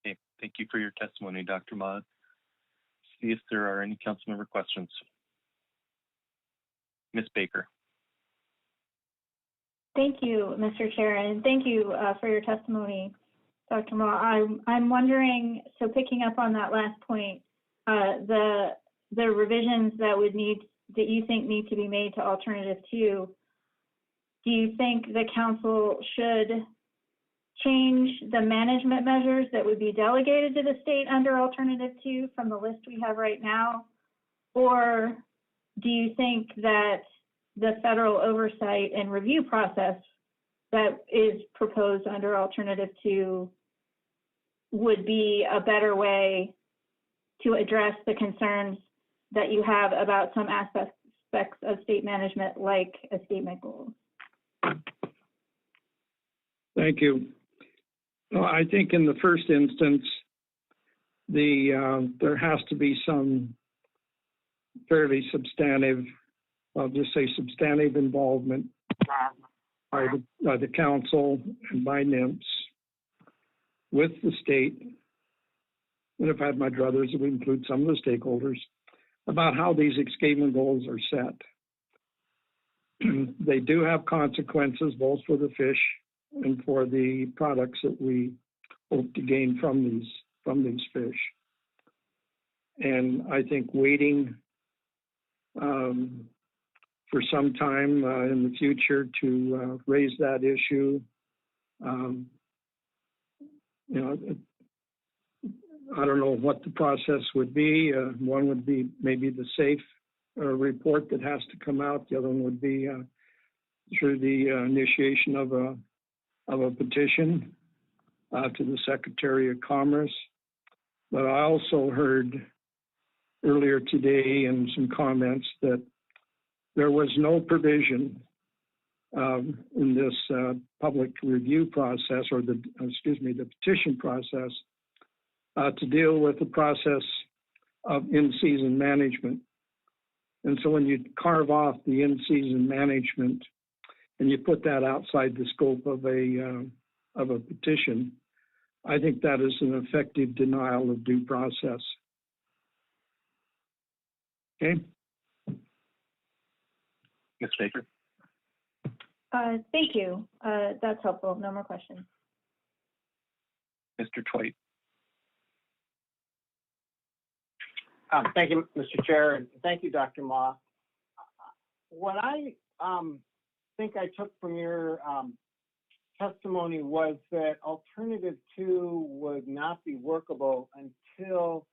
Okay, thank you for your testimony, Dr. Mott. See if there are any council member questions. Ms. Baker. Thank you, Mr. Chair, and thank you for your testimony, Dr. Mott. I'm wondering, so picking up on that last point, the revisions that you think need to be made to alternative 2, do you think the council should change the management measures that would be delegated to the state under alternative 2 from the list we have right now? Or do you think that the federal oversight and review process that is proposed under alternative 2 would be a better way to address the concerns that you have about some aspects of state management, like escapement goals? Thank you. Well, I think in the first instance, there has to be some fairly substantive, I'll just say substantive involvement by the council and by NIMS with the state, and if I had my druthers, it would include some of the stakeholders, about how these escapement goals are set. They do have consequences both for the fish and for the products that we hope to gain from these fish. And I think waiting for some time in the future to raise that issue, I don't know what the process would be. One would be maybe the SAFE report that has to come out. The other one would be through the initiation of a petition to the Secretary of Commerce. But I also heard earlier today in some comments that there was no provision in this public review process, or the petition process, to deal with the process of in-season management. And so when you carve off the in-season management and you put that outside the scope of a petition, I think that is an effective denial of due process. Okay. Ms. Baker. Thank you. That's helpful. No more questions. Mr. Twite. Thank you, Mr. Chair, and thank you, Dr. Ma. What I think I took from your testimony was that Alternative 2 would not be workable until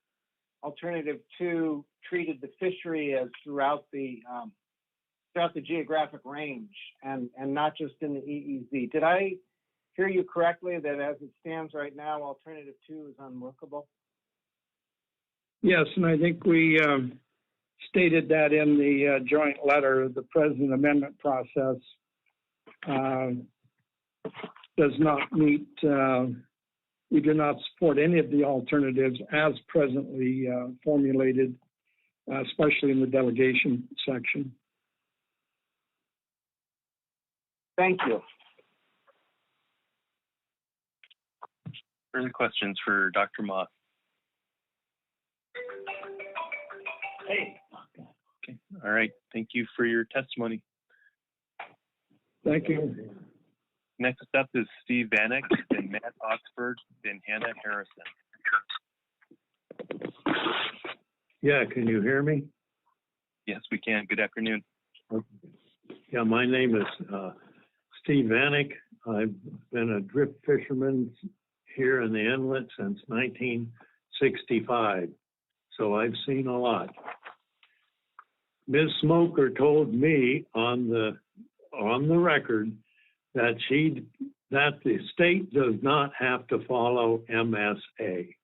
Alternative 2 treated the fishery as throughout the geographic range and not just in the EEZ. Did I hear you correctly that as it stands right now, Alternative 2 is unworkable? Yes, and I think we stated that in the joint letter. The President Amendment process does not meet, we do not support any of the alternatives as presently formulated, especially in the delegation section. Thank you. Further questions for Dr. Ma? Hey. Okay. All right. Thank you for your testimony. Thank you. Next up is Steve Vanek, then Matt Oxford, then Hannah Harrison. Yeah, can you hear me? Yes, we can. Good afternoon. Yeah, my name is Steve Vanek. I've been a drift fisherman here in the inlet since 1965, so I've seen a lot. Ms. Smoker told me on the record that the state does not have to follow MSA.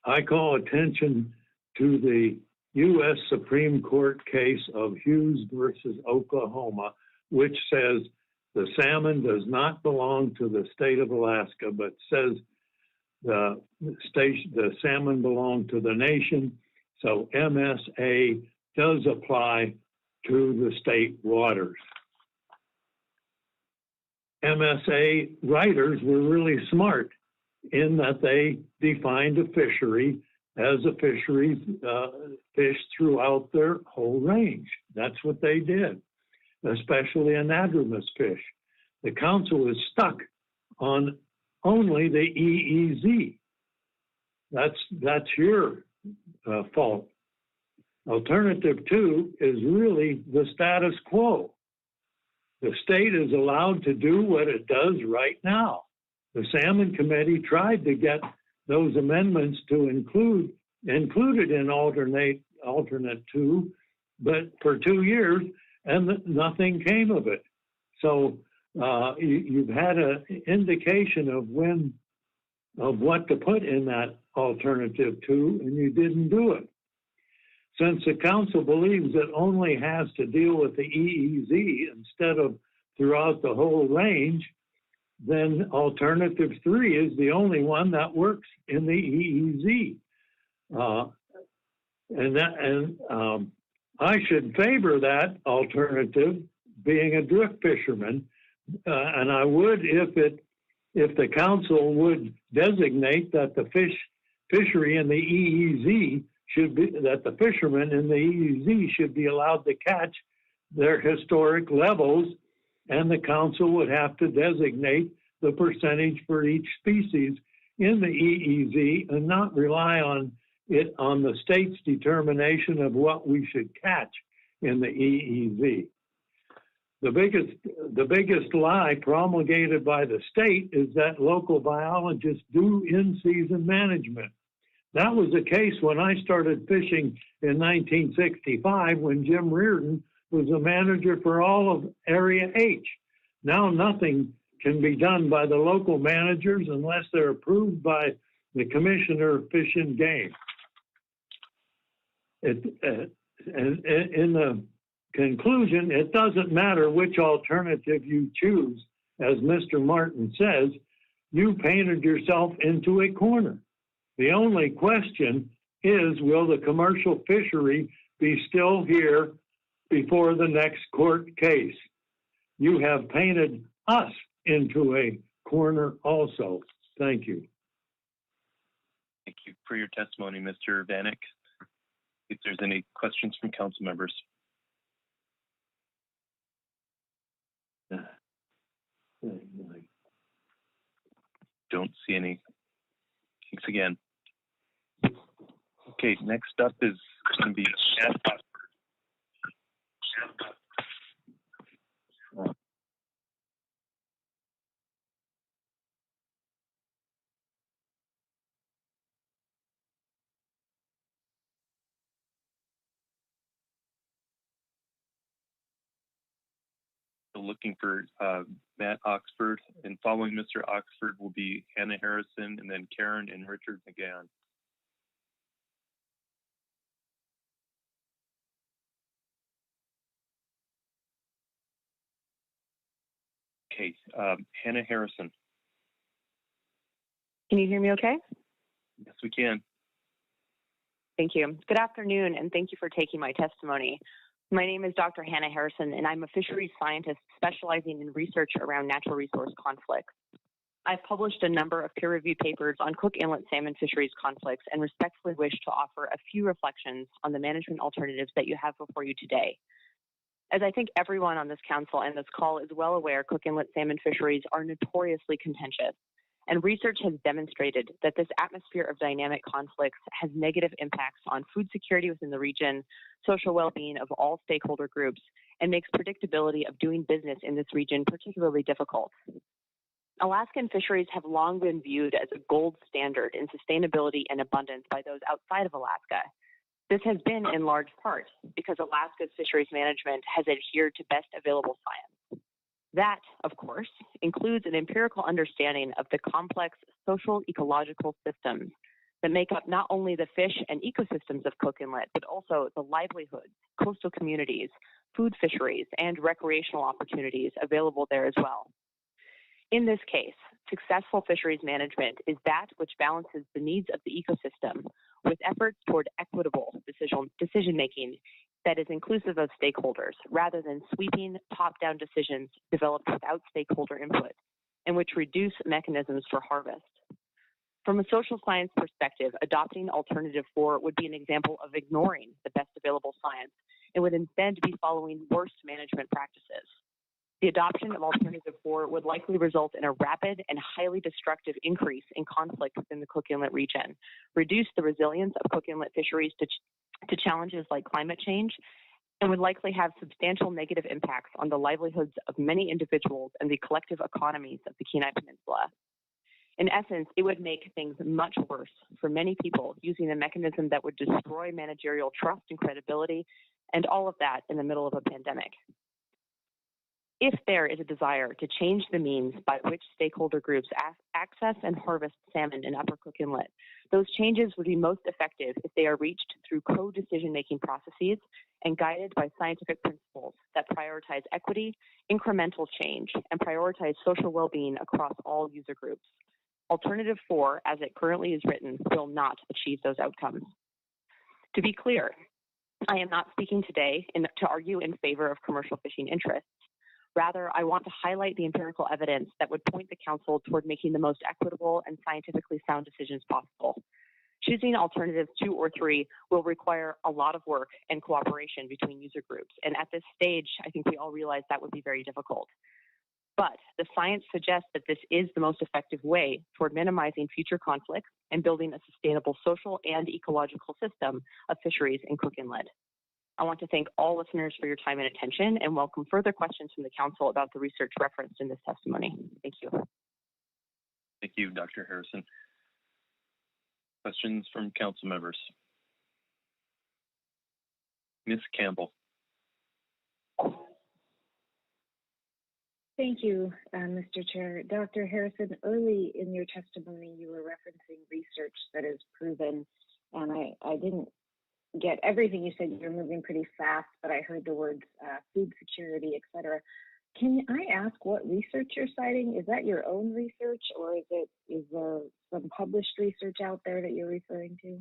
I call attention to the U.S. Supreme Court case of Hughes versus Oklahoma, which says the salmon does not belong to the state of Alaska, but says the salmon belong to the nation. So MSA does apply to the state waters. MSA writers were really smart in that they defined a fishery as a fishery fish throughout their whole range. That's what they did, especially anadromous fish. The council is stuck on only the EEZ. That's your fault. Alternative 2 is really the status quo. The state is allowed to do what it does right now. The Salmon Committee tried to get those amendments to included in alternate 2, but for 2 years, and nothing came of it. So you've had an indication of what to put in that Alternative 2, and you didn't do it. Since the council believes it only has to deal with the EEZ instead of throughout the whole range, then Alternative 3 is the only one that works in the EEZ. I should favor that alternative, being a drift fisherman, and I would if the council would designate that the fishery in the EEZ that the fishermen in the EEZ should be allowed to catch their historic levels, and the council would have to designate the percentage for each species in the EEZ and not rely on the state's determination of what we should catch in the EEZ. The biggest lie promulgated by the state is that local biologists do in-season management. That was the case when I started fishing in 1965, when Jim Reardon was the manager for all of Area H. Now nothing can be done by the local managers unless they're approved by the Commissioner of Fish and Game. And in the conclusion, it doesn't matter which alternative you choose. As Mr. Martin says, you painted yourself into a corner. The only question is, will the commercial fishery be still here before the next court case? You have painted us into a corner also. Thank you. Thank you for your testimony, Mr. Vanek. If there's any questions from council members. Don't see any. Thanks again. Okay, next up is going to be looking for Matt Oxford, and following Mr. Oxford will be Hannah Harrison, and then Karen and Richard McGann. Okay, Hannah Harrison. Can you hear me okay? Yes, we can. Thank you. Good afternoon, and thank you for taking my testimony. My name is Dr. Hannah Harrison, and I'm a fisheries scientist specializing in research around natural resource conflicts. I've published a number of peer-reviewed papers on Cook Inlet salmon fisheries conflicts and respectfully wish to offer a few reflections on the management alternatives that you have before you today. As I think everyone on this council and this call is well aware, Cook Inlet salmon fisheries are notoriously contentious, and research has demonstrated that this atmosphere of dynamic conflicts has negative impacts on food security within the region, social well-being of all stakeholder groups, and makes predictability of doing business in this region particularly difficult. Alaskan fisheries have long been viewed as a gold standard in sustainability and abundance by those outside of Alaska. This has been in large part because Alaska's fisheries management has adhered to best available science. That, of course, includes an empirical understanding of the complex social ecological systems that make up not only the fish and ecosystems of Cook Inlet, but also the livelihoods, coastal communities, food fisheries, and recreational opportunities available there as well. In this case, successful fisheries management is that which balances the needs of the ecosystem with efforts toward equitable decision-making that is inclusive of stakeholders, rather than sweeping top-down decisions developed without stakeholder input, and which reduce mechanisms for harvest. From a social science perspective, adopting Alternative 4 would be an example of ignoring the best available science and would instead be following worst management practices. The adoption of Alternative 4 would likely result in a rapid and highly destructive increase in conflict within the Cook Inlet region, reduce the resilience of Cook Inlet fisheries to challenges like climate change, and would likely have substantial negative impacts on the livelihoods of many individuals and the collective economies of the Kenai Peninsula. In essence, it would make things much worse for many people using a mechanism that would destroy managerial trust and credibility, and all of that in the middle of a pandemic. If there is a desire to change the means by which stakeholder groups access and harvest salmon in Upper Cook Inlet, those changes would be most effective if they are reached through co-decision-making processes and guided by scientific principles that prioritize equity, incremental change, and prioritize social well-being across all user groups. Alternative 4, as it currently is written, will not achieve those outcomes. To be clear, I am not speaking today to argue in favor of commercial fishing interests. Rather, I want to highlight the empirical evidence that would point the Council toward making the most equitable and scientifically sound decisions possible. Choosing alternatives 2 or 3 will require a lot of work and cooperation between user groups. And at this stage, I think we all realize that would be very difficult. But the science suggests that this is the most effective way toward minimizing future conflicts and building a sustainable social and ecological system of fisheries in Cook Inlet. I want to thank all listeners for your time and attention and welcome further questions from the Council about the research referenced in this testimony. Thank you. Thank you, Dr. Harrison. Questions from Council members? Ms. Campbell. Thank you, Mr. Chair. Dr. Harrison, early in your testimony, you were referencing research that is proven, and I didn't get everything you said. You're moving pretty fast, but I heard the words food security, et cetera. Can I ask what research you're citing? Is that your own research, or is there some published research out there that you're referring to?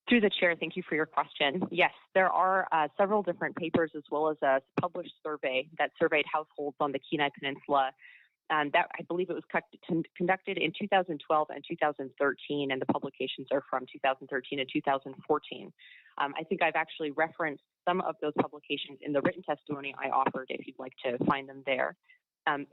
Through the chair, thank you for your question. Yes, there are several different papers as well as a published survey that surveyed households on the Kenai Peninsula. That I believe it was conducted in 2012 and 2013, and the publications are from 2013 and 2014. I think I've actually referenced some of those publications in the written testimony I offered if you'd like to find them there.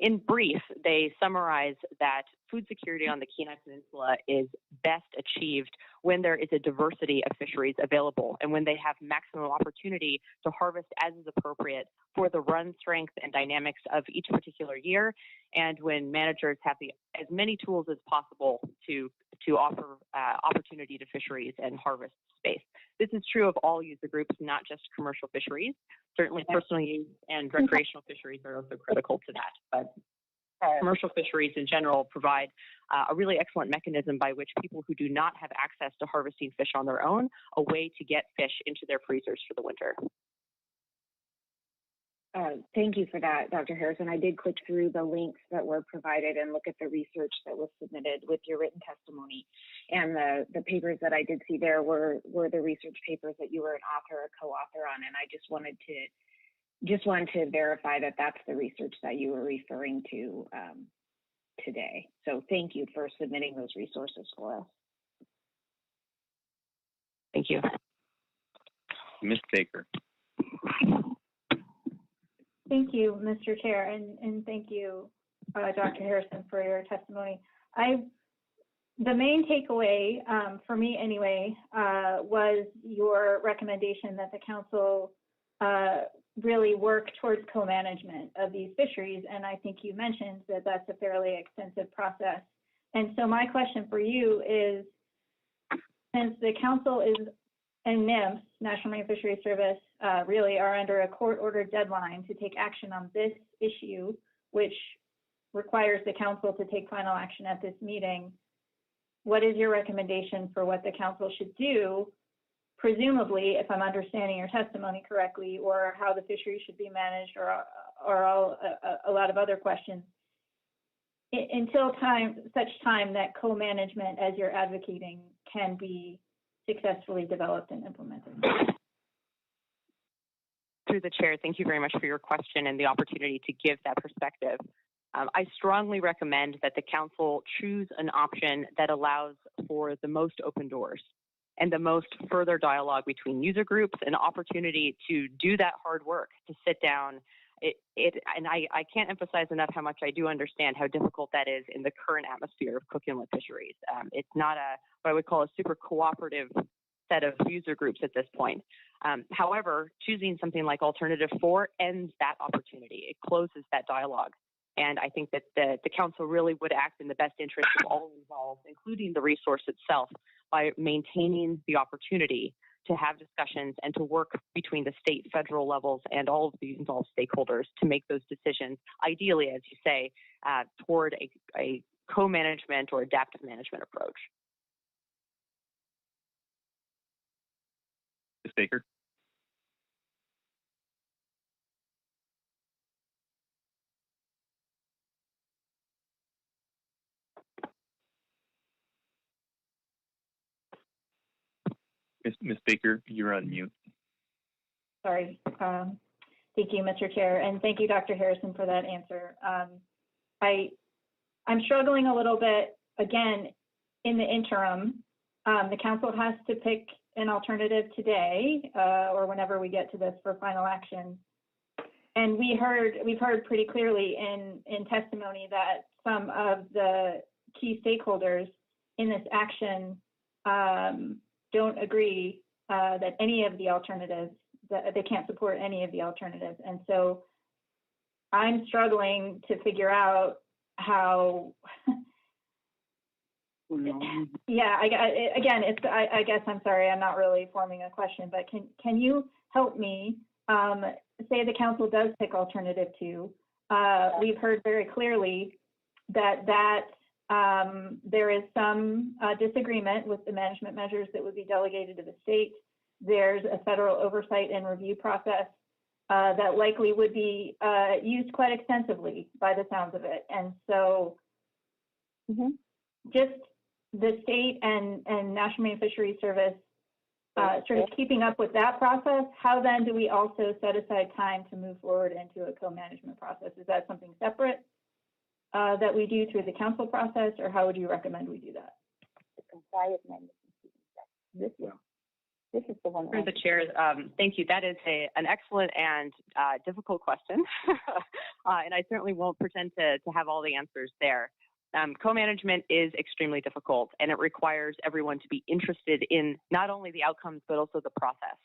In brief, they summarize that food security on the Kenai Peninsula is best achieved when there is a diversity of fisheries available and when they have maximum opportunity to harvest as is appropriate for the run strength and dynamics of each particular year, and when managers have as many tools as possible to offer opportunity to fisheries and harvest space. This is true of all user groups, not just commercial fisheries. Certainly personal use and recreational fisheries are also critical to that. But commercial fisheries in general provide a really excellent mechanism by which people who do not have access to harvesting fish on their own, a way to get fish into their freezers for the winter. Thank you for that, Dr. Harrison. I did click through the links that were provided and look at the research that was submitted with your written testimony. And the papers that I did see there were the research papers that you were an author or co-author on. And I just wanted to verify that that's the research that you were referring to today. So thank you for submitting those resources for us. Thank you. Ms. Baker. Thank you, Mr. Chair, and thank you, Dr. Harrison, for your testimony. The main takeaway, for me anyway, was your recommendation that the Council really work towards co-management of these fisheries, and I think you mentioned that that's a fairly extensive process. And so my question for you is, since the Council and NIMS, National Marine Fisheries Service, really are under a court-ordered deadline to take action on this issue, which requires the Council to take final action at this meeting, what is your recommendation for what the Council should do, presumably, if I'm understanding your testimony correctly, or how the fishery should be managed, or a lot of other questions, until such time that co-management, as you're advocating, can be successfully developed and implemented? Through the chair, thank you very much for your question and the opportunity to give that perspective. I strongly recommend that the Council choose an option that allows for the most open doors and the most further dialogue between user groups, an opportunity to do that hard work, to sit down. And I can't emphasize enough how much I do understand how difficult that is in the current atmosphere of Cook Inlet fisheries. It's not what I would call a super cooperative set of user groups at this point. However, choosing something like Alternative 4 ends that opportunity. It closes that dialogue. And I think that the Council really would act in the best interest of all involved, including the resource itself, by maintaining the opportunity to have discussions and to work between the state, federal levels, and all of the involved stakeholders to make those decisions, ideally, as you say, toward a co-management or adaptive management approach. Ms. Baker. Ms. Baker, you're on mute. Sorry. Thank you, Mr. Chair, and thank you, Dr. Harrison, for that answer. I'm struggling a little bit, again, in the interim. The council has to pick an alternative today or whenever we get to this for final action. And we've heard pretty clearly in testimony that some of the key stakeholders in this action don't agree that any of the alternatives, that they can't support any of the alternatives. And so I'm struggling to figure out how, yeah, I guess I'm sorry, I'm not really forming a question, but can you help me say the council does pick alternative 2? We've heard very clearly that there is some disagreement with the management measures that would be delegated to the state. There's a federal oversight and review process that likely would be used quite extensively by the sounds of it. And so just the state and National Marine Fisheries Service sort of keeping up with that process, how then do we also set aside time to move forward into a co-management process? Is that something separate that we do through the council process, or how would you recommend we do that? To comply with this is the one. Through the chair, thank you. That is an excellent and difficult question, and I certainly won't pretend to have all the answers there. Co-management is extremely difficult, and it requires everyone to be interested in not only the outcomes, but also the process.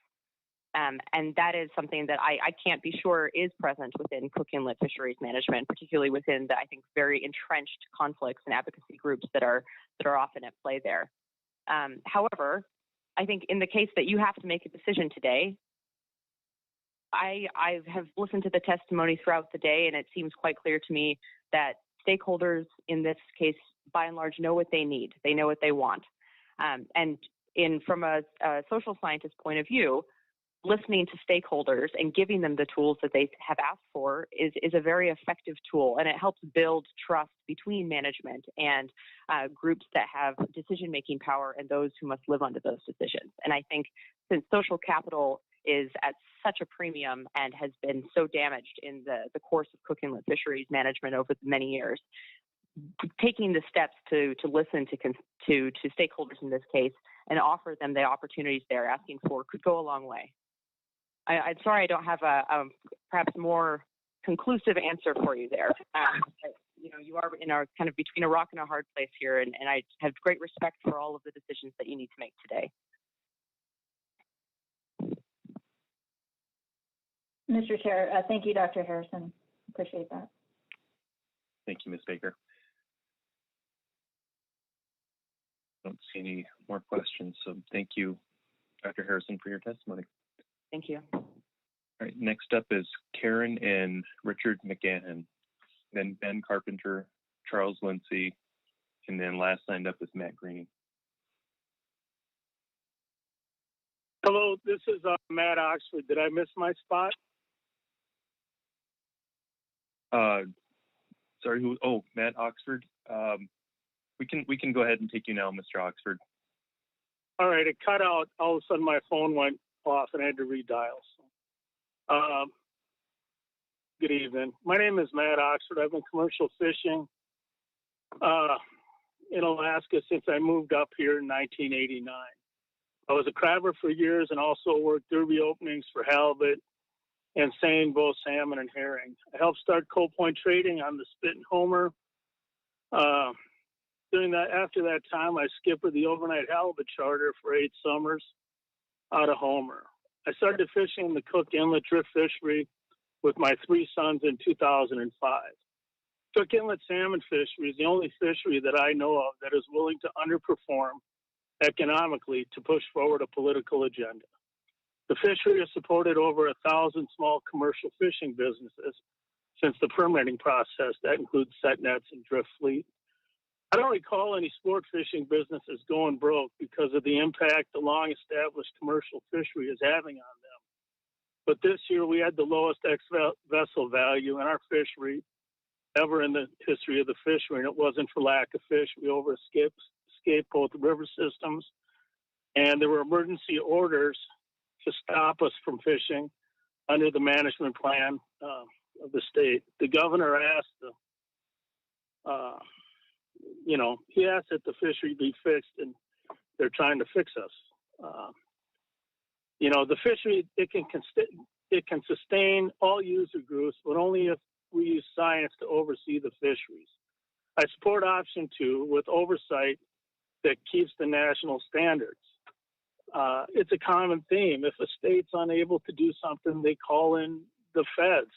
And that is something that I can't be sure is present within Cook Inlet Fisheries Management, particularly within the, I think, very entrenched conflicts and advocacy groups that are often at play there. However, I think in the case that you have to make a decision today, I have listened to the testimony throughout the day, and it seems quite clear to me that stakeholders in this case, by and large, know what they need. They know what they want. And from a social scientist point of view, listening to stakeholders and giving them the tools that they have asked for is a very effective tool, and it helps build trust between management and groups that have decision-making power and those who must live under those decisions. And I think since social capital is at such a premium and has been so damaged in the course of Cook Inlet Fisheries Management over many years, taking the steps to listen to stakeholders in this case and offer them the opportunities they're asking for could go a long way. I'm sorry I don't have a perhaps more conclusive answer for you there. You are in our kind of between a rock and a hard place here, and I have great respect for all of the decisions that you need to make today. Mr. Chair, thank you, Dr. Harrison. Appreciate that. Thank you, Ms. Baker. I don't see any more questions, so thank you, Dr. Harrison, for your testimony. Thank you. All right, next up is Karen and Richard McGahan, then Ben Carpenter, Charles Lindsay, and then last signed up is Matt Green. Hello, this is Matt Oxford. Did I miss my spot? Sorry, who? Oh, Matt Oxford. We can go ahead and take you now, Mr. Oxford. All right, it cut out. All of a sudden, my phone went off, and I had to redial. So, good evening. My name is Matt Oxford. I've been commercial fishing in Alaska since I moved up here in 1989. I was a crabber for years and also worked derby openings for halibut and seine, both salmon and herring. I helped start Cold Point trading on the Spit and Homer. After that time, I skippered the overnight halibut charter for 8 summers out of Homer. I started fishing in the Cook Inlet drift fishery with my 3 sons in 2005. Cook Inlet salmon fishery is the only fishery that I know of that is willing to underperform economically to push forward a political agenda. The fishery has supported over 1,000 small commercial fishing businesses since the permitting process. That includes set nets and drift fleet. I don't recall any sport fishing businesses going broke because of the impact the long-established commercial fishery is having on them. But this year we had the lowest ex-vessel value in our fishery ever in the history of the fishery, and it wasn't for lack of fish. We escaped both river systems, and there were emergency orders to stop us from fishing under the management plan of the state. The governor asked he asked that the fishery be fixed, and they're trying to fix us. The fishery, it can sustain all user groups, but only if we use science to oversee the fisheries. I support option 2 with oversight that keeps the national standards. It's a common theme. If a state's unable to do something, they call in the feds.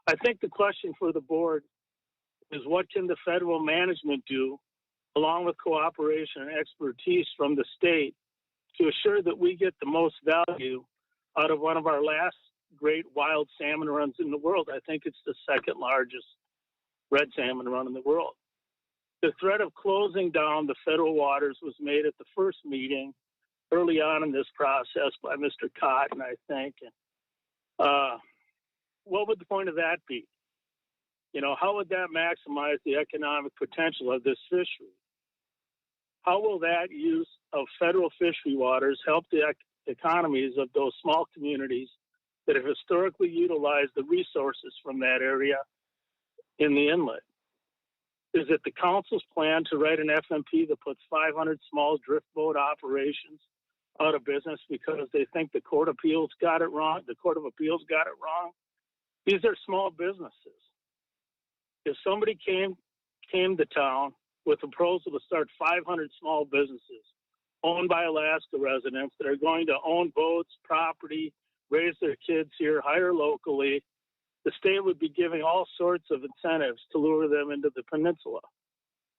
I think the question for the board is, what can the federal management do, along with cooperation and expertise from the state, to assure that we get the most value out of one of our last great wild salmon runs in the world? I think it's the second largest red salmon run in the world. The threat of closing down the federal waters was made at the first meeting early on in this process by Mr. Cotton, I think. What would the point of that be? How would that maximize the economic potential of this fishery? How will that use of federal fishery waters help the economies of those small communities that have historically utilized the resources from that area in the inlet? Is it the council's plan to write an FMP that puts 500 small drift boat operations out of business because they think the Court of Appeals got it wrong? The Court of Appeals got it wrong. These are small businesses. If somebody came to town with a proposal to start 500 small businesses owned by Alaska residents that are going to own boats, property, raise their kids here, hire locally, the state would be giving all sorts of incentives to lure them into the peninsula.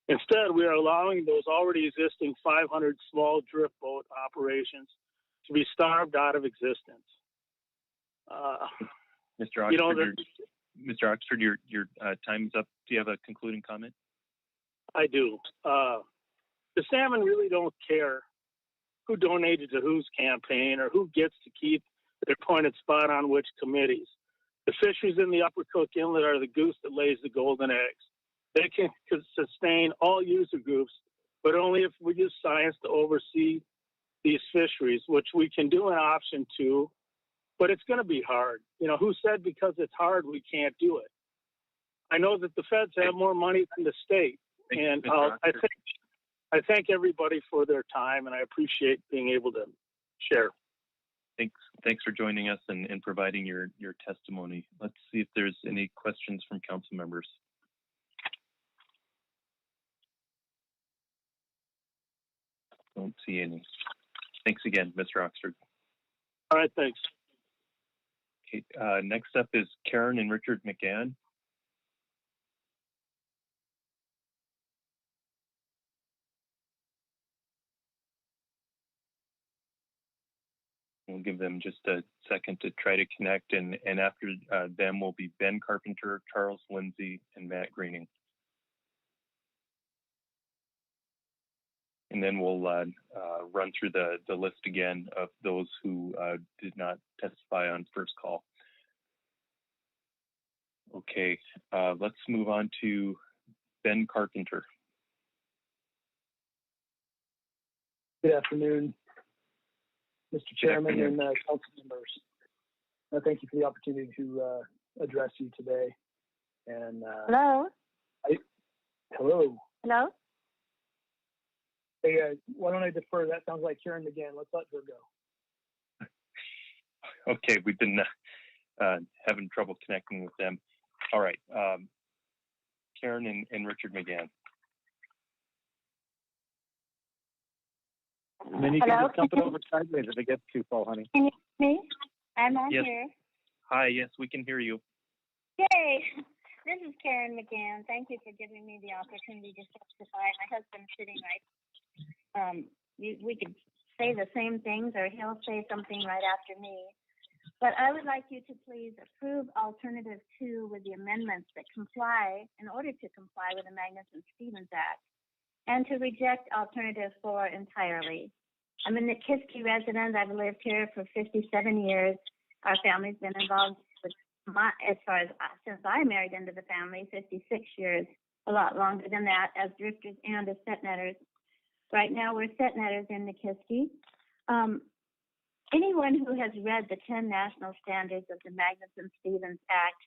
Instead, we are allowing those already existing 500 small drift boat operations to be starved out of existence. Mr. Oxford, Mr. Oxford, your time's up. Do you have a concluding comment? I do. The salmon really don't care who donated to whose campaign or who gets to keep their pointed spot on which committees. The fisheries in the Upper Cook Inlet are the goose that lays the golden eggs. They can sustain all user groups, but only if we use science to oversee these fisheries, which we can do in option 2, but it's going to be hard. Who said because it's hard we can't do it? I know that the feds have more money than the state, and I thank everybody for their time, and I appreciate being able to share. Thanks for joining us and providing your testimony. Let's see if there's any questions from council members. Don't see any. Thanks again, Mr. Oxford. All right, thanks. Okay, next up is Karen and Richard McGann. We'll give them just a second to try to connect, and after them will be Ben Carpenter, Charles Lindsay, and Matt Greening. And then we'll run through the list again of those who did not testify on first call. Okay, let's move on to Ben Carpenter. Good afternoon, Mr. Chairman and council members. Thank you for the opportunity to address you today. And hello. Hello. Hello. Hey, why don't I defer? That sounds like Karen again. Let's let her go. Okay, we've been having trouble connecting with them. All right, Karen and Richard McGann. And then you can just dump it over sideways if it gets too full, honey. Can you hear me? I'm on Yes. here. Hi, yes, we can hear you. Yay! This is Karen McGann. Thank you for giving me the opportunity to testify. My husband's sitting right. We could say the same things, or he'll say something right after me. But I would like you to please approve Alternative 2 with the amendments that comply, in order to comply with the Magnuson-Stevens Act, and to reject Alternative 4 entirely. I'm a Nikiski resident. I've lived here for 57 years. Our family's been involved with since I married into the family, 56 years, a lot longer than that, as drifters and as set netters. Right now, we're set netters in Nikiski. anyone who has read the 10 national standards of the Magnuson-Stevens Act,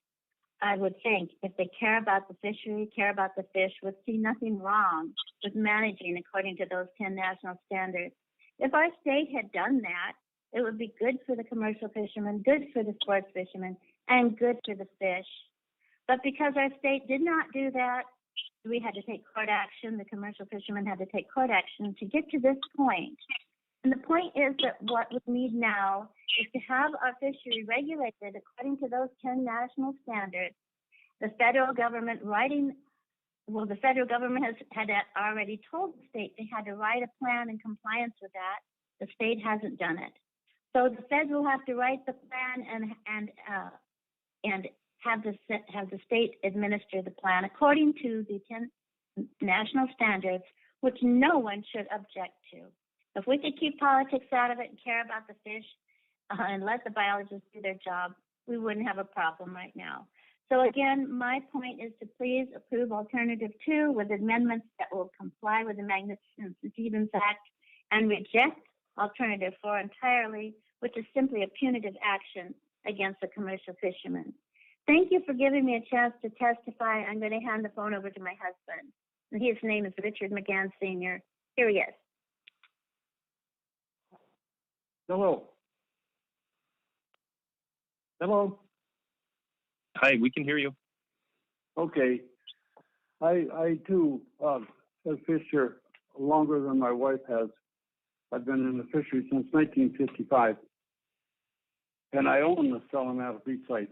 I would think, if they care about the fishery, care about the fish, would see nothing wrong with managing according to those 10 national standards. If our state had done that, it would be good for the commercial fishermen, good for the sports fishermen, and good for the fish. But because our state did not do that, we had to take court action. The commercial fishermen had to take court action to get to this point. And the point is that what we need now is to have our fishery regulated according to those 10 national standards. The federal government the federal government had already told the state they had to write a plan in compliance with that. The state hasn't done it. So the feds will have to write the plan and have the state administer the plan according to the 10 national standards, which no one should object to. If we could keep politics out of it and care about the fish and let the biologists do their job, we wouldn't have a problem right now. So again, my point is to please approve Alternative 2 with amendments that will comply with the Magnuson-Stevens Act and reject Alternative 4 entirely, which is simply a punitive action against the commercial fishermen. Thank you for giving me a chance to testify. I'm going to hand the phone over to my husband. His name is Richard McGann Sr. Here he is. Hello. Hello. Hi, we can hear you. Okay. I too have fished here longer than my wife has. I've been in the fishery since 1955. And I own the Salamata Beach site.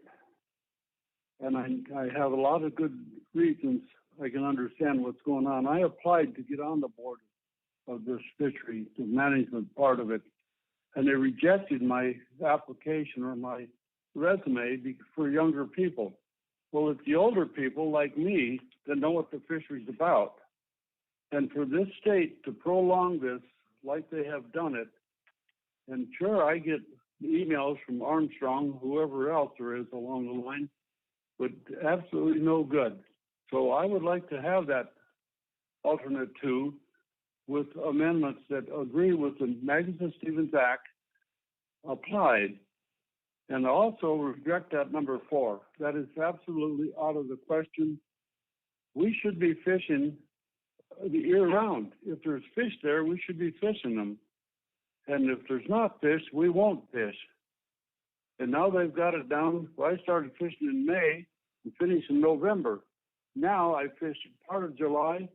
And I have a lot of good reasons I can understand what's going on. I applied to get on the board of this fishery, the management part of it, and they rejected my application or my resume for younger people. Well, it's the older people like me that know what the fishery's about. And for this state to prolong this like they have done it, and sure, I get emails from Armstrong, whoever else there is along the line, but absolutely no good. So I would like to have that alternate 2 with amendments that agree with the Magnuson-Stevens Act applied, and also reject that number 4. That is absolutely out of the question. We should be fishing the year round. If there's fish there, we should be fishing them. And if there's not fish, we won't fish. And now they've got it down. Well, I started fishing in May and finished in November. Now I fish part of July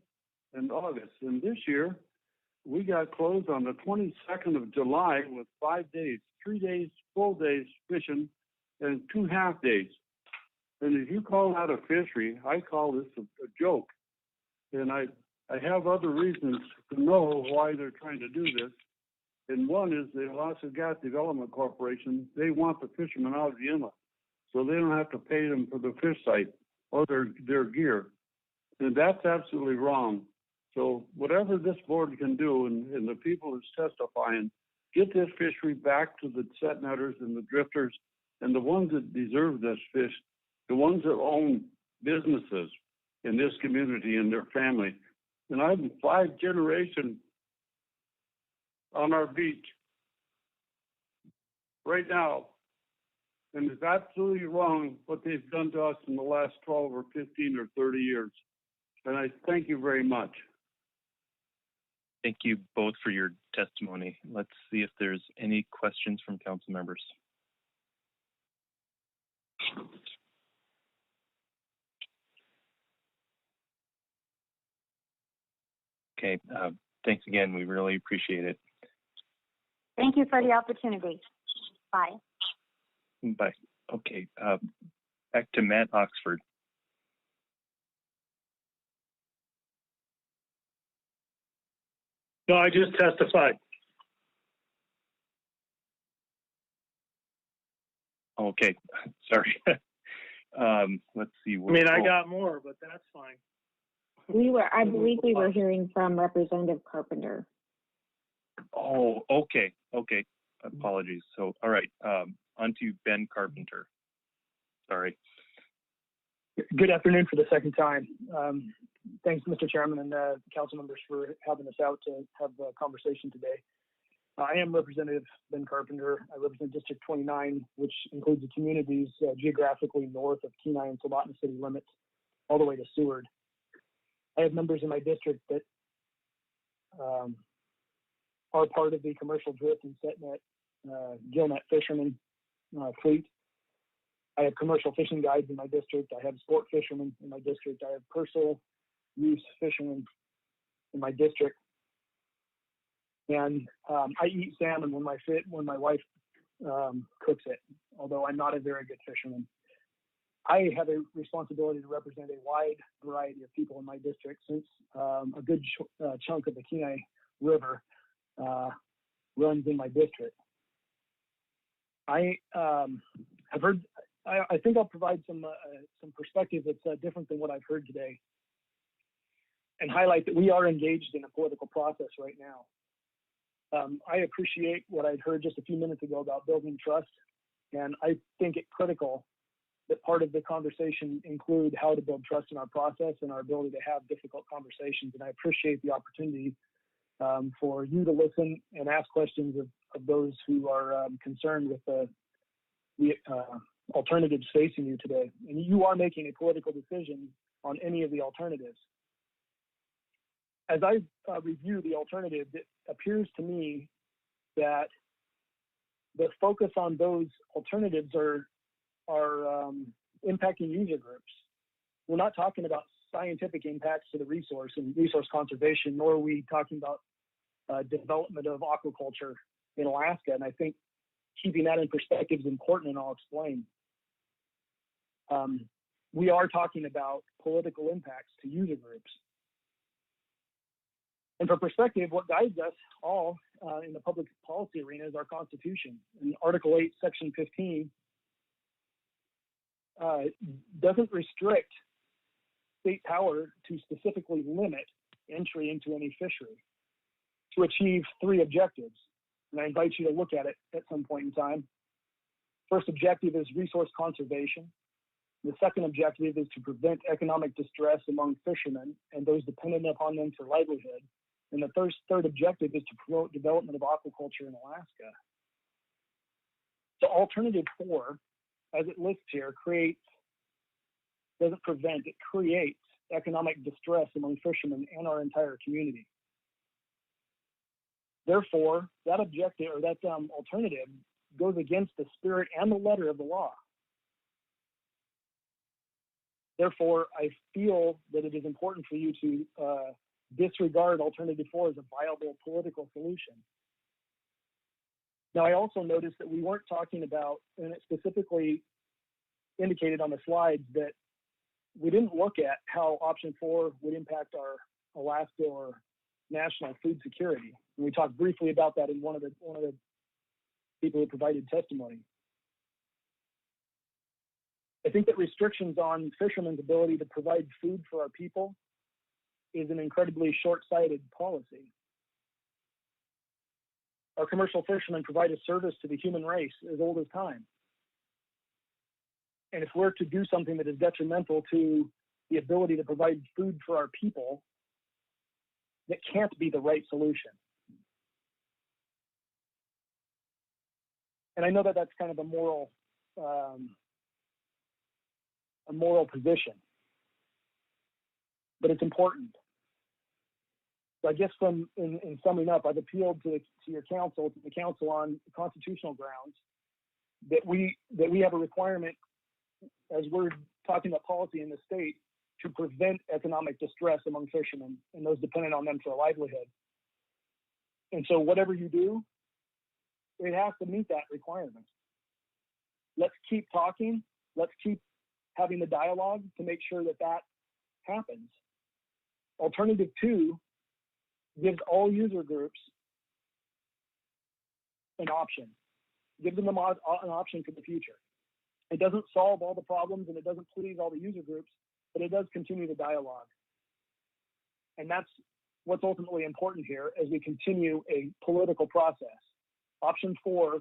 and August. And this year, we got closed on the 22nd of July with 5 days, 3 days, full days fishing, and 2 half days. And if you call that a fishery, I call this a joke. And I have other reasons to know why they're trying to do this. And one is the Alaska Gas Development Corporation. They want the fishermen out of the inlet, so they don't have to pay them for the fish site or their gear. And that's absolutely wrong. So whatever this board can do, and the people who's testifying, get this fishery back to the set netters and the drifters and the ones that deserve this fish, the ones that own businesses in this community and their family. And I'm 5 generations on our beach right now. And it's absolutely wrong what they've done to us in the last 12 or 15 or 30 years. And I thank you very much. Thank you both for your testimony. Let's see if there's any questions from council members. Okay, thanks again. We really appreciate it. Thank you for the opportunity. Bye. Bye. Okay, back to Matt Oxford. No, I just testified. Okay, sorry. Let's see. I got more, but that's fine. I believe we were hearing from Representative Carpenter. Oh, okay. Apologies. So, all right, on to Ben Carpenter. Sorry. Good afternoon for the second time. Thanks, Mr. Chairman and council members for having us out to have a conversation today. I am Representative Ben Carpenter. I represent District 29, which includes the communities geographically north of Kenai and Soldotna city limits, all the way to Seward. I have members in my district that are part of the commercial drift and set net, gill net fishermen fleet. I have commercial fishing guides in my district. I have sport fishermen in my district. I have personal use fishermen in my district. And I eat salmon when my wife cooks it, although I'm not a very good fisherman. I have a responsibility to represent a wide variety of people in my district, since a good chunk of the Kenai River runs in my district. I have heard. I think I'll provide some perspective that's different than what I've heard today, and highlight that we are engaged in a political process right now. I appreciate what I'd heard just a few minutes ago about building trust, and I think it's critical that part of the conversation include how to build trust in our process and our ability to have difficult conversations. And I appreciate the opportunity for you to listen and ask questions of those who are concerned with the alternatives facing you today. And you are making a political decision on any of the alternatives. As I review the alternatives, it appears to me that the focus on those alternatives are impacting user groups. We're not talking about scientific impacts to the resource and resource conservation, nor are we talking about development of aquaculture in Alaska. And I think keeping that in perspective is important, and I'll explain. We are talking about political impacts to user groups. And for perspective, what guides us all in the public policy arena is our Constitution. In Article 8, Section 15, doesn't restrict state power to specifically limit entry into any fishery to achieve three objectives. And I invite you to look at it at some point in time. First objective is resource conservation. The second objective is to prevent economic distress among fishermen and those dependent upon them for livelihood. And the third objective is to promote development of aquaculture in Alaska. So alternative 4, as it lists here, doesn't prevent, it creates economic distress among fishermen and our entire community. Therefore, that objective, or that alternative, goes against the spirit and the letter of the law. Therefore, I feel that it is important for you to disregard alternative 4 as a viable political solution. Now, I also noticed that we weren't talking about, and it specifically indicated on the slides that we didn't look at how option 4 would impact our Alaska or national food security. And we talked briefly about that in one of the people who provided testimony. I think that restrictions on fishermen's ability to provide food for our people is an incredibly short-sighted policy. Our commercial fishermen provide a service to the human race as old as time. And if we're to do something that is detrimental to the ability to provide food for our people, that can't be the right solution. And I know that that's kind of a moral position, but it's important. So I guess in summing up, I've appealed to your council, to the council on constitutional grounds, that we have a requirement, as we're talking about policy in the state, to prevent economic distress among fishermen and those dependent on them for a livelihood. And so whatever you do, it has to meet that requirement. Let's keep talking. Let's keep having the dialogue to make sure that that happens. Alternative 2 gives all user groups an option. Gives them an option for the future. It doesn't solve all the problems and it doesn't please all the user groups, but it does continue the dialogue. And that's what's ultimately important here as we continue a political process. Option 4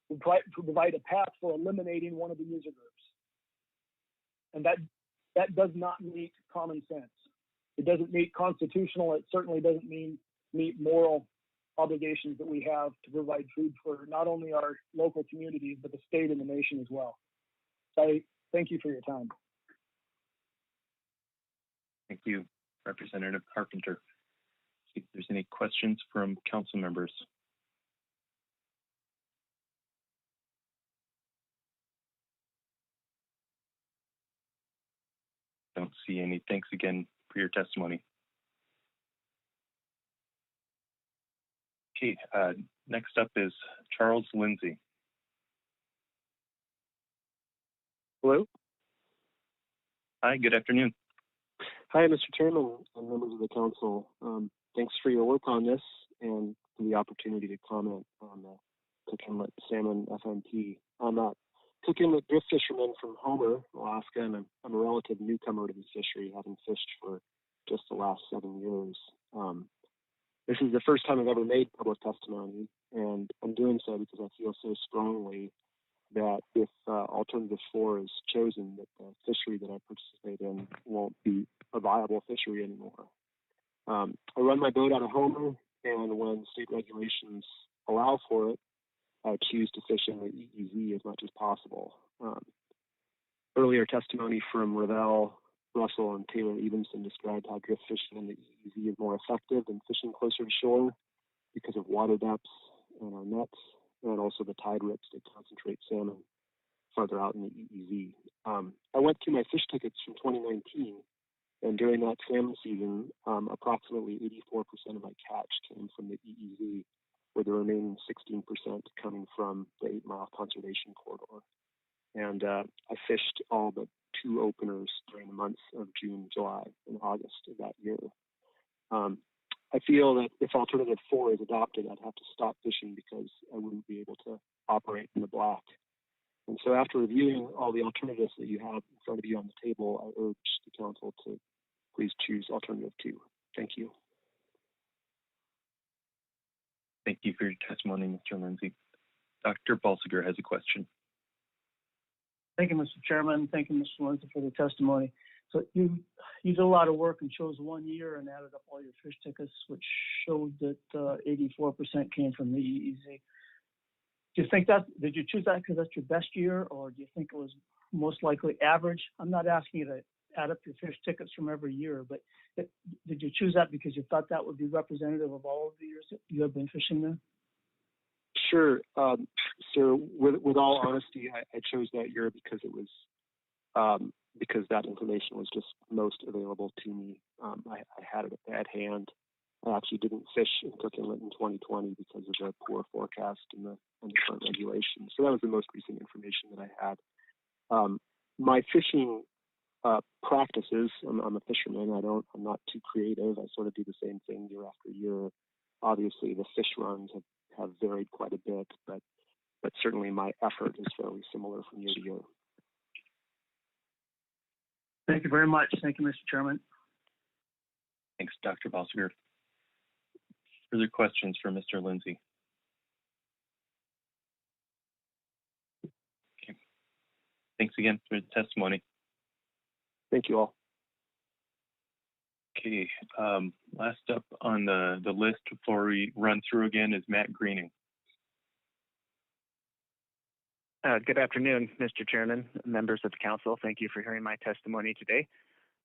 would provide a path for eliminating one of the user groups. And that does not meet common sense. It doesn't meet constitutional, it certainly doesn't meet moral obligations that we have to provide food for not only our local communities, but the state and the nation as well. So I thank you for your time. Thank you, Representative Carpenter. See if there's any questions from council members. Don't see any. Thanks again for your testimony. Okay, next up is Charles Lindsay. Hello. Hi, good afternoon. Hi, Mr. Chairman and members of the council. Thanks for your work on this and for the opportunity to comment on the Cook Inlet salmon FMP. I'm a Cook Inlet drift fisherman from Homer, Alaska, and I'm a relative newcomer to the fishery, having fished for just the last 7 years. This is the first time I've ever made public testimony, and I'm doing so because I feel so strongly that if alternative 4 is chosen, that the fishery that I participate in won't be a viable fishery anymore. I run my boat out of Homer, and when state regulations allow for it, I choose to fish in the EEZ as much as possible. Earlier testimony from Ravel, Russell, and Taylor Evenson described how drift fishing in the EEZ is more effective than fishing closer to shore because of water depths and our nets, and also the tide rips that concentrate salmon farther out in the EEZ. I went through my fish tickets from 2019, and during that salmon season, approximately 84% of my catch came from the EEZ, with the remaining 16% coming from the 8 Mile Conservation Corridor. And I fished all but 2 openers during the months of June, July, and August of that year. I feel that if alternative 4 is adopted, I'd have to stop fishing because I wouldn't be able to operate in the black. And so after reviewing all the alternatives that you have in front of you on the table, I urge the council to please choose alternative 2. Thank you. Thank you for your testimony, Mr. Lindsay. Dr. Balsiger has a question. Thank you, Mr. Chairman. Thank you, Mr. Lindsay, for the testimony. So you did a lot of work and chose 1 year and added up all your fish tickets, which showed that 84% came from the EEZ. Do you think did you choose that because that's your best year, or do you think it was most likely average? I'm not asking you to add up your fish tickets from every year, but did you choose that because you thought that would be representative of all of the years that you have been fishing there? Sure. So with all honesty, I chose that year because it was because that information was just most available to me. I had it at hand. I actually didn't fish in Cook Inlet in 2020 because of the poor forecast and the current regulations. So that was the most recent information that I had. My fishing practices, I'm a fisherman. I'm not too creative. I sort of do the same thing year after year. Obviously, the fish runs have varied quite a bit, but certainly my effort is fairly similar from year to year. Thank you very much. Thank you, Mr. Chairman. Thanks, Dr. Balsiger. Further questions for Mr. Lindsay? Okay. Thanks again for the testimony. Thank you all. Okay, last up on the list before we run through again is Matt Greening. Good afternoon, Mr. Chairman, members of the council. Thank you for hearing my testimony today.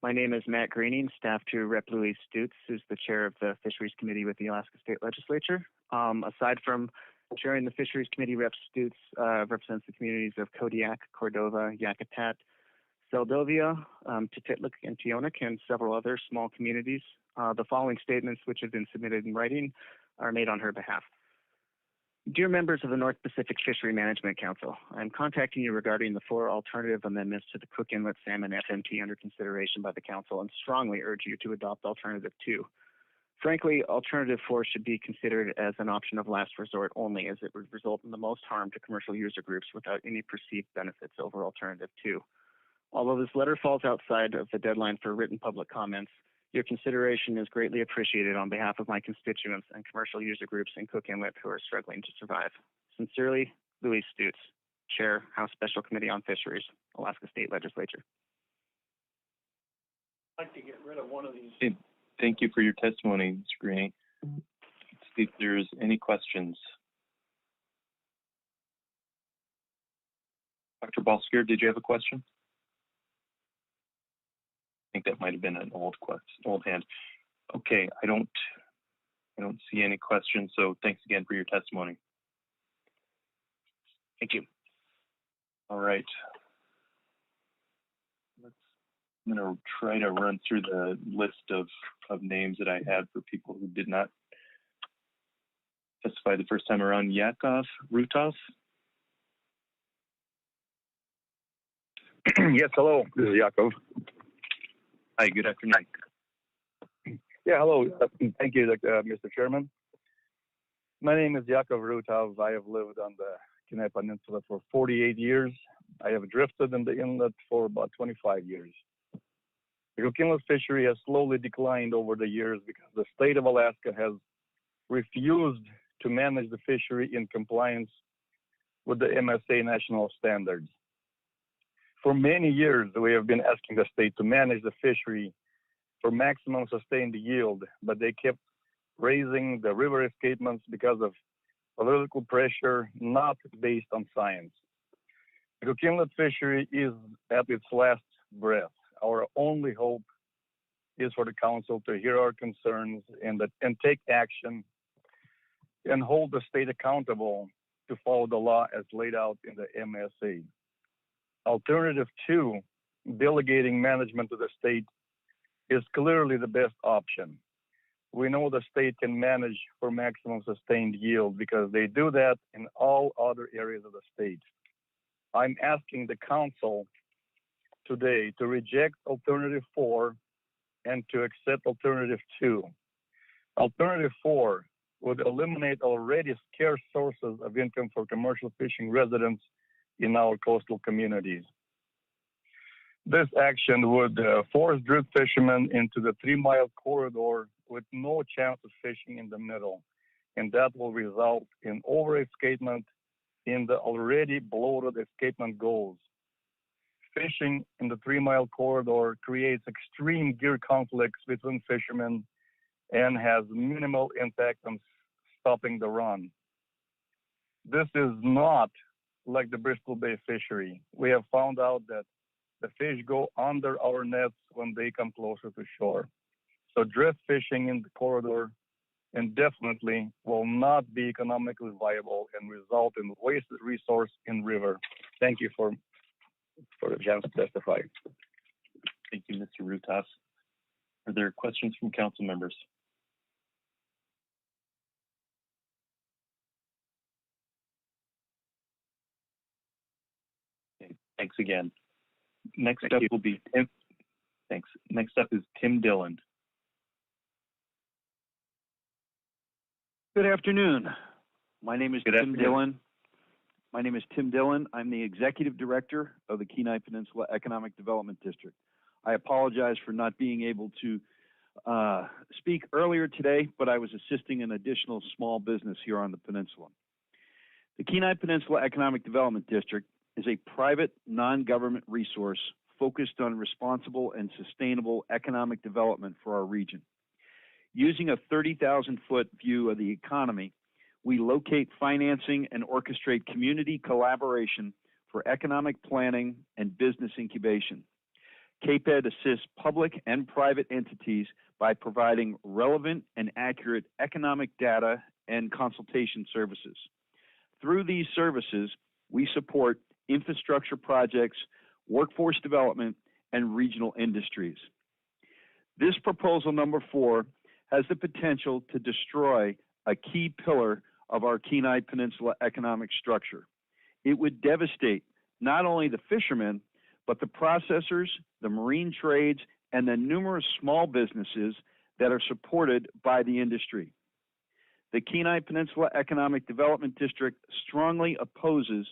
My name is Matt Greening, staff to Rep. Louise Stutz, who's the chair of the Fisheries Committee with the Alaska State Legislature. Aside from chairing the Fisheries Committee, Rep. Stutz represents the communities of Kodiak, Cordova, Yakutat, Seldovia, Tutitlik, and Teonik, and several other small communities. The following statements, which have been submitted in writing, are made on her behalf. Dear members of the North Pacific Fishery Management Council, I'm contacting you regarding the 4 alternative amendments to the Cook Inlet Salmon FMT under consideration by the Council and strongly urge you to adopt Alternative 2. Frankly, Alternative 4 should be considered as an option of last resort only, as it would result in the most harm to commercial user groups without any perceived benefits over Alternative 2. Although this letter falls outside of the deadline for written public comments, your consideration is greatly appreciated on behalf of my constituents and commercial user groups in Cook Inlet who are struggling to survive. Sincerely, Louise Stutz, Chair, House Special Committee on Fisheries, Alaska State Legislature. I'd like to get rid of one of these. Thank you for your testimony, Mr. Greening. Let's see if there's any questions? Dr. Balsker, did you have a question? I think that might have been an old hand. Okay, I don't see any questions, so thanks again for your testimony. Thank you. All right. I'm going to try to run through the list of names that I had for people who did not testify the first time around. Yakov Rutov. Yes, hello. This is Yakov. Hi, good afternoon. Yeah, hello. Thank you, Mr. Chairman. My name is Yakov Rutov. I have lived on the Kenai Peninsula for 48 years. I have drifted in the inlet for about 25 years. The Cook Inlet fishery has slowly declined over the years because the state of Alaska has refused to manage the fishery in compliance with the MSA national standards. For many years, we have been asking the state to manage the fishery for maximum sustained yield, but they kept raising the river escapements because of political pressure not based on science. The Cook Inlet fishery is at its last breath. Our only hope is for the council to hear our concerns and take action and hold the state accountable to follow the law as laid out in the MSA. Alternative 2, delegating management to the state, is clearly the best option. We know the state can manage for maximum sustained yield because they do that in all other areas of the state. I'm asking the council today to reject alternative 4 and to accept alternative 2. Alternative 4 would eliminate already scarce sources of income for commercial fishing residents in our coastal communities. This action would force drift fishermen into the 3-mile corridor with no chance of fishing in the middle, and that will result in over-escapement in the already bloated escapement goals. Fishing in the 3-mile corridor creates extreme gear conflicts between fishermen and has minimal impact on stopping the run. This is not like the Bristol Bay fishery. We have found out that the fish go under our nets when they come closer to shore. So drift fishing in the corridor indefinitely will not be economically viable and result in wasted resource in river. Thank you for the chance to testify. Thank you, Mr. Rutas. Are there questions from council members? Okay, thanks again. Next up will be Tim. Thanks. Next up is Tim Dillon. Good afternoon. My name is Tim Dillon. I'm the Executive Director of the Kenai Peninsula Economic Development District. I apologize for not being able to speak earlier today, but I was assisting an additional small business here on the peninsula. The Kenai Peninsula Economic Development District is a private, non-government resource focused on responsible and sustainable economic development for our region. Using a 30,000-foot view of the economy, we locate financing and orchestrate community collaboration for economic planning and business incubation. CAPED assists public and private entities by providing relevant and accurate economic data and consultation services. Through these services, we support infrastructure projects, workforce development, and regional industries. This proposal number 4 has the potential to destroy a key pillar of our Kenai Peninsula economic structure. It would devastate not only the fishermen, but the processors, the marine trades, and the numerous small businesses that are supported by the industry. The Kenai Peninsula Economic Development District strongly opposes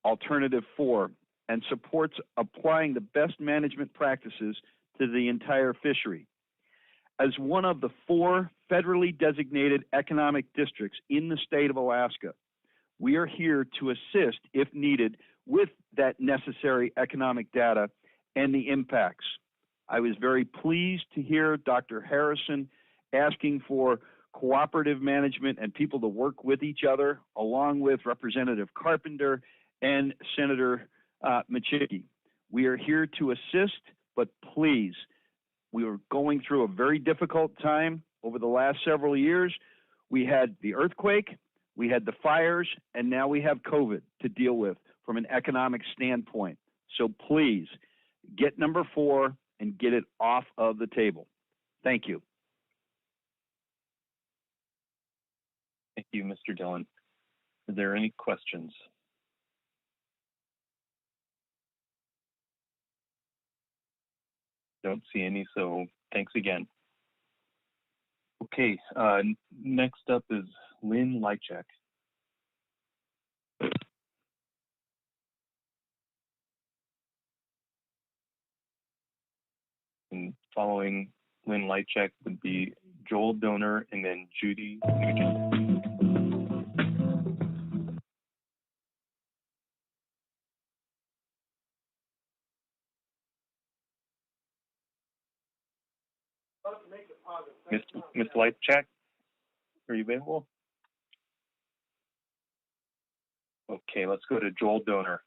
Alternative 4 and supports applying the best management practices to the entire fishery. As one of the 4 federally designated economic districts in the state of Alaska, we are here to assist, if needed, with that necessary economic data and the impacts. I was very pleased to hear Dr. Harrison asking for cooperative management and people to work with each other, along with Representative Carpenter and Senator Machicki. We are here to assist, but please, we are going through a very difficult time over the last several years. We had the earthquake, we had the fires, and now we have COVID to deal with from an economic standpoint. So please, get number 4 and get it off of the table. Thank you. Thank you, Mr. Dillon. Are there any questions? Don't see any, so thanks again. Okay, next up is Lynn Lychak. And following Lynn Lychak would be Joel Donor and then Judy Nugent. Ms. Lychak, are you available? Okay, let's go to Joel Donor.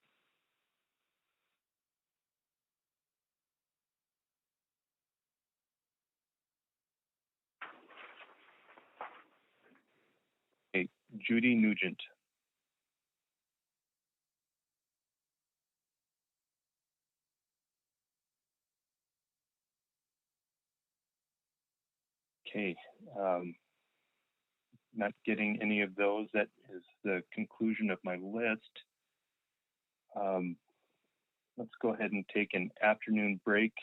Okay, Judy Nugent. Okay, not getting any of those. That is the conclusion of my list. Let's go ahead and take an afternoon break,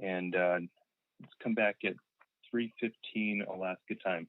and let's come back at 3:15 Alaska time.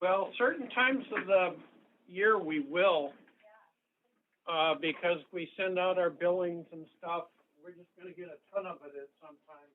Well, certain times of the year we will, because we send out our billings and stuff. We're just going to get a ton of it at some time.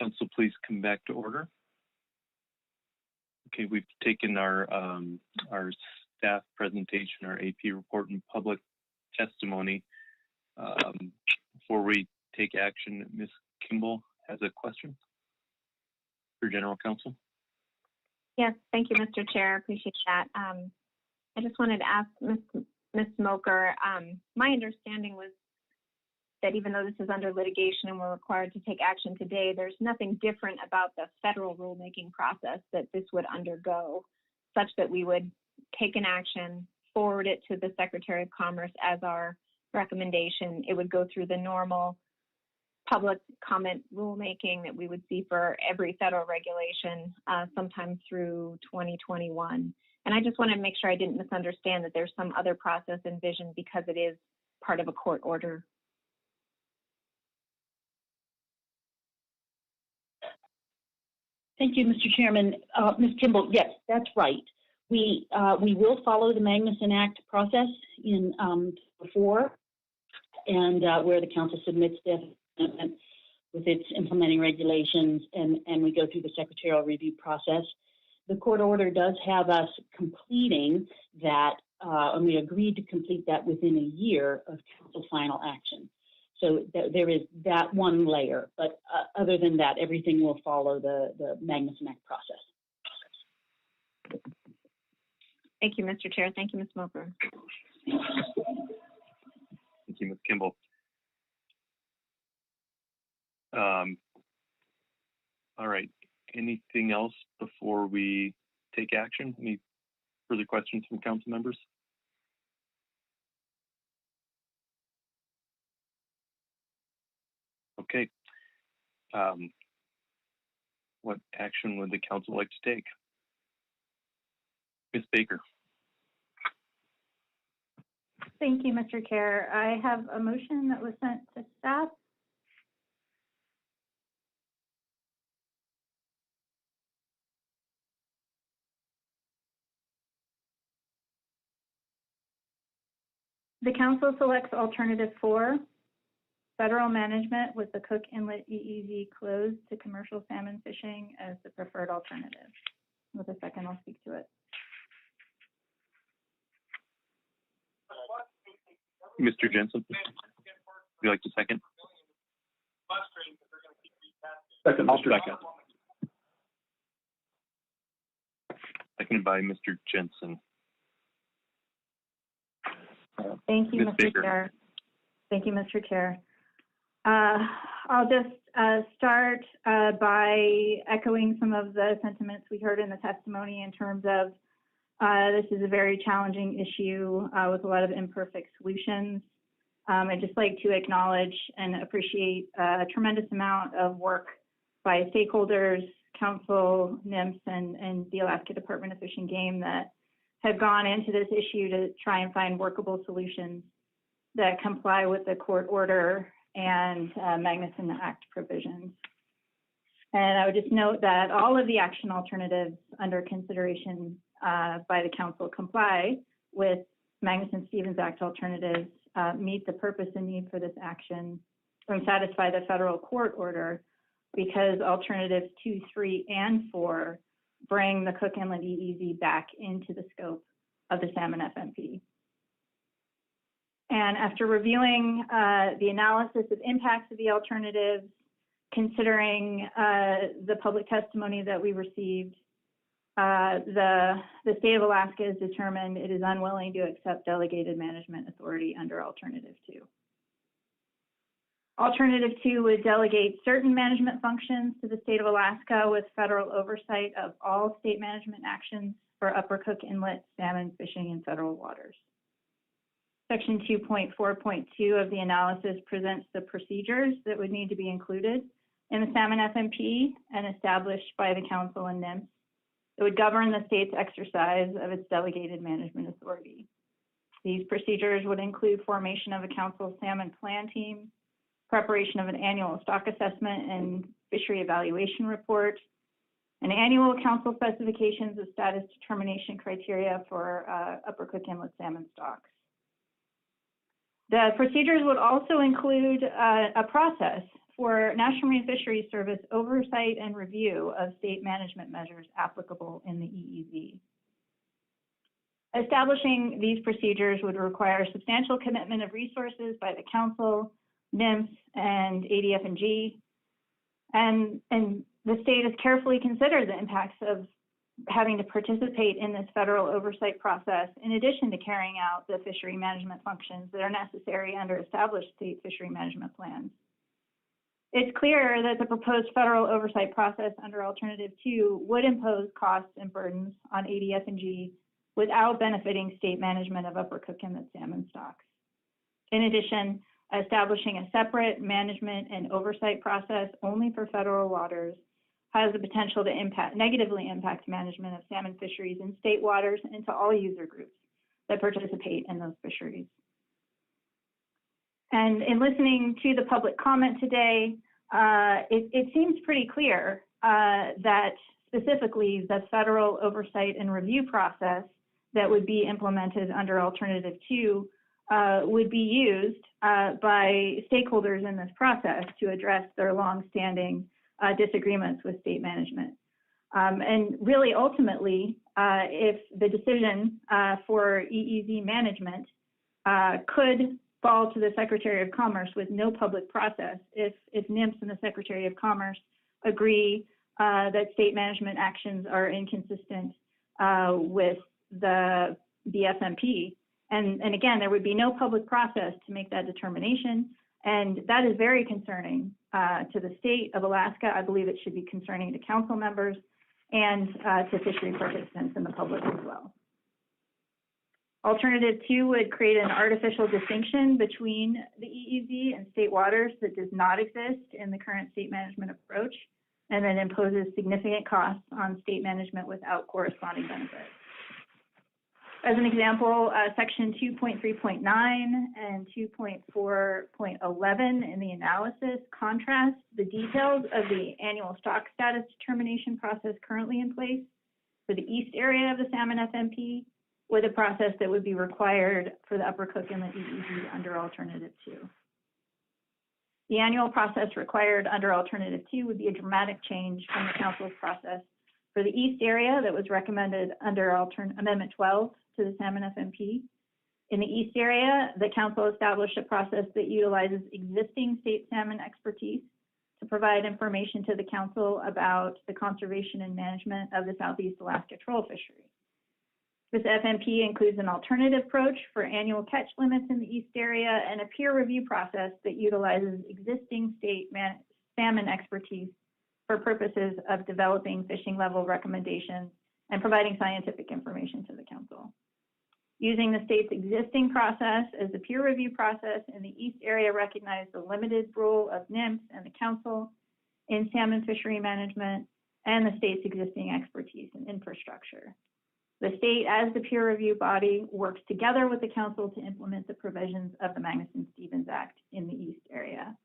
Council, please come back to order. Okay, we've taken our staff presentation, our AP report, and public testimony. Before we take action, Ms. Kimball has a question for General Counsel. Yes, thank you, Mr. Chair. I appreciate that. I just wanted to ask Ms. Smoker, my understanding was that even though this is under litigation and we're required to take action today, there's nothing different about the federal rulemaking process that this would undergo, such that we would take an action, forward it to the Secretary of Commerce as our recommendation. It would go through the normal public comment rulemaking that we would see for every federal regulation sometime through 2021. And I just want to make sure I didn't misunderstand that there's some other process envisioned because it is part of a court order. Thank you, Mr. Chairman. Ms. Kimball, yes, that's right. We will follow the Magnuson Act process in before and where the council submits the amendment with its implementing regulations, and we go through the secretarial review process. The court order does have us completing that, and we agreed to complete that within a year of council final action. So there is that one layer, but other than that, everything will follow the Magnuson Act process. Thank you, Mr. Chair. Thank you, Ms. Smoker. Thank you, Ms. Kimball. All right. Anything else before we take action? Any further questions from council members? Okay. What action would the council like to take? Ms. Baker. Thank you, Mr. Chair. I have a motion that was sent to staff. The council selects alternative 4, federal management with the Cook Inlet EEZ closed to commercial salmon fishing as the preferred alternative. With a second, I'll speak to it. Mr. Jensen, would you like to second? Second. I'll second. Seconded by Mr. Jensen. Thank you, Ms. Mr. Baker. Chair. Thank you, Mr. Chair. I'll just start by echoing some of the sentiments we heard in the testimony in terms of this is a very challenging issue with a lot of imperfect solutions. I'd just like to acknowledge and appreciate a tremendous amount of work by stakeholders, council, NIMS, and the Alaska Department of Fish and Game that have gone into this issue to try and find workable solutions that comply with the court order and Magnuson Act provisions. And I would just note that all of the action alternatives under consideration by the council comply with Magnuson-Stevens Act alternatives, meet the purpose and need for this action, and satisfy the federal court order because alternatives 2, 3, and 4 bring the Cook Inlet EEZ back into the scope of the salmon FMP. And after reviewing the analysis of impacts of the alternatives, considering the public testimony that we received, the state of Alaska has determined it is unwilling to accept delegated management authority under Alternative 2. Alternative 2 would delegate certain management functions to the state of Alaska with federal oversight of all state management actions for Upper Cook Inlet salmon fishing in federal waters. Section 2.4.2 of the analysis presents the procedures that would need to be included in the salmon FMP and established by the council and NIMS. It would govern the state's exercise of its delegated management authority. These procedures would include formation of a council salmon plan team, preparation of an annual stock assessment and fishery evaluation report, an annual council specifications of status determination criteria for Upper Cook Inlet salmon stocks. The procedures would also include a process for National Marine Fisheries Service oversight and review of state management measures applicable in the EEZ. Establishing these procedures would require substantial commitment of resources by the Council, NMFS, and ADF&G, and the state has carefully considered the impacts of having to participate in this federal oversight process, in addition to carrying out the fishery management functions that are necessary under established state fishery management plans. It's clear that the proposed federal oversight process under Alternative 2 would impose costs and burdens on ADF&G without benefiting state management of Upper Cook Inlet salmon stocks. In addition, establishing a separate management and oversight process only for federal waters has the potential to negatively impact management of salmon fisheries in state waters and to all user groups that participate in those fisheries. And in listening to the public comment today, it seems pretty clear that specifically the federal oversight and review process that would be implemented under Alternative 2 would be used by stakeholders in this process to address their longstanding disagreements with state management. And really, ultimately, if the decision for EEZ management could fall to the Secretary of Commerce with no public process, if NMFS and the Secretary of Commerce agree that state management actions are inconsistent with the BFMP, and again, there would be no public process to make that determination, and that is very concerning to the state of Alaska. I believe it should be concerning to council members and to fishery participants in the public as well. Alternative 2 would create an artificial distinction between the EEZ and state waters that does not exist in the current state management approach, and then imposes significant costs on state management without corresponding benefits. As an example, Section 2.3.9 and 2.4.11 in the analysis contrast the details of the annual stock status determination process currently in place for the east area of the salmon FMP with a process that would be required for the Upper Cook Inlet EEZ under Alternative 2. The annual process required under Alternative 2 would be a dramatic change from the Council's process for the east area that was recommended under Amendment 12 to the Salmon FMP. In the east area, the Council established a process that utilizes existing state salmon expertise to provide information to the Council about the conservation and management of the Southeast Alaska troll fishery. This FMP includes an alternative approach for annual catch limits in the east area and a peer review process that utilizes existing state salmon expertise for purposes of developing fishing level recommendations and providing scientific information to the Council. Using the state's existing process as the peer review process in the east area recognized the limited role of NMFS and the Council in salmon fishery management and the state's existing expertise and infrastructure. The state, as the peer review body, works together with the Council to implement the provisions of the Magnuson-Stevens Act in the east area.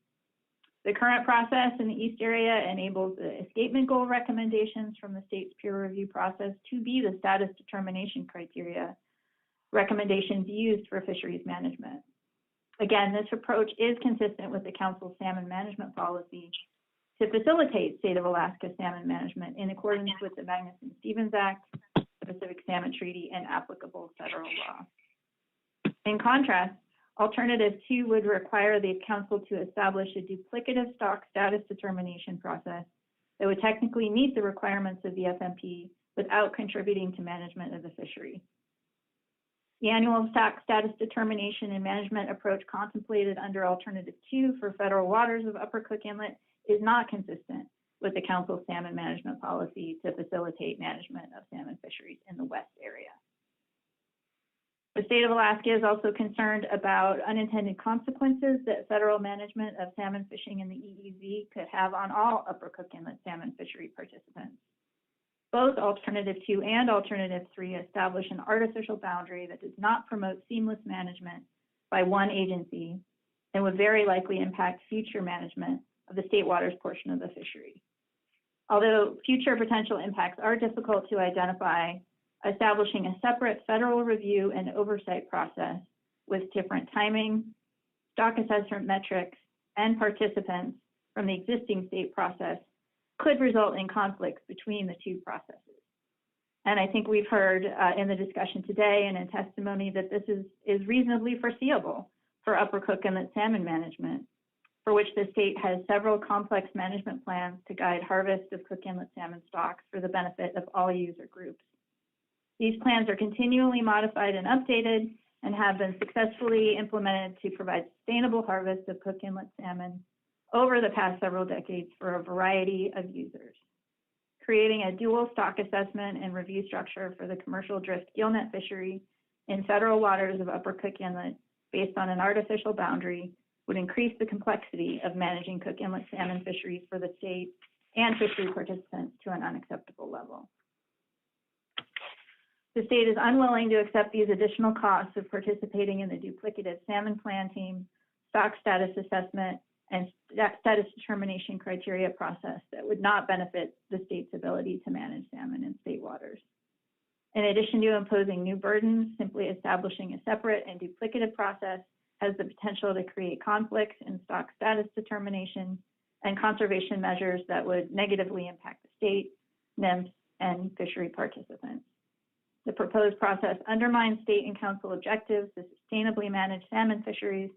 The current process in the east area enables the escapement goal recommendations from the state's peer review process to be the status determination criteria recommendations used for fisheries management. Again, this approach is consistent with the Council's salmon management policy to facilitate state of Alaska salmon management in accordance with the Magnuson-Stevens Act, the Pacific Salmon Treaty, and applicable federal law. In contrast, Alternative 2 would require the Council to establish a duplicative stock status determination process that would technically meet the requirements of the FMP without contributing to management of the fishery. The annual stock status determination and management approach contemplated under Alternative 2 for federal waters of Upper Cook Inlet is not consistent with the Council's salmon management policy to facilitate management of salmon fisheries in the west area. The state of Alaska is also concerned about unintended consequences that federal management of salmon fishing in the EEZ could have on all Upper Cook Inlet salmon fishery participants. Both Alternative 2 and Alternative 3 establish an artificial boundary that does not promote seamless management by one agency and would very likely impact future management of the state waters portion of the fishery. Although future potential impacts are difficult to identify, establishing a separate federal review and oversight process with different timing, stock assessment metrics, and participants from the existing state process could result in conflicts between the two processes. And I think we've heard in the discussion today and in testimony that this is reasonably foreseeable for Upper Cook Inlet salmon management, for which the state has several complex management plans to guide harvest of Cook Inlet salmon stocks for the benefit of all user groups. These plans are continually modified and updated and have been successfully implemented to provide sustainable harvest of Cook Inlet salmon over the past several decades for a variety of users. Creating a dual stock assessment and review structure for the commercial drift gillnet fishery in federal waters of Upper Cook Inlet based on an artificial boundary would increase the complexity of managing Cook Inlet salmon fisheries for the state and fishery participants to an unacceptable level. The state is unwilling to accept these additional costs of participating in the duplicative salmon plan team, stock status assessment, and status determination criteria process that would not benefit the state's ability to manage salmon in state waters. In addition to imposing new burdens, simply establishing a separate and duplicative process has the potential to create conflicts in stock status determination and conservation measures that would negatively impact the state, NIMS, and fishery participants. The proposed process undermines state and council objectives to sustainably manage salmon fisheries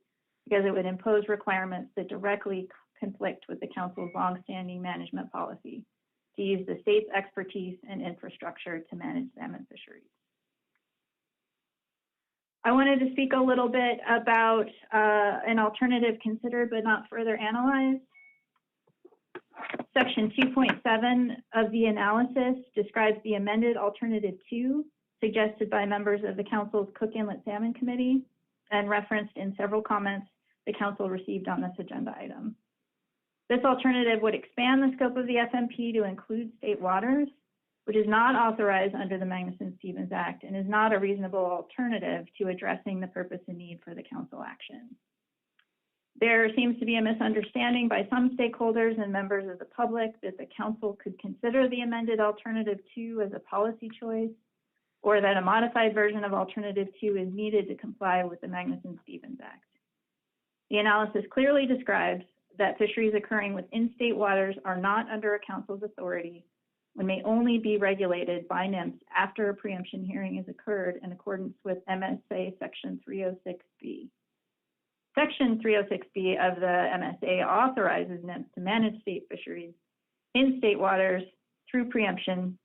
because it would impose requirements that directly conflict with the council's longstanding management policy to use the state's expertise and infrastructure to manage salmon fisheries. I wanted to speak a little bit about an alternative considered but not further analyzed. Section 2.7 of the analysis describes the amended alternative 2 suggested by members of the council's Cook Inlet Salmon Committee and referenced in several comments the council received on this agenda item. This alternative would expand the scope of the FMP to include state waters, which is not authorized under the Magnuson-Stevens Act and is not a reasonable alternative to addressing the purpose and need for the council action. There seems to be a misunderstanding by some stakeholders and members of the public that the council could consider the amended alternative 2 as a policy choice, or that a modified version of alternative 2 is needed to comply with the Magnuson-Stevens Act. The analysis clearly describes that fisheries occurring within state waters are not under a council's authority and may only be regulated by NIMS after a preemption hearing has occurred in accordance with MSA Section 306B. Section 306B of the MSA authorizes NIMS to manage state fisheries in state waters through preemption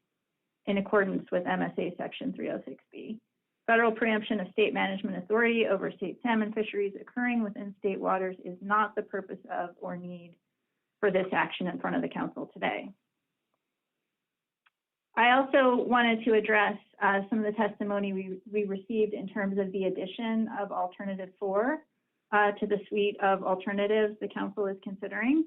in accordance with MSA Section 306B. Federal preemption of state management authority over state salmon fisheries occurring within state waters is not the purpose of or need for this action in front of the council today. I also wanted to address some of the testimony we received in terms of the addition of alternative 4 to the suite of alternatives the council is considering.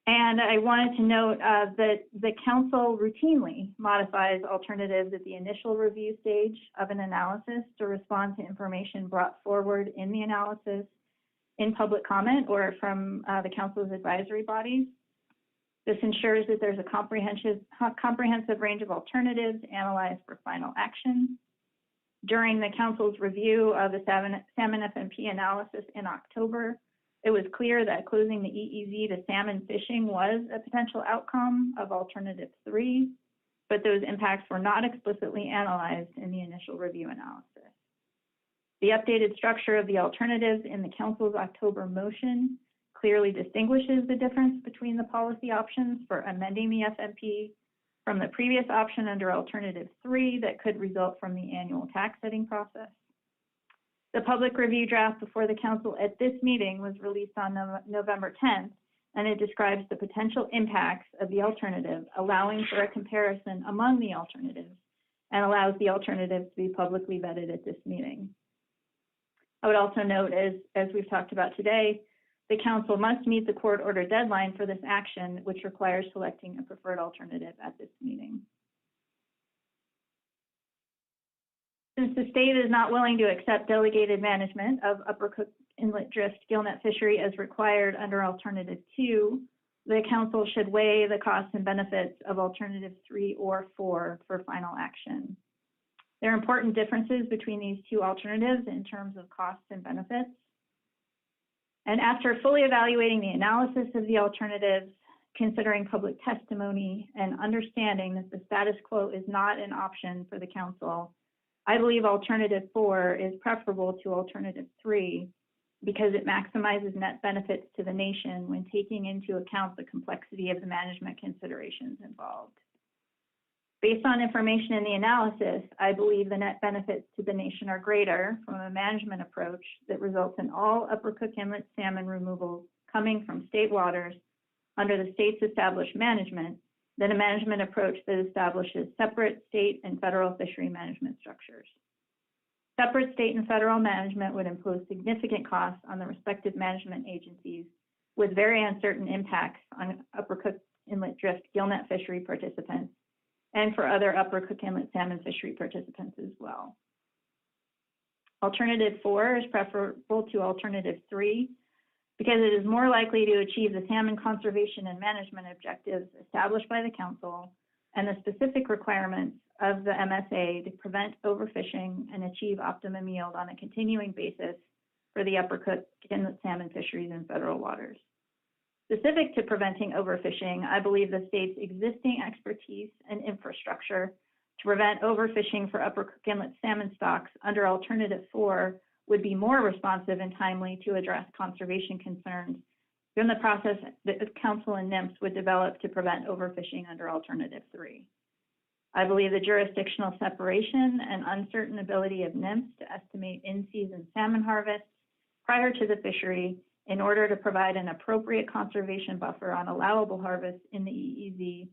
And I wanted to note that the council routinely modifies alternatives at the initial review stage of an analysis to respond to information brought forward in the analysis in public comment or from the council's advisory bodies. This ensures that there's a comprehensive range of alternatives analyzed for final action. During the council's review of the salmon FMP analysis in October, it was clear that closing the EEZ to salmon fishing was a potential outcome of alternative 3, but those impacts were not explicitly analyzed in the initial review analysis. The updated structure of the alternatives in the council's October motion clearly distinguishes the difference between the policy options for amending the FMP from the previous option under alternative 3 that could result from the annual tax setting process. The public review draft before the council at this meeting was released on November 10th, and it describes the potential impacts of the alternative, allowing for a comparison among the alternatives, and allows the alternatives to be publicly vetted at this meeting. I would also note, as we've talked about today, the council must meet the court order deadline for this action, which requires selecting a preferred alternative at this meeting. Since the state is not willing to accept delegated management of Upper Cook Inlet drift gillnet fishery as required under Alternative 2, the council should weigh the costs and benefits of Alternative 3 or 4 for final action. There are important differences between these two alternatives in terms of costs and benefits. And after fully evaluating the analysis of the alternatives, considering public testimony, and understanding that the status quo is not an option for the council, I believe alternative 4 is preferable to alternative 3 because it maximizes net benefits to the nation when taking into account the complexity of the management considerations involved. Based on information in the analysis, I believe the net benefits to the nation are greater from a management approach that results in all Upper Cook Inlet salmon removals coming from state waters under the state's established management than a management approach that establishes separate state and federal fishery management structures. Separate state and federal management would impose significant costs on the respective management agencies with very uncertain impacts on Upper Cook Inlet drift gillnet fishery participants and for other Upper Cook Inlet salmon fishery participants as well. Alternative 4 is preferable to alternative 3 because it is more likely to achieve the salmon conservation and management objectives established by the council and the specific requirements of the MSA to prevent overfishing and achieve optimum yield on a continuing basis for the Upper Cook Inlet salmon fisheries in federal waters. Specific to preventing overfishing, I believe the state's existing expertise and infrastructure to prevent overfishing for Upper Cook Inlet salmon stocks under alternative 4 would be more responsive and timely to address conservation concerns than the process that the council and NMFS would develop to prevent overfishing under alternative 3. I believe the jurisdictional separation and uncertain ability of NMFS to estimate in-season salmon harvests prior to the fishery in order to provide an appropriate conservation buffer on allowable harvests in the EEZ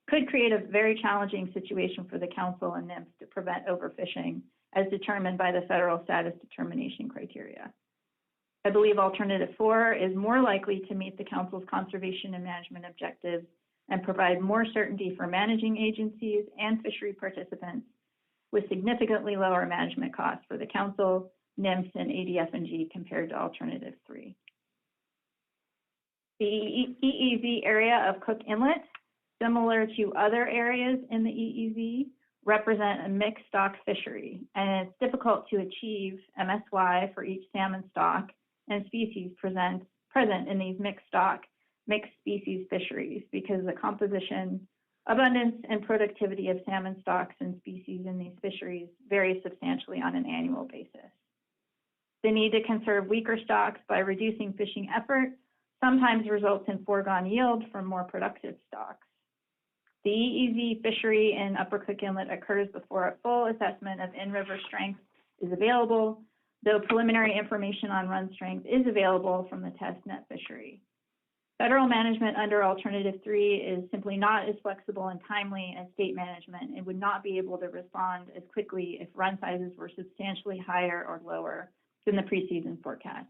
could create a very challenging situation for the council and NMFS to prevent overfishing as determined by the federal status determination criteria. I believe alternative 4 is more likely to meet the council's conservation and management objectives and provide more certainty for managing agencies and fishery participants with significantly lower management costs for the council, NMFS, and ADF&G compared to alternative 3. The EEZ area of Cook Inlet, similar to other areas in the EEZ, represent a mixed stock fishery, and it's difficult to achieve MSY for each salmon stock and species present in these mixed species fisheries because the composition, abundance, and productivity of salmon stocks and species in these fisheries varies substantially on an annual basis. The need to conserve weaker stocks by reducing fishing effort sometimes results in foregone yield from more productive stocks. The EEZ fishery in Upper Cook Inlet occurs before a full assessment of in-river strength is available, though preliminary information on run strength is available from the test net fishery. Federal management under alternative 3 is simply not as flexible and timely as state management and would not be able to respond as quickly if run sizes were substantially higher or lower than the preseason forecast.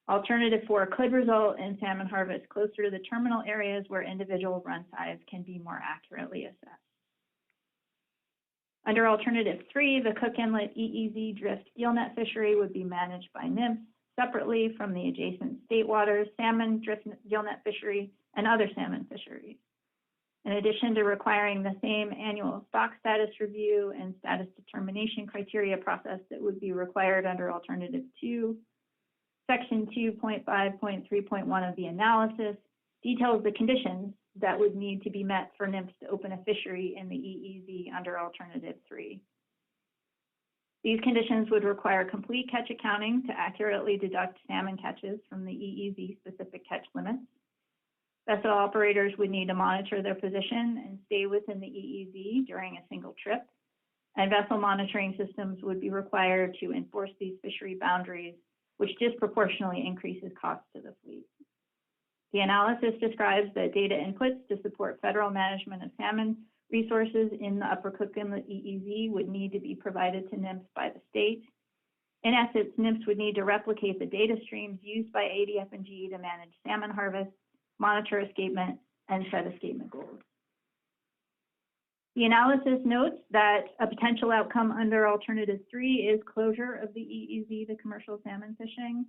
Alternative 4 could result in salmon harvest closer to the terminal areas where individual run size can be more accurately assessed. Under alternative 3, the Cook Inlet EEZ drift gillnet fishery would be managed by NMFS separately from the adjacent state waters, salmon drift gillnet fishery, and other salmon fisheries. In addition to requiring the same annual stock status review and status determination criteria process that would be required under alternative 2, Section 2.5.3.1 of the analysis details the conditions that would need to be met for NMFS to open a fishery in the EEZ under alternative 3. These conditions would require complete catch accounting to accurately deduct salmon catches from the EEZ specific catch limits. Vessel operators would need to monitor their position and stay within the EEZ during a single trip, and vessel monitoring systems would be required to enforce these fishery boundaries, which disproportionately increases costs to the fleet. The analysis describes the data inputs to support federal management of salmon resources in the Upper Cook Inlet EEZ would need to be provided to NMFS by the state. In essence, NMFS would need to replicate the data streams used by ADF&G to manage salmon harvest, monitor escapement, and set escapement goals. The analysis notes that a potential outcome under alternative 3 is closure of the EEZ to commercial salmon fishing.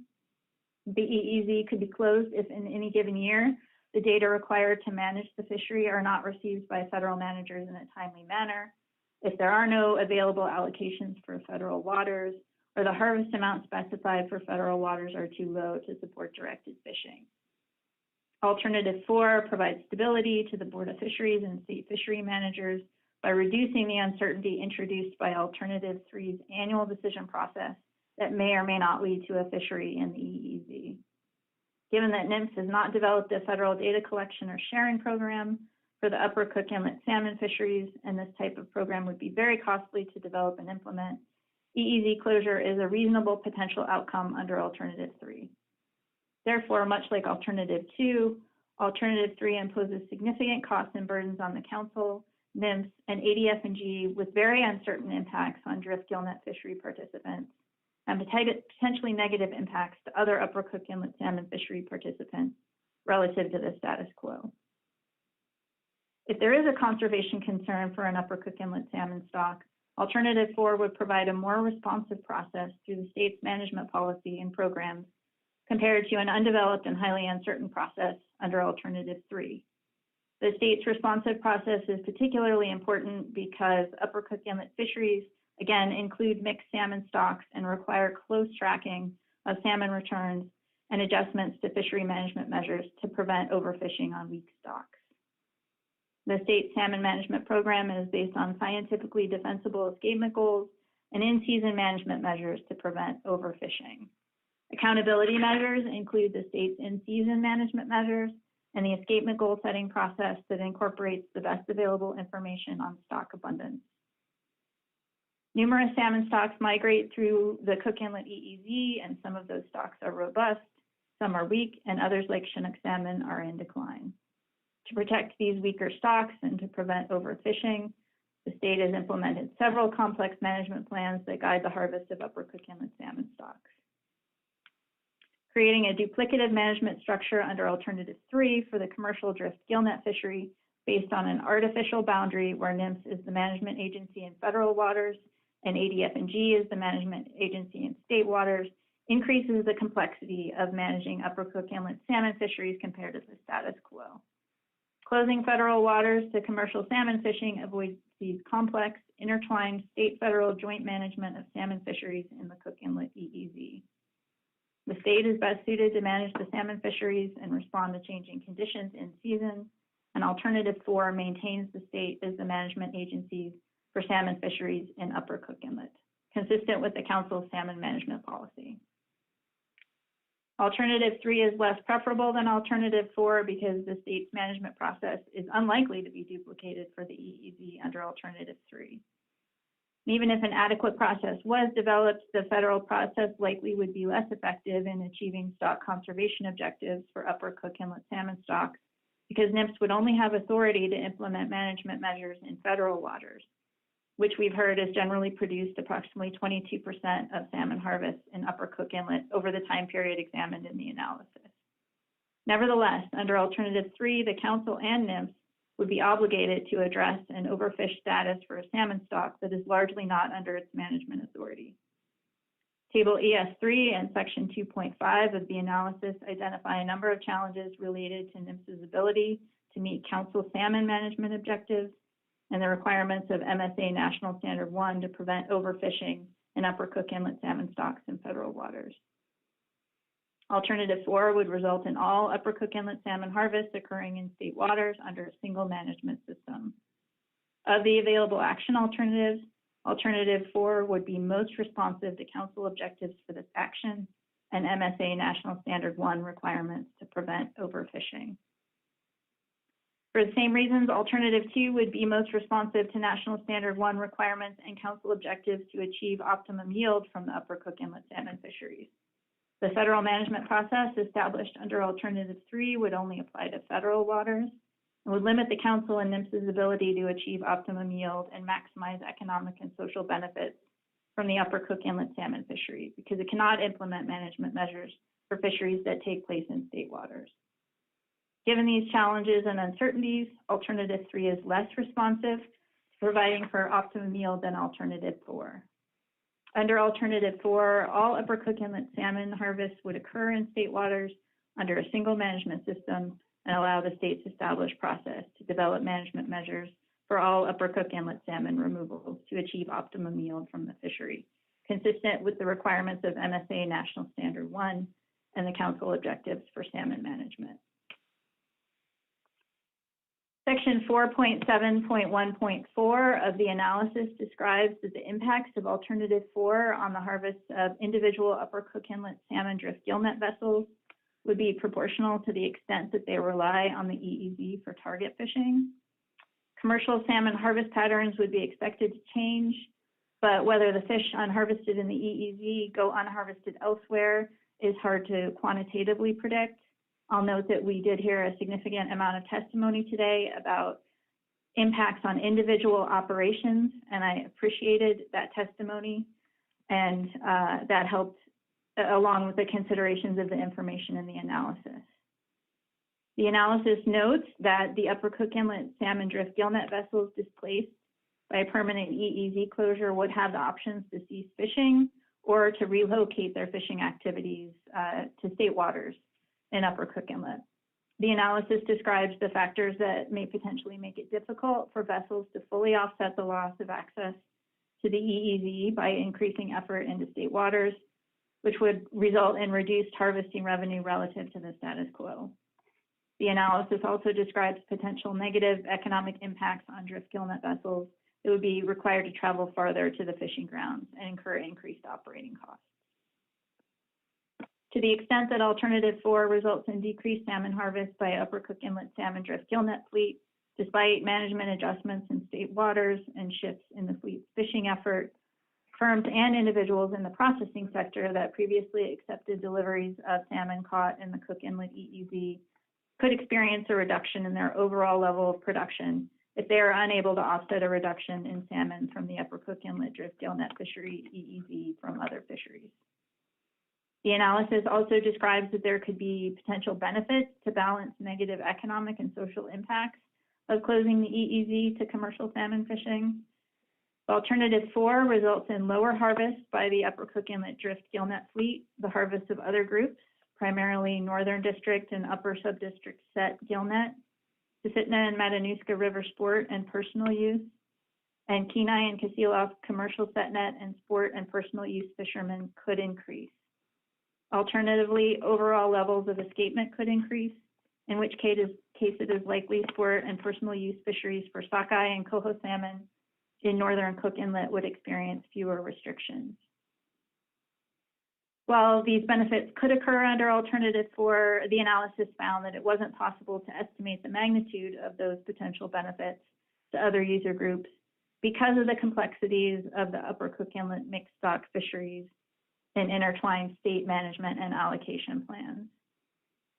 The EEZ could be closed if in any given year the data required to manage the fishery are not received by federal managers in a timely manner, if there are no available allocations for federal waters, or the harvest amount specified for federal waters are too low to support directed fishing. Alternative 4 provides stability to the Board of Fisheries and state fishery managers by reducing the uncertainty introduced by Alternative 3's annual decision process that may or may not lead to a fishery in the EEZ. Given that NMFS has not developed a federal data collection or sharing program for the Upper Cook Inlet salmon fisheries, and this type of program would be very costly to develop and implement, EEZ closure is a reasonable potential outcome under Alternative 3. Therefore, much like Alternative 2, Alternative 3 imposes significant costs and burdens on the Council, NMFS, and ADF&G with very uncertain impacts on drift gillnet fishery participants and potentially negative impacts to other Upper Cook Inlet salmon fishery participants relative to the status quo. If there is a conservation concern for an Upper Cook Inlet salmon stock, Alternative 4 would provide a more responsive process through the state's management policy and programs compared to an undeveloped and highly uncertain process under Alternative 3. The state's responsive process is particularly important because Upper Cook Inlet fisheries, again, include mixed salmon stocks and require close tracking of salmon returns and adjustments to fishery management measures to prevent overfishing on weak stocks. The state salmon management program is based on scientifically defensible escapement goals and in-season management measures to prevent overfishing. Accountability measures include the state's in-season management measures and the escapement goal setting process that incorporates the best available information on stock abundance. Numerous salmon stocks migrate through the Cook Inlet EEZ, and some of those stocks are robust, some are weak, and others like Chinook salmon are in decline. To protect these weaker stocks and to prevent overfishing, the state has implemented several complex management plans that guide the harvest of Upper Cook Inlet salmon stocks. Creating a duplicative management structure under Alternative 3 for the commercial drift gillnet fishery based on an artificial boundary where NMFS is the management agency in federal waters and ADF&G is the management agency in state waters increases the complexity of managing Upper Cook Inlet salmon fisheries compared to the status quo. Closing federal waters to commercial salmon fishing avoids these complex, intertwined state-federal joint management of salmon fisheries in the Cook Inlet EEZ. The state is best suited to manage the salmon fisheries and respond to changing conditions in season, and Alternative 4 maintains the state as the management agency for salmon fisheries in Upper Cook Inlet, consistent with the Council's salmon management policy. Alternative 3 is less preferable than Alternative 4 because the state's management process is unlikely to be duplicated for the EEZ under Alternative 3. Even if an adequate process was developed, the federal process likely would be less effective in achieving stock conservation objectives for Upper Cook Inlet salmon stocks because NMFS would only have authority to implement management measures in federal waters, which we've heard has generally produced approximately 22% of salmon harvests in Upper Cook Inlet over the time period examined in the analysis. Nevertheless, under Alternative 3, the Council and NMFS would be obligated to address an overfish status for a salmon stock that is largely not under its management authority. Table ES3 and Section 2.5 of the analysis identify a number of challenges related to NMFS's ability to meet Council salmon management objectives and the requirements of MSA National Standard 1 to prevent overfishing in Upper Cook Inlet salmon stocks in federal waters. Alternative 4 would result in all Upper Cook Inlet salmon harvests occurring in state waters under a single management system. Of the available action alternatives, Alternative 4 would be most responsive to Council objectives for this action and MSA National Standard 1 requirements to prevent overfishing. For the same reasons, Alternative 2 would be most responsive to National Standard 1 requirements and Council objectives to achieve optimum yield from the Upper Cook Inlet salmon fisheries. The federal management process established under Alternative 3 would only apply to federal waters and would limit the Council and NMFS's ability to achieve optimum yield and maximize economic and social benefits from the Upper Cook Inlet salmon fishery because it cannot implement management measures for fisheries that take place in state waters. Given these challenges and uncertainties, Alternative 3 is less responsive to providing for optimum yield than Alternative 4. Under Alternative 4, all Upper Cook Inlet salmon harvests would occur in state waters under a single management system and allow the state's established process to develop management measures for all Upper Cook Inlet salmon removals to achieve optimum yield from the fishery. consistent with the requirements of MSA National Standard 1 and the Council objectives for salmon management. Section 4.7.1.4 of the analysis describes that the impacts of Alternative 4 on the harvest of individual Upper Cook Inlet salmon drift gillnet vessels would be proportional to the extent that they rely on the EEZ for target fishing. Commercial salmon harvest patterns would be expected to change, but whether the fish unharvested in the EEZ go unharvested elsewhere is hard to quantitatively predict. I'll note that we did hear a significant amount of testimony today about impacts on individual operations, and I appreciated that testimony, and that helped along with the considerations of the information in the analysis. The analysis notes that the Upper Cook Inlet salmon drift gillnet vessels displaced by a permanent EEZ closure would have the options to cease fishing or to relocate their fishing activities to state waters in Upper Cook Inlet. The analysis describes the factors that may potentially make it difficult for vessels to fully offset the loss of access to the EEZ by increasing effort into state waters, which would result in reduced harvesting revenue relative to the status quo. The analysis also describes potential negative economic impacts on drift gillnet vessels that would be required to travel farther to the fishing grounds and incur increased operating costs. To the extent that Alternative 4 results in decreased salmon harvest by Upper Cook Inlet salmon drift gillnet fleet, despite management adjustments in state waters and shifts in the fleet's fishing effort, firms and individuals in the processing sector that previously accepted deliveries of salmon caught in the Cook Inlet EEZ could experience a reduction in their overall level of production if they are unable to offset a reduction in salmon from the Upper Cook Inlet drift gillnet fishery EEZ from other fisheries. The analysis also describes that there could be potential benefits to balance negative economic and social impacts of closing the EEZ to commercial salmon fishing. Alternative 4 results in lower harvest by the Upper Cook Inlet drift gillnet fleet, the harvest of other groups, primarily Northern District and Upper Subdistrict set gillnet, Susitna and Matanuska River sport and personal use, and Kenai and Kasilof commercial setnet and sport and personal use fishermen could increase. Alternatively, overall levels of escapement could increase, in which case it is likely sport and personal use fisheries for sockeye and coho salmon in Northern Cook Inlet would experience fewer restrictions. While these benefits could occur under Alternative 4, the analysis found that it wasn't possible to estimate the magnitude of those potential benefits to other user groups because of the complexities of the Upper Cook Inlet mixed stock fisheries and intertwined state management and allocation plans.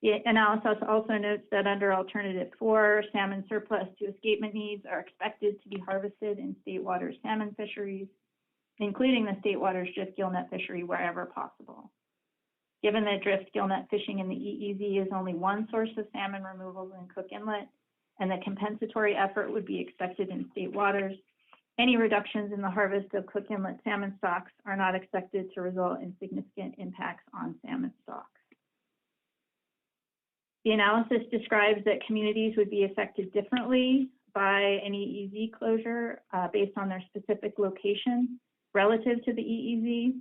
The analysis also notes that under Alternative 4, salmon surplus to escapement needs are expected to be harvested in state waters salmon fisheries, including the state waters drift gillnet fishery wherever possible. Given that drift gillnet fishing in the EEZ is only one source of salmon removals in Cook Inlet, and the compensatory effort would be expected in state waters, any reductions in the harvest of Cook Inlet salmon stocks are not expected to result in significant impacts on salmon stocks. The analysis describes that communities would be affected differently by an EEZ closure based on their specific location relative to the EEZ.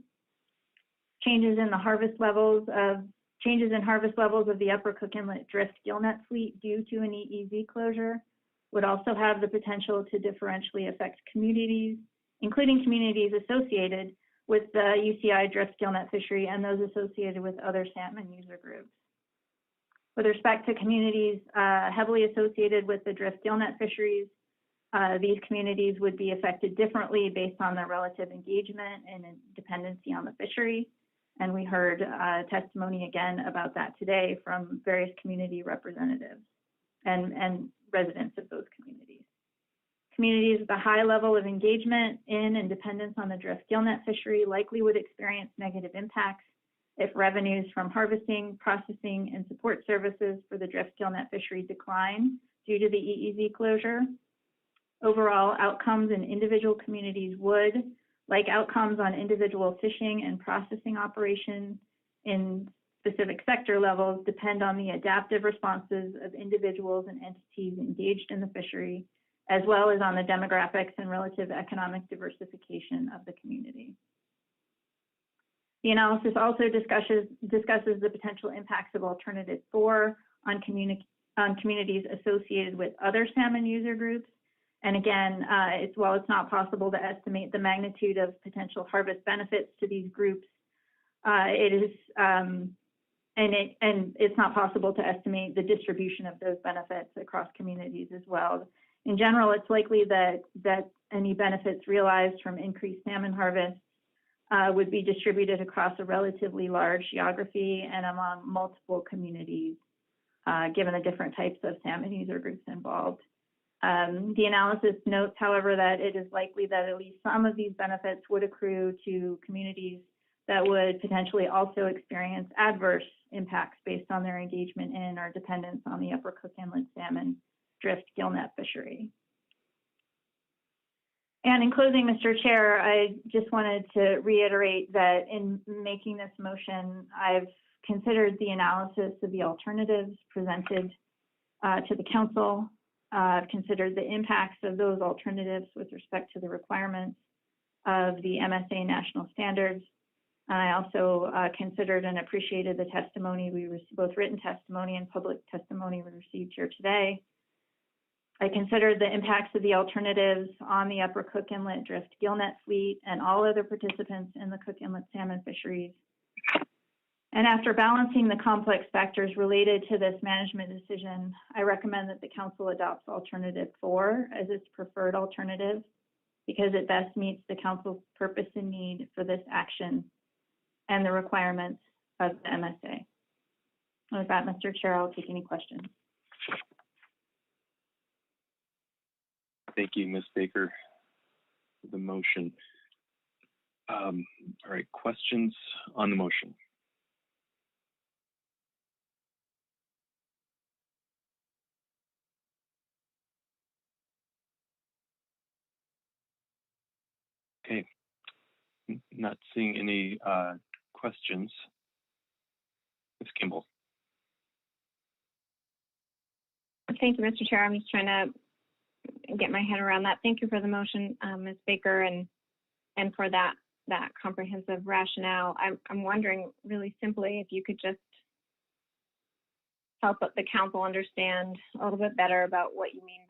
Changes in harvest levels of the Upper Cook Inlet drift gillnet fleet due to an EEZ closure would also have the potential to differentially affect communities, including communities associated with the UCI drift gillnet fishery and those associated with other salmon user groups. With respect to communities heavily associated with the drift gillnet fisheries, these communities would be affected differently based on their relative engagement and dependency on the fishery. And we heard testimony again about that today from various community representatives and residents of those communities. Communities with a high level of engagement in and dependence on the drift gillnet fishery likely would experience negative impacts if revenues from harvesting, processing, and support services for the drift gillnet fishery decline due to the EEZ closure. Overall, outcomes in individual communities would, like outcomes on individual fishing and processing operations in specific sector levels, depend on the adaptive responses of individuals and entities engaged in the fishery, as well as on the demographics and relative economic diversification of the community. The analysis also discusses the potential impacts of alternative 4 on communities associated with other salmon user groups. And again, while it's not possible to estimate the magnitude of potential harvest benefits to these groups, it's not possible to estimate the distribution of those benefits across communities as well. In general, it's likely that any benefits realized from increased salmon harvest would be distributed across a relatively large geography and among multiple communities, given the different types of salmon user groups involved. The analysis notes, however, that it is likely that at least some of these benefits would accrue to communities that would potentially also experience adverse impacts based on their engagement in or dependence on the Upper Cook Inlet salmon drift gillnet fishery. And in closing, Mr. Chair, I just wanted to reiterate that in making this motion, I've considered the analysis of the alternatives presented to the Council. I've considered the impacts of those alternatives with respect to the requirements of the MSA national standards. And I also considered and appreciated the testimony both written testimony and public testimony we received here today. I considered the impacts of the alternatives on the Upper Cook Inlet drift gillnet fleet and all other participants in the Cook Inlet salmon fisheries. And after balancing the complex factors related to this management decision, I recommend that the Council adopts alternative 4 as its preferred alternative because it best meets the Council's purpose and need for this action and the requirements of the MSA. And with that, Mr. Chair, I'll take any questions. Thank you, Ms. Baker, for the motion. All right, questions on the motion? Okay, not seeing any questions. Ms. Kimball. Thank you, Mr. Chair. I'm just trying to get my head around that. Thank you for the motion, Ms. Baker, and for that comprehensive rationale. I'm wondering really simply if you could just help the Council understand a little bit better about what you mean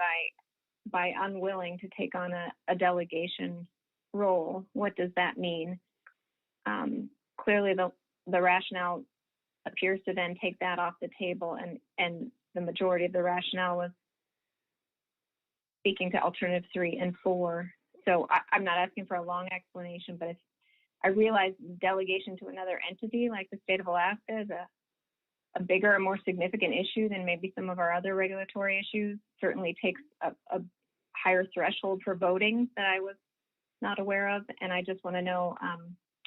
by unwilling to take on a delegation role. What does that mean? Clearly, the rationale appears to then take that off the table, and the majority of the rationale was speaking to alternatives 3 and 4. So I'm not asking for a long explanation, but if I realize delegation to another entity like the state of Alaska is a bigger and more significant issue than maybe some of our other regulatory issues, certainly takes a higher threshold for voting that I was not aware of. And I just want to know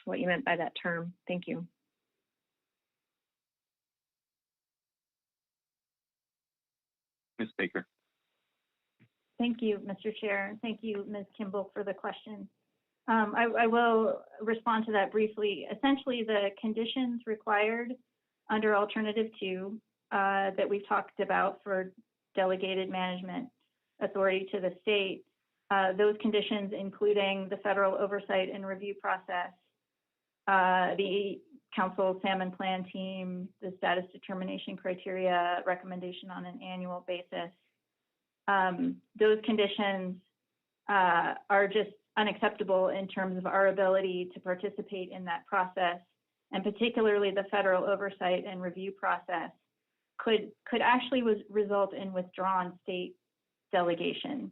what you meant by that term. Thank you. Ms. Baker. Thank you, Mr. Chair. Thank you, Ms. Kimball, for the question. I will respond to that briefly. Essentially, the conditions required under Alternative 2 that we've talked about for delegated management authority to the state, those conditions including the federal oversight and review process, the Council Salmon Plan team, the status determination criteria, recommendation on an annual basis. Those conditions are just unacceptable in terms of our ability to participate in that process, and particularly the federal oversight and review process could actually result in withdrawn state delegation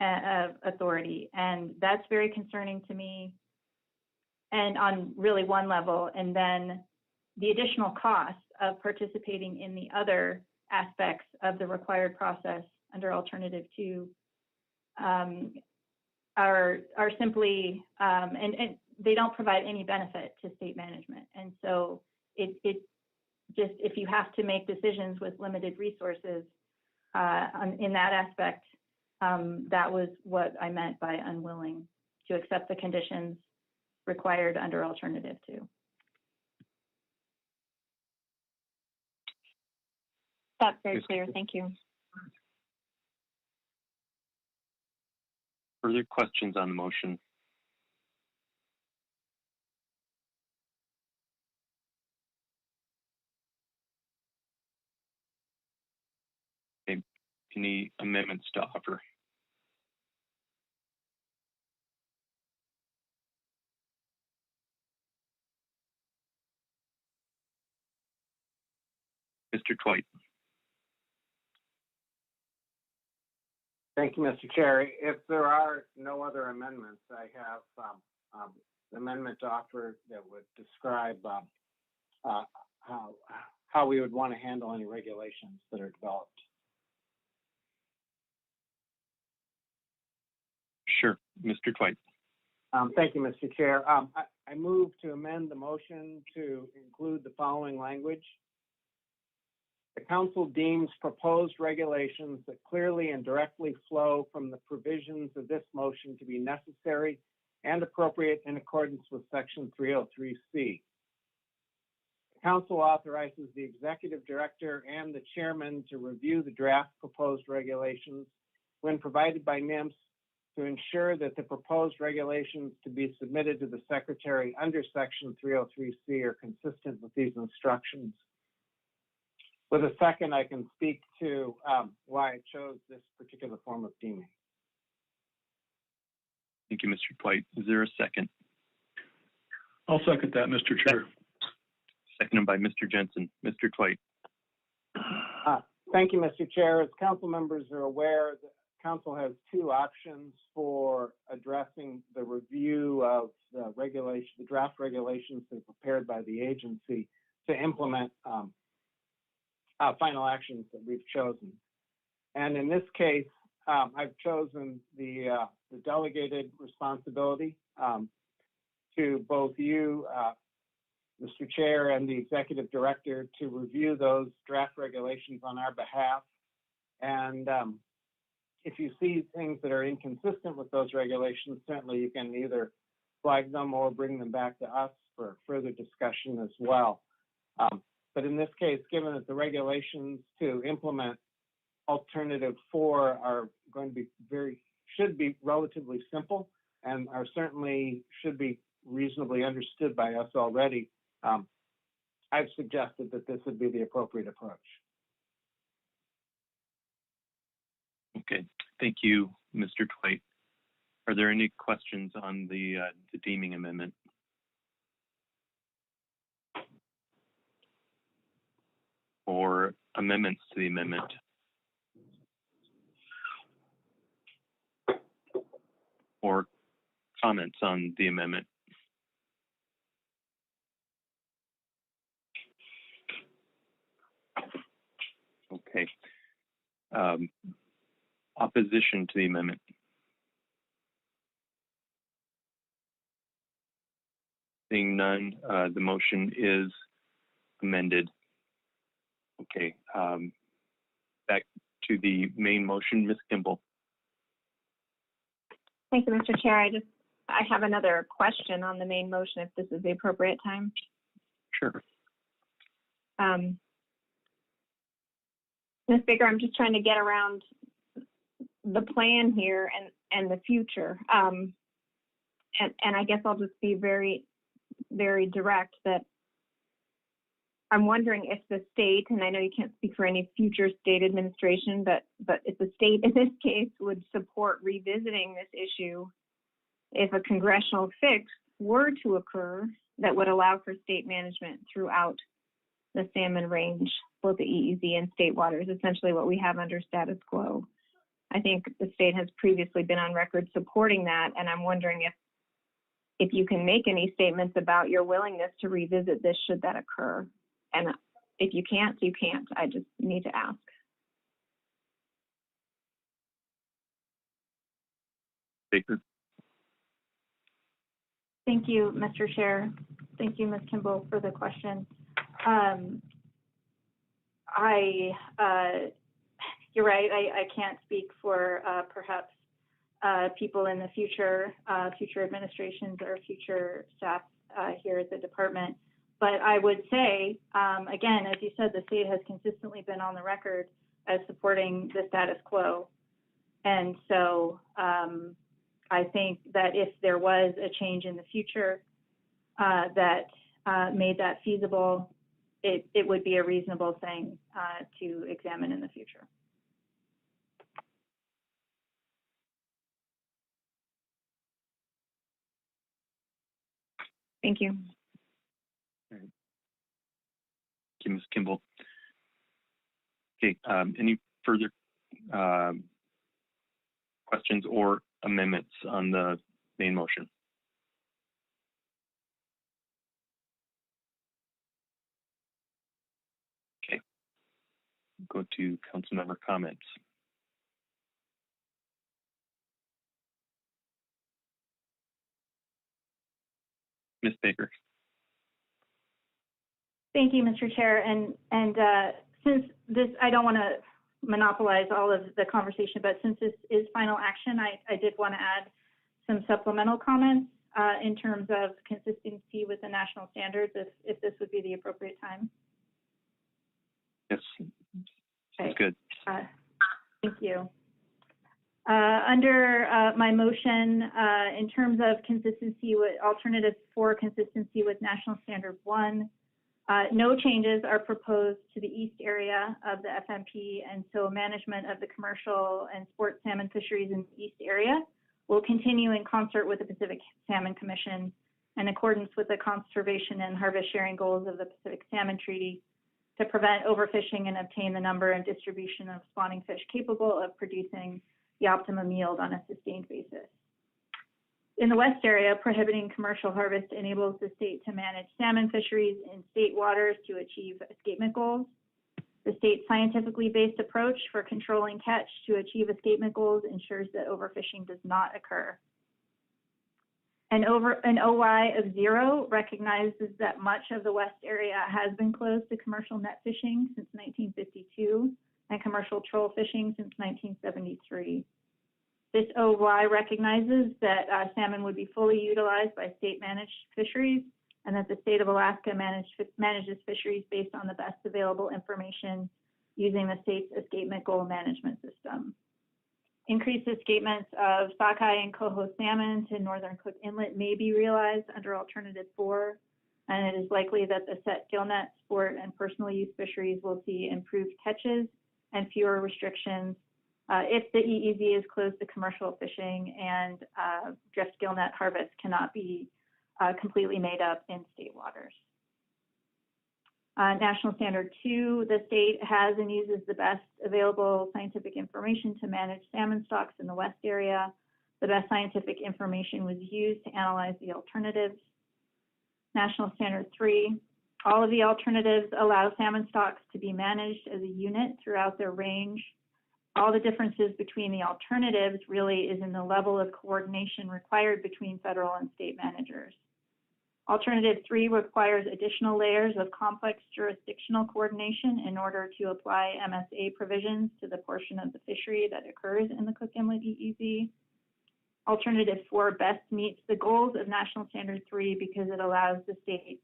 of authority. And that's very concerning to me, and on really one level. And then the additional costs of participating in the other aspects of the required process under Alternative 2 are simply, and they don't provide any benefit to state management. And so it just, if you have to make decisions with limited resources in that aspect, that was what I meant by unwilling to accept the conditions required under Alternative 2. That's very clear. Thank you. Further questions on the motion? any amendments to offer? Mr. Twite. Thank you, Mr. Chair. If there are no other amendments, I have an amendment to offer that would describe how we would want to handle any regulations that are developed. Sure, Mr. Twite. Thank you, Mr. Chair. I move to amend the motion to include the following language. The council deems proposed regulations that clearly and directly flow from the provisions of this motion to be necessary and appropriate in accordance with Section 303C. The council authorizes the executive director and the chairman to review the draft proposed regulations when provided by NIMS to ensure that the proposed regulations to be submitted to the secretary under Section 303C are consistent with these instructions. With a second, I can speak to why I chose this particular form of deeming. Thank you, Mr. Twite. Is there a second? I'll second that, Mr. Chair. Seconded by Mr. Jensen. Mr. Twite. Thank you, Mr. Chair. As council members are aware, the council has two options for addressing the review of the draft regulations that are prepared by the agency to implement final actions that we've chosen. And in this case, I've chosen the delegated responsibility to both you, Mr. Chair, and the Executive Director to review those draft regulations on our behalf. And if you see things that are inconsistent with those regulations, certainly you can either flag them or bring them back to us for further discussion as well. But in this case, given that the regulations to implement alternative 4 are going to be should be relatively simple and are certainly should be reasonably understood by us already, I've suggested that this would be the appropriate approach. Okay, thank you, Mr. Twite. Are there any questions on the deeming amendment? Or amendments to the amendment? Or comments on the amendment? Okay. Opposition to the amendment? Seeing none, the motion is amended. Okay, back to the main motion, Ms. Kimball. Thank you, Mr. Chair. I have another question on the main motion, if this is the appropriate time. Sure. Ms. Baker, I'm just trying to get around the plan here and the future. And I guess I'll just be very, very direct that I'm wondering if the state, and I know you can't speak for any future state administration, but if the state in this case would support revisiting this issue if a congressional fix were to occur that would allow for state management throughout the salmon range, both the EEZ and state waters, essentially what we have under status quo. I think the state has previously been on record supporting that, and I'm wondering if you can make any statements about your willingness to revisit this should that occur. And if you can't, you can't. I just need to ask. Baker. Thank you, Mr. Chair. Thank you, Ms. Kimball, for the question. You're right. I can't speak for perhaps people in the future, future administrations or future staff here at the department. But I would say, again, as you said, the state has consistently been on the record as supporting the status quo. And so I think that if there was a change in the future that made that feasible, it would be a reasonable thing to examine in the future. Thank you. Thank you, Ms. Kimball. Okay, any further questions or amendments on the main motion? Okay, go to council member comments. Ms. Baker. Thank you, Mr. Chair. And since this, I don't want to monopolize all of the conversation, but since this is final action, I did want to add some supplemental comments in terms of consistency with the national standards, if this would be the appropriate time. Yes, sounds good. Thank you. Under my motion, in terms of consistency with alternative 4, consistency with National Standard 1, no changes are proposed to the east area of the FMP, and so management of the commercial and sport salmon fisheries in the east area will continue in concert with the Pacific Salmon Commission in accordance with the conservation and harvest sharing goals of the Pacific Salmon Treaty to prevent overfishing and obtain the number and distribution of spawning fish capable of producing the optimum yield on a sustained basis. In the west area, prohibiting commercial harvest enables the state to manage salmon fisheries in state waters to achieve escapement goals. The state's scientifically based approach for controlling catch to achieve escapement goals ensures that overfishing does not occur. An OY of 0 recognizes that much of the west area has been closed to commercial net fishing since 1952 and commercial troll fishing since 1973. This OY recognizes that salmon would be fully utilized by state-managed fisheries and that the state of Alaska manages fisheries based on the best available information using the state's escapement goal management system. Increased escapements of sockeye and coho salmon to northern Cook Inlet may be realized under Alternative 4, and it is likely that the set gillnet, sport, and personal use fisheries will see improved catches and fewer restrictions if the EEZ is closed to commercial fishing and drift gillnet harvest cannot be completely made up in state waters. National Standard 2, the state has and uses the best available scientific information to manage salmon stocks in the west area. The best scientific information was used to analyze the alternatives. National Standard 3, all of the alternatives allow salmon stocks to be managed as a unit throughout their range. All the differences between the alternatives really is in the level of coordination required between federal and state managers. Alternative 3 requires additional layers of complex jurisdictional coordination in order to apply MSA provisions to the portion of the fishery that occurs in the Cook Inlet EEZ. Alternative 4 best meets the goals of National Standard 3 because it allows the state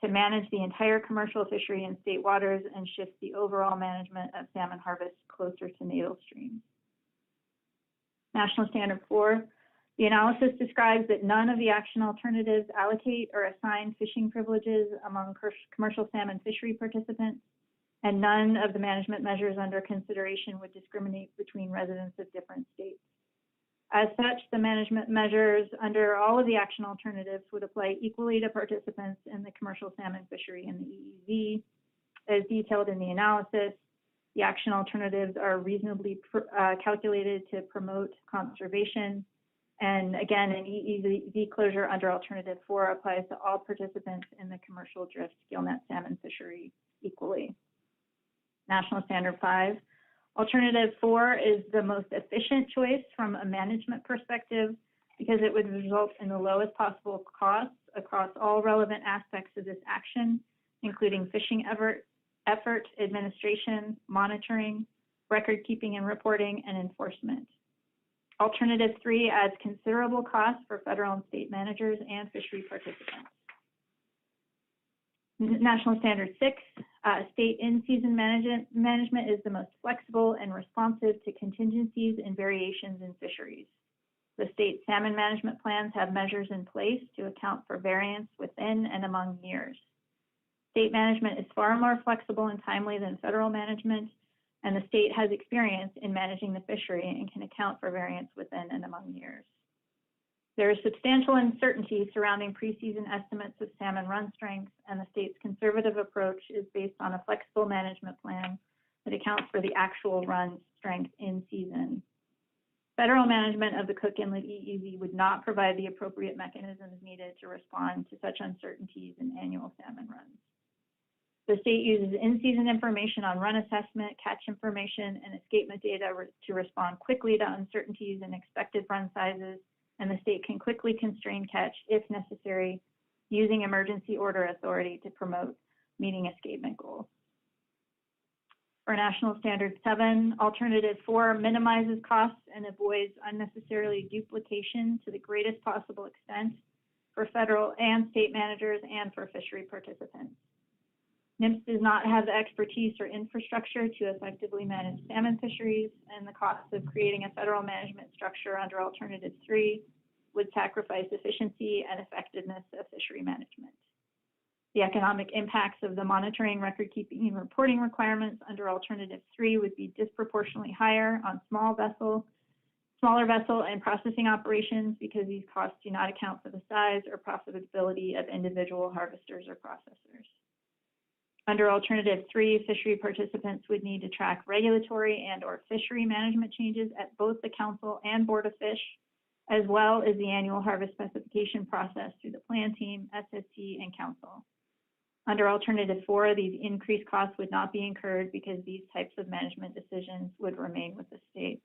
to manage the entire commercial fishery in state waters and shifts the overall management of salmon harvest closer to natal streams. National Standard 4, the analysis describes that none of the action alternatives allocate or assign fishing privileges among commercial salmon fishery participants, and none of the management measures under consideration would discriminate between residents of different states. As such, the management measures under all of the action alternatives would apply equally to participants in the commercial salmon fishery in the EEZ. As detailed in the analysis, the action alternatives are reasonably calculated to promote conservation. And again, an EEZ closure under Alternative 4 applies to all participants in the commercial drift gillnet salmon fishery equally. National Standard 5. Alternative 4 is the most efficient choice from a management perspective because it would result in the lowest possible costs across all relevant aspects of this action, including fishing effort, administration, monitoring, record keeping and reporting, and enforcement. Alternative 3 adds considerable costs for federal and state managers and fishery participants. National Standard 6, state in-season management is the most flexible and responsive to contingencies and variations in fisheries. The state salmon management plans have measures in place to account for variance within and among years. State management is far more flexible and timely than federal management, and the state has experience in managing the fishery and can account for variance within and among years. There is substantial uncertainty surrounding preseason estimates of salmon run strength, and the state's conservative approach is based on a flexible management plan that accounts for the actual run strength in season. Federal management of the Cook Inlet EEZ would not provide the appropriate mechanisms needed to respond to such uncertainties in annual salmon runs. The state uses in-season information on run assessment, catch information, and escapement data to respond quickly to uncertainties in expected run sizes, and the state can quickly constrain catch if necessary, using emergency order authority to promote meeting escapement goals. For National Standard 7, Alternative 4 minimizes costs and avoids unnecessarily duplication to the greatest possible extent for federal and state managers and for fishery participants. NIMS does not have the expertise or infrastructure to effectively manage salmon fisheries, and the costs of creating a federal management structure under Alternative 3 would sacrifice efficiency and effectiveness of fishery management. The economic impacts of the monitoring, record-keeping, and reporting requirements under Alternative 3 would be disproportionately higher on smaller vessel and processing operations because these costs do not account for the size or profitability of individual harvesters or processors. Under Alternative 3, fishery participants would need to track regulatory and/or fishery management changes at both the Council and Board of Fish, as well as the annual harvest specification process through the Plan Team, SST, and Council. Under Alternative 4, these increased costs would not be incurred because these types of management decisions would remain with the state.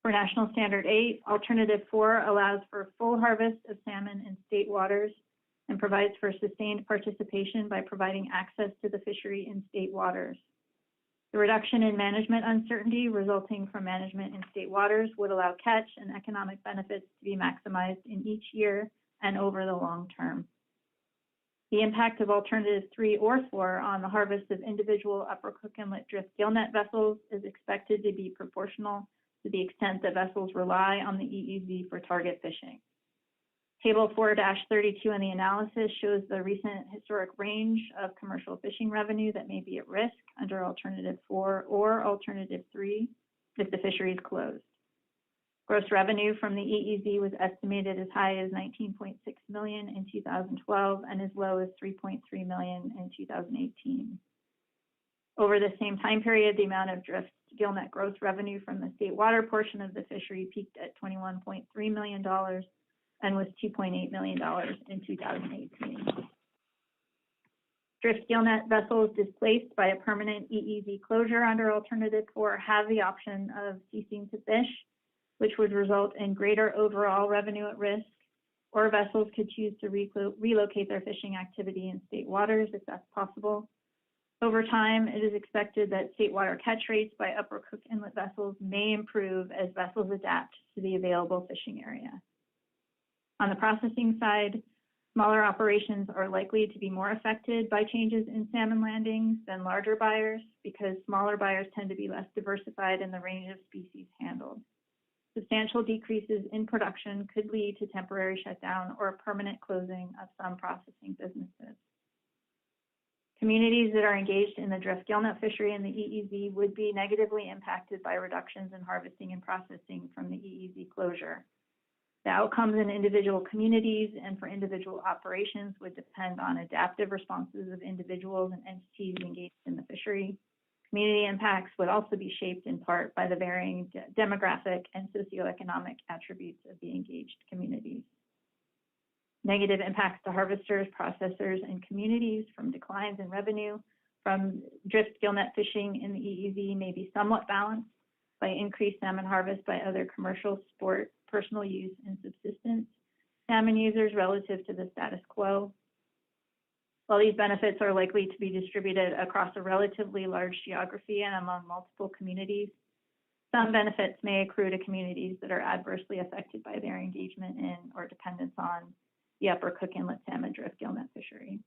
For National Standard 8, Alternative 4 allows for full harvest of salmon in state waters and provides for sustained participation by providing access to the fishery in state waters. The reduction in management uncertainty resulting from management in state waters would allow catch and economic benefits to be maximized in each year and over the long term. The impact of Alternative 3 or 4 on the harvest of individual Upper Cook Inlet drift gillnet vessels is expected to be proportional to the extent that vessels rely on the EEZ for target fishing. Table 4-32 in the analysis shows the recent historic range of commercial fishing revenue that may be at risk under Alternative 4 or Alternative 3 if the fishery is closed. Gross revenue from the EEZ was estimated as high as $19.6 million in 2012 and as low as $3.3 million in 2018. Over the same time period, the amount of drift gillnet gross revenue from the state water portion of the fishery peaked at $21.3 million and was $2.8 million in 2018. Drift gillnet vessels displaced by a permanent EEZ closure under Alternative 4 have the option of ceasing to fish, which would result in greater overall revenue at risk, or vessels could choose to relocate their fishing activity in state waters if that's possible. Over time, it is expected that state water catch rates by Upper Cook Inlet vessels may improve as vessels adapt to the available fishing area. On the processing side, smaller operations are likely to be more affected by changes in salmon landings than larger buyers because smaller buyers tend to be less diversified in the range of species handled. Substantial decreases in production could lead to temporary shutdown or a permanent closing of some processing businesses. Communities that are engaged in the drift gillnet fishery in the EEZ would be negatively impacted by reductions in harvesting and processing from the EEZ closure. The outcomes in individual communities and for individual operations would depend on adaptive responses of individuals and entities engaged in the fishery. Community impacts would also be shaped in part by the varying demographic and socioeconomic attributes of the engaged communities. Negative impacts to harvesters, processors, and communities from declines in revenue from drift gillnet fishing in the EEZ may be somewhat balanced by increased salmon harvest by other commercial, sport, personal use, and subsistence salmon users relative to the status quo. While these benefits are likely to be distributed across a relatively large geography and among multiple communities, some benefits may accrue to communities that are adversely affected by their engagement in or dependence on the Upper Cook Inlet salmon drift gillnet fishery.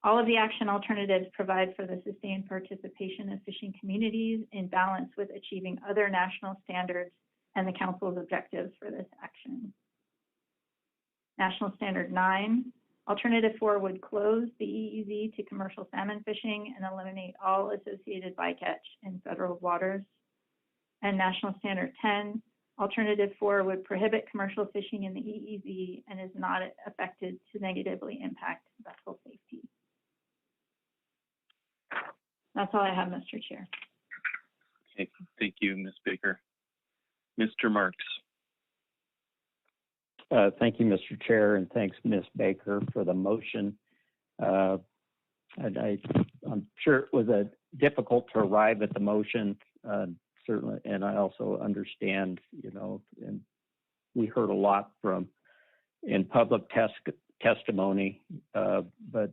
All of the action alternatives provide for the sustained participation of fishing communities in balance with achieving other national standards and the Council's objectives for this action. National Standard 9, Alternative 4 would close the EEZ to commercial salmon fishing and eliminate all associated bycatch in federal waters. And National Standard 10, Alternative 4 would prohibit commercial fishing in the EEZ and is not affected to negatively impact vessel safety. That's all I have, Mr. Chair. Okay, thank you, Ms. Baker. Mr. Marks. Thank you, Mr. Chair, and thanks, Ms. Baker, for the motion. I'm sure it was difficult to arrive at the motion, certainly, and I also understand, and we heard a lot in public testimony, but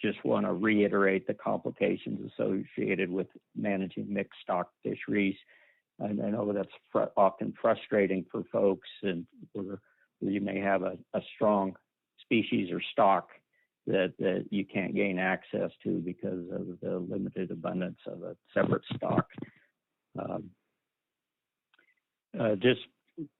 just want to reiterate the complications associated with managing mixed stock fisheries. And I know that's often frustrating for folks, and where you may have a strong species or stock that you can't gain access to because of the limited abundance of a separate stock. Just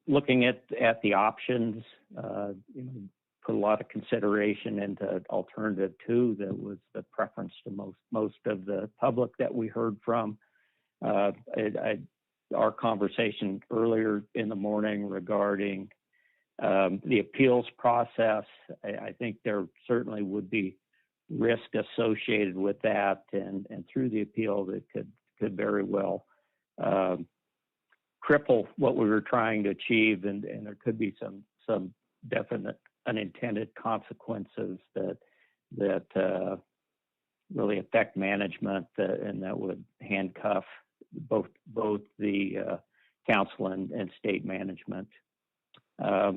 looking at the options, put a lot of consideration into alternative 2. That was the preference to most of the public that we heard from. Our conversation earlier in the morning regarding the appeals process, I think there certainly would be risk associated with that, and through the appeal that could very well cripple what we were trying to achieve, and there could be some definite unintended consequences that really affect management, and that would handcuff both the council and state management. I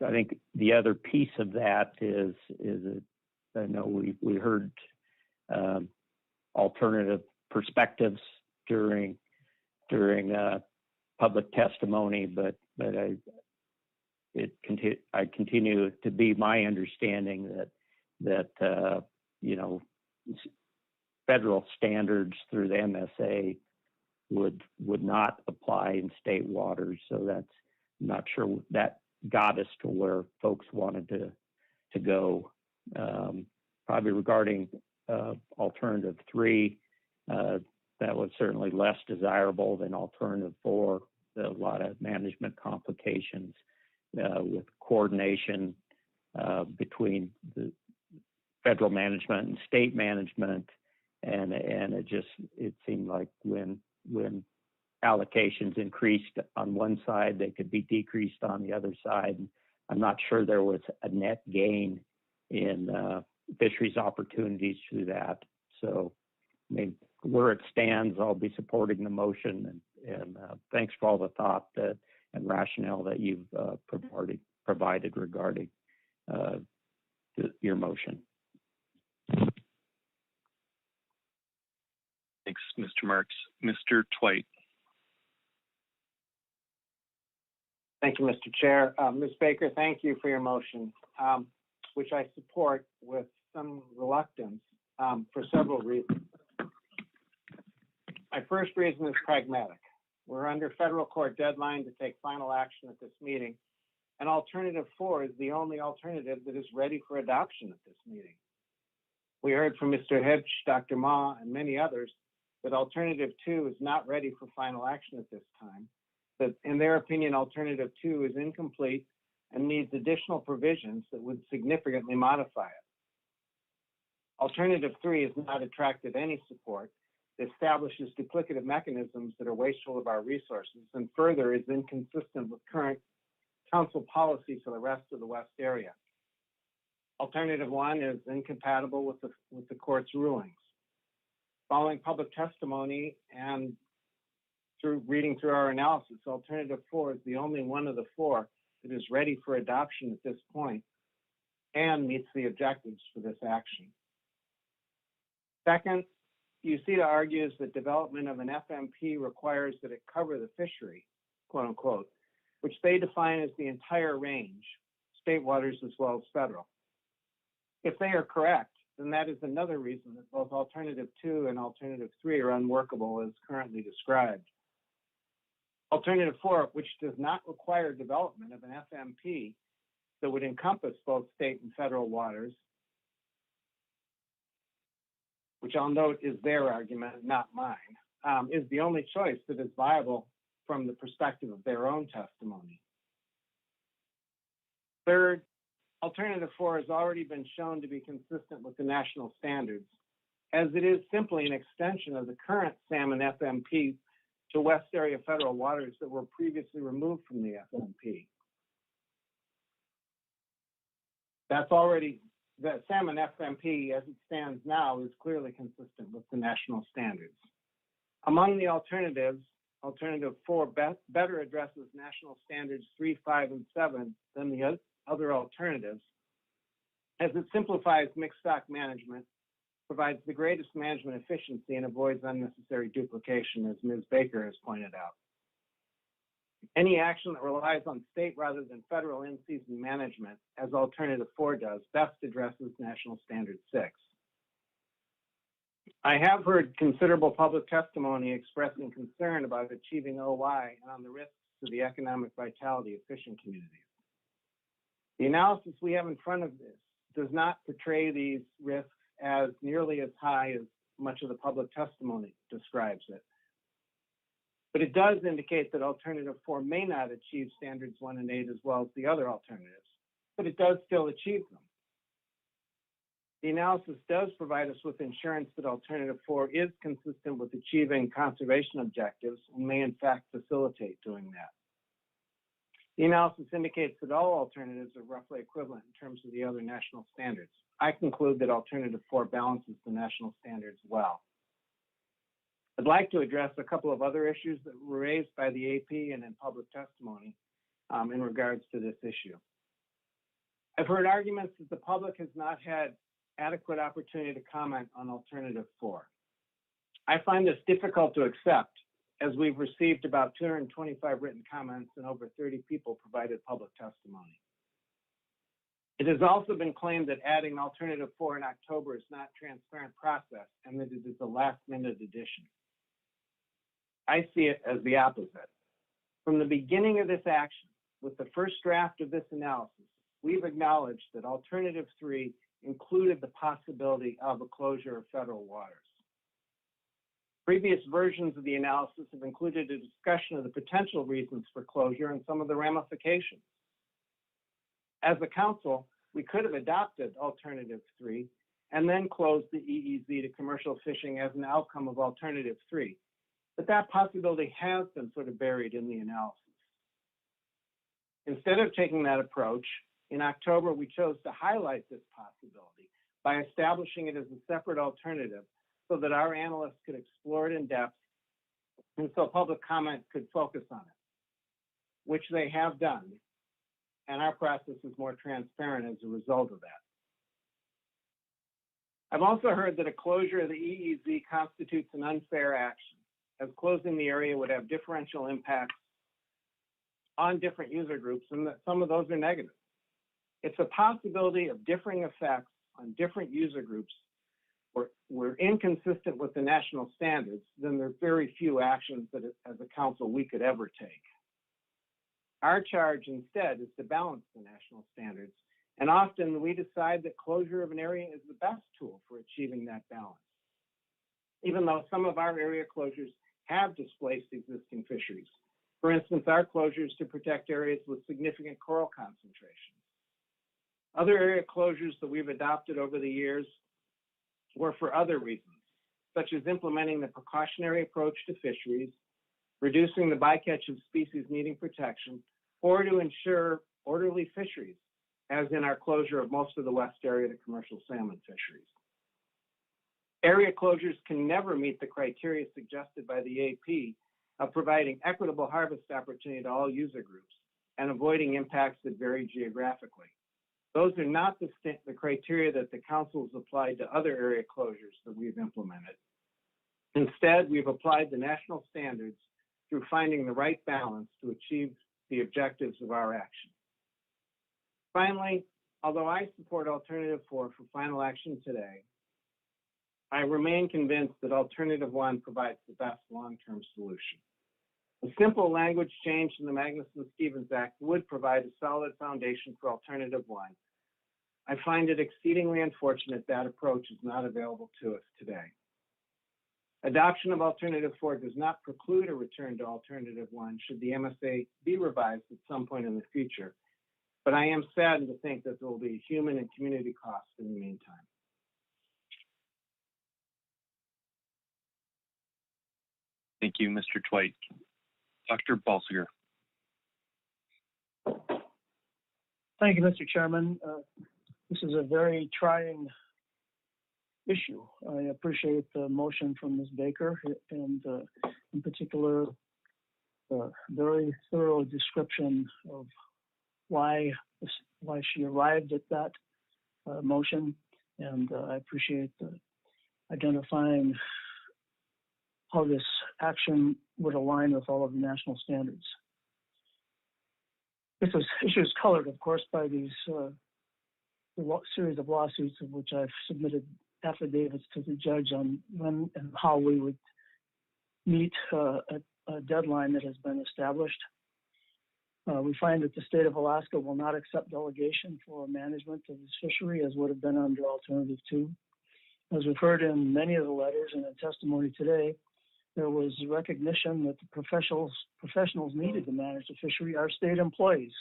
think the other piece of that is I know we heard alternative perspectives during public testimony, but I continue to be my understanding that federal standards through the MSA would not apply in state waters. So I'm not sure that got us to where folks wanted to go. Probably regarding alternative 3, that was certainly less desirable than alternative 4. A lot of management complications with coordination between the federal management and state management, and it seemed like when allocations increased on one side, they could be decreased on the other side. I'm not sure there was a net gain in fisheries opportunities through that. So, I mean, where it stands, I'll be supporting the motion, and thanks for all the thought and rationale that you've provided regarding your motion. Thanks, Mr. Marks. Mr. Twite. Thank you, Mr. Chair. Ms. Baker, thank you for your motion, which I support with some reluctance for several reasons. My first reason is pragmatic. We're under federal court deadline to take final action at this meeting, and alternative 4 is the only alternative that is ready for adoption at this meeting. We heard from Mr. Hitch, Dr. Ma, and many others that alternative 2 is not ready for final action at this time. That, in their opinion, alternative 2 is incomplete and needs additional provisions that would significantly modify it. Alternative 3 has not attracted any support. It establishes duplicative mechanisms that are wasteful of our resources, and further is inconsistent with current council policy for the rest of the West area. Alternative 1 is incompatible with the court's rulings. Following public testimony and through reading through our analysis, alternative 4 is the only one of the 4 that is ready for adoption at this point and meets the objectives for this action. Second, UCETA argues that development of an FMP requires that it cover the fishery, quote unquote, which they define as the entire range, state waters as well as federal. If they are correct, then that is another reason that both alternative 2 and alternative 3 are unworkable as currently described. Alternative 4, which does not require development of an FMP that would encompass both state and federal waters, which I'll note is their argument, not mine, is the only choice that is viable from the perspective of their own testimony. Third, Alternative 4 has already been shown to be consistent with the national standards, as it is simply an extension of the current salmon FMP to West Area federal waters that were previously removed from the FMP. The salmon FMP, as it stands now, is clearly consistent with the national standards. Among the alternatives, Alternative 4 better addresses national standards 3, 5, and 7 than the other alternatives, as it simplifies mixed stock management, provides the greatest management efficiency, and avoids unnecessary duplication, as Ms. Baker has pointed out. Any action that relies on state rather than federal in-season management, as Alternative 4 does, best addresses National Standard 6. I have heard considerable public testimony expressing concern about achieving OY and on the risks to the economic vitality of fishing communities. The analysis we have in front of this does not portray these risks as nearly as high as much of the public testimony describes it. But it does indicate that Alternative 4 may not achieve standards 1 and 8 as well as the other alternatives, but it does still achieve them. The analysis does provide us with assurance that Alternative 4 is consistent with achieving conservation objectives and may in fact facilitate doing that. The analysis indicates that all alternatives are roughly equivalent in terms of the other national standards. I conclude that Alternative 4 balances the national standards well. I'd like to address a couple of other issues that were raised by the AP and in public testimony in regards to this issue. I've heard arguments that the public has not had adequate opportunity to comment on Alternative 4. I find this difficult to accept, as we've received about 225 written comments and over 30 people provided public testimony. It has also been claimed that adding Alternative 4 in October is not a transparent process and that it is a last-minute addition. I see it as the opposite. From the beginning of this action, with the first draft of this analysis, we've acknowledged that Alternative 3 included the possibility of a closure of federal waters. Previous versions of the analysis have included a discussion of the potential reasons for closure and some of the ramifications. As a council, we could have adopted Alternative 3 and then closed the EEZ to commercial fishing as an outcome of Alternative 3. But that possibility has been sort of buried in the analysis. Instead of taking that approach, in October, we chose to highlight this possibility by establishing it as a separate alternative so that our analysts could explore it in depth and so public comment could focus on it, which they have done. And our process is more transparent as a result of that. I've also heard that a closure of the EEZ constitutes an unfair action, as closing the area would have differential impacts on different user groups, and that some of those are negative. It's a possibility of differing effects on different user groups where we're inconsistent with the national standards, then there are very few actions that as a council we could ever take. Our charge instead is to balance the national standards, and often we decide that closure of an area is the best tool for achieving that balance. Even though some of our area closures have displaced existing fisheries. For instance, our closures to protect areas with significant coral concentration. Other area closures that we've adopted over the years were for other reasons, such as implementing the precautionary approach to fisheries, reducing the bycatch of species needing protection, or to ensure orderly fisheries, as in our closure of most of the west area to commercial salmon fisheries. Area closures can never meet the criteria suggested by the AP of providing equitable harvest opportunity to all user groups and avoiding impacts that vary geographically. Those are not the criteria that the council has applied to other area closures that we've implemented. Instead, we've applied the national standards through finding the right balance to achieve the objectives of our action. Finally, although I support Alternative 4 for final action today, I remain convinced that Alternative 1 provides the best long-term solution. A simple language change in the Magnuson-Stevens Act would provide a solid foundation for Alternative 1. I find it exceedingly unfortunate that approach is not available to us today. Adoption of Alternative 4 does not preclude a return to Alternative 1 should the MSA be revised at some point in the future. But I am saddened to think that there will be human and community costs in the meantime. Thank you, Mr. Twite. Dr. Balsiger. Thank you, Mr. Chairman. This is a very trying issue. I appreciate the motion from Ms. Baker and in particular, the very thorough description of why she arrived at that motion. And I appreciate identifying how this action would align with all of the national standards. This issue is colored, of course, by these series of lawsuits of which I've submitted affidavits to the judge on when and how we would meet a deadline that has been established. We find that the state of Alaska will not accept delegation for management of this fishery as would have been under Alternative 2. As we've heard in many of the letters and in testimony today, there was recognition that the professionals needed to manage the fishery are state employees,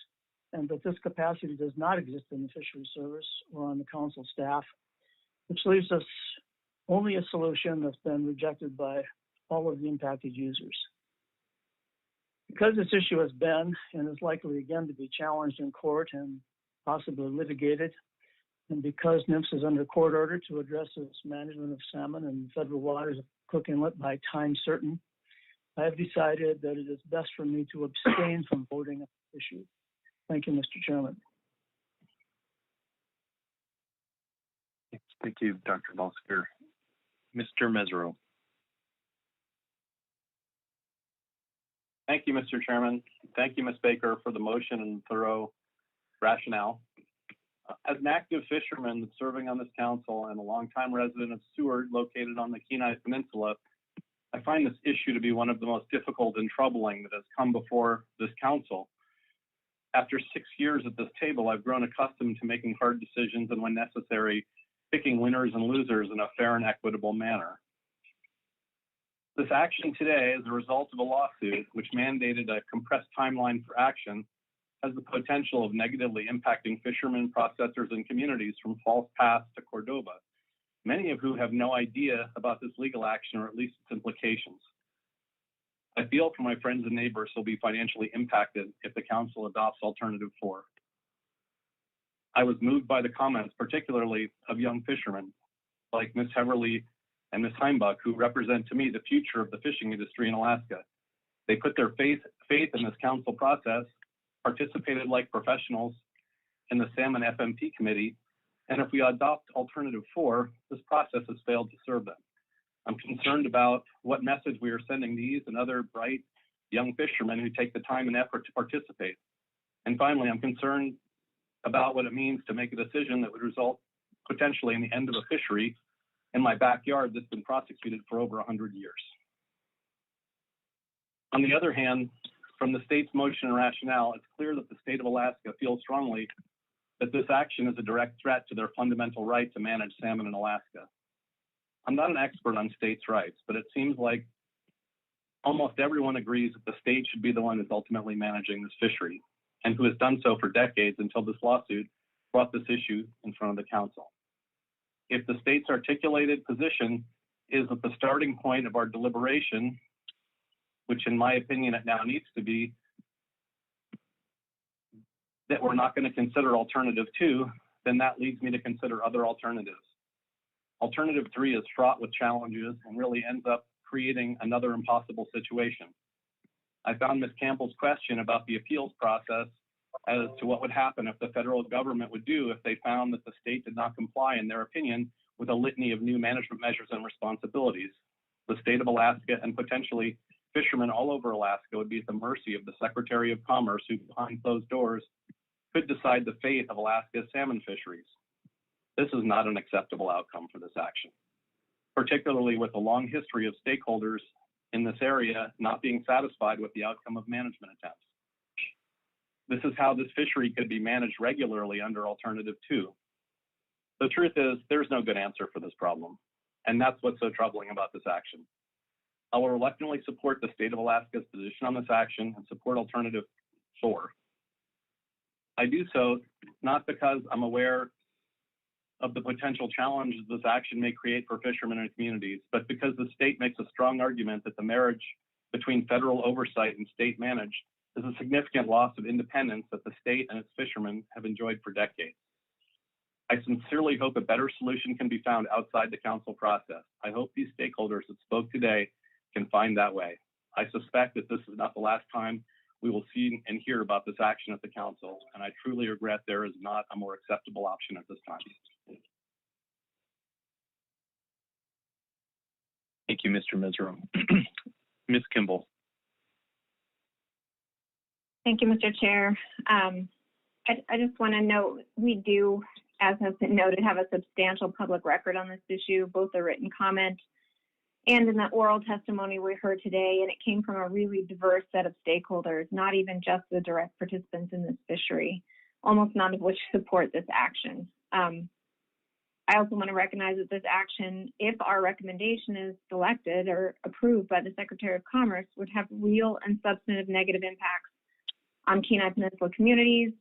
and that this capacity does not exist in the fishery service or on the council staff, which leaves us only a solution that's been rejected by all of the impacted users. Because this issue has been and is likely again to be challenged in court and possibly litigated, and because NPFMC is under court order to address its management of salmon in federal waters of Cook Inlet by time certain, I have decided that it is best for me to abstain from voting on the issue. Thank you, Mr. Chairman. Thank you, Dr. Balsiger. Mr. Mesereau. Thank you, Mr. Chairman. Thank you, Ms. Baker, for the motion and thorough rationale. As an active fisherman serving on this council and a longtime resident of Seward located on the Kenai Peninsula, I find this issue to be one of the most difficult and troubling that has come before this council. After 6 years at this table, I've grown accustomed to making hard decisions and, when necessary, picking winners and losers in a fair and equitable manner. This action today, as a result of a lawsuit which mandated a compressed timeline for action, has the potential of negatively impacting fishermen, processors, and communities from False Pass to Cordova, many of who have no idea about this legal action or at least its implications. I feel for my friends and neighbors who will be financially impacted if the council adopts Alternative 4. I was moved by the comments, particularly of young fishermen like Ms. Heverly and Ms. Heimbach, who represent to me the future of the fishing industry in Alaska. They put their faith in this council process, participated like professionals in the Salmon FMP committee, and if we adopt Alternative 4, this process has failed to serve them. I'm concerned about what message we are sending these and other bright young fishermen who take the time and effort to participate. And finally, I'm concerned about what it means to make a decision that would result potentially in the end of a fishery in my backyard that's been prosecuted for over 100 years. On the other hand, from the state's motion and rationale, it's clear that the state of Alaska feels strongly that this action is a direct threat to their fundamental right to manage salmon in Alaska. I'm not an expert on states' rights, but it seems like almost everyone agrees that the state should be the one that's ultimately managing this fishery, and who has done so for decades until this lawsuit brought this issue in front of the council. If the state's articulated position is that the starting point of our deliberation, which in my opinion it now needs to be, that we're not going to consider Alternative 2, then that leads me to consider other alternatives. Alternative 3 is fraught with challenges and really ends up creating another impossible situation. I found Ms. Campbell's question about the appeals process as to what would happen if the federal government would do if they found that the state did not comply, in their opinion, with a litany of new management measures and responsibilities. The state of Alaska and potentially fishermen all over Alaska would be at the mercy of the Secretary of Commerce, who behind closed doors could decide the fate of Alaska's salmon fisheries. This is not an acceptable outcome for this action, particularly with a long history of stakeholders in this area not being satisfied with the outcome of management attempts. This is how this fishery could be managed regularly under Alternative 2. The truth is, there's no good answer for this problem, and that's what's so troubling about this action. I will reluctantly support the state of Alaska's position on this action and support alternative 4. I do so not because I'm aware of the potential challenges this action may create for fishermen and communities, but because the state makes a strong argument that the marriage between federal oversight and state managed is a significant loss of independence that the state and its fishermen have enjoyed for decades. I sincerely hope a better solution can be found outside the council process. I hope these stakeholders that spoke today can find that way. I suspect that this is not the last time we will see and hear about this action at the council, and I truly regret there is not a more acceptable option at this time. Thank you, Mr. Mesereau. Ms. Kimball. Thank you, Mr. Chair. I just want to note we do, as has been noted, have a substantial public record on this issue, both a written comment and in the oral testimony we heard today, and it came from a really diverse set of stakeholders, not even just the direct participants in this fishery, almost none of which support this action. I also want to recognize that this action, if our recommendation is selected or approved by the Secretary of Commerce, would have real and substantive negative impacts on Kenai Peninsula communities,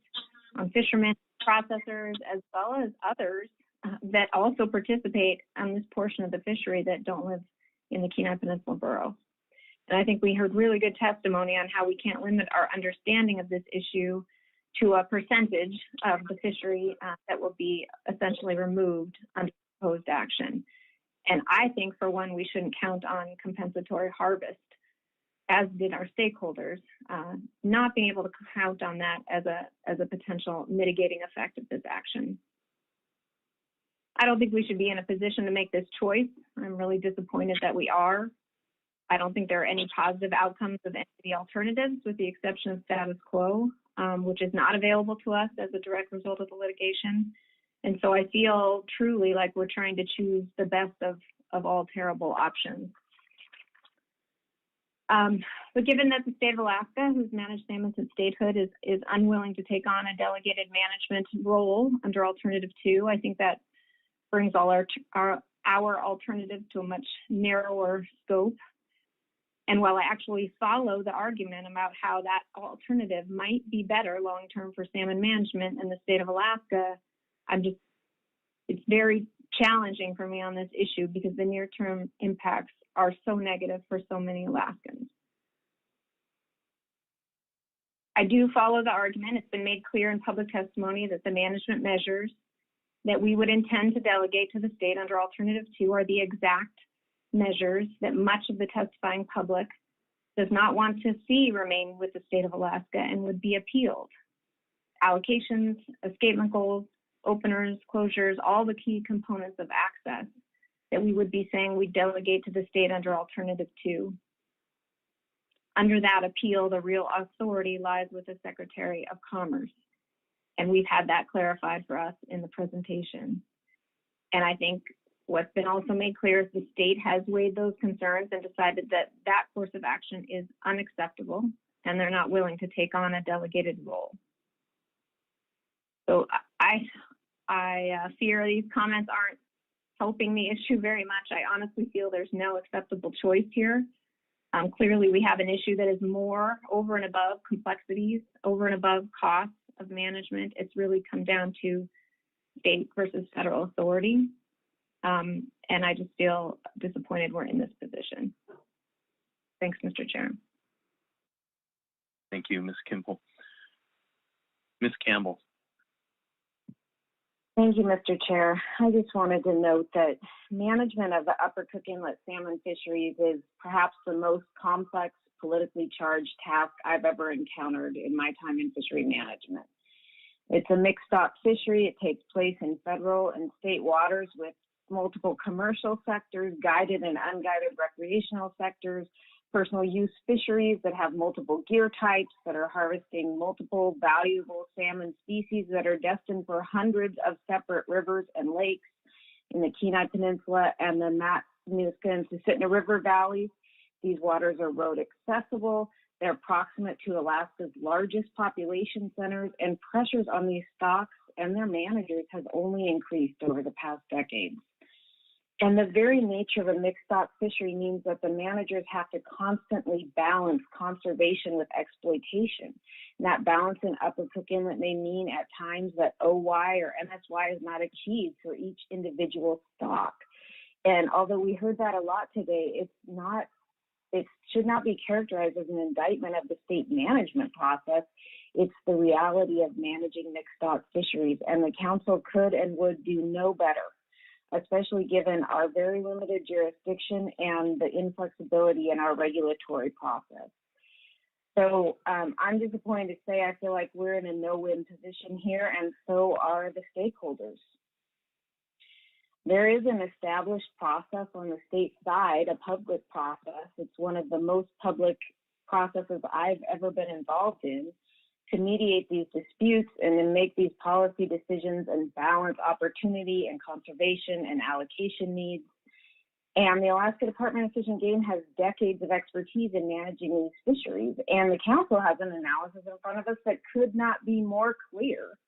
on fishermen, processors, as well as others that also participate on this portion of the fishery that don't live in the Kenai Peninsula Borough. And I think we heard really good testimony on how we can't limit our understanding of this issue to a percentage of the fishery that will be essentially removed under proposed action. And I think, for one, we shouldn't count on compensatory harvest, as did our stakeholders, not being able to count on that as a potential mitigating effect of this action. I don't think we should be in a position to make this choice. I'm really disappointed that we are. I don't think there are any positive outcomes of any of the alternatives, with the exception of status quo, which is not available to us as a direct result of the litigation. And so I feel truly like we're trying to choose the best of all terrible options. But given that the state of Alaska, who's managed salmon since statehood, is unwilling to take on a delegated management role under Alternative 2, I think that brings all our alternatives to a much narrower scope. And while I actually follow the argument about how that alternative might be better long-term for salmon management in the state of Alaska, it's very challenging for me on this issue because the near-term impacts are so negative for so many Alaskans. I do follow the argument. It's been made clear in public testimony that the management measures that we would intend to delegate to the state under Alternative 2 are the exact measures that much of the testifying public does not want to see remain with the state of Alaska and would be appealed. Allocations, escapement goals, openers, closures, all the key components of access that we would be saying we delegate to the state under Alternative 2. Under that appeal, the real authority lies with the Secretary of Commerce. And we've had that clarified for us in the presentation. And I think what's been also made clear is the state has weighed those concerns and decided that that course of action is unacceptable, and they're not willing to take on a delegated role. So I fear these comments aren't helping the issue very much. I honestly feel there's no acceptable choice here. Clearly, we have an issue that is more over and above complexities, over and above costs of management. It's really come down to state versus federal authority. And I just feel disappointed we're in this position. Thanks, Mr. Chair. Thank you, Ms. Kimball. Ms. Campbell. Thank you, Mr. Chair. I just wanted to note that management of the Upper Cook Inlet salmon fisheries is perhaps the most complex, politically charged task I've ever encountered in my time in fishery management. It's a mixed stock fishery. It takes place in federal and state waters with multiple commercial sectors, guided and unguided recreational sectors, personal use fisheries that have multiple gear types that are harvesting multiple valuable salmon species that are destined for hundreds of separate rivers and lakes in the Kenai Peninsula and the Matanuska and Susitna River valleys. These waters are road accessible. They're proximate to Alaska's largest population centers, and pressures on these stocks and their managers has only increased over the past decades. And the very nature of a mixed stock fishery means that the managers have to constantly balance conservation with exploitation. And that balance in Upper Cook Inlet may mean at times that OY or MSY is not achieved for each individual stock. And although we heard that a lot today, it should not be characterized as an indictment of the state management process. It's the reality of managing mixed stock fisheries, and the council could and would do no better, especially given our very limited jurisdiction and the inflexibility in our regulatory process. So I'm disappointed to say I feel like we're in a no-win position here, and so are the stakeholders. There is an established process on the state side, a public process. It's one of the most public processes I've ever been involved in to mediate these disputes and then make these policy decisions and balance opportunity and conservation and allocation needs. And the Alaska Department of Fish and Game has decades of expertise in managing these fisheries, and the council has an analysis in front of us that could not be more clear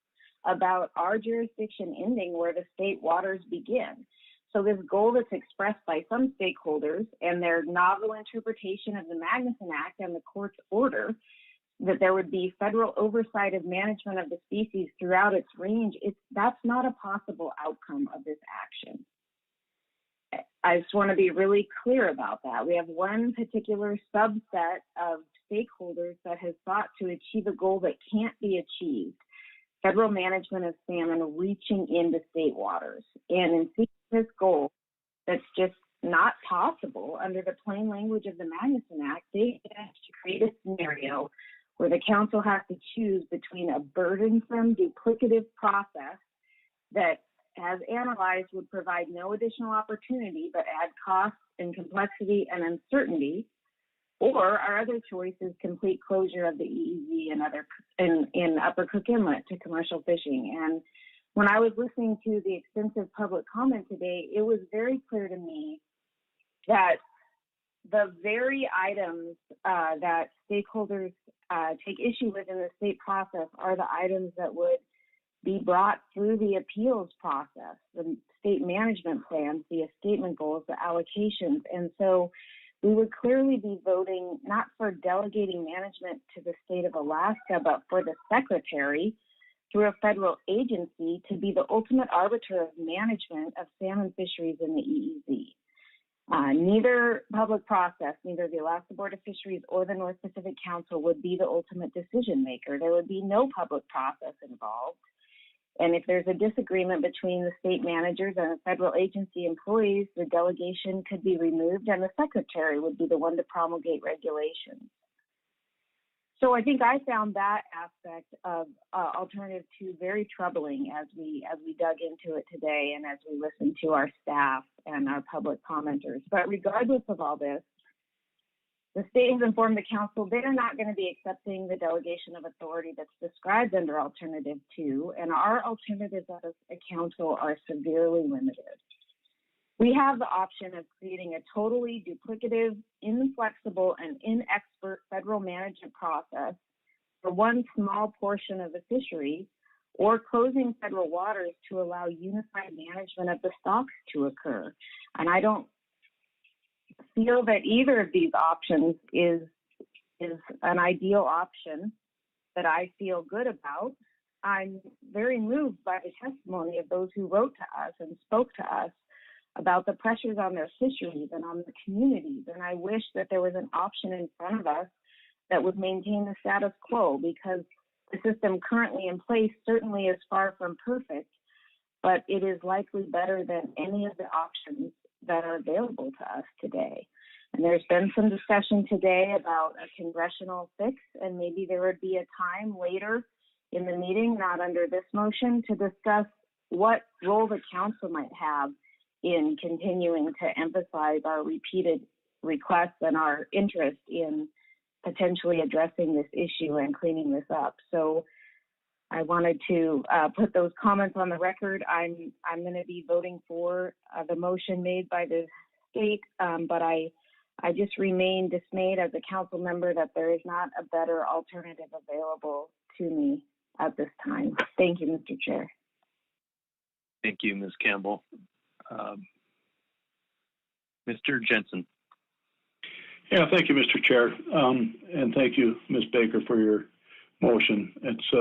about our jurisdiction ending where the state waters begin. So this goal that's expressed by some stakeholders and their novel interpretation of the Magnuson Act and the court's order that there would be federal oversight of management of the species throughout its range, that's not a possible outcome of this action. I just want to be really clear about that. We have one particular subset of stakeholders that has sought to achieve a goal that can't be achieved: federal management of salmon reaching into state waters. And in seeking this goal, that's just not possible under the plain language of the Magnuson Act, they have to create a scenario where the council has to choose between a burdensome, duplicative process that, as analyzed, would provide no additional opportunity but add costs and complexity and uncertainty, or our other choice is complete closure of the EEZ in Upper Cook Inlet to commercial fishing. And when I was listening to the extensive public comment today, it was very clear to me that the very items that stakeholders take issue with in the state process are the items that would be brought through the appeals process, the state management plans, the escapement goals, the allocations. And so we would clearly be voting not for delegating management to the state of Alaska, but for the secretary through a federal agency to be the ultimate arbiter of management of salmon fisheries in the EEZ. Neither public process, neither the Alaska Board of Fisheries or the North Pacific Council would be the ultimate decision maker. There would be no public process involved. And if there's a disagreement between the state managers and the federal agency employees, the delegation could be removed and the secretary would be the one to promulgate regulations. So I think I found that aspect of Alternative 2 very troubling as we dug into it today and as we listened to our staff and our public commenters. But regardless of all this, the state has informed the council they're not going to be accepting the delegation of authority that's described under Alternative 2, and our alternatives as a council are severely limited. We have the option of creating a totally duplicative, inflexible, and inexpert federal management process for one small portion of the fishery, or closing federal waters to allow unified management of the stocks to occur. And I don't feel that either of these options is an ideal option that I feel good about. I'm very moved by the testimony of those who wrote to us and spoke to us about the pressures on their fisheries and on the communities. And I wish that there was an option in front of us that would maintain the status quo, because the system currently in place certainly is far from perfect, but it is likely better than any of the options that are available to us today. And there's been some discussion today about a congressional fix, and maybe there would be a time later in the meeting, not under this motion, to discuss what role the council might have in continuing to emphasize our repeated requests and our interest in potentially addressing this issue and cleaning this up. So I wanted to put those comments on the record. I'm going to be voting for the motion made by the state, but I just remain dismayed as a council member that there is not a better alternative available to me at this time. Thank you, Mr. Chair. Thank you, Ms. Campbell. Mr. Jensen. Yeah, thank you, Mr. Chair. And thank you, Ms. Baker, for your motion. It's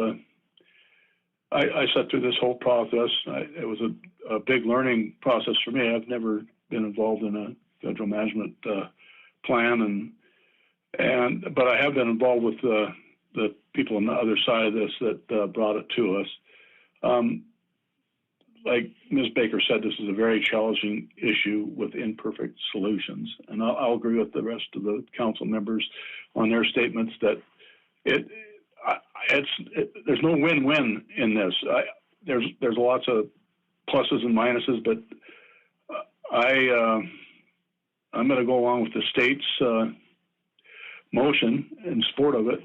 I sat through this whole process. It was a big learning process for me. I've never been involved in a federal management plan, but I have been involved with the people on the other side of this that brought it to us. Like Ms. Baker said, this is a very challenging issue with imperfect solutions, and I'll agree with the rest of the council members on their statements that there's no win-win in this. There's lots of pluses and minuses, but I'm going to go along with the state's motion in support of it.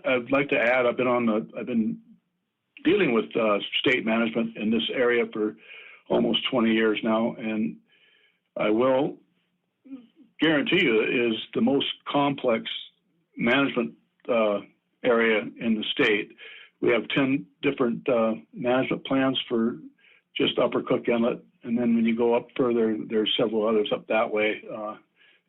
I'd like to add, I've been dealing with state management in this area for almost 20 years now, and I will guarantee you it is the most complex management area in the state. We have 10 different management plans for just Upper Cook Inlet, and then when you go up further, there's several others up that way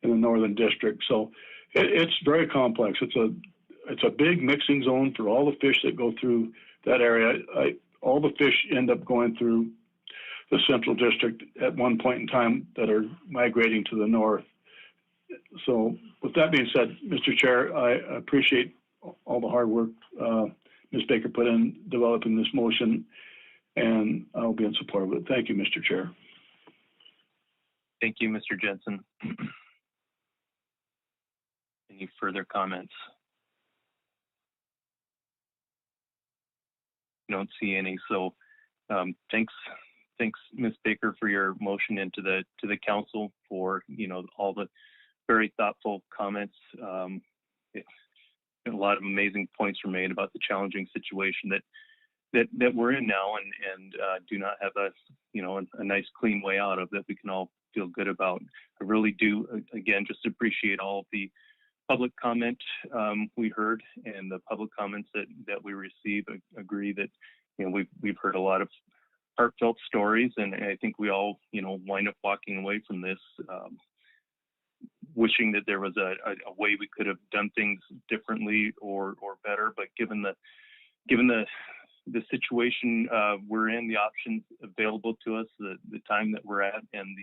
in the northern district. So it's very complex. It's a big mixing zone for all the fish that go through that area. All the fish end up going through the central district at one point in time that are migrating to the north. So with that being said, Mr. Chair, I appreciate all the hard work Ms. Baker put in developing this motion, and I'll be in support of it. Thank you, Mr. Chair. Thank you, Mr. Jensen. Any further comments? I don't see any, so thanks, Ms. Baker, for your motion and to the council for all the very thoughtful comments. A lot of amazing points were made about the challenging situation that we're in now, and do not have a nice clean way out of that we can all feel good about. I really do, again, just appreciate all of the public comment we heard and the public comments that we received. I agree that we've heard a lot of heartfelt stories, and I think we all wind up walking away from this wishing that there was a way we could have done things differently or better. But given the situation we're in, the options available to us, the time that we're at, and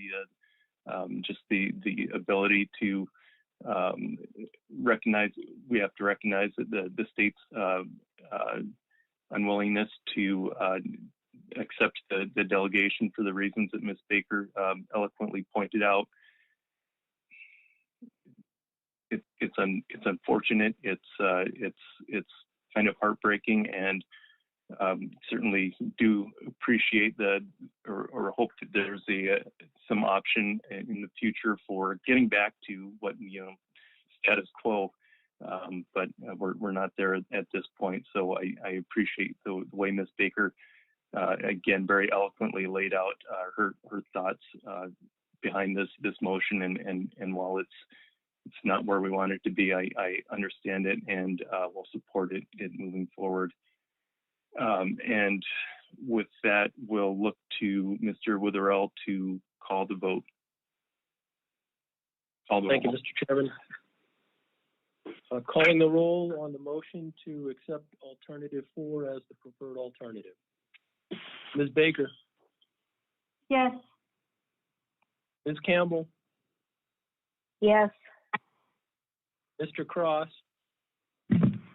just the ability to we have to recognize that the state's unwillingness to accept the delegation for the reasons that Ms. Baker eloquently pointed out. It's unfortunate. It's kind of heartbreaking, and certainly do appreciate or hope that there's some option in the future for getting back to what status quo. But we're not there at this point. So I appreciate the way Ms. Baker again very eloquently laid out her thoughts behind this motion, and while it's not where we want it to be, I understand it and will support it moving forward. And with that, we'll look to Mr. Witherell to call the vote. Thank you, Mr. Chairman. Calling the roll on the motion to accept alternative 4 as the preferred alternative. Ms. Baker. Yes. Ms. Campbell. Yes. Mr. Cross.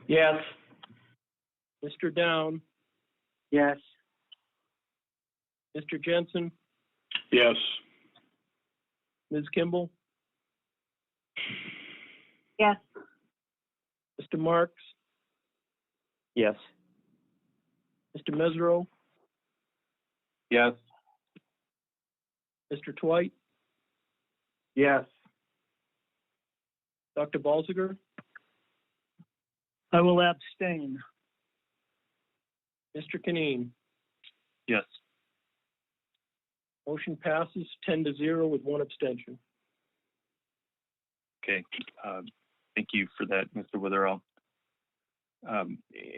Yes. Mr. Down. Yes. Mr. Jensen. Yes. Ms. Kimball. Yes. Mr. Marks. Yes. Mr. Mesereau. Yes. Mr. Twite. Yes. Dr. Balziger. I will abstain. Mr. Canine. Yes. Motion passes 10-0 with 1 abstention. Okay. Thank you for that, Mr. Witherell.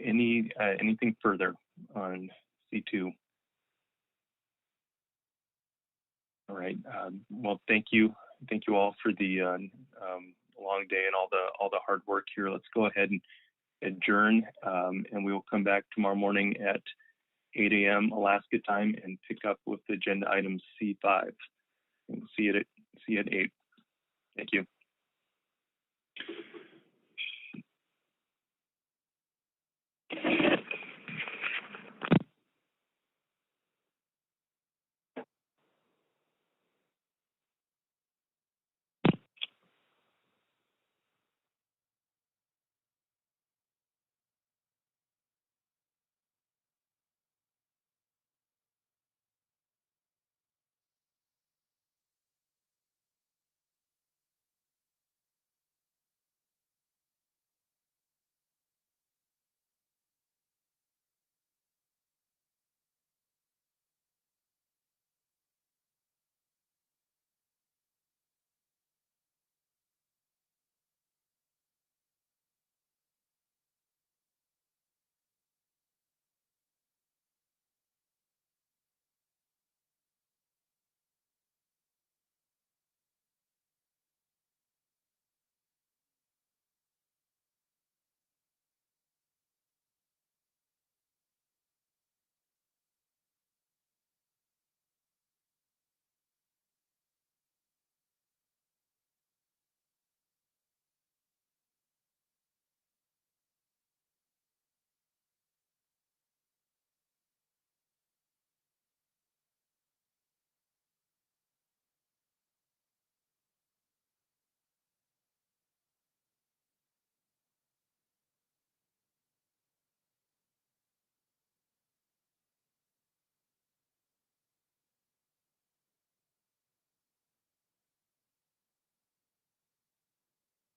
Anything further on C2? All right. Well, thank you all for the long day and all the hard work here. Let's go ahead and adjourn, and we will come back tomorrow morning at 8 a.m. Alaska time and pick up with agenda item C5. And we'll see you at 8. Thank you.